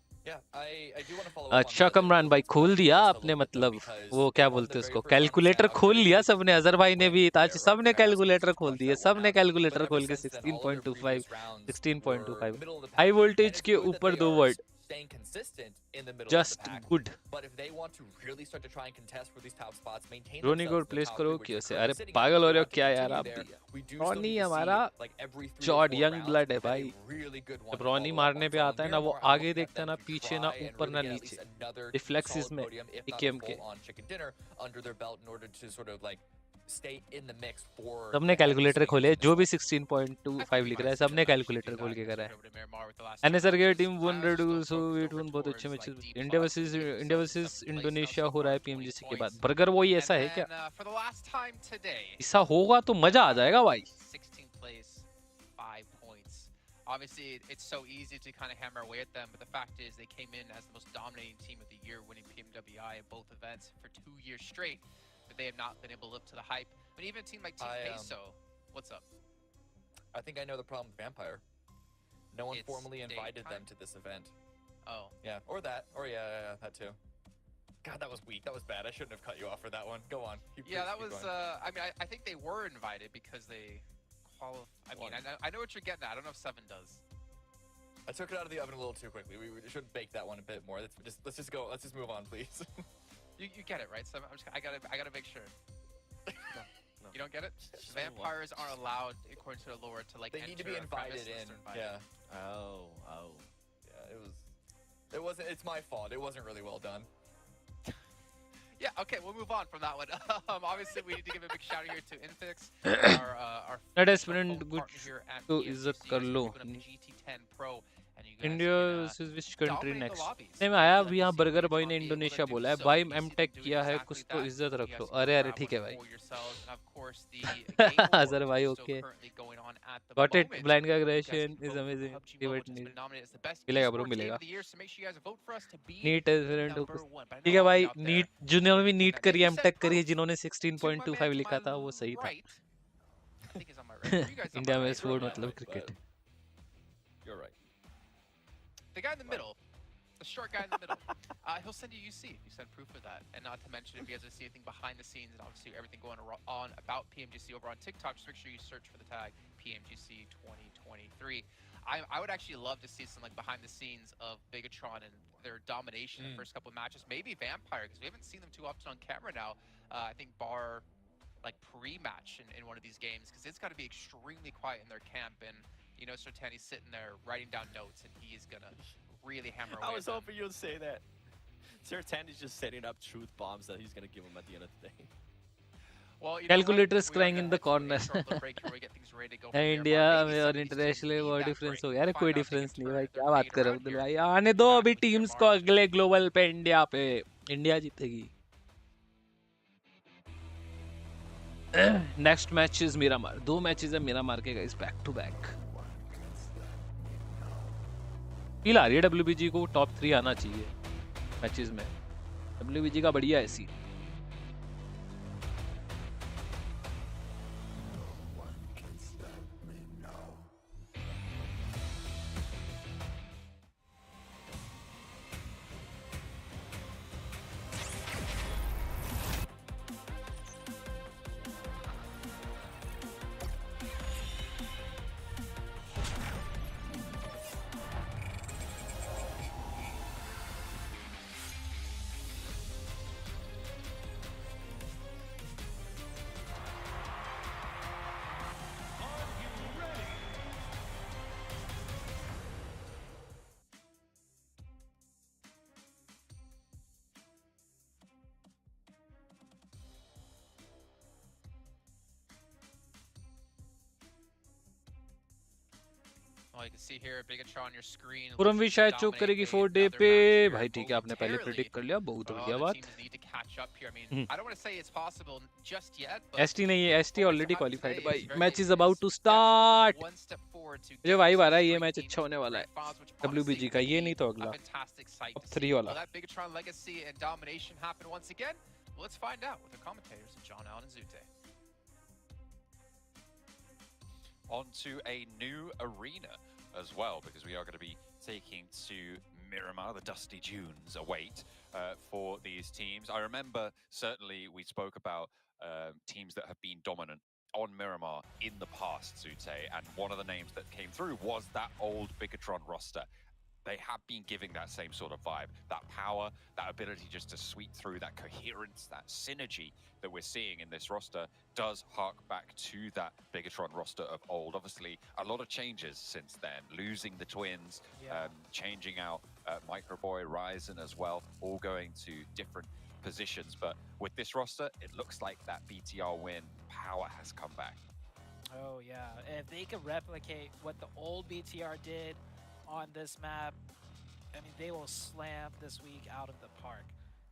अच्छा कमरान भाई खोल दिया आपने मतलब वो क्या बोलते हैं उसको कैलकुलेटर खोल लिया सबने अजहर भाई ने भी ताज सबने कैलकुलेटर खोल दिए सबने कैलकुलेटर खोल के 16.25 16.25 हाई वोल्टेज के ऊपर 2 वर्ड जस्ट गुड रोनी को रिप्लेस करो कैसे अरे पागल हो रहे हो क्या यार आप रोनी हमारा जॉर्ड यंग ब्लड है भाई जब रोनी मारने पे आता है ना वो आगे देखता है ना पीछे ना ऊपर ना नीचे रिफ्लेक्सेस में एकेएम के सबने कैलकुलेटर खोले जो भी 16.25 लिख रहा है सबने कैलकुलेटर खोल के करा है एनएसआर के टीम 100 सो वेट वन बहुत अच्छे मैचेस इंडिया वर्सेस इंडोनेशिया हो रहा है पीएमजीसी के बाद बर्गर वही ऐसा है क्या ऐसा होगा तो मजा आ जाएगा भाई Obviously, it's so easy to kind of hammer away at them, but the fact is they came in as the most dominating team of the year, winning PMWI in both events for 2 years straight, but they have not been able to live to the hype. But even a team like Team Peso, what's up? I think I know the problem with Vampire. No one formally invited them to this event. Oh. Yeah, or that. Or yeah, that too. God, that was weak. That was bad. I shouldn't have cut you off for that one. Go on. Yeah, that was, I mean, I think they were invited because they... I mean, I know what you're getting at. I don't know if 7 does. I took it out of the oven a little too quickly. We should bake that one a bit more. Let's just go. Let's just move on, please. You get it, right? So I gotta make sure. No. You don't get it? Vampires aren't allowed, according to the lore, to like. They need to be invited in. Yeah. Oh. Yeah, it wasn't. It's my fault. It wasn't really well done. Yeah, okay, we'll move on from that one. Obviously, we need to give a big shout out here to Infix, our Let us friend good here at to इज्जत कर लो. GT10 Pro. India which country next? नहीं मैं आया अभी यहाँ burger boy ने Indonesia बोला है भाई एमटेक किया है कुछ तो इज्जत रख लो. अरे ठीक है भाई. सर भाई okay. Got it. Blind aggression is amazing. मिलेगा ब्रो मिलेगा. नीट है ठीक है भाई. नीट जिन्होंने भी नीट करी एमटेक करी है जिन्होंने 16.25 लिखा था वो सही था. इंडिया में स्पोर्ट मतलब cricket. You're right. The guy in the middle, the short guy in the middle, he'll send you UC if you send proof of that. And not to mention, if you guys see anything behind the scenes and obviously everything going on about PMGC over on TikTok, just make sure you search for the tag PMGC 2023. I would actually love to see some like behind the scenes of Bigatron and their domination in the first couple of matches. Maybe Vampire, because we haven't seen them too often on camera now. I think bar like pre-match in one of these games, because it's got to be extremely quiet in their camp. And you know, Sertani's sitting there writing down notes, and he is gonna really hammer away. I was hoping you'd say that. Sertani's just setting up truth bombs that he's gonna give him at the end of the day. Well, Calculator is crying in the corner. India में और international वो difference हो गया. अरे कोई difference नहीं भाई, क्या बात कर रहे हो अब्दुल भाई. आने दो अभी टीम्स को अगले ग्लोबल पे. इंडिया पे इंडिया जीतेगी. Next match is Miramar. 2 matches है मिरामार के guys back to back. Feel आ रही है WBG को टॉप 3 आना चाहिए मैचेस में. WBG का बढ़िया है scene. Well, you can see here Bigatron on your screen. पूरम भी शायद चोक करेगी 4 डे पे. भाई ठीक है आपने पहले प्रेडिक्ट कर लिया. बहुत बढ़िया बात. I don't want to say it's possible just yet, but ST नहीं है. ST ऑलरेडी क्वालिफाइड भाई. Match is about to start. मुझे वाइब आ रहा है ये मैच अच्छा होने वाला है WBG का. ये नहीं तो अगला टॉप 3 वाला. Will that Bigatron legacy and domination happen once again? Well, let's find out with the commentators, John Allen and Zute. Onto a new arena as well, because we are going to be taking to Miramar. The dusty dunes await for these teams. I remember certainly we spoke about teams that have been dominant on Miramar in the past, Zute, and one of the names that came through was that old Bigatron roster. They have been giving that same sort of vibe, that power, that ability just to sweep through, that coherence, that synergy that we're seeing in this roster does hark back to that Bigatron roster of old. Obviously, a lot of changes since then, losing the twins, changing out Microboy, Ryzen as well, all going to different positions. But with this roster, it looks like that BTR win power has come back. Oh yeah, if they could replicate what the old BTR did on this map, I mean, they will slam this week out of the park.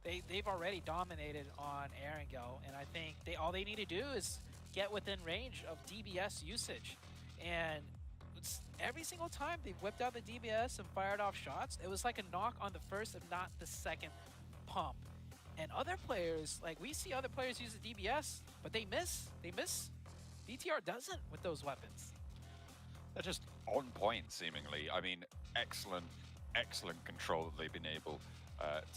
They've already dominated on Erangel, and I think all they need to do is get within range of DBS usage. And every single time they whipped out the DBS and fired off shots, it was like a knock on the first, if not the second pump. And other players, like we see other players use the DBS, but they miss. BTR doesn't with those weapons. They're just on point, seemingly. I mean, excellent control that they've been able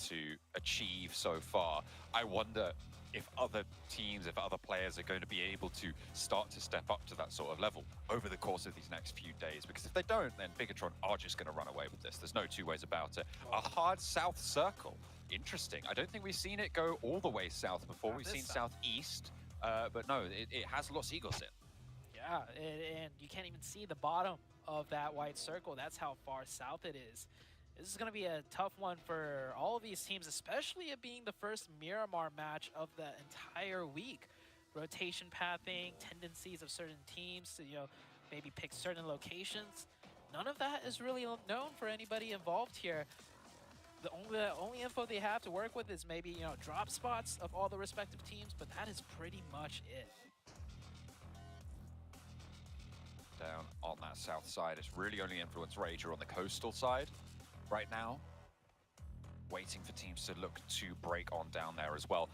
to achieve so far. I wonder if other teams, if other players are going to be able to start to step up to that sort of level over the course of these next few days. Because if they don't, then Bigatron are just going to run away with this. There's no two ways about it. A hard south circle interesting. I don't think we've seen it go all the way south before. We've seen southeast, but no, it has Los Eagles in. Yeah, and you can't even see the bottom of that white circle. That's how far south it is. This is going to be a tough one for all of these teams, especially it being the first Miramar match of the entire week. Rotation pathing, tendencies of certain teams to, maybe pick certain locations. None of that is really known for anybody involved here. The only info they have to work with is maybe, drop spots of all the respective teams, but that is pretty much it. Down on that south side, it's really only influenced Rager on the coastal side right now. Waiting for teams to look to break on down there as well.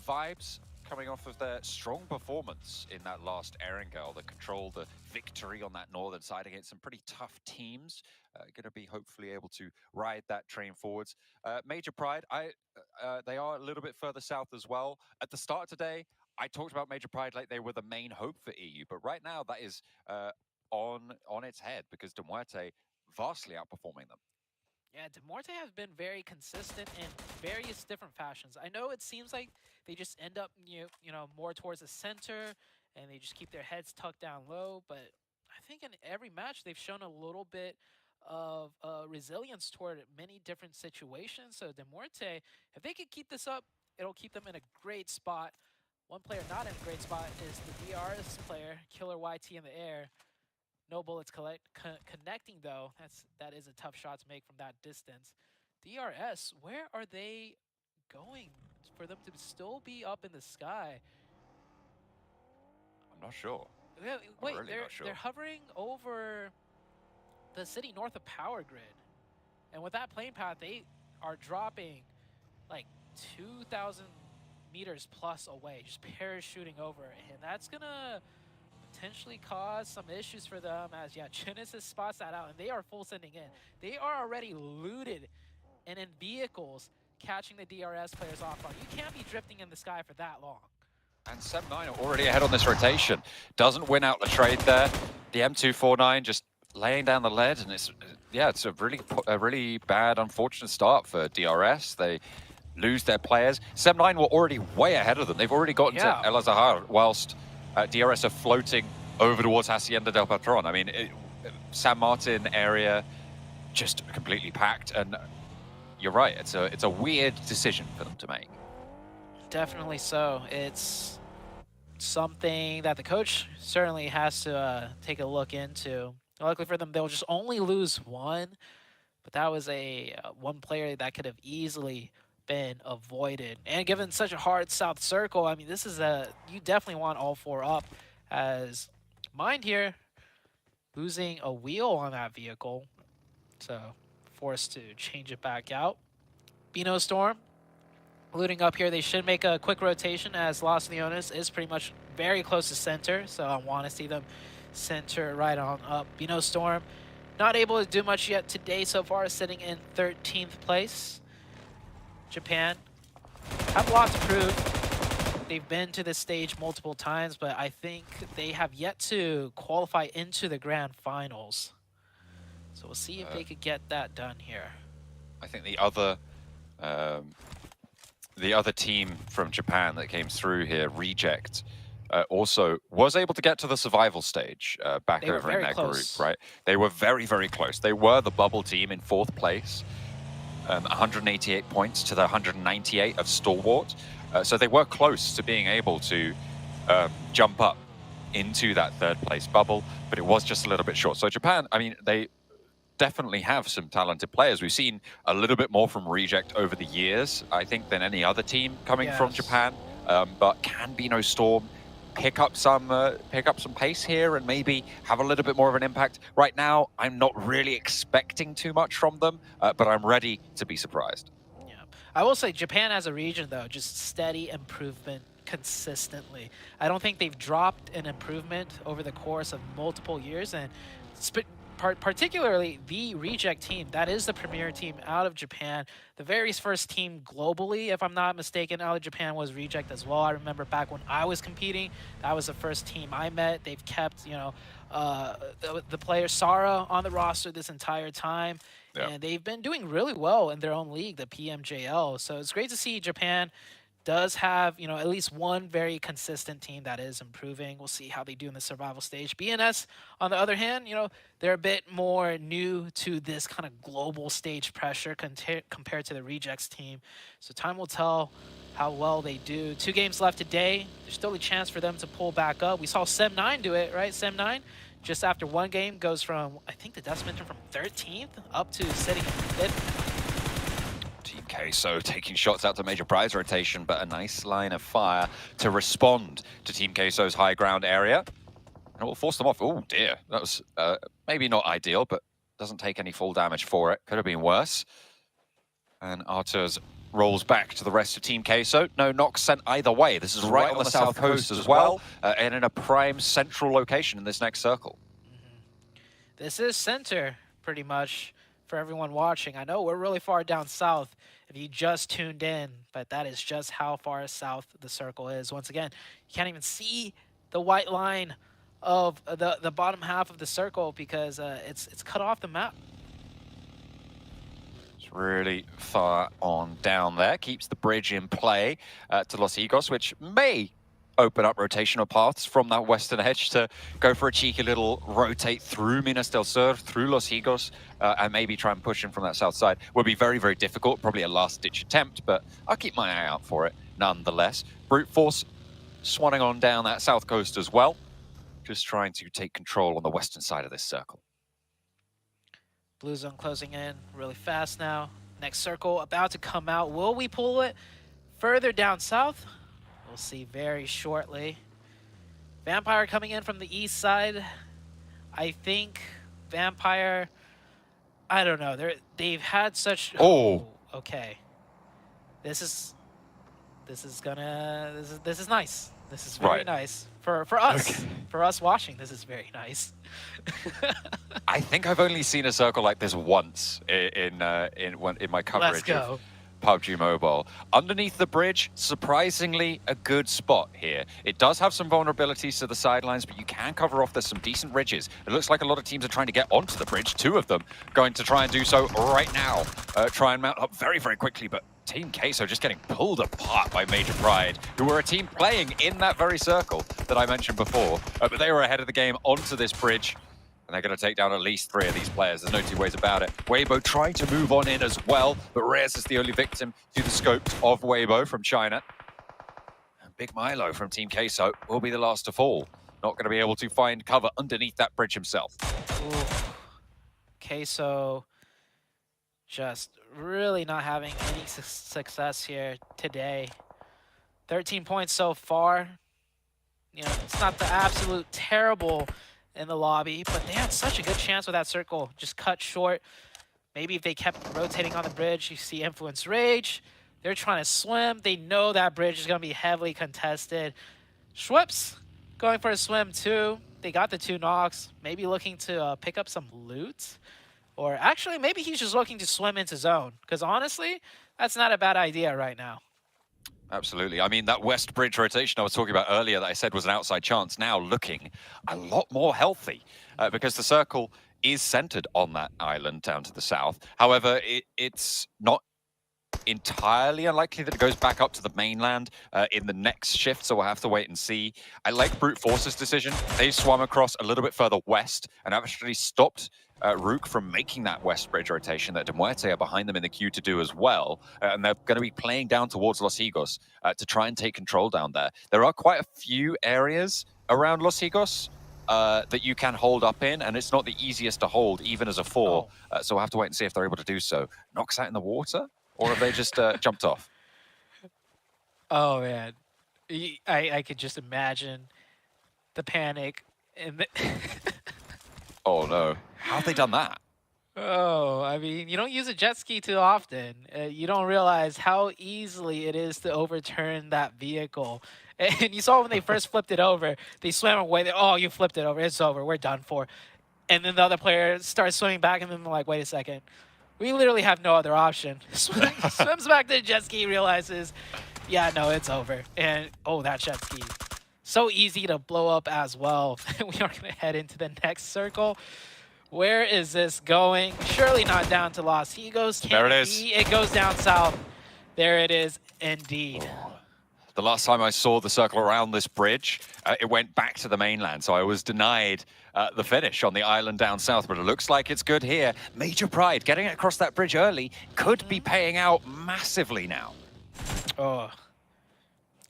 Vibes coming off of their strong performance in that last Erangel, the control, the victory on that northern side against some pretty tough teams. Going to be hopefully able to ride that train forwards. Major Pride, they are a little bit further south as well. At the start of today, I talked about Major Pride like they were the main hope for EU, but right now that is on its head because De Muerte vastly outperforming them. Yeah, De Muerte have been very consistent in various different fashions. I know it seems like they just end up, more towards the center, and they just keep their heads tucked down low. But I think in every match they've shown a little bit of resilience toward many different situations. So De Muerte, if they could keep this up, it'll keep them in a great spot. One player not in a great spot is the DRS player, Killer YT in the air. No bullets connecting though. That is a tough shot to make from that distance. DRS, where are they going for them to still be up in the sky? I'm not sure. Wait, really not sure. They're hovering over the city north of Power Grid. And with that plane path, they are dropping like 2,000 meters plus away, just parachuting over. And that's gonna potentially cause some issues for them as, Genesis spots that out, and they are full sending in. They are already looted and in vehicles catching the DRS players off guard. You can't be drifting in the sky for that long. And 7-9 are already ahead on this rotation. Doesn't win out the trade there. The M249 just laying down the lead, and it's a really bad, unfortunate start for DRS. They lose their players. 7-9 were already way ahead of them. They've already gotten to El Azahar, whilst DRS are floating over towards Hacienda del Patron. I mean, San Martin area just completely packed, and you're right, it's a weird decision for them to make. Definitely so. It's something that the coach certainly has to take a look into. Luckily for them, they'll just only lose one, but that was a one player that could have easily been avoided. And given such a hard south circle, I mean, this is you definitely want all four up, as Mind here losing a wheel on that vehicle, so forced to change it back out. Bino Storm looting up here. They should make a quick rotation as Los Leones is pretty much very close to center, so I want to see them center right on up. Bino Storm not able to do much yet today so far, sitting in 13th place. Japan have a lot to prove. They've been to this stage multiple times, but I think they have yet to qualify into the grand finals. So we'll see if they could get that done here. I think the other team from Japan that came through here, Reject, also was able to get to the survival stage back over in their group, right? They were very, very close. They were the bubble team in 4th place, 188 points to the 198 of Stalwart. So they were close to being able to jump up into that 3rd place bubble, but it was just a little bit short. So Japan, I mean, they definitely have some talented players. We've seen a little bit more from Reject over the years, I think, than any other team coming from Japan. But can Bino Storm pick up some pace here and maybe have a little bit more of an impact? Right now, I'm not really expecting too much from them, but I'm ready to be surprised. Yeah, I will say Japan as a region, though, just steady improvement consistently. I don't think they've dropped an improvement over the course of multiple years, and particularly the Reject team, that is the premier team out of Japan. The very first team globally, if I'm not mistaken, out of Japan was Reject as well. I remember back when I was competing, that was the first team I met. They've kept, the player Sara on the roster this entire time. And they've been doing really well in their own league, the PMJL. So it's great to see Japan does have, at least one very consistent team that is improving. We'll see how they do in the survival stage. BNS, on the other hand, they're a bit more new to this kind of global stage pressure compared to the Rejects team. So time will tell how well they do. 2 games left today. There's still a chance for them to pull back up. We saw Sem9 do it, right? Sem9, just after 1 game, goes from, I think the Death Mention from 13th up to sitting in 5th. Team Queso taking shots out to major prize rotation, but a nice line of fire to respond to Team Queso's high ground area. And it will force them off. Oh dear, that was maybe not ideal, but doesn't take any full damage for it. Could have been worse. And Arthurs rolls back to the rest of Team Queso. No knocks sent either way. This is right on the south coast as well, and in a prime central location in this next circle. This is center, pretty much, for everyone watching. I know we're really far down south if you just tuned in, but that is just how far south the circle is. Once again, you can't even see the white line of the bottom half of the circle because it's cut off the map. It's really far on down there. Keeps the bridge in play to Los Higos, which may open up rotational paths from that western edge to go for a cheeky little rotate through Minas del Sur, through Los Higos, and maybe try and push in from that south side. Would be very, very difficult, probably a last-ditch attempt, but I'll keep my eye out for it nonetheless. Brute Force swanning on down that south coast as well, just trying to take control on the western side of this circle. Blue zone closing in really fast now. Next circle about to come out. Will we pull it further down south? We'll see very shortly. Vampire coming in from the east side. I think Vampire, I don't know. They've had such. Oh. Okay. This is nice. This is very nice for us. Okay. For us watching, this is very nice. I think I've only seen a circle like this once in my coverage of PUBG Mobile. Underneath the bridge, surprisingly a good spot here. It does have some vulnerabilities to the sidelines, but you can cover off. There's some decent ridges. It looks like a lot of teams are trying to get onto the bridge. 2 of them going to try and do so right now. Try and mount up very, very quickly, but Team Queso just getting pulled apart by Major Pride, who were a team playing in that very circle that I mentioned before. But they were ahead of the game onto this bridge, and they're going to take down at least 3 of these players. There's no 2 ways about it. Weibo trying to move on in as well, but Reyes is the only victim to the scopes of Weibo from China. And Big Milo from Team Queso will be the last to fall. Not going to be able to find cover underneath that bridge himself. Ooh. Queso just really not having any success here today. 13 points so far. It's not the absolute terrible in the lobby, but they had such a good chance with that circle. Just cut short. Maybe if they kept rotating on the bridge, you see Influence Rage. They're trying to swim. They know that bridge is going to be heavily contested. Schweppes going for a swim too. They got the 2 knocks. Maybe looking to pick up some loot. Or actually, maybe he's just looking to swim into zone. Because honestly, that's not a bad idea right now. Absolutely. I mean, that west bridge rotation I was talking about earlier that I said was an outside chance, now looking a lot more healthy because the circle is centered on that island down to the south. However, it's not entirely unlikely that it goes back up to the mainland in the next shift, so we'll have to wait and see. I like Brute Force's decision. They swam across a little bit further west and actually stopped RUKH from making that west bridge rotation that Demuerte are behind them in the queue to do as well. And they're going to be playing down towards Los Higos to try and take control down there. There are quite a few areas around Los Higos that you can hold up in, and it's not the easiest to hold, even as a 4. So we'll have to wait and see if they're able to do so. Knocks out in the water, or have they just jumped off? Oh, man. I could just imagine the panic. Oh, no. How have they done that? Oh, I mean, you don't use a jet ski too often. You don't realize how easily it is to overturn that vehicle. And you saw when they first flipped it over, they swam away. Oh, you flipped it over. It's over. We're done for. And then the other player starts swimming back, and then they're like, wait a second. We literally have no other option. Swims back to the jet ski, realizes, yeah, no, it's over. And, oh, that jet ski. So easy to blow up as well. We are going to head into the next circle. Where is this going? Surely not down to Los Higos. There it is. It goes down south. There it is indeed. The last time I saw the circle around this bridge, it went back to the mainland, so I was denied the finish on the island down south, but it looks like it's good here. Major Pride getting it across that bridge early could be paying out massively now. Oh,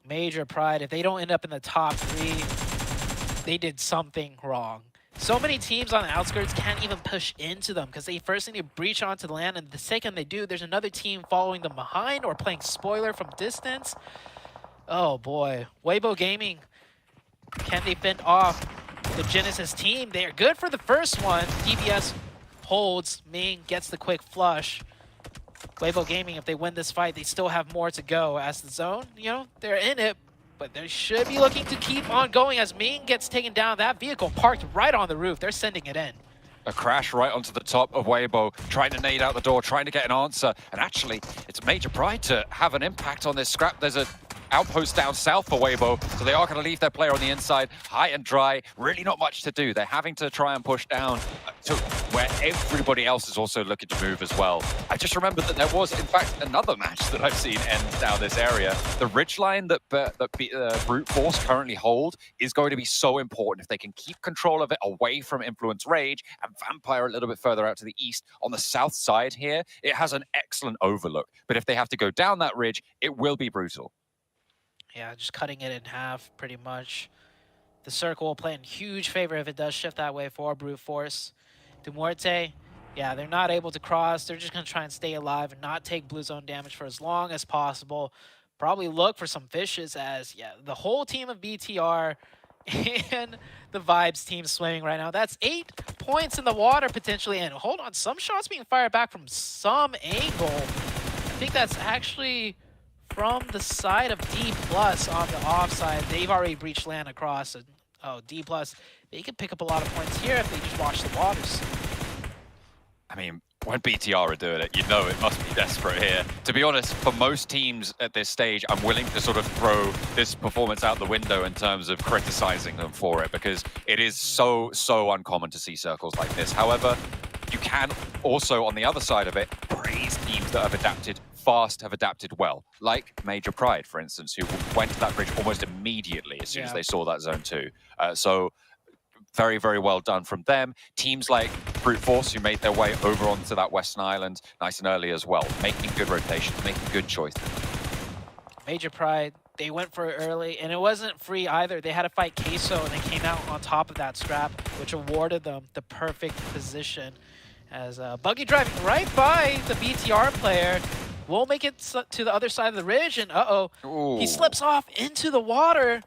Major Pride, if they don't end up in the top 3, they did something wrong. So many teams on the outskirts can't even push into them because they first need to breach onto the land, and the second they do, there's another team following them behind or playing spoiler from distance. Oh boy, Weibo Gaming, can they fend off the Genesis team? They are good for the first one. DBS holds, Ming gets the quick flush. Weibo Gaming, if they win this fight, they still have more to go as the zone, you know, they're in it, but they should be looking to keep on going as Ming gets taken down. That vehicle parked right on the roof. They're sending it in. A crash right onto the top of Weibo, trying to nade out the door, trying to get an answer. And actually, it's Major Pride to have an impact on this scrap. There's a outpost down south for Weibo, so they are going to leave their player on the inside, high and dry. Really not much to do. They're having to try and push down to where everybody else is also looking to move as well. I just remembered that there was, in fact, another match that I've seen end down this area. The ridgeline that Brute Force currently hold is going to be so important if they can keep control of it away from Influence Rage and Vampire a little bit further out to the east. On the south side here, it has an excellent overlook, but if they have to go down that ridge, it will be brutal. Yeah, just cutting it in half, pretty much. The circle will play in huge favor if it does shift that way for Brute Force. Duarte, yeah, they're not able to cross. They're just going to try and stay alive and not take blue zone damage for as long as possible. Probably look for some fishes as, yeah, the whole team of BTR and the Vibes team swimming right now. That's 8 points in the water potentially. And hold on, some shots being fired back from some angle. I think that's actually from the side of DPLUS on the offside. They've already breached land across. And, oh, DPLUS, they could pick up a lot of points here if they just watch the waters. I mean, when BTR are doing it, you know it must be desperate here. To be honest, for most teams at this stage, I'm willing to sort of throw this performance out the window in terms of criticizing them for it, because it is so uncommon to see circles like this. However, you can also, on the other side of it, praise teams that have adapted fast, have adapted well, like Major Pride, for instance, who went to that bridge almost immediately as soon as they saw that zone 2. So very, very well done from them. Teams like Brute Force, who made their way over onto that Western Island nice and early as well, making good rotations, making good choices. Major Pride, they went for it early, and it wasn't free either. They had to fight Queso, and they came out on top of that scrap, which awarded them the perfect position. As Buggy driving right by the BTR player, will make it to the other side of the ridge, and he slips off into the water.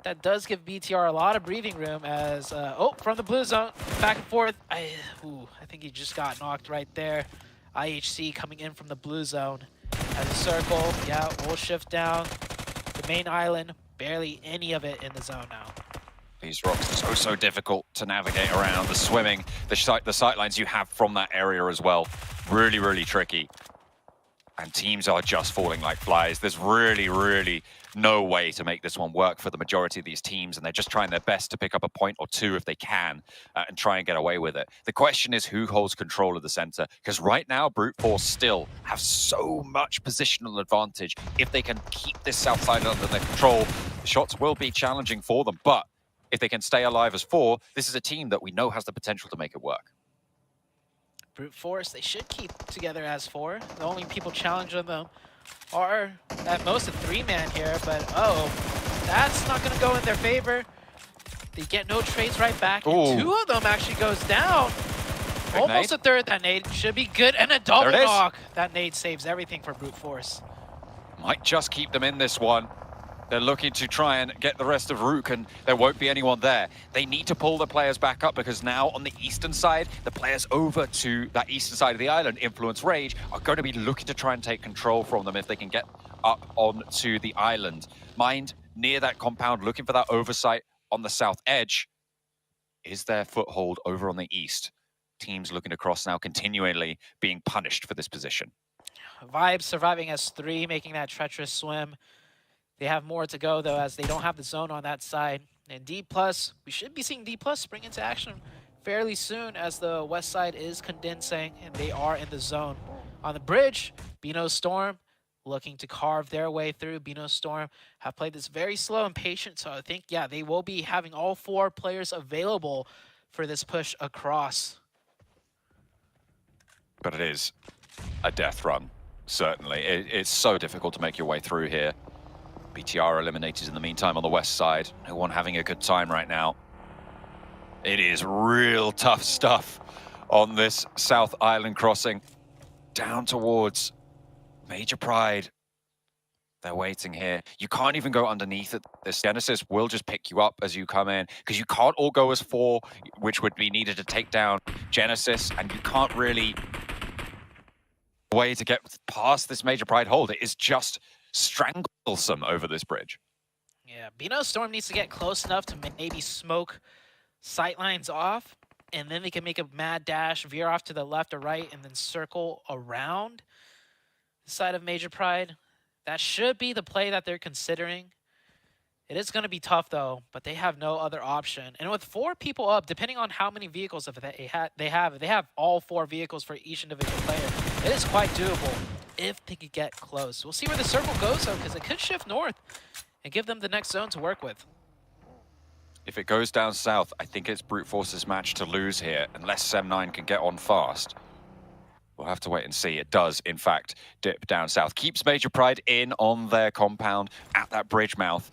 That does give BTR a lot of breathing room as, from the blue zone, back and forth. I think he just got knocked right there. IHC coming in from the blue zone. As a circle, will shift down. The main island, barely any of it in the zone now. These rocks are so difficult to navigate around. The swimming, the sight lines you have from that area as well, really, really tricky. And teams are just falling like flies. There's really no way to make this one work for the majority of these teams, and they're just trying their best to pick up a point or two if they can and try and get away with it. The question is who holds control of the center, because right now Brute Force still have so much positional advantage. If they can keep this south side under their control, the shots will be challenging for them, but if they can stay alive as 4, this is a team that we know has the potential to make it work. Brute Force, they should keep together as 4. The only people challenging them are at most a 3-man here, but that's not going to go in their favor. They get no trades right back, and 2 of them actually goes down. Almost a third. That nade should be good, and a double knock. That nade saves everything for Brute Force. Might just keep them in this one. They're looking to try and get the rest of RUKH, and there won't be anyone there. They need to pull the players back up, because now on the eastern side, the players over to that eastern side of the island, Influence Rage, are going to be looking to try and take control from them if they can get up onto the island. Mind, near that compound, looking for that oversight on the south edge. Is their foothold over on the east? Teams looking to cross now, continually being punished for this position. Vibes surviving as 3, making that treacherous swim. They have more to go, though, as they don't have the zone on that side. And DPLUS, we should be seeing DPLUS spring into action fairly soon as the west side is condensing and they are in the zone. On the bridge, Bino Storm looking to carve their way through. Bino Storm have played this very slow and patient, so I think, yeah, they will be having all 4 players available for this push across. But it is a death run, certainly. It's so difficult to make your way through here. BTR eliminated in the meantime on the west side. No one having a good time right now. It is real tough stuff on this South Island crossing. Down towards Major Pride. They're waiting here. You can't even go underneath it. This Genesis will just pick you up as you come in, because you can't all go as 4, which would be needed to take down Genesis, and you can't really way to get past this Major Pride hold. It is just stranglesome over this bridge. Yeah, Bino Storm needs to get close enough to maybe smoke sightlines off, and then they can make a mad dash, veer off to the left or right, and then circle around the side of Major Pride. That should be the play that they're considering. It is going to be tough, though, but they have no other option. And with 4 people up, depending on how many vehicles they have all 4 vehicles for each individual player, it is quite doable if they could get close. We'll see where the circle goes, though, because it could shift north and give them the next zone to work with. If it goes down south, I think it's Brute Force's match to lose here, unless Sem9 can get on fast. We'll have to wait and see. It does, in fact, dip down south. Keeps Major Pride in on their compound at that bridge mouth.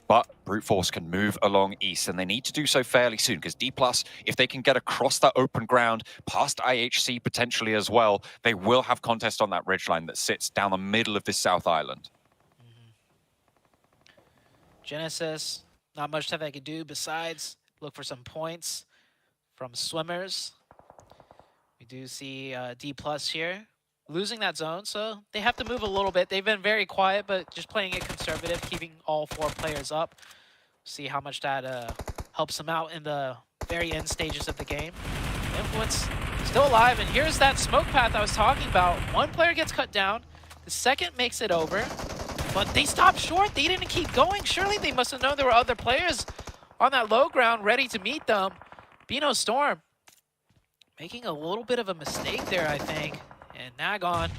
But Brute Force can move along east, and they need to do so fairly soon, because DPLUS, if they can get across that open ground, past IHC potentially as well, they will have contest on that ridgeline that sits down the middle of this South Island. Genesis, not much that they could do besides look for some points from swimmers. We do see DPLUS here losing that zone, so they have to move a little bit. They've been very quiet, but just playing it conservative, keeping all 4 players up. See how much that helps them out in the very end stages of the game. Influence still alive, and here's that smoke path I was talking about. 1 player gets cut down, the second makes it over, but they stopped short. They didn't keep going. Surely they must have known there were other players on that low ground ready to meet them. Bino Storm making a little bit of a mistake there, I think. And Nagon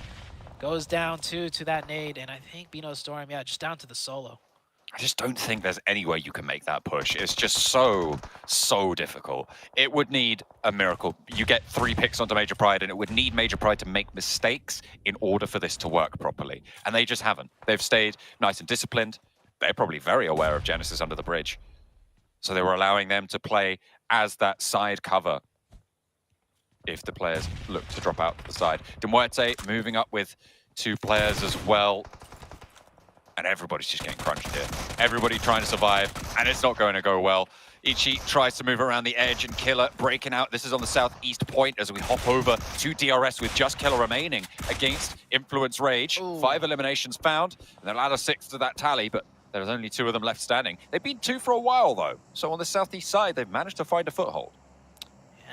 goes down to that nade, and I think Bino Storm, yeah, just down to the solo. I just don't think there's any way you can make that push. It's just so difficult. It would need a miracle. You get 3 picks onto Major Pride, and it would need Major Pride to make mistakes in order for this to work properly. And they just haven't. They've stayed nice and disciplined. They're probably very aware of Genesis under the bridge. So they were allowing them to play as that side cover if the players look to drop out to the side. Demuerte moving up with 2 players as well. And everybody's just getting crunched here. Everybody trying to survive, and it's not going to go well. Ichi tries to move around the edge, and Killer breaking out. This is on the southeast point as we hop over to DRS with just Killer remaining against Influence Rage. Ooh. 5 eliminations found, and they'll add a 6th to that tally, but there's only 2 of them left standing. They've been 2 for a while, though. So on the southeast side, they've managed to find a foothold.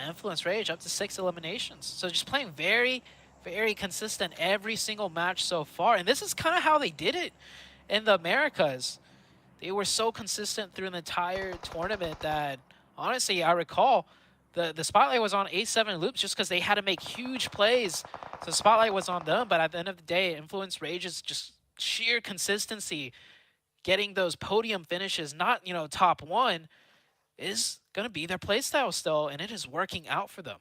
Influence Rage up to 6 eliminations. So just playing very, very consistent every single match so far. And this is kind of how they did it in the Americas. They were so consistent through the entire tournament that, honestly, I recall the spotlight was on A7 Loops just because they had to make huge plays. So the spotlight was on them. But at the end of the day, Influence Rage is just sheer consistency. Getting those podium finishes, not, top 1, is going to be their playstyle still, and it is working out for them.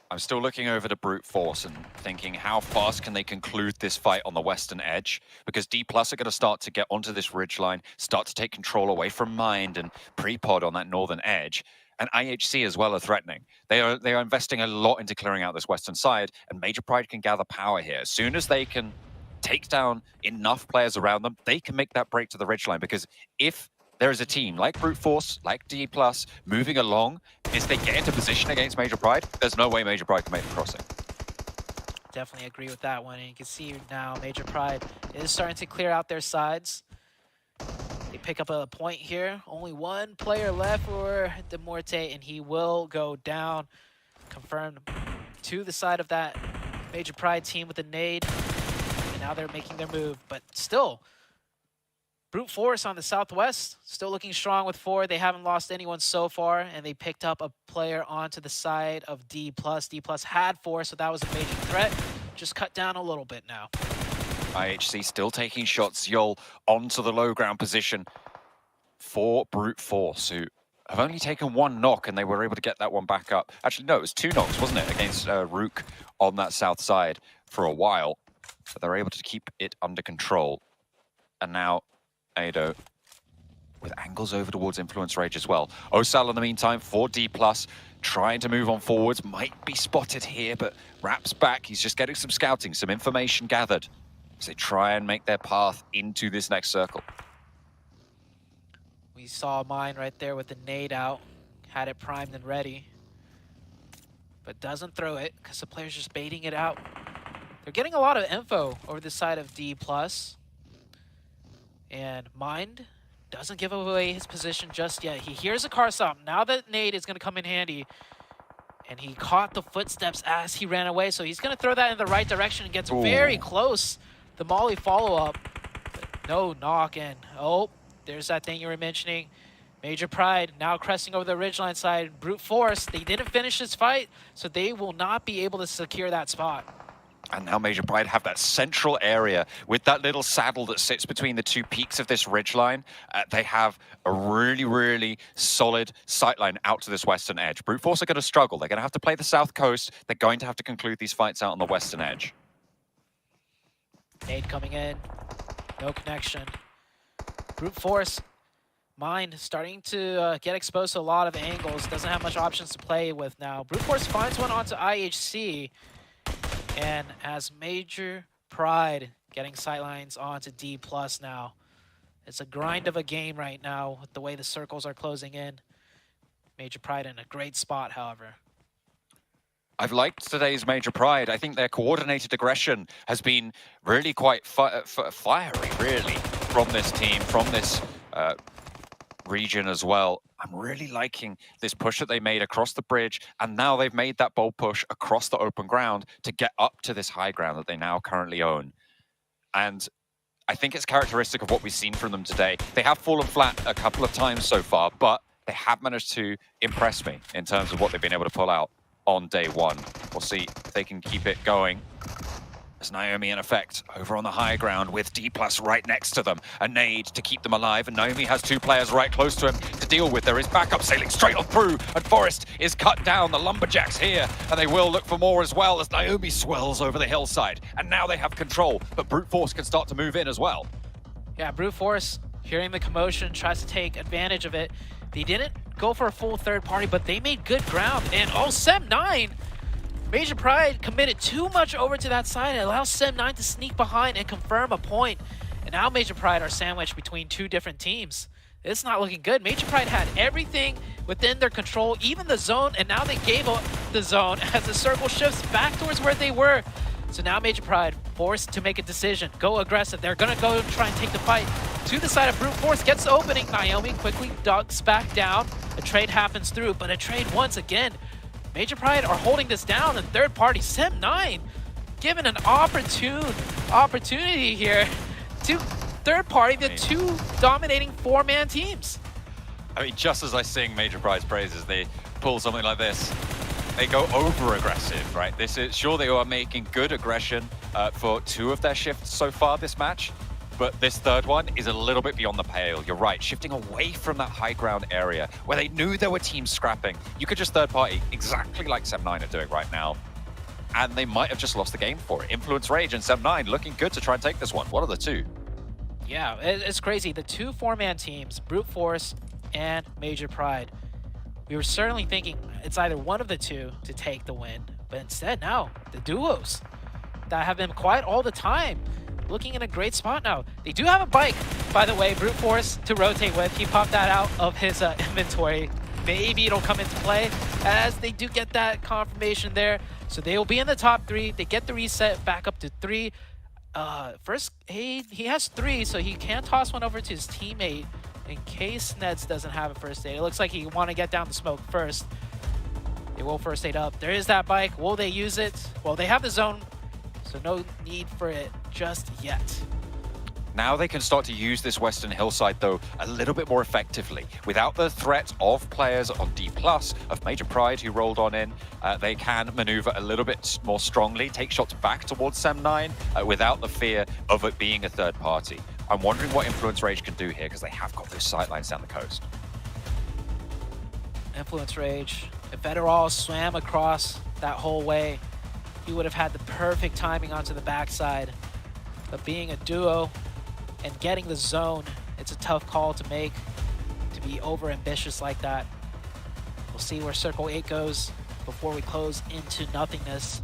I'm still looking over to Brute Force and thinking how fast can they conclude this fight on the western edge, because DPLUS are going to start to get onto this ridgeline, start to take control away from Mind and Prepod on that northern edge, and IHC as well are threatening. They are investing a lot into clearing out this western side, and Major Pride can gather power here. As soon as they can take down enough players around them, they can make that break to the ridgeline, because if there is a team like Brute Force, like DPLUS, moving along, as they get into position against Major Pride, there's no way Major Pride can make the crossing. Definitely agree with that one. And you can see now Major Pride is starting to clear out their sides. They pick up a point here. Only 1 player left for Demuerte, and he will go down. Confirmed to the side of that Major Pride team with a nade. And now they're making their move, but still, Brute Force on the Southwest, still looking strong with 4. They haven't lost anyone so far, and they picked up a player onto the side of DPLUS. DPLUS had 4, so that was a major threat. Just cut down a little bit now. IHC still taking shots. Yol onto the low ground position for Brute Force, who have only taken 1 knock, and they were able to get that one back up. Actually, no, it was 2 knocks, wasn't it, against RUKH on that south side for a while. So they're able to keep it under control. And now Ado with angles over towards Influence Rage as well. Osal in the meantime for DPLUS, trying to move on forwards. Might be spotted here, but Rap's back. He's just getting some scouting, some information gathered as they try and make their path into this next circle. We saw mine right there with the nade out. Had it primed and ready. But doesn't throw it because the player's just baiting it out. They're getting a lot of info over the side of DPLUS. And Mind doesn't give away his position just yet. He hears a car stop. Now that nade is going to come in handy. And he caught the footsteps as he ran away. So he's going to throw that in the right direction and gets very close. The Molly follow-up. No knock in. Oh, there's that thing you were mentioning. Major Pride now cresting over the ridgeline side. Brute Force, they didn't finish this fight, so they will not be able to secure that spot. And now Major Pride have that central area with that little saddle that sits between the 2 peaks of this ridgeline. They have a really, really solid sightline out to this western edge. Brute Force are going to struggle. They're going to have to play the south coast. They're going to have to conclude these fights out on the western edge. Nade coming in. No connection. Brute Force, Mind starting to get exposed to a lot of angles. Doesn't have much options to play with now. Brute Force finds one onto IHC. And as Major Pride getting sightlines onto DPLUS now. It's a grind of a game right now with the way the circles are closing in. Major Pride in a great spot, however. I've liked today's Major Pride. I think their coordinated aggression has been really quite fiery, really, from this team, from this region as well. I'm really liking this push that they made across the bridge, and now they've made that bold push across the open ground to get up to this high ground that they now currently own. And I think it's characteristic of what we've seen from them today. They have fallen flat a couple of times so far, but they have managed to impress me in terms of what they've been able to pull out on day 1. We'll see if they can keep it going. There's Naomi in effect over on the high ground with DPLUS right next to them. A nade to keep them alive, and Naomi has 2 players right close to him to deal with. There is backup sailing straight on through, and Forest is cut down. The Lumberjacks here, and they will look for more as well as Naomi swells over the hillside. And now they have control, but Brute Force can start to move in as well. Yeah, Brute Force, hearing the commotion, tries to take advantage of it. They didn't go for a full third party, but they made good ground. And oh, Sem9! Major Pride committed too much over to that side. It allows Sem9 to sneak behind and confirm a point. And now Major Pride are sandwiched between 2 different teams. It's not looking good. Major Pride had everything within their control, even the zone, and now they gave up the zone as the circle shifts back towards where they were. So now Major Pride forced to make a decision. Go aggressive. They're going to go try and take the fight to the side of Brute Force. Gets the opening. Naomi quickly ducks back down. A trade happens through, but a trade once again. Major Pride are holding this down, and third party, Sem9, given an opportunity here to third party the 2 dominating 4-man teams. I mean, just as I sing Major Pride's praises, they pull something like this. They go over-aggressive, right? This is sure they are making good aggression for 2 of their shifts so far this match, but this third one is a little bit beyond the pale. You're right, shifting away from that high ground area where they knew there were teams scrapping. You could just third party exactly like Sem9 are doing right now, and they might have just lost the game for it. Influence Rage and Sem9 looking good to try and take this one. What are the 2? Yeah, it's crazy. The 2 4-man teams, Brute Force and Major Pride. We were certainly thinking it's either one of the 2 to take the win, but instead now, the duos that have been quiet all the time, looking in a great spot now. They do have a bike, by the way, Brute Force to rotate with. He popped that out of his inventory. Maybe it'll come into play as they do get that confirmation there. So they will be in the top 3. They get the reset back up to 3. First aid, he has 3, so he can toss one over to his teammate in case Neds doesn't have a first aid. It looks like he want to get down the smoke first. They will first aid up. There is that bike. Will they use it? Well, they have the zone, so no need for it just yet. Now they can start to use this western hillside, though, a little bit more effectively. Without the threat of players on DPLUS, of Major Pride who rolled on in, they can maneuver a little bit more strongly, take shots back towards Sem9 without the fear of it being a third party. I'm wondering what Influence Rage can do here, because they have got those sightlines down the coast. Influence Rage. If Federal swam across that whole way, he would have had the perfect timing onto the backside. But being a duo and getting the zone, it's a tough call to make, to be over-ambitious like that. We'll see where Circle 8 goes before we close into nothingness.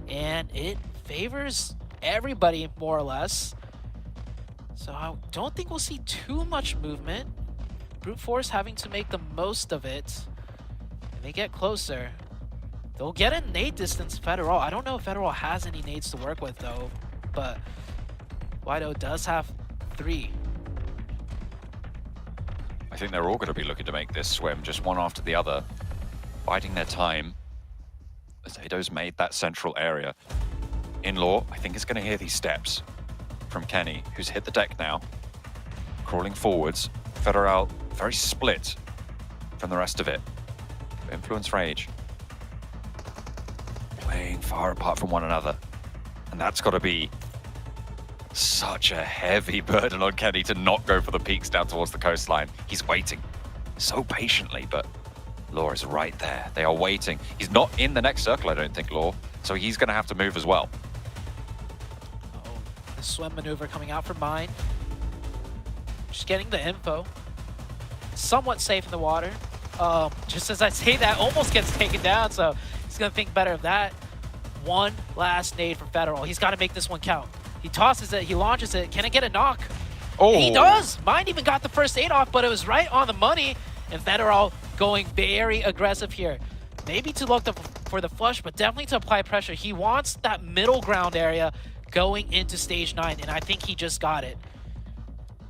And it favors everybody, more or less. So I don't think we'll see too much movement. Brute Force having to make the most of it. And they get closer. They'll get a nade distance Federal. I don't know if Federal has any nades to work with, though. But Wido does have 3. I think they're all going to be looking to make this swim, just one after the other, biding their time. Ado's made that central area. In-law, I think, is going to hear these steps from Kenny, who's hit the deck now, crawling forwards. Federal very split from the rest of it. Influence Rage playing far apart from one another, and that's got to be such a heavy burden on Kenny to not go for the peaks down towards the coastline. He's waiting so patiently, but Law is right there. They are waiting. He's not in the next circle, I don't think, Law, so he's going to have to move as well. Oh, the swim maneuver coming out from Mine. Just getting the info. Somewhat safe in the water. Just as I say that, almost gets taken down, so he's going to think better of that. One last nade for Federal. He's got to make this one count. He tosses it, he launches it. Can it get a knock? Oh, he does! Mine even got the first aid off, but it was right on the money. And Federal going very aggressive here. Maybe to look for the flush, but definitely to apply pressure. He wants that middle ground area going into stage 9, and I think he just got it.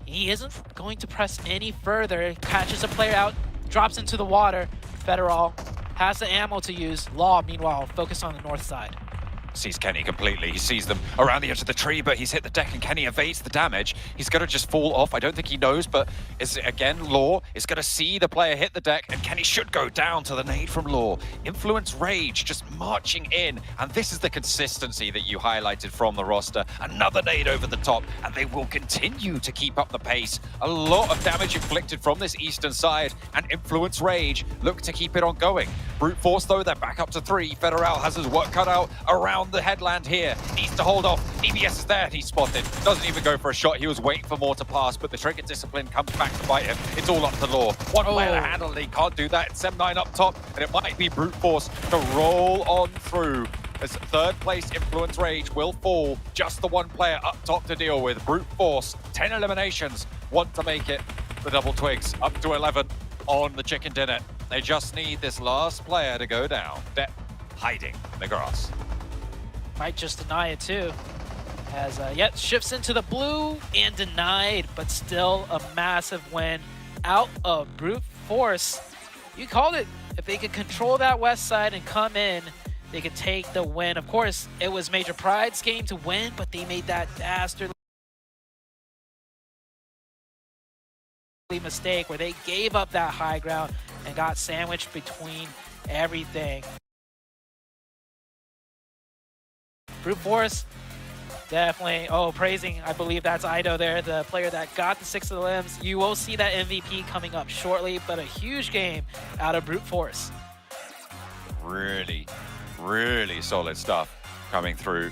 He isn't going to press any further. Catches a player out, drops into the water. Federal has the ammo to use. Law, meanwhile, focused on the north side. Sees Kenny completely. He sees them around the edge of the tree, but he's hit the deck and Kenny evades the damage. He's going to just fall off. I don't think he knows, but is again, Law is going to see the player hit the deck, and Kenny should go down to the nade from Law. Influence Rage just marching in, and this is the consistency that you highlighted from the roster. Another nade over the top, and they will continue to keep up the pace. A lot of damage inflicted from this eastern side, and Influence Rage look to keep it on going. Brute Force, though, they're back up to 3. Federal has his work cut out around the headland here. Needs to hold off. EBS is there, and he's spotted. Doesn't even go for a shot. He was waiting for more to pass, but the trigger discipline comes back to bite him. It's all up to Law. One player to handle it. He can't do that. It's Sem9 up top, and it might be Brute Force to roll on through. As third place Influence Rage will fall. Just the one player up top to deal with. Brute Force, 10 eliminations. Want to make it. The double twigs up to 11 on the chicken dinner. They just need this last player to go down. Depp hiding in the grass. Might just deny it too. As yet shifts into the blue and denied, but still a massive win out of Brute Force. You called it. If they could control that west side and come in, they could take the win. Of course, it was Major Pride's game to win, but they made that dastardly mistake where they gave up that high ground and got sandwiched between everything. Brute Force, definitely, praising, I believe that's Ido there, the player that got the 6 of the limbs. You will see that MVP coming up shortly, but a huge game out of Brute Force. Really, really solid stuff coming through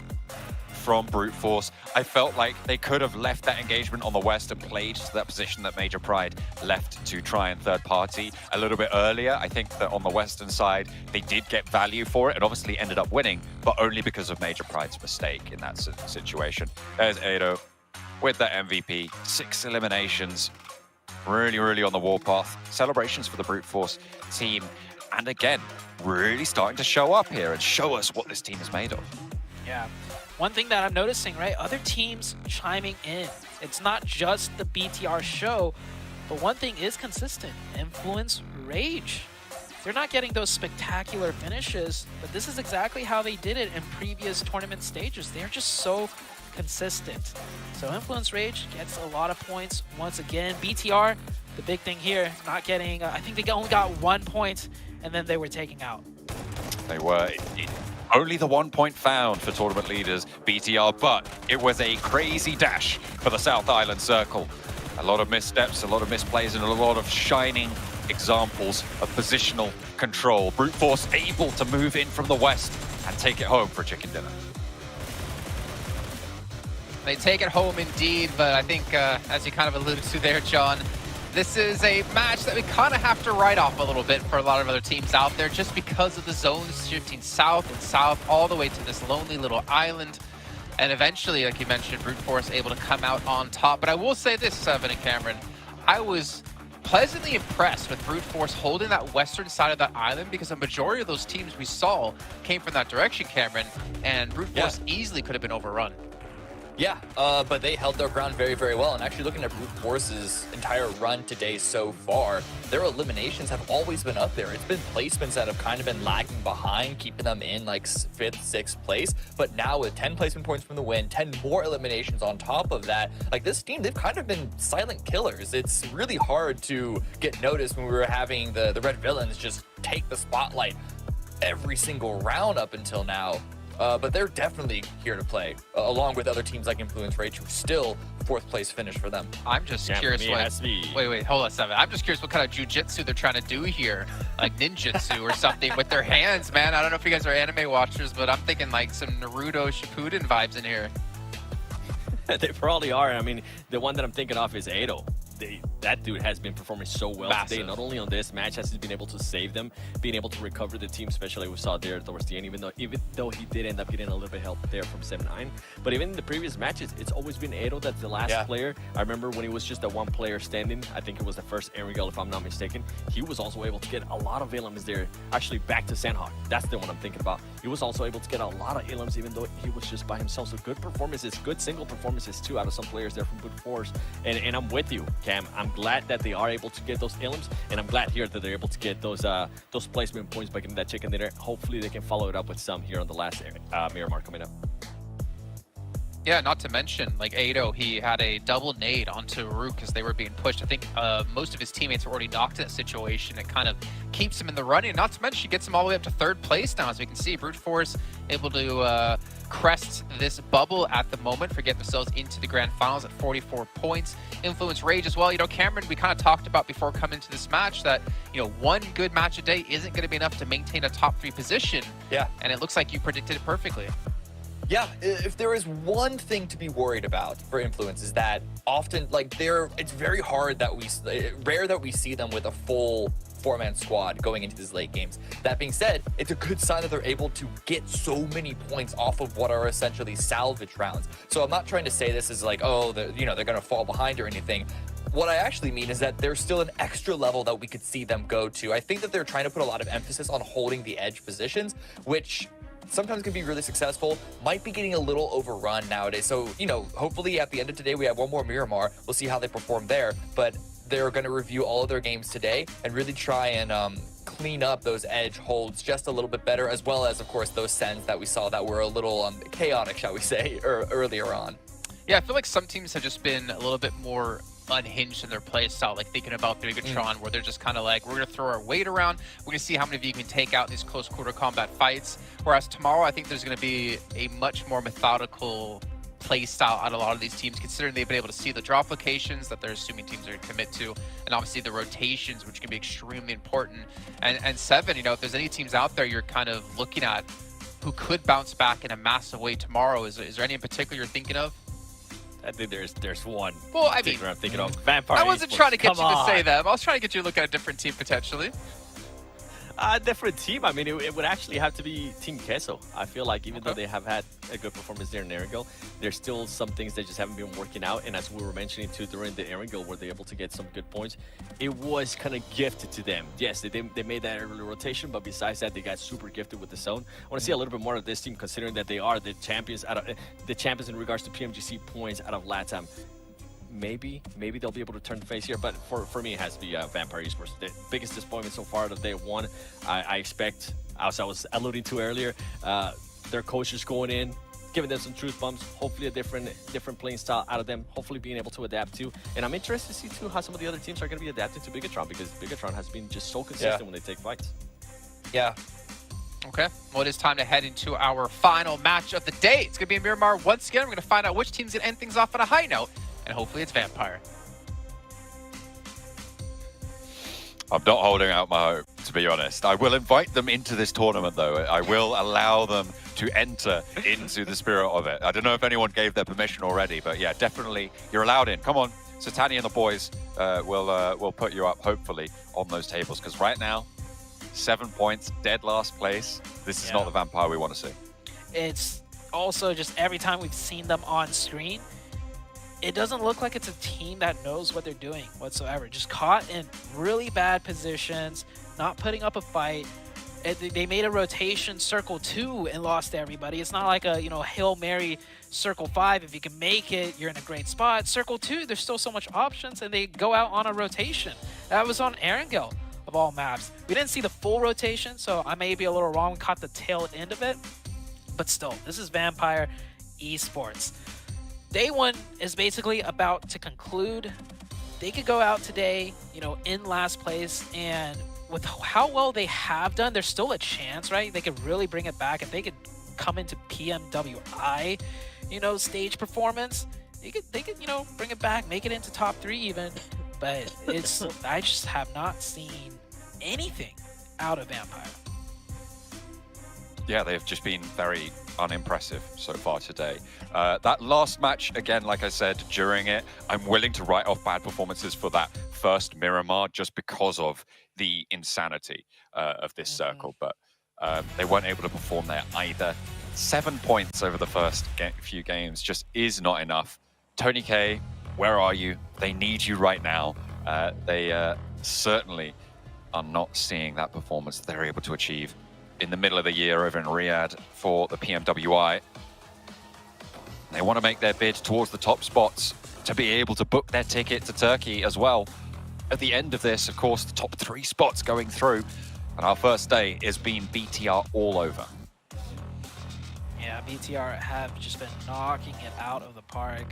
from Brute Force. I felt like they could have left that engagement on the west and played to that position that Major Pride left to try and third party a little bit earlier. I think that on the western side, they did get value for it and obviously ended up winning, but only because of Major Pride's mistake in that situation. There's Ado with the MVP, 6 eliminations, really, really on the warpath. Celebrations for the Brute Force team. And again, really starting to show up here and show us what this team is made of. Yeah. One thing that I'm noticing, right, other teams chiming in. It's not just the BTR show, but one thing is consistent. Influence Rage. They're not getting those spectacular finishes, but this is exactly how they did it in previous tournament stages. They're just so consistent. So Influence Rage gets a lot of points once again. BTR, the big thing here, not getting, I think they only got 1 point, and then they were taken out. They were only the 1 point found for tournament leaders, BTR, but it was a crazy dash for the South Island Circle. A lot of missteps, a lot of misplays, and a lot of shining examples of positional control. Brute Force able to move in from the west and take it home for chicken dinner. They take it home indeed, but I think, as you kind of alluded to there, John, this is a match that we kind of have to write off a little bit for a lot of other teams out there just because of the zones shifting south and south all the way to this lonely little island. And eventually, like you mentioned, Brute Force able to come out on top. But I will say this, Seven and Cameron, I was pleasantly impressed with Brute Force holding that western side of that island because a majority of those teams we saw came from that direction, Cameron, and Brute Force easily could have been overrun. Yeah, but they held their ground very, very well. And actually looking at Brute Force's entire run today so far, their eliminations have always been up there. It's been placements that have kind of been lagging behind, keeping them in like 5th, 6th place. But now with 10 placement points from the win, 10 more eliminations on top of that, like this team, they've kind of been silent killers. It's really hard to get noticed when we were having the Red Villains just take the spotlight every single round up until now. But they're definitely here to play, along with other teams like Influence Rage, who still 4th place finish for them. I'm just curious wait, hold on, Seven. I'm just curious what kind of jujitsu they're trying to do here, like ninjutsu or something with their hands, man. I don't know if you guys are anime watchers, but I'm thinking like some Naruto Shippuden vibes in here. They probably are. I mean, the one that I'm thinking of is Ado. That dude has been performing so well today, not only on this match, has he been able to save them, being able to recover the team, especially we saw there towards the end, even though he did end up getting a little bit of help there from 7-9. But even in the previous matches, it's always been Ado that's the last player. I remember when he was just a 1 player standing, I think it was the first Erangel, if I'm not mistaken, he was also able to get a lot of elims there, actually back to Sanhok. That's the one I'm thinking about. He was also able to get a lot of elims even though he was just by himself. So good performances, good single performances too out of some players there from Brute Force. And I'm with you, Cam. I'm glad that they are able to get those elims, and I'm glad here that they're able to get those placement points by getting that chicken dinner. Hopefully they can follow it up with some here on the last Miramar coming up. Yeah, not to mention, like Ado, he had a double nade onto RUKH as they were being pushed. I think most of his teammates were already knocked in that situation. It kind of keeps him in the running. Not to mention, she gets him all the way up to 3rd place now, as we can see. Brute Force able to crest this bubble at the moment, for getting themselves into the grand finals at 44 points. Influence Rage as well. You know, Cameron, we kind of talked about before coming to this match that, you know, 1 good match a day isn't going to be enough to maintain a top 3 position. Yeah. And it looks like you predicted it perfectly. Yeah, if there is one thing to be worried about for Influence is that often, like, it's very hard that rare that we see them with a full 4-man squad going into these late games. That being said, it's a good sign that they're able to get so many points off of what are essentially salvage rounds. So I'm not trying to say this is like, oh, they're going to fall behind or anything. What I actually mean is that there's still an extra level that we could see them go to. I think that they're trying to put a lot of emphasis on holding the edge positions, which sometimes can be really successful, might be getting a little overrun nowadays. So, you know, hopefully at the end of today, we have 1 more Miramar. We'll see how they perform there. But they're going to review all of their games today and really try and clean up those edge holds just a little bit better, as well as, of course, those sends that we saw that were a little chaotic, shall we say, earlier on. Yeah, I feel like some teams have just been a little bit more unhinged in their play style, like thinking about Megatron, where they're just kind of like, we're going to throw our weight around, we're going to see how many of you can take out these close quarter combat fights. Whereas tomorrow, I think there's going to be a much more methodical play style out of a lot of these teams, considering they've been able to see the drop locations that they're assuming teams are going to commit to, and obviously the rotations, which can be extremely important. And Seven, you know, if there's any teams out there you're kind of looking at who could bounce back in a massive way tomorrow, is there any in particular you're thinking of? I think there's one. Well, I mean, I'm thinking of Vampire. I wasn't Esports. trying to get you to say that. I was trying to get you to look at a different team potentially. Different team. I mean, it would actually have to be Team Queso. I feel like even though they have had a good performance there in Erangel, there's still some things that just haven't been working out. And as we were mentioning too during the Erangel, where they're able to get some good points, it was kind of gifted to them. Yes, they made that early rotation, but besides that, they got super gifted with the zone. I want to see a little bit more of this team, considering that they are the champions in regards to PMGC points out of LATAM. Maybe they'll be able to turn the face here, but for me, it has to be Vampire Esports. The biggest disappointment so far of day 1. I expect, as I was alluding to earlier, their coach is going in, giving them some truth bombs, hopefully a different playing style out of them, hopefully being able to adapt to. And I'm interested to see too how some of the other teams are going to be adapting to Bigatron, because Bigatron has been just so consistent when they take fights. Yeah. Okay, well, it is time to head into our final match of the day. It's going to be in Miramar once again. We're going to find out which team's going to end things off on a high note, and hopefully it's Vampire. I'm not holding out my hope, to be honest. I will invite them into this tournament, though. I will allow them to enter into the spirit of it. I don't know if anyone gave their permission already, but yeah, definitely you're allowed in. Come on, Satani and the boys will put you up, hopefully, on those tables, because right now, 7 points, dead last place. This is not the Vampire we want to see. It's also just every time we've seen them on screen, it doesn't look like it's a team that knows what they're doing whatsoever. Just caught in really bad positions, not putting up a fight. They made a rotation circle 2 and lost to everybody. It's not like a Hail Mary circle 5. If you can make it, you're in a great spot. Circle 2, there's still so much options, and they go out on a rotation. That was on Erangel of all maps. We didn't see the full rotation, so I may be a little wrong. We caught the tail end of it, but still, this is Vampire Esports. Day 1 is basically about to conclude. They could go out today, in last place, and with how well they have done, there's still a chance, right? They could really bring it back. If they could come into PMWI, stage performance, they could, bring it back, make it into top 3 even. But I just have not seen anything out of Vampire. Yeah, they've just been very unimpressive so far today. That last match, again, like I said, during it, I'm willing to write off bad performances for that first Miramar just because of the insanity of this circle. But they weren't able to perform there either. 7 points over the first few games just is not enough. Tony K, where are you? They need you right now. They certainly are not seeing that performance they're able to achieve in the middle of the year over in Riyadh for the PMWI. They want to make their bid towards the top spots to be able to book their ticket to Turkey as well. At the end of this, of course, the top 3 spots going through. And our first day has been BTR all over. Yeah, BTR have just been knocking it out of the park.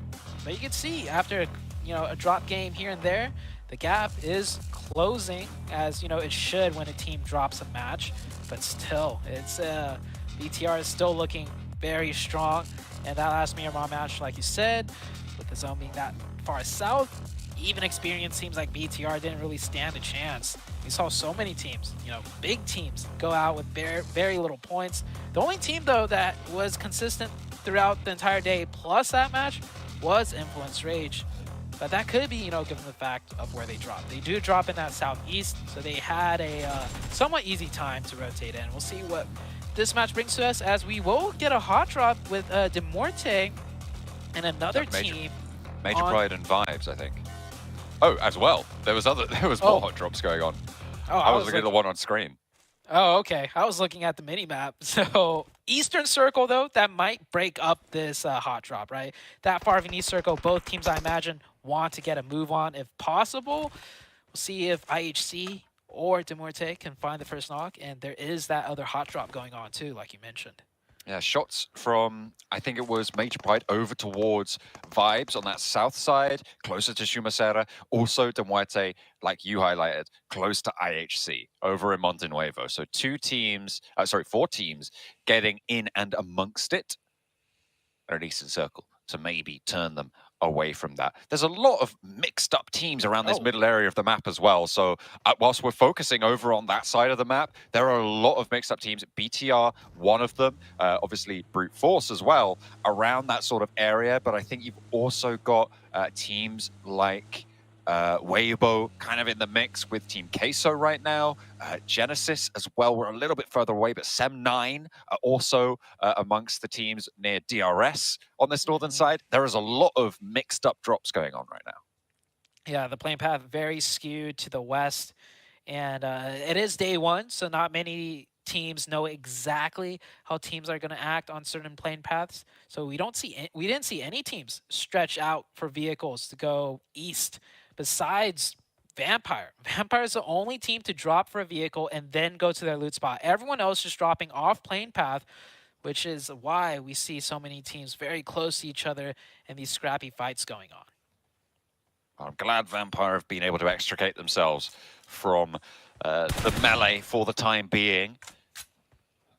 But you can see after, a drop game here and there, the gap is closing as, it should when a team drops a match. But still, it's BTR is still looking very strong. And that last Miramar match, like you said, with the zone being that far south, even experienced teams like BTR didn't really stand a chance. We saw so many teams, big teams, go out with very, very little points. The only team, though, that was consistent throughout the entire day, plus that match, was Influence Rage. But that could be, given the fact of where they dropped. They do drop in that southeast, so they had a somewhat easy time to rotate in. We'll see what this match brings to us, as we will get a hot drop with Demorte and another team. Major Pride and Vibes, I think. Oh, as well. There was more hot drops going on. Oh, I was looking at the one on screen. Oh, okay. I was looking at the mini-map. So, Eastern Circle, though, that might break up this hot drop, right? That far of an East Circle, both teams, I imagine, want to get a move on if possible. We'll see if IHC or Demorte can find the first knock, and there is that other hot drop going on, too, like you mentioned. Yeah, shots from, I think it was Major Pride over towards Vibes on that south side, closer to Shumacera. Also, De Muerte, like you highlighted, close to IHC over in Monte Nuevo. So 4 teams getting in and amongst it. An Eastern Circle to maybe turn them away from that. There's a lot of mixed up teams around this middle area of the map as well. So whilst we're focusing over on that side of the map, there are a lot of mixed up teams. BTR, one of them, obviously Brute Force as well, around that sort of area. But I think you've also got teams like Weibo kind of in the mix with Team Queso right now. Genesis as well, we're a little bit further away, but Sem9 are also amongst the teams near DRS on this northern side. There is a lot of mixed up drops going on right now. Yeah, the playing path very skewed to the west, and it is day 1, so not many teams know exactly how teams are going to act on certain plane paths. So we didn't see any teams stretch out for vehicles to go east besides Vampire. Vampire is the only team to drop for a vehicle and then go to their loot spot. Everyone else is dropping off plane path which is why we see so many teams very close to each other and these scrappy fights going on. I'm glad Vampire have been able to extricate themselves from the melee for the time being.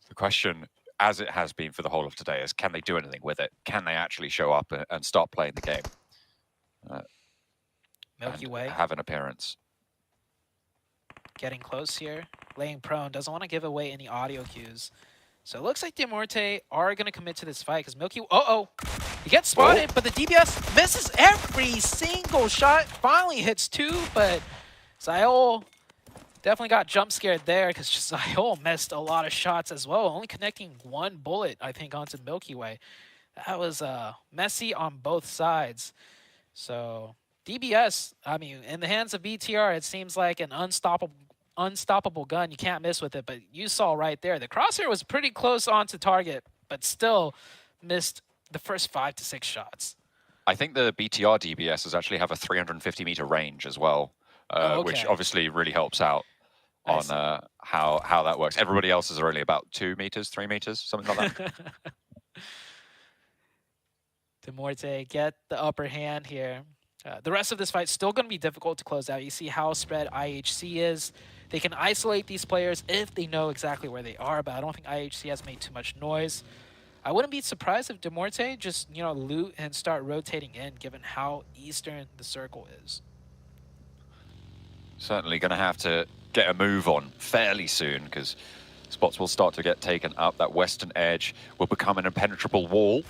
The question, as it has been for the whole of today, is can they do anything with it? Can they actually show up and start playing the game? Milky Way have an appearance. Getting close here, laying prone, doesn't want to give away any audio cues. So it looks like Demorte are going to commit to this fight because Milky... He gets spotted, but the DPS misses every single shot. Finally hits 2, but Zayol definitely got jump scared there because Zayol missed a lot of shots as well, only connecting 1 bullet, I think, onto Milky Way. That was messy on both sides. So DBS, I mean, in the hands of BTR, it seems like an unstoppable gun. You can't miss with it, but you saw right there, the crosshair was pretty close onto target, but still missed the first 5 to 6 shots. I think the BTR DBSs actually have a 350-meter range as well, which obviously really helps out on how that works. Everybody else's are only about 2 meters, 3 meters, something like that. Demorte get the upper hand here. The rest of this fight still going to be difficult to close out. You see how spread IHC is. They can isolate these players if they know exactly where they are, but I don't think IHC has made too much noise. I wouldn't be surprised if Demorte just, loot and start rotating in, given how eastern the circle is. Certainly going to have to get a move on fairly soon, because spots will start to get taken up. That western edge will become an impenetrable wall.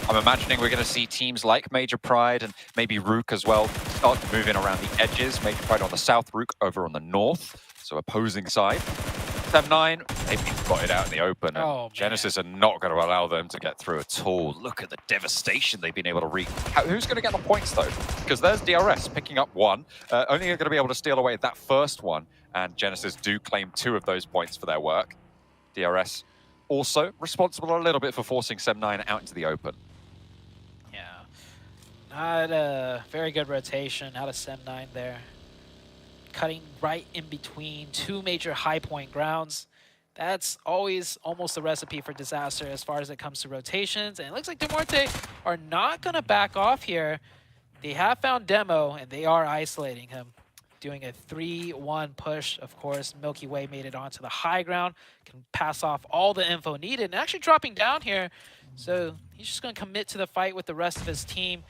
I'm imagining we're going to see teams like Major Pride and maybe RUKH as well start to move in around the edges. Major Pride on the south, RUKH over on the north, so opposing side. 7-9, they've got it out in the open. Genesis are not going to allow them to get through at all. Look at the devastation they've been able to wreak. Who's going to get the points, though? Because there's DRS picking up 1. Only going to be able to steal away that first one, and Genesis do claim 2 of those points for their work. DRS also responsible a little bit for forcing 7-9 out into the open. Not a very good rotation out of 7-9 there. Cutting right in between 2 major high point grounds. That's always almost a recipe for disaster as far as it comes to rotations. And it looks like Demorte are not going to back off here. They have found Demo, and they are isolating him. Doing a 3-1 push, of course. Milky Way made it onto the high ground. Can pass off all the info needed. And actually dropping down here. So he's just going to commit to the fight with the rest of his team.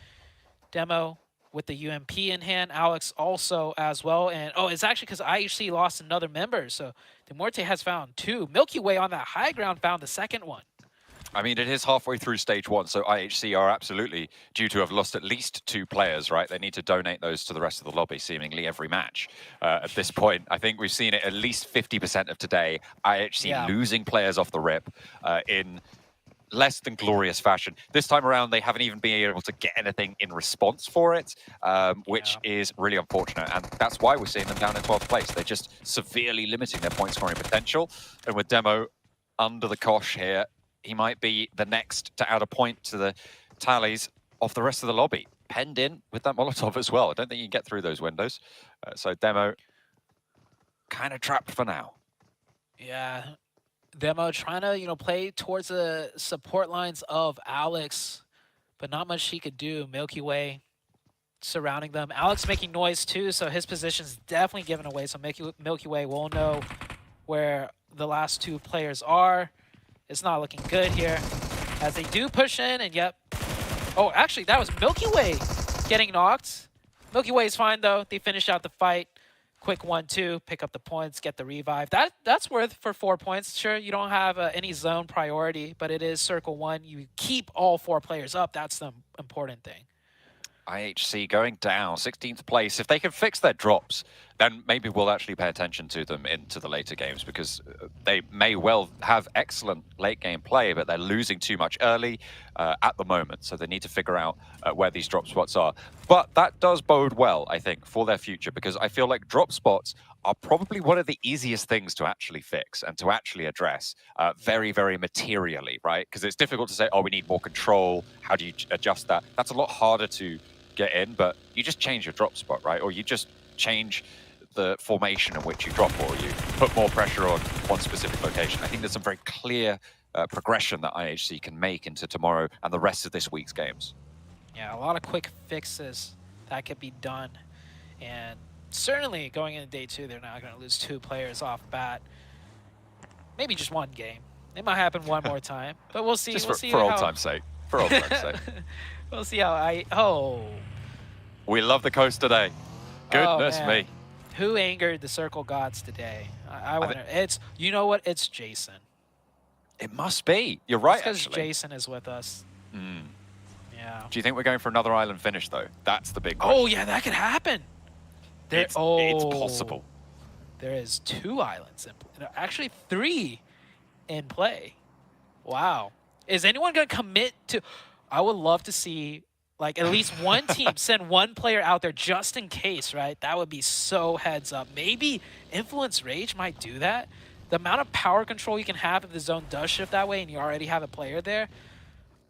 Demo with the UMP in hand, Alex also as well, and it's actually because IHC lost another member, so Demorte has found 2. Milky Way on that high ground found the second one. I mean, it is halfway through stage 1, so IHC are absolutely due to have lost at least 2 players, right? They need to donate those to the rest of the lobby, seemingly every match. At this point, I think we've seen it at least 50% of today. IHC losing players off the rip in less than glorious fashion. This time around, they haven't even been able to get anything in response for it, which is really unfortunate. And that's why we're seeing them down in 12th place. They're just severely limiting their point scoring potential. And with Demo under the cosh here, he might be the next to add a point to the tallies of the rest of the lobby. Penned in with that Molotov as well. I don't think you can get through those windows. So Demo kind of trapped for now. Yeah. Demo trying to, play towards the support lines of Alex, but not much he could do. Milky Way surrounding them. Alex making noise too, so his position's definitely given away. So Milky Way will know where the last 2 players are. It's not looking good here as they do push in, and actually that was Milky Way getting knocked. Milky Way's fine though. They finish out the fight. Quick 1-2, pick up the points, get the revive. That's worth for 4 points. Sure, you don't have any zone priority, but it is Circle 1. You keep all 4 players up. That's the important thing. IHC going down, 16th place. If they can fix their drops, then maybe we'll actually pay attention to them into the later games, because they may well have excellent late game play, but they're losing too much early at the moment. So they need to figure out where these drop spots are. But that does bode well, I think, for their future, because I feel like drop spots are probably one of the easiest things to actually fix and to actually address very, very materially, right? Because it's difficult to say, we need more control. How do you adjust that? That's a lot harder to get in, but you just change your drop spot, right? Or you just change the formation in which you drop, or you put more pressure on one specific location. I think there's some very clear progression that IHC can make into tomorrow and the rest of this week's games. Yeah, a lot of quick fixes that could be done. And certainly going into day 2, they're not going to lose 2 players off bat. Maybe just 1 game. It might happen one more time, but we'll see. Just we'll see for old time's sake. For old time's sake. We'll see how We love the coast today. Goodness me. Who angered the Circle Gods today? I wonder. It's, you know what? It's Jason. It must be. You're right, because actually. Jason is with us. Yeah. Do you think we're going for another island finish, though? That's the big question. Oh, yeah, that could happen. It's possible. There is 2 islands, actually 3 in play. Wow. Is anyone going to commit to... I would love to see, like, at least one team send 1 player out there just in case, right? That would be so heads up. Maybe Influence Rage might do that. The amount of power control you can have if the zone does shift that way and you already have a player there.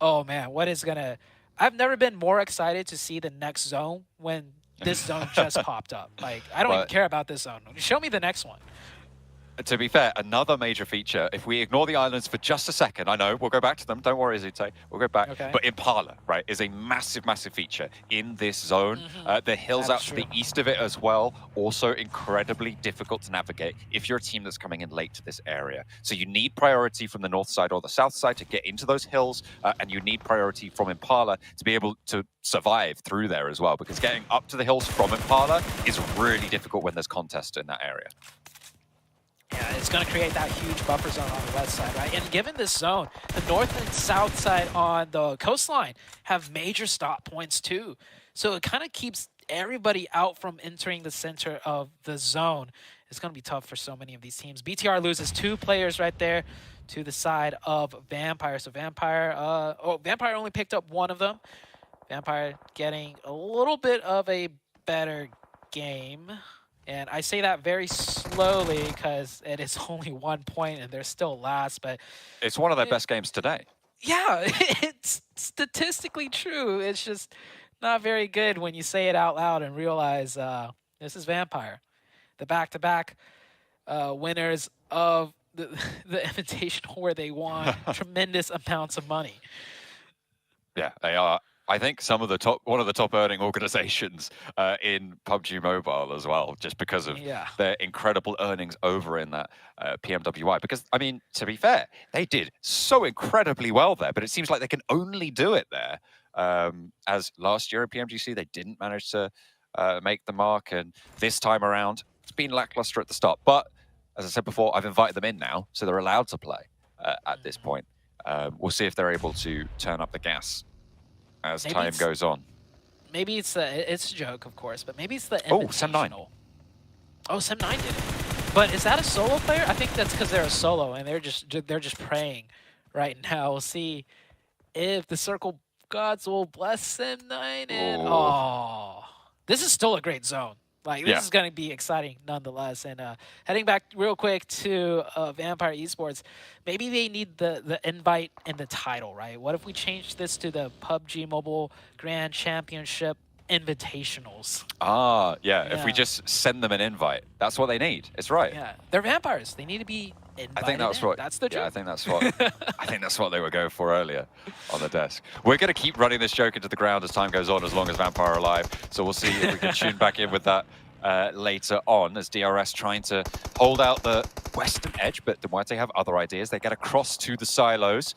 Oh, man, what is going to... I've never been more excited to see the next zone when this zone just popped up. Like, I don't even care about this zone. Show me the next one. To be fair, another major feature, if we ignore the islands for just a second, I know, we'll go back to them, don't worry, Zute, we'll go back. Okay. But Impala, right, is a massive, massive feature in this zone. The hills out to the east of it as well, also incredibly difficult to navigate if you're a team that's coming in late to this area. So you need priority from the north side or the south side to get into those hills, and you need priority from Impala to be able to survive through there as well, because getting up to the hills from Impala is really difficult when there's contest in that area. Yeah, it's going to create that huge buffer zone on the west side, right? And given this zone, the north and south side on the coastline have major stop points too. So it kind of keeps everybody out from entering the center of the zone. It's going to be tough for so many of these teams. BTR loses 2 players right there to the side of Vampire. So Vampire only picked up 1 of them. Vampire getting a little bit of a better game. And I say that very slowly because it is only 1 point and they're still last, but... It's one of their best games today. Yeah, it's statistically true. It's just not very good when you say it out loud and realize this is Vampire. The back-to-back winners of the Invitational where they won tremendous amounts of money. Yeah, they are. I think one of the top earning organizations in PUBG Mobile as well, just because of their incredible earnings over in that PMWI. Because, I mean, to be fair, they did so incredibly well there, but it seems like they can only do it there. As last year at PMGC, they didn't manage to make the mark, and this time around, it's been lackluster at the start. But, as I said before, I've invited them in now, so they're allowed to play at this point. We'll see if they're able to turn up the gas as time goes on. Maybe it's a joke, of course, but maybe it's the Invitational. Sem9. Oh, Sem9 did it. But is that a solo player? I think that's because they're a solo and they're just praying right now. We'll see if the Circle Gods will bless Sem9. And this is still a great zone. Like, this is going to be exciting nonetheless. And heading back real quick to Vampire Esports, maybe they need the invite and the title, right? What if we change this to the PUBG Mobile Grand Championship Invitationals? If we just send them an invite, that's what they need. It's right. Yeah, they're vampires. They need to be invited. I think that's what. That's the joke. Yeah, I think that's what they were going for earlier on the desk. We're going to keep running this joke into the ground as time goes on, as long as Vampire are alive. So we'll see if we can tune back in with that later on, as DRS trying to hold out the western edge, but Demuerte have other ideas. They get across to the silos.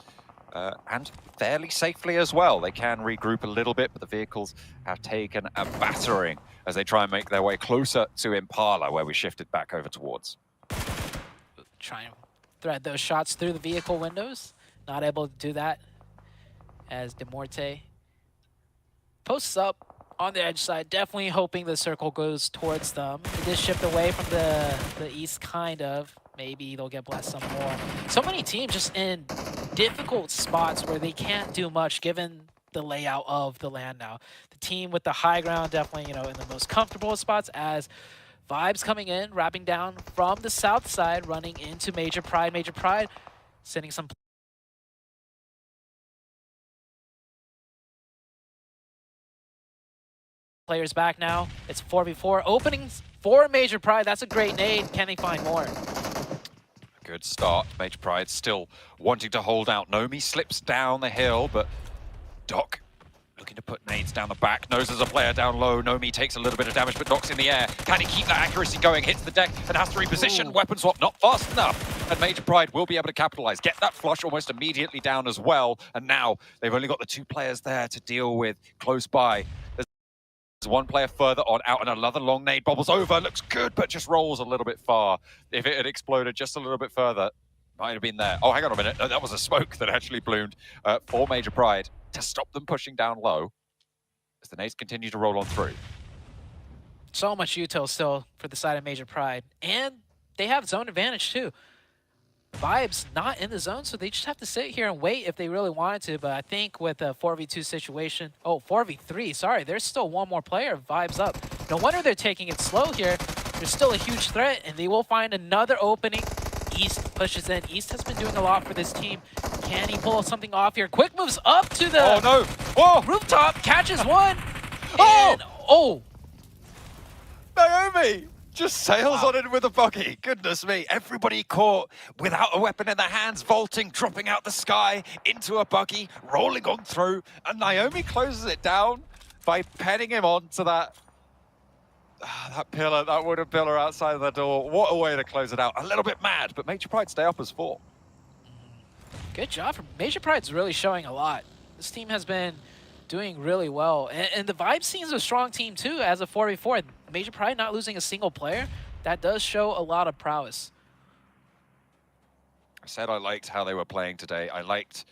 And fairly safely as well. They can regroup a little bit, but the vehicles have taken a battering as they try and make their way closer to Impala, where we shifted back over towards. Try and thread those shots through the vehicle windows. Not able to do that as Demuerte posts up on the edge side. Definitely hoping the circle goes towards them. It did shift away from the east, kind of. Maybe they'll get blessed some more. So many teams just in difficult spots where they can't do much given the layout of the land now. The team with the high ground definitely, in the most comfortable spots, as Vibes coming in, wrapping down from the south side, running into Major Pride, sending some players back now. It's 4v4. Openings for Major Pride. That's a great nade. Can they find more? Good start. Major Pride still wanting to hold out. Nomi slips down the hill, but Doc looking to put nades down the back. Knows there's a player down low. Nomi takes a little bit of damage, but Doc's in the air. Can he keep that accuracy going? Hits the deck and has to reposition. Weapon swap not fast enough. And Major Pride will be able to capitalize. Get that flush almost immediately down as well. And now they've only got the 2 players there to deal with close by. There's 1 player further on out, and another long nade bobbles over. Looks good, but just rolls a little bit far. If it had exploded just a little bit further, might have been there. Oh, hang on a minute. No, that was a smoke that actually bloomed for Major Pride to stop them pushing down low as the nades continue to roll on through. So much util still for the side of Major Pride. And they have zone advantage too. Vibes not in the zone, so they just have to sit here and wait if they really wanted to. But I think with a 4v2 situation, 4v3, sorry, there's still 1 more player. Vibes up. No wonder they're taking it slow here. There's still a huge threat, and they will find another opening. East pushes in. East has been doing a lot for this team. Can he pull something off here? Quick moves up to the rooftop, catches 1. And, Naomi just sails on in with a buggy. Goodness me. Everybody caught without a weapon in their hands, vaulting, dropping out the sky into a buggy, rolling on through. And Naomi closes it down by penning him onto that pillar, that wooden pillar outside of the door. What a way to close it out. A little bit mad, but Major Pride stay up as 4. Good job. Major Pride's really showing a lot. This team has been doing really well. And the Vibe scene's a strong team too as a 4v4. Major Pride not losing a single player, that does show a lot of prowess. I said I liked how they were playing today. I liked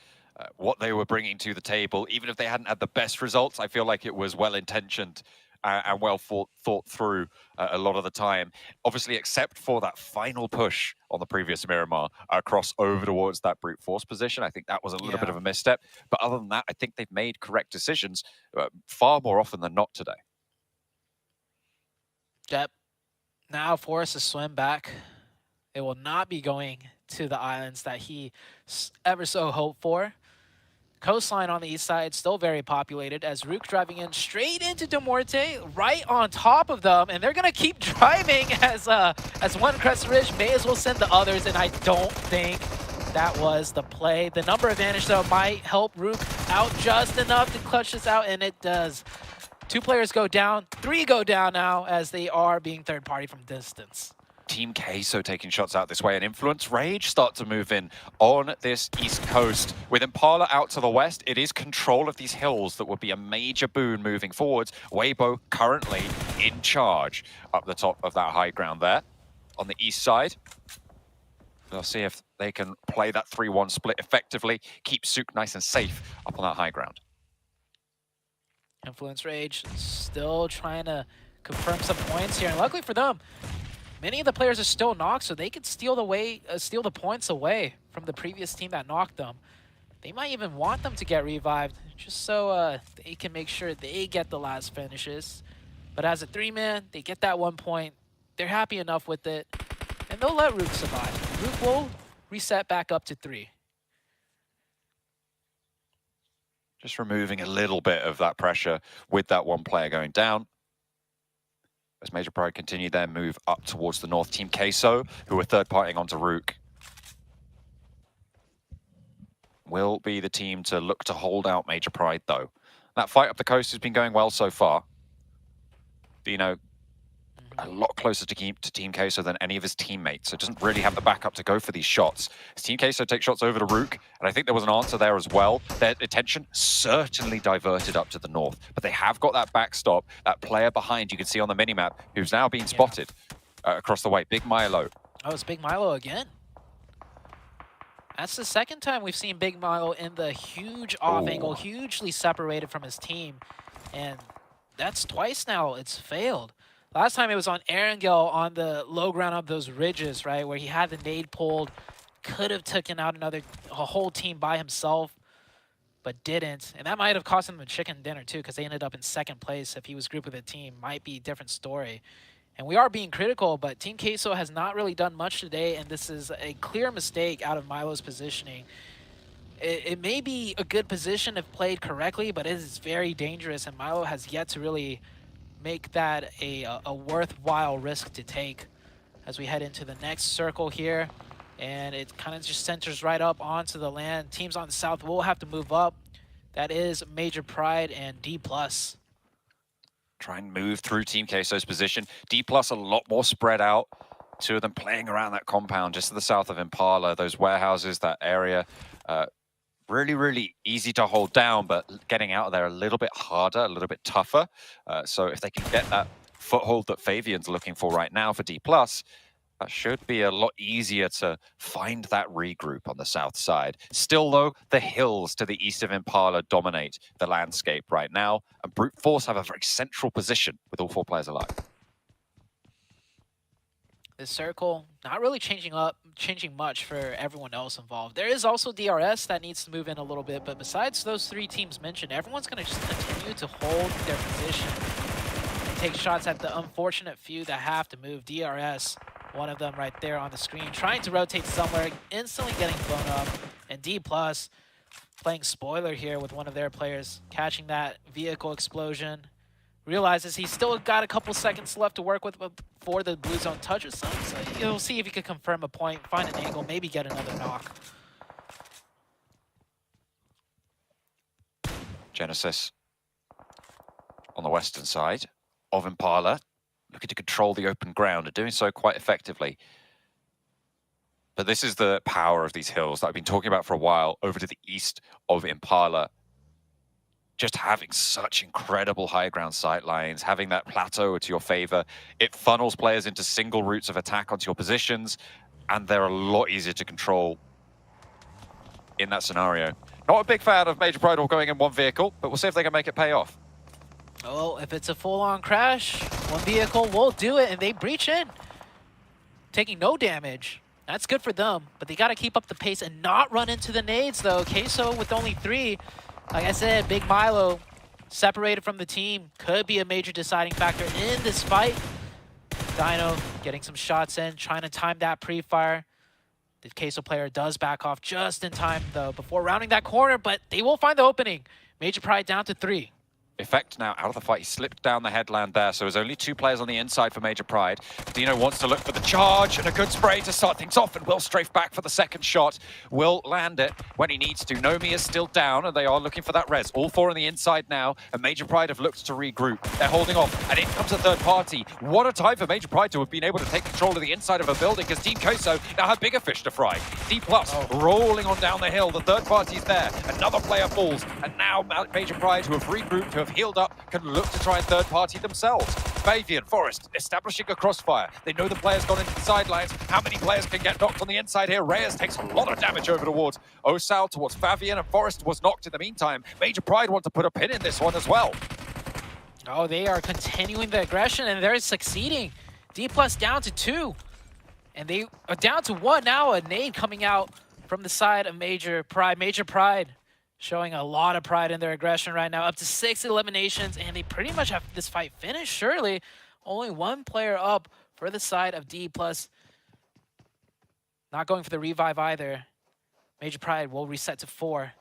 what they were bringing to the table. Even if they hadn't had the best results, I feel like it was well-intentioned and well thought through a lot of the time. Obviously, except for that final push on the previous Miramar across over towards that brute force position. I think that was a little bit of a misstep. But other than that, I think they've made correct decisions far more often than not today. Yep. Now forced to swim back. It will not be going to the islands that he ever so hoped for. Coastline on the east side, still very populated, as RUKH driving in straight into Demorte, right on top of them, and they're going to keep driving as one Crest Ridge may as well send the others, and I don't think that was the play. The number advantage, though, might help RUKH out just enough to clutch this out, and it does. 2 players go down, 3 go down now, as they are being third party from distance. Team Queso taking shots out this way, and Influence Rage start to move in on this east coast. With Impala out to the west, it is control of these hills that would be a major boon moving forwards. Weibo currently in charge up the top of that high ground there on the east side. We'll see if they can play that 3-1 split effectively, keep Sook nice and safe up on that high ground. Influence Rage still trying to confirm some points here, and luckily for them, many of the players are still knocked, so they could steal the points away from the previous team that knocked them. They might even want them to get revived, just so they can make sure they get the last finishes. But as a 3-man, they get that 1 point. They're happy enough with it, and they'll let RUKH survive. RUKH will reset back up to 3. Just removing a little bit of that pressure with that 1 player going down. As Major Pride continue their move up towards the north. Team Queso, who are third-partying onto RUKH, will be the team to look to hold out Major Pride, though. That fight up the coast has been going well so far. Dino, a lot closer to Team Queso than any of his teammates, so doesn't really have the backup to go for these shots. As Team Queso takes shots over to RUKH, and I think there was an answer there as well. Their attention certainly diverted up to the north, but they have got that backstop, that player behind you can see on the minimap, who's now being spotted across the way. Big Milo. Oh, it's Big Milo again. That's the 2nd time we've seen Big Milo in the huge off angle, hugely separated from his team, and that's twice now it's failed. Last time it was on Erangel on the low ground of those ridges, right, where he had the nade pulled, could have taken out a whole team by himself, but didn't. And that might have cost him a chicken dinner too, because they ended up in 2nd place. If he was grouped with a team, might be a different story. And we are being critical, but Team Queso has not really done much today, and this is a clear mistake out of Milo's positioning. It may be a good position if played correctly, but it is very dangerous, and Milo has yet to really make that a worthwhile risk to take as we head into the next circle here. and it kind of just centers right up onto the land. Teams on the south will have to move up. That is Major Pride and DPLUS. Try and move through Team Queso's position. DPLUS a lot more spread out. Two of them playing around that compound just to the south of Impala. Those warehouses, that area, really easy to hold down, but getting out of there a little bit harder, a little bit tougher. So if they can get that foothold that Fabian's looking for right now for DPLUS, that should be a lot easier to find that regroup on the south side. Still, though, the hills to the east of Impala dominate the landscape right now, and Brute Force have a very central position with all 4 players alive. This circle not really changing much for everyone else involved. There is also DRS that needs to move in a little bit, but besides those 3 teams mentioned, everyone's going to just continue to hold their position and take shots at the unfortunate few that have to move. DRS, one of them right there on the screen, trying to rotate somewhere, instantly getting blown up. And DPLUS playing spoiler here with one of their players, catching that vehicle explosion. Realizes he's still got a couple seconds left to work with before the blue zone touches some. So you'll see if he can confirm a point, find an angle, maybe get another knock. Genesis on the western side of Impala, looking to control the open ground and doing so quite effectively. But this is the power of these hills that I've been talking about for a while over to the east of Impala. Just having such incredible high ground sight lines, having that plateau to your favor, it funnels players into single routes of attack onto your positions, and they're a lot easier to control in that scenario. Not a big fan of Major Pride all going in one vehicle, but we'll see if they can make it pay off. Oh, if it's a full-on crash, one vehicle will do it, and they breach in, taking no damage. That's good for them, but they got to keep up the pace and not run into the nades, though. Queso with only 3. Like I said, Big Milo separated from the team could be a major deciding factor in this fight. Dino getting some shots in, trying to time that pre-fire. The Queso player does back off just in time, though, before rounding that corner, but they will find the opening. Major Pride down to 3. Effect now out of the fight. He slipped down the headland there, so there's only 2 players on the inside for Major Pride. Dino wants to look for the charge and a good spray to start things off, and will strafe back for the second shot. Will land it when he needs to. Nomi is still down, and they are looking for that res. All 4 on the inside now, and Major Pride have looked to regroup. They're holding off, and in comes a third party. What a time for Major Pride to have been able to take control of the inside of a building, because Team Queso now have bigger fish to fry. DPLUS rolling on down the hill. The third party's there. Another player falls, and now Major Pride, who have regrouped, who have healed up, can look to try and third party themselves. Fabian, Forest, establishing a crossfire. They know the player's gone into the sidelines. How many players can get knocked on the inside here? Reyes takes a lot of damage over towards Osal, towards Fabian, and Forest was knocked in the meantime. Major Pride want to put a pin in this one as well. Oh, they are continuing the aggression, and they're succeeding. DPLUS down to 2. And they are down to 1 now. A nade coming out from the side of Major Pride. Major Pride showing a lot of pride in their aggression right now. Up to 6 eliminations, and they pretty much have this fight finished, surely. Only 1 player up for the side of DPLUS. Not going for the revive either. Major Pride will reset to 4.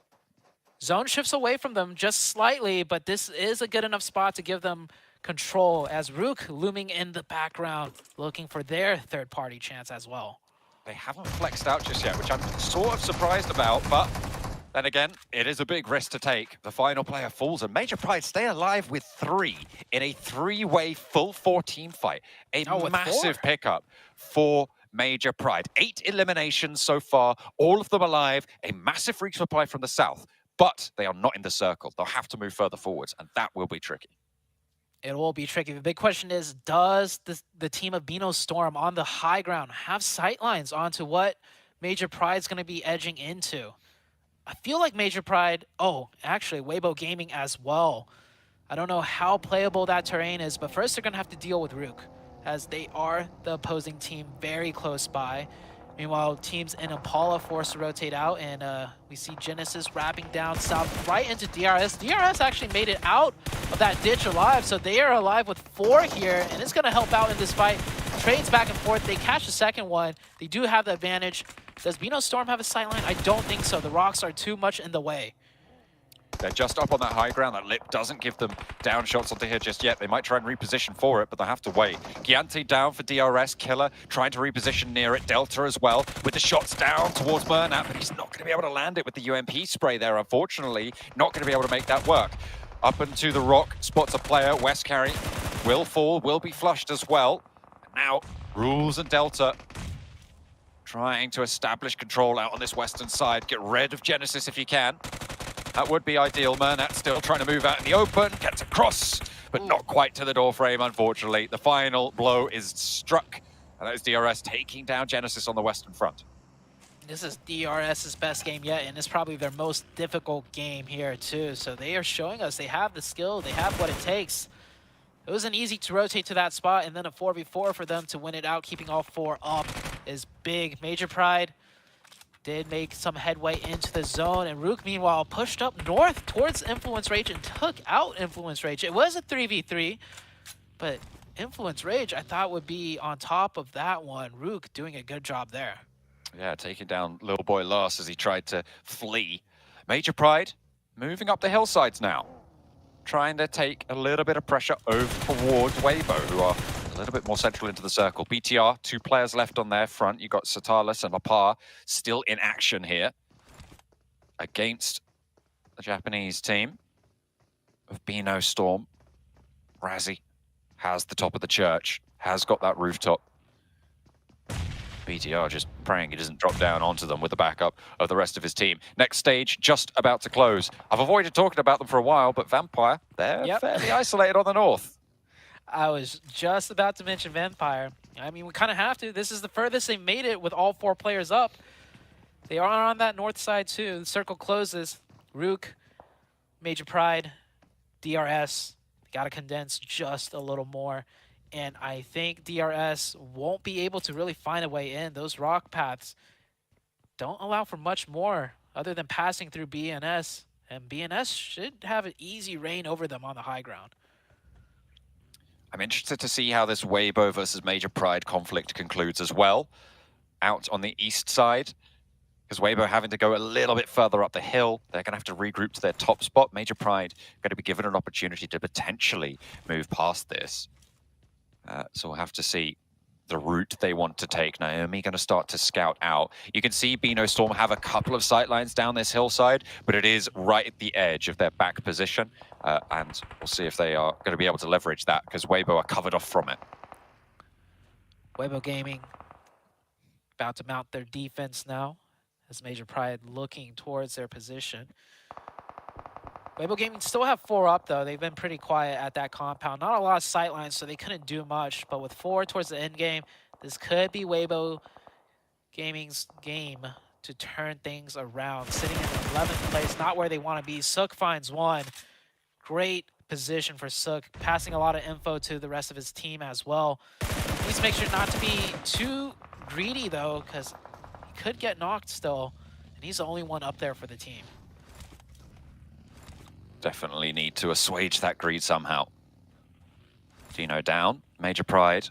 Zone shifts away from them just slightly, but this is a good enough spot to give them control, as RUKH looming in the background, looking for their third-party chance as well. They haven't flexed out just yet, which I'm sort of surprised about, but then again, it is a big risk to take. The final player falls, and Major Pride stay alive with 3 in a 3-way full 4-team fight. A massive pickup for Major Pride. 8 eliminations so far, all of them alive. A massive resupply from the south, but they are not in the circle. They'll have to move further forwards, and that will be tricky. It will be tricky. The big question is, does the team of Bino Storm on the high ground have sightlines onto what Major Pride's going to be edging into? I feel like Major Pride, actually, Weibo Gaming as well. I don't know how playable that terrain is, but first they're going to have to deal with RUKH, as they are the opposing team very close by. Meanwhile, teams in Impala forced to rotate out, and we see Genesis wrapping down south right into DRS. DRS actually made it out of that ditch alive, so they are alive with 4 here, and it's going to help out in this fight. Trades back and forth. They catch the second one. They do have the advantage. Does Bino Storm have a sightline? I don't think so. The rocks are too much in the way. They're just up on that high ground. That lip doesn't give them down shots onto here just yet. They might try and reposition for it, but they'll have to wait. Giante down for DRS. Killer trying to reposition near it. Delta as well with the shots down towards Murnat, but he's not going to be able to land it with the UMP spray there, unfortunately. Not going to be able to make that work. Up into the rock, spots a player. West carry will fall, will be flushed as well. Now, Rules and Delta trying to establish control out on this western side. Get rid of Genesis if you can. That would be ideal. Murnat still trying to move out in the open, gets across, but not quite to the door frame, unfortunately. The final blow is struck, and that is DRS taking down Genesis on the western front. This is DRS's best game yet, and it's probably their most difficult game here too. So they are showing us they have the skill, they have what it takes. It wasn't easy to rotate to that spot, and then a 4v4 for them to win it out, keeping all four up is big. Major Pride did make some headway into the zone, and RUKH, meanwhile, pushed up north towards Influence Rage and took out Influence Rage. It was a 3v3, but Influence Rage, I thought, would be on top of that one. RUKH doing a good job there. Yeah, taking down little boy Lars as he tried to flee. Major Pride moving up the hillsides now, trying to take a little bit of pressure over towards Weibo, who are a little bit more central into the circle. BTR, 2 players left on their front. You've got Satalis and Lapar still in action here against the Japanese team of Bino Storm. Razzie has the top of the church, has got that rooftop. BTR just praying he doesn't drop down onto them with the backup of the rest of his team. Next stage just about to close. I've avoided talking about them for a while, but Vampire, they're fairly isolated on the north. I was just about to mention Vampire. I mean, we kind of have to. This is the furthest they made it with all 4 players up. They are on that north side too. The circle closes. RUKH, Major Pride, DRS. Got to condense just a little more. And I think DRS won't be able to really find a way in. Those rock paths don't allow for much more other than passing through BNS. And BNS should have an easy reign over them on the high ground. I'm interested to see how this Weibo versus Major Pride conflict concludes as well. Out on the east side, because Weibo having to go a little bit further up the hill, they're going to have to regroup to their top spot. Major Pride going to be given an opportunity to potentially move past this. So we'll have to see the route they want to take. Naomi going to start to scout out. You can see Bino Storm have a couple of sightlines down this hillside, but it is right at the edge of their back position. And we'll see if they are going to be able to leverage that, because Weibo are covered off from it. Weibo Gaming about to mount their defense now, as Major Pride looking towards their position. Weibo Gaming still have 4 up, though. They've been pretty quiet at that compound. Not a lot of sightlines, so they couldn't do much. But with 4 towards the end game, this could be Weibo Gaming's game to turn things around. Sitting in 11th place, not where they want to be. Sook finds 1. Great position for Sook, passing a lot of info to the rest of his team as well. He needs to make sure not to be too greedy, though, because he could get knocked still. And he's the only one up there for the team. Definitely need to assuage that greed somehow. Dino down, Major Pride.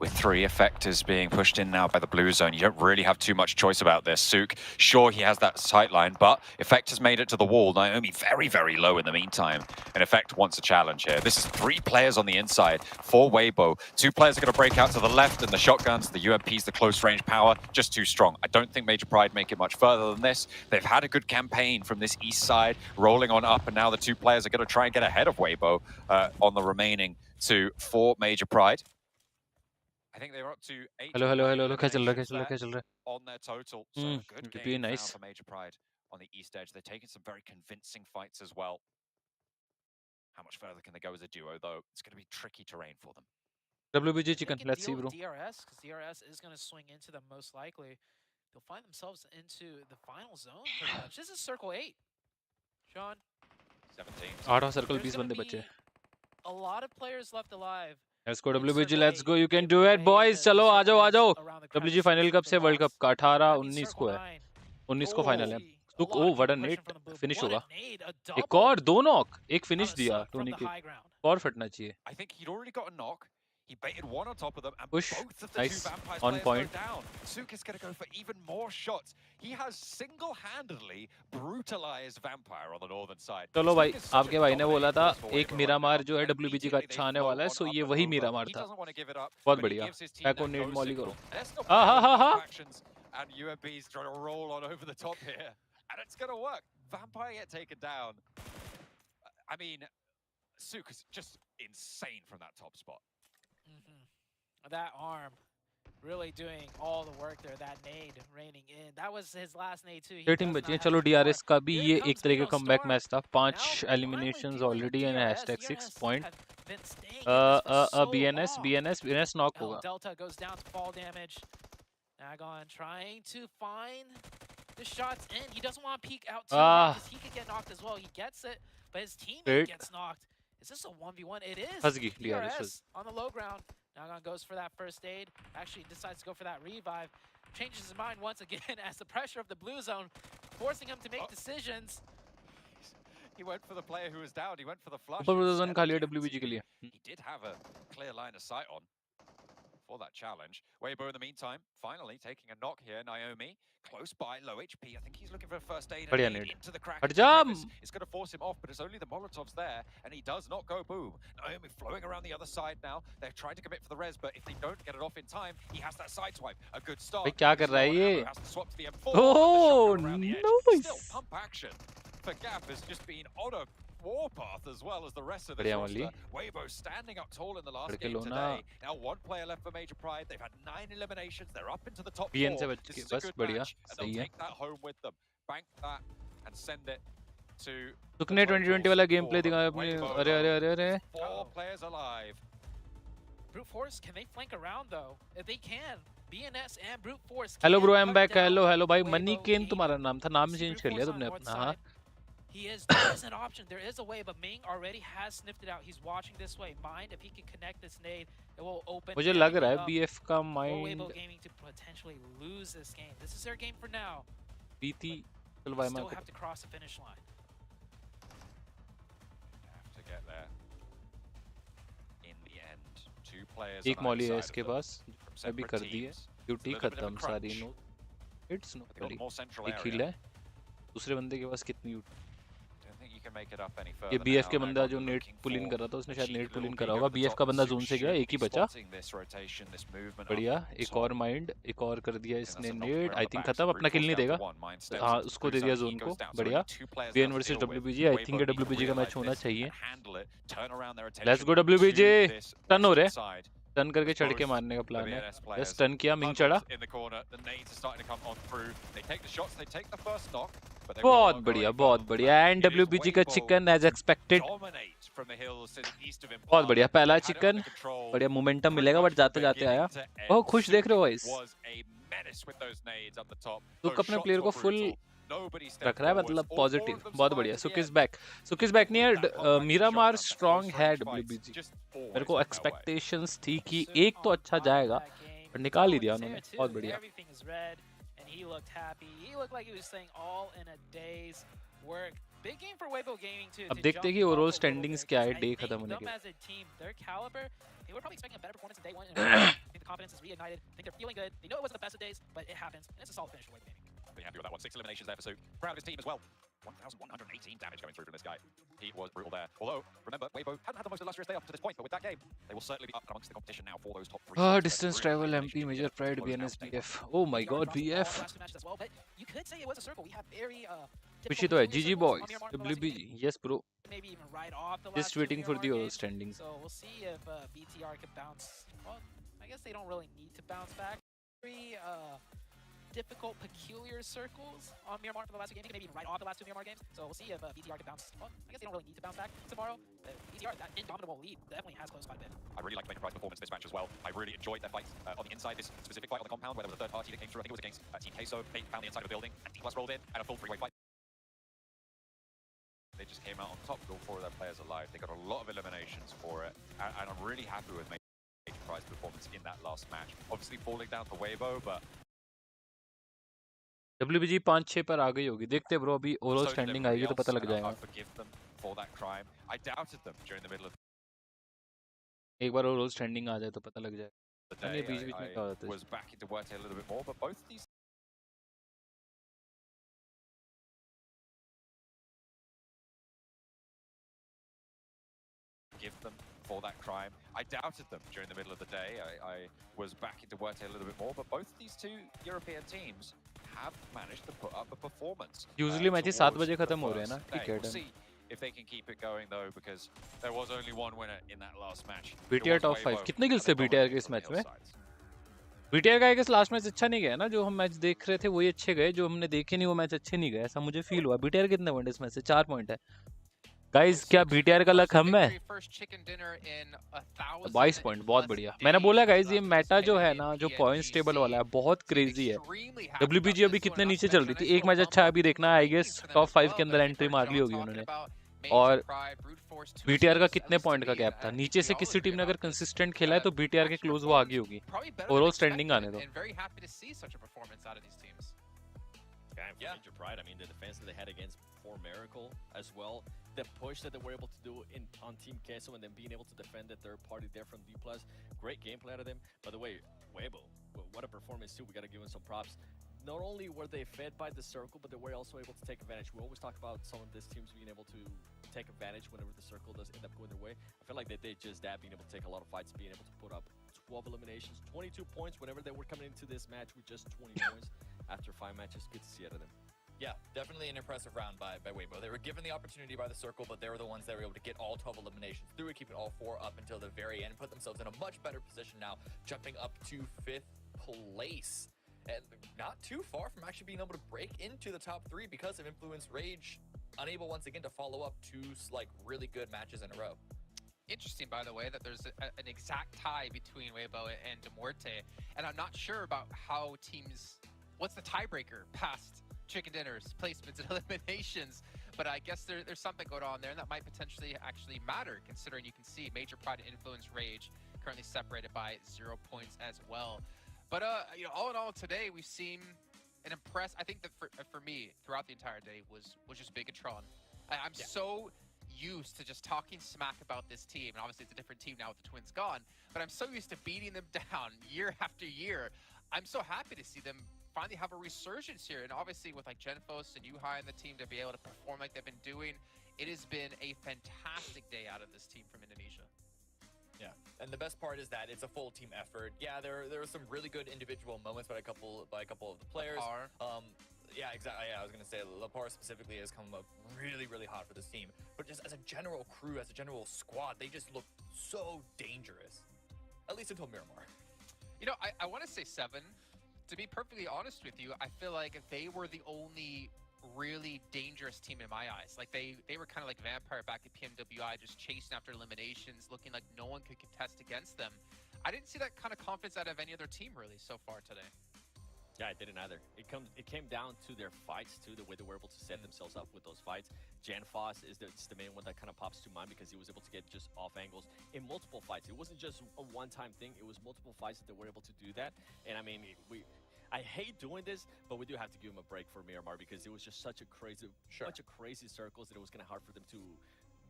With 3 effectors being pushed in now by the blue zone, you don't really have too much choice about this. Sook, sure, he has that sightline, but effectors made it to the wall. Naomi very, very low in the meantime. And Effect wants a challenge here. This is 3 players on the inside for Weibo. 2 players are going to break out to the left, and the shotguns, the UMPs, the close range power, just too strong. I don't think Major Pride make it much further than this. They've had a good campaign from this east side, rolling on up, and now the 2 players are going to try and get ahead of Weibo on the remaining 2 for Major Pride. I think they're up to 8 hello on their total. So good game now for Major Pride on the east edge. They're taking some very convincing fights as well. How much further can they go as a duo, though? It's going to be tricky terrain for them. WBG chicken, let's see, bro. DRS, because DRS is going to swing into them most likely. They'll find themselves into the final zone pretty much. This is circle 8. Sean. 17. 8 circle 20 bande bache. A lot of players left alive. Let's go WBG, let's go, you can do it boys. चलो आ जाओ WBG final कब से world cup का 18-19 को है 19 को final है सुक oh what a net finish होगा एक और 2 नॉक एक फिनिश दिया टोनी के और फटना चाहिए I think he'd already got a knock. He baited one on top of them, and Push. both of the Nice. two Vampires On players point. go down. Suk is going to go for even more shots. He has single-handedly brutalized Vampire on the northern side. चलो भाई, Suk is such a आपके भाई ने बोला था dominating force for एक Weibo Miramar right जो है now, and WBG का immediately अच्छा they आने flow वाला है, on सो up ये and वही over. मिरामार He था. doesn't want to give it up, बहुत but he बढ़िया. gives his team Back on that need go molly signal. करो. Let's not हाँ हाँ हाँ. actions, and UMB's trying to roll on over the top here, and it's going to work. Vampire get taken down. I mean, Suk is just insane from that top spot. That arm really doing all the work there. That nade raining in. That was his last nade too. 13 बचे हैं. चलो DRS का भी ये एक तरह का comeback match था. 5 eliminations already and #6 point. BNS knock होगा. Delta goes down to fall damage. Nagon trying to find the shots in. He doesn't want to peek out too hard because he could get knocked as well. He gets it, but his teammate gets knocked. Is this a 1v1? It is. Husky, DRS on the low ground. Nagon goes for that first aid. Actually decides to go for that revive. Changes his mind once again as the pressure of the blue zone forcing him to make decisions. He went for the player who was down. He went for the flush. ऊपर zone खा लिया WBG के लिए. He did have a clear line of sight on for that challenge. Weibo in the meantime, finally taking a knock here. Naomi close by, low HP. I think he's looking for a first aid and into the crack. It's going to force him off, but it's only the Molotovs there, and he does not go boom. Naomi flowing around the other side now. They're trying to commit for the res, but if they don't get it off in time, he has that side swipe. A good start. भाई क्या कर रहा है ये? Has to swap to the M4. Oh, nice. Still pump action for Gap has just been on a warpath as well as the rest of the roster. Weibo standing up tall in the last game today. Now one player left for Major Pride. They've had 9 eliminations. They're up into the top 4. This is a good match, and they'll take that home with them. Bank that and send it to. सुकने 2020 वाला game play दिखाया अपने. अरे 4 players alive. Brute Force, can they flank around though? If they can, BNS and Brute Force. Hello bro, I'm back. Hello भाई. Money केन तुम्हारा नाम था. नाम change कर लिया तुमने अपना. हाँ. There is an option. There is a way, but Ming already has sniffed it out. He's watching this way. Mind if he can connect this nade, it will open. मुझे लग रहा है BF का mind. Weibo Gaming to potentially lose this game. This is their game for now. BT still have to cross the finish line. Have to get there. In the end, 2 players. एक Molly है इसके पास. अभी कर दी है. Duty खत्म sorry no. It's no. एक किल है. दूसरे बंदे के पास कितनी ये BF के बंदा जो नेट पुल इन कर रहा था उसने शायद नेट पुल इन करा होगा. BF का बंदा जोन से गया. एक ही बचा. बढ़िया. एक और माइंड. एक और कर दिया इसने नेट. आई थिंक खत्म. अपना किल नहीं देगा. हाँ उसको दे दिया जोन को. बढ़िया. BN versus WBG. I think WBG का मैच होना चाहिए. Let's go WBG. टर्न हो रहे. टर्न करके चढ़ के मारने का प्लान है. यस टर्न किया. मिंग चढ़ा. बहुत बढ़िया. एंड WBG का चिकन एज एक्सपेक्टेड. बहुत बढ़िया. पहला चिकन. बढ़िया मोमेंटम मिलेगा बट जाते जाते आया. बहुत खुश देख रहे हो गाइस. तो अपने प्लेयर को फुल रख रहा है मतलब पॉजिटिव. बहुत बढ़िया. सुकिस बैक नहीं है. मीरामार स्ट्रांग है WBG. मेरे को एक्सपेक्टेशंस थी कि एक तो अच्छा जाएगा पर निकाल ही दिया उन्होंने. बहुत बढ़िया. He looked happy. He looked like he was saying all in a day's work. Big game for Weibo Gaming too. अब देखते हैं कि ओवरऑल स्टैंडिंग्स क्या है डे खत्म होने के बाद. As a team, their caliber, they were probably expecting a better performance in day 1. I think the confidence is reignited. I think they're feeling good. They know it wasn't the best of days, but it happens, and it's a solid finish for Weibo Gaming. Pretty happy with that one. 6 eliminations there for Suk. Proud of his team as well. 1,118 damage going through from this guy. He was brutal there. Although, remember, Weibo hadn't had the most illustrious day up to this point, but with that game, they will certainly be up amongst the competition now for those top 3. Distance travel, MP, Major Pride, BNS, BF. Oh my god, BF. You could say it was a circle. We have very Pichi to hai. GG boys. WBG. Yes, bro. Maybe even right off the Just waiting for the overall standing. So we'll see if BTR can bounce. Well, I guess they don't really need to bounce back. Very difficult, peculiar circles on Miramar for the last 2 games. Maybe even right off the last 2 Miramar games. So we'll see if BTR can bounce. Well, I guess they don't really need to bounce back tomorrow. BTR, that indomitable lead, definitely has closed quite a bit. I really liked Major Pride's performance this match as well. I really enjoyed their fights on the inside. This specific fight on the compound where there was a third party that came through. I think it was against Team Queso. They found the inside of the building, and DPLUS rolled in, and a full 3-way fight. They just came out on top with all 4 of their players alive. They got a lot of eliminations for it, and I'm really happy with Major Pride's performance in that last match. Obviously falling down to Weibo, but WBG 5-6 पर आ गई होगी. देखते bro अभी overall standing आएगी तो पता लग जाएगा. I forgive them for that crime. I doubted them during the middle of एक बार रोल्स ट्रेंडिंग आ जाए तो पता लग जाए Today, बीच बीच में क्या होता है was back into WRT a little bit more, but both these give them for that crime. I doubted them during the middle of the day. I was back into WRT a little bit more, but both these two European teams have managed to put up a performance. Usually matches 7 बजे खत्म हो रहे हैं ना We'll see if they can keep it going though, because there was only one winner in that last match. BTR top 5 कितने kills थे BTR के इस मैच में? BTR का एक लास्ट मैच अच्छा नहीं गया ना, जो हम मैच देख रहे थे वही अच्छे गए, जो हमने देखे नहीं वो मैच अच्छे नहीं गए, ऐसा मुझे फील हुआ। BTR कितने पॉइंट इस मैच से? 4 पॉइंट है गाइस। क्या BTR का लक हम है? 22 पॉइंट, बहुत बढ़िया। मैंने बोला गाइस ये मेटा जो है ना, जो पॉइंट्स टेबल वाला है, बहुत क्रेजी है। WBG अभी कितने नीचे चल रही थी, एक मैच अच्छा अभी देखना है, आई गेस टॉप 5 के अंदर एंट्री मार ली होगी उन्होंने। और BTR का कितने पॉइंट का गैप था, नीचे से किसी टीम ने अगर कंसिस्टेंट खेला है तो BTR के क्लोज वो आगे होगी। ओवरऑल स्टैंडिंग आने दो। Yeah, major pride. I mean, the defense that they had against Miracle as well, the push that they were able to do on Team Queso, and then being able to defend the third party there from DPLUS. Great gameplay out of them. By the way, Weibo, what a performance too. We got to give them some props. Not only were they fed by the circle, but they were also able to take advantage. We always talk about some of these teams being able to take advantage whenever the circle does end up going their way. I feel like they did just that, being able to take a lot of fights, being able to put up 12 eliminations, 22 points whenever they were coming into this match with just 20 points after 5 matches. Good to see out of them. Yeah, definitely an impressive round by Weibo. They were given the opportunity by the circle, but they were the ones that were able to get all 12 eliminations through it, keeping all 4 up until the very end, put themselves in a much better position now, jumping up to 5th place. And not too far from actually being able to break into the top 3 because of Influence Rage, unable once again to follow up 2 like really good matches in a row. Interesting, by the way, that there's an exact tie between Weibo and Demorte, and I'm not sure about how teams, what's the tiebreaker past Chicken Dinners, placements, and eliminations, but I guess there's something going on there, and that might potentially actually matter, considering you can see Major Pride and Influence Rage currently separated by 0 points as well. But you know, all in all, today we've seen an impress. I think that for me, throughout the entire day, was just Bigatron. I'm so used to just talking smack about this team, and obviously it's a different team now with the Twins gone, but I'm so used to beating them down year after year. I'm so happy to see them finally have a resurgence here, and obviously with like Genfos and Yuhai and the team to be able to perform like they've been doing, it has been a fantastic day out of this team from Indonesia. Yeah, and the best part is that it's a full team effort. Yeah, there were some really good individual moments by a couple of the players. Yeah, exactly. Yeah, I was gonna say Lapar specifically has come up really hot for this team, but just as a general crew, as a general squad, they just look so dangerous. At least until Miramar. You know, I want to say 7. To be perfectly honest with you, I feel like they were the only really dangerous team in my eyes. Like they were kind of like Vampire back at PMWI, just chasing after eliminations, looking like no one could contest against them. I didn't see that kind of confidence out of any other team really so far today. Yeah, I didn't either. It came down to their fights too, the way they were able to set themselves up with those fights. Janfos is the main one that kind of pops to mind because he was able to get just off angles in multiple fights. It wasn't just a one-time thing. It was multiple fights that they were able to do that. And I mean, I hate doing this, but we do have to give him a break for Miramar because it was just such a crazy, bunch of crazy circles that it was kind of hard for them to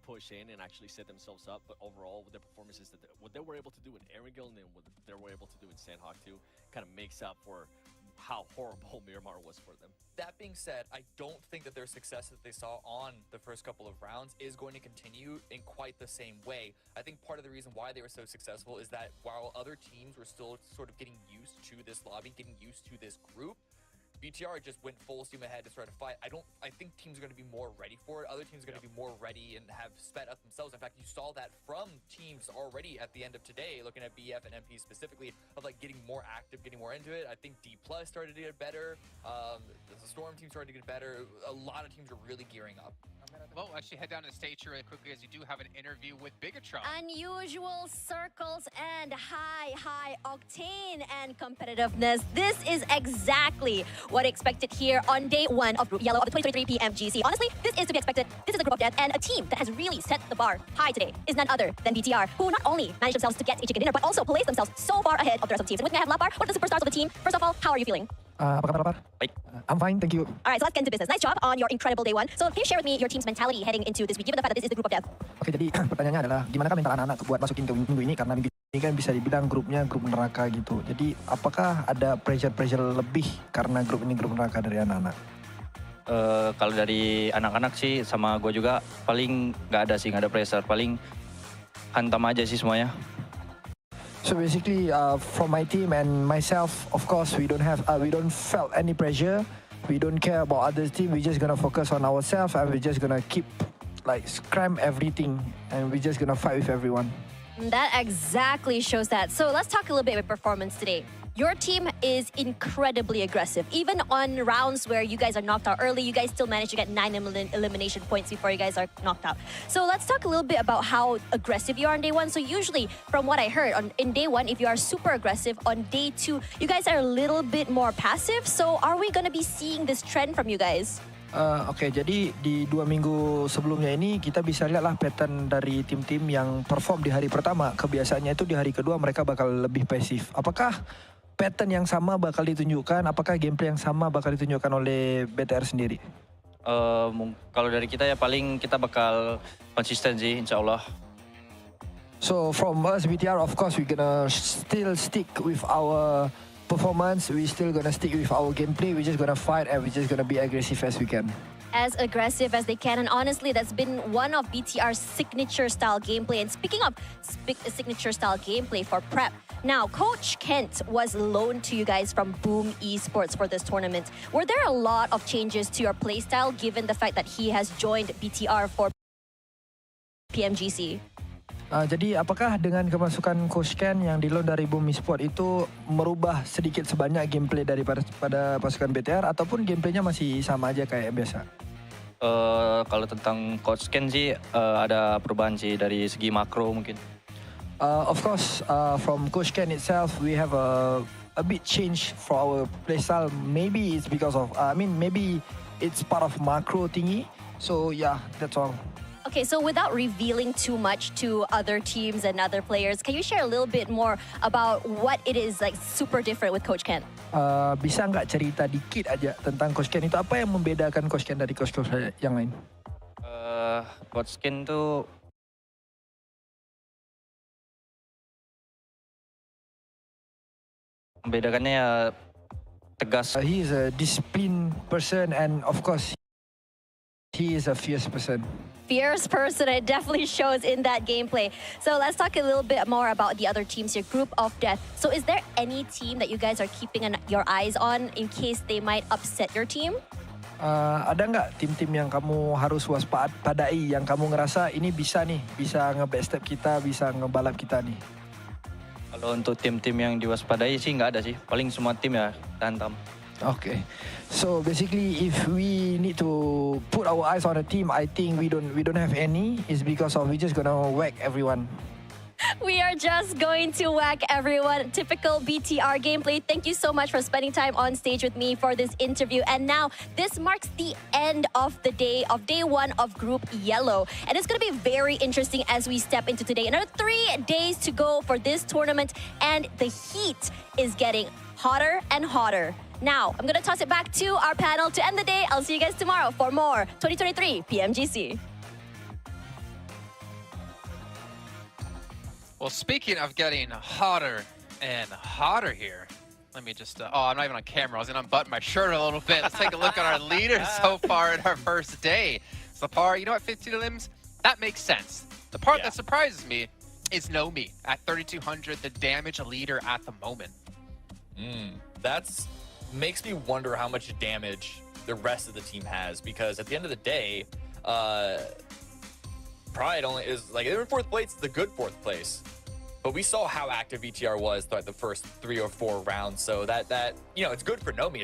push in and actually set themselves up. But overall, with their performances, what they were able to do in Erangel and then what they were able to do in Sanhok too, kind of makes up for how horrible Miramar was for them. That being said, I don't think that their success that they saw on the first couple of rounds is going to continue in quite the same way. I think part of the reason why they were so successful is that while other teams were still sort of getting used to this lobby, getting used to this group, BTR just went full steam ahead to start a fight. I think teams are going to be more ready for it. Other teams are going to be more ready and have sped up themselves. In fact, you saw that from teams already at the end of today, looking at BF and MP specifically, of like getting more active, getting more into it. I think DPLUS started to get better. The Storm team started to get better. A lot of teams are really gearing up. Well, actually head down to the stage here really quickly as you do have an interview with Bigatron. Unusual circles and high octane and competitiveness. This is exactly what expected here on day 1 of Group Yellow of the 2023 PMGC. Honestly, this is to be expected. This is a group of death, and a team that has really set the bar high today is none other than BTR, who not only managed themselves to get a chicken dinner, but also placed themselves so far ahead of the rest of the teams. And with me, I have Lapar, one of the superstars of the team. First of all, how are you feeling? Apa kabar, Lapar? Baik. I'm fine, thank you. All right, so let's get into business. Nice job on your incredible day one. So can you share with me your team's mentality heading into this week, given the fact that this is the group of death? Oke, jadi pertanyaannya adalah gimana mental anak-anak buat masukin ke minggu ini, karena minggu ini kan bisa dibilang grupnya grup neraka gitu. Jadi apakah ada pressure lebih karena grup ini grup neraka dari anak-anak? Kalau dari anak-anak sih sama gue juga paling nggak ada pressure, paling hantam aja sih semuanya. So basically, from my team and myself, of course, we don't felt any pressure. We don't care about other team. We're just gonna focus on ourselves, and we're just gonna keep scram everything, and we're just gonna fight with everyone. That exactly shows that. So let's talk a little bit about performance today. Your team is incredibly aggressive. Even on rounds where you guys are knocked out early, you guys still manage to get 9 elimination points before you guys are knocked out. So let's talk a little bit about how aggressive you are on day one. So usually, from what I heard, in day one, if you are super aggressive, on day two, you guys are a little bit more passive. So are we going to be seeing this trend from you guys? Oke, jadi di 2 minggu sebelumnya ini kita bisa lihatlah pattern dari tim-tim yang perform di hari pertama. Kebiasaannya itu di hari kedua mereka bakal lebih pasif. Apakah pattern yang sama bakal ditunjukkan? Apakah gameplay yang sama bakal ditunjukkan oleh BTR sendiri? Kalau dari kita ya paling kita bakal konsisten sih, insya Allah. So from us BTR, of course we gonna still stick with our performance. We still gonna stick with our gameplay. We're just gonna fight and we're just gonna be aggressive as we can. As aggressive as they can, and honestly, that's been one of BTR's signature style gameplay. And speaking of signature style gameplay for prep, now Coach Kent was loaned to you guys from Boom Esports for this tournament. Were there a lot of changes to your playstyle given the fact that he has joined BTR for PMGC? Jadi apakah dengan kemasukan Coach Ken yang di loan dari Boom Esports itu merubah sedikit sebanyak gameplay daripada pasukan BTR, ataupun gameplaynya masih sama aja kayak biasa? Kalau tentang Coach Ken sih ada perubahan sih dari segi makro mungkin. Of course, from Coach Ken itself, we have a bit change for our playstyle. Maybe it's because of, maybe it's part of macro thingy. So yeah, that's all. Okay, so without revealing too much to other teams and other players, can you share a little bit more about what it is super different with Coach Ken? Bisa nggak cerita dikit aja tentang Coach Ken itu, apa yang membedakan Coach Ken dari coach-coach yang lain? Coach Ken tuh membedakannya ya tegas. He is a disciplined person, and of course he is a fierce person. Fierce person, it definitely shows in that gameplay. So let's talk a little bit more about the other teams, your group of death. So is there any team that you guys are keeping your eyes on in case they might upset your team? Ada nggak tim-tim yang kamu harus waspadai, yang kamu ngerasa ini bisa nge-backstep kita, bisa ngebalap kita nih? Kalau untuk tim-tim yang diwaspadai sih nggak ada sih. Paling semua tim ya hantam. Okay, so basically, if we need to put our eyes on a team, I think we don't have any. It's because of we just gonna whack everyone. We are just going to whack everyone. Typical BTR gameplay. Thank you so much for spending time on stage with me for this interview. And now this marks the end of the day one of Group Yellow. And it's going to be very interesting as we step into today. Another 3 days to go for this tournament, and the heat is getting hotter and hotter. Now, I'm going to toss it back to our panel to end the day. I'll see you guys tomorrow for more 2023 PMGC. Well, speaking of getting hotter and hotter here, let me just, I'm not even on camera. I was going to unbutton my shirt a little bit. Let's take a look at our leaders so far in our first day. Sapar, you know what, 15 limbs? That makes sense. The part that surprises me is Nomi at 3,200, the damage leader at the moment. That's makes me wonder how much damage the rest of the team has, because at the end of the day, Pride only is they were 4th place, the good 4th place. But we saw how active BTR was throughout the first 3 or 4 rounds, so that it's good for Nomi.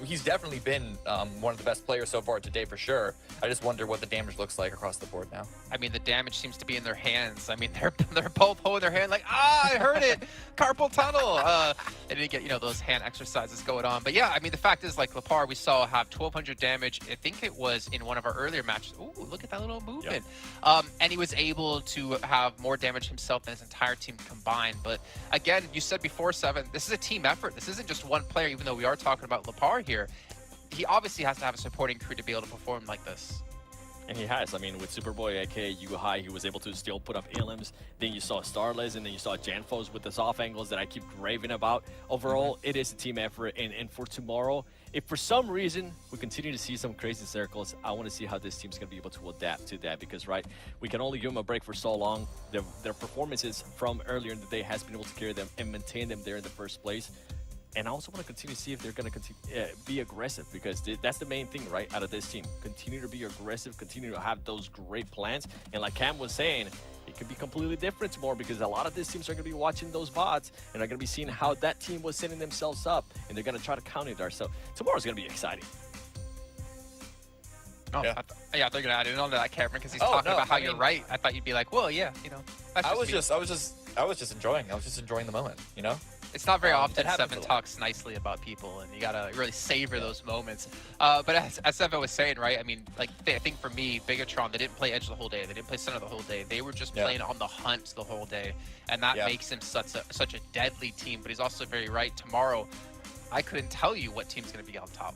He's definitely been one of the best players so far today for sure. I just wonder what the damage looks like across the board now. I mean, the damage seems to be in their hands. I mean, they're both holding their hand I heard it, carpal tunnel. They didn't get those hand exercises going on. But yeah, I mean, the fact is Lapar we saw have 1,200 damage. I think it was in one of our earlier matches. Ooh, look at that little movement. And he was able to have more damage himself than his entire team combined. But again, you said before, Seven, this is a team effort. This isn't just one player, even though we are talking about Lepar here. He obviously has to have a supporting crew to be able to perform like this. And he has. I mean, with Superboy, aka Yuhai, he was able to still put up elims. Then you saw Starless, and then you saw Janfos with the soft angles that I keep raving about. Overall, it is a team effort. And for tomorrow, if for some reason we continue to see some crazy circles, I want to see how this team's going to be able to adapt to that. Because, right, we can only give them a break for so long. Their performances from earlier in the day has been able to carry them and maintain them there in the first place. And I also want to continue to see if they're going to continue be aggressive, because that's the main thing, right, out of this team. Continue to be aggressive, continue to have those great plans. And like Cam was saying, it could be completely different tomorrow, because a lot of these teams are going to be watching those VODs and are going to be seeing how that team was setting themselves up, and they're going to try to counter there. So tomorrow's going to be exciting. Oh, Yeah. I thought you're going to add in on that, Cameron, because he's talking about how you're right. I thought you'd be like, well, yeah, you know. I was just enjoying the moment, you know? It's not very often it happens Seven a lot. talks nicely about people, and you gotta really savor those moments. But as Seven was saying, right? I mean, like I think for me, Bigatron, they didn't play Edge the whole day. They didn't play Center the whole day. They were just playing on the hunt the whole day, and that makes him such a deadly team. But he's also very right. Tomorrow, I couldn't tell you what team's gonna be on top.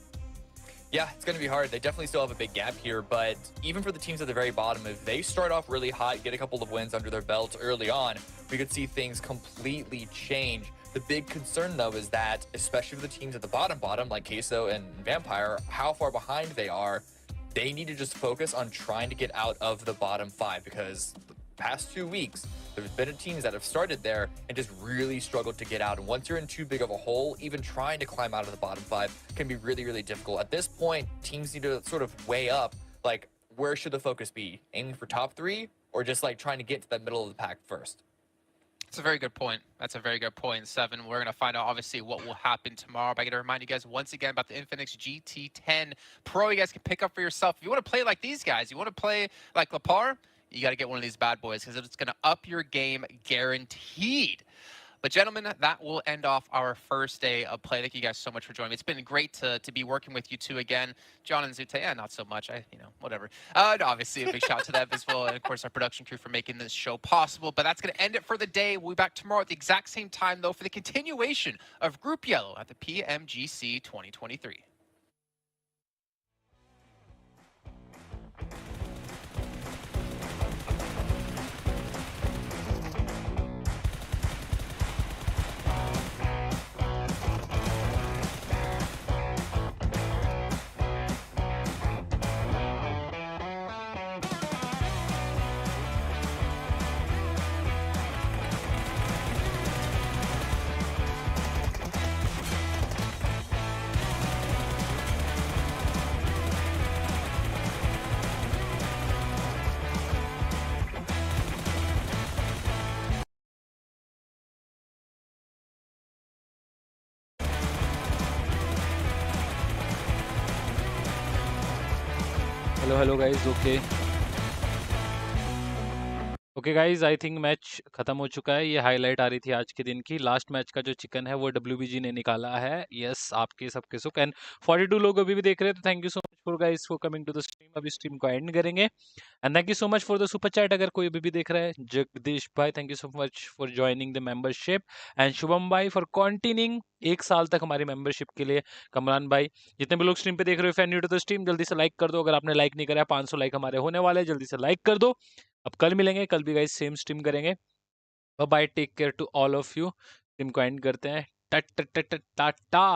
Yeah, it's going to be hard. They definitely still have a big gap here, but even for the teams at the very bottom, if they start off really hot, get a couple of wins under their belts early on, we could see things completely change. The big concern, though, is that, especially for the teams at the bottom, like Queso and Vampire, how far behind they are, they need to just focus on trying to get out of the bottom 5, because the past 2 weeks, there's been teams that have started there and just really struggled to get out. And once you're in too big of a hole, even trying to climb out of the bottom 5 can be really, really difficult. At this point, teams need to sort of weigh up, like, where should the focus be? Aiming for top 3, or just like trying to get to that middle of the pack first? That's a very good point. That's a very good point, Seven. We're going to find out, obviously, what will happen tomorrow. But I got to remind you guys once again about the Infinix GT10 Pro. You guys can pick up for yourself. If you want to play like these guys, you want to play like Lepar, you got to get one of these bad boys, because it's going to up your game guaranteed. But gentlemen, that will end off our first day of play. Thank you guys so much for joining me. It's been great to be working with you two again. John and Zute, not so much. Whatever. Obviously, a big shout out to them as well. And of course, our production crew for making this show possible. But that's going to end it for the day. We'll be back tomorrow at the exact same time, though, for the continuation of Group Yellow at the PMGC 2023. Hello guys okay guys I think match खत्म हो चुका है। ये highlight आ रही थी आज के दिन की। लास्ट मैच का जो चिकन है वो WBG ने निकाला है। यस, आपके सबके सुख। एंड 42 लोग अभी भी देख रहे हैं, तो thank you so much for guys for coming to the stream. अभी स्ट्रीम को एंड करेंगे and thank you so much for the super chat. अगर कोई अभी भी देख रहा है, जगदीश भाई thank you so much for joining the membership, and Shubham भाई फॉर कंटिन्यूइंग 1 साल तक हमारी मेंबरशिप के लिए। कमरान भाई, जितने भी लोग स्ट्रीम पे देख रहे हो, fan new to the stream, जल्दी से लाइक कर दो। अगर आपने लाइक नहीं करा है, 500 लाइक हमारे होने वाले हैं, जल्दी से लाइक कर दो। अब कल मिलेंगे, कल भी गाइस सेम स्ट्रीम करेंगे। Bye, take care to all of you. Stream को एंड करते हैं। टाटा।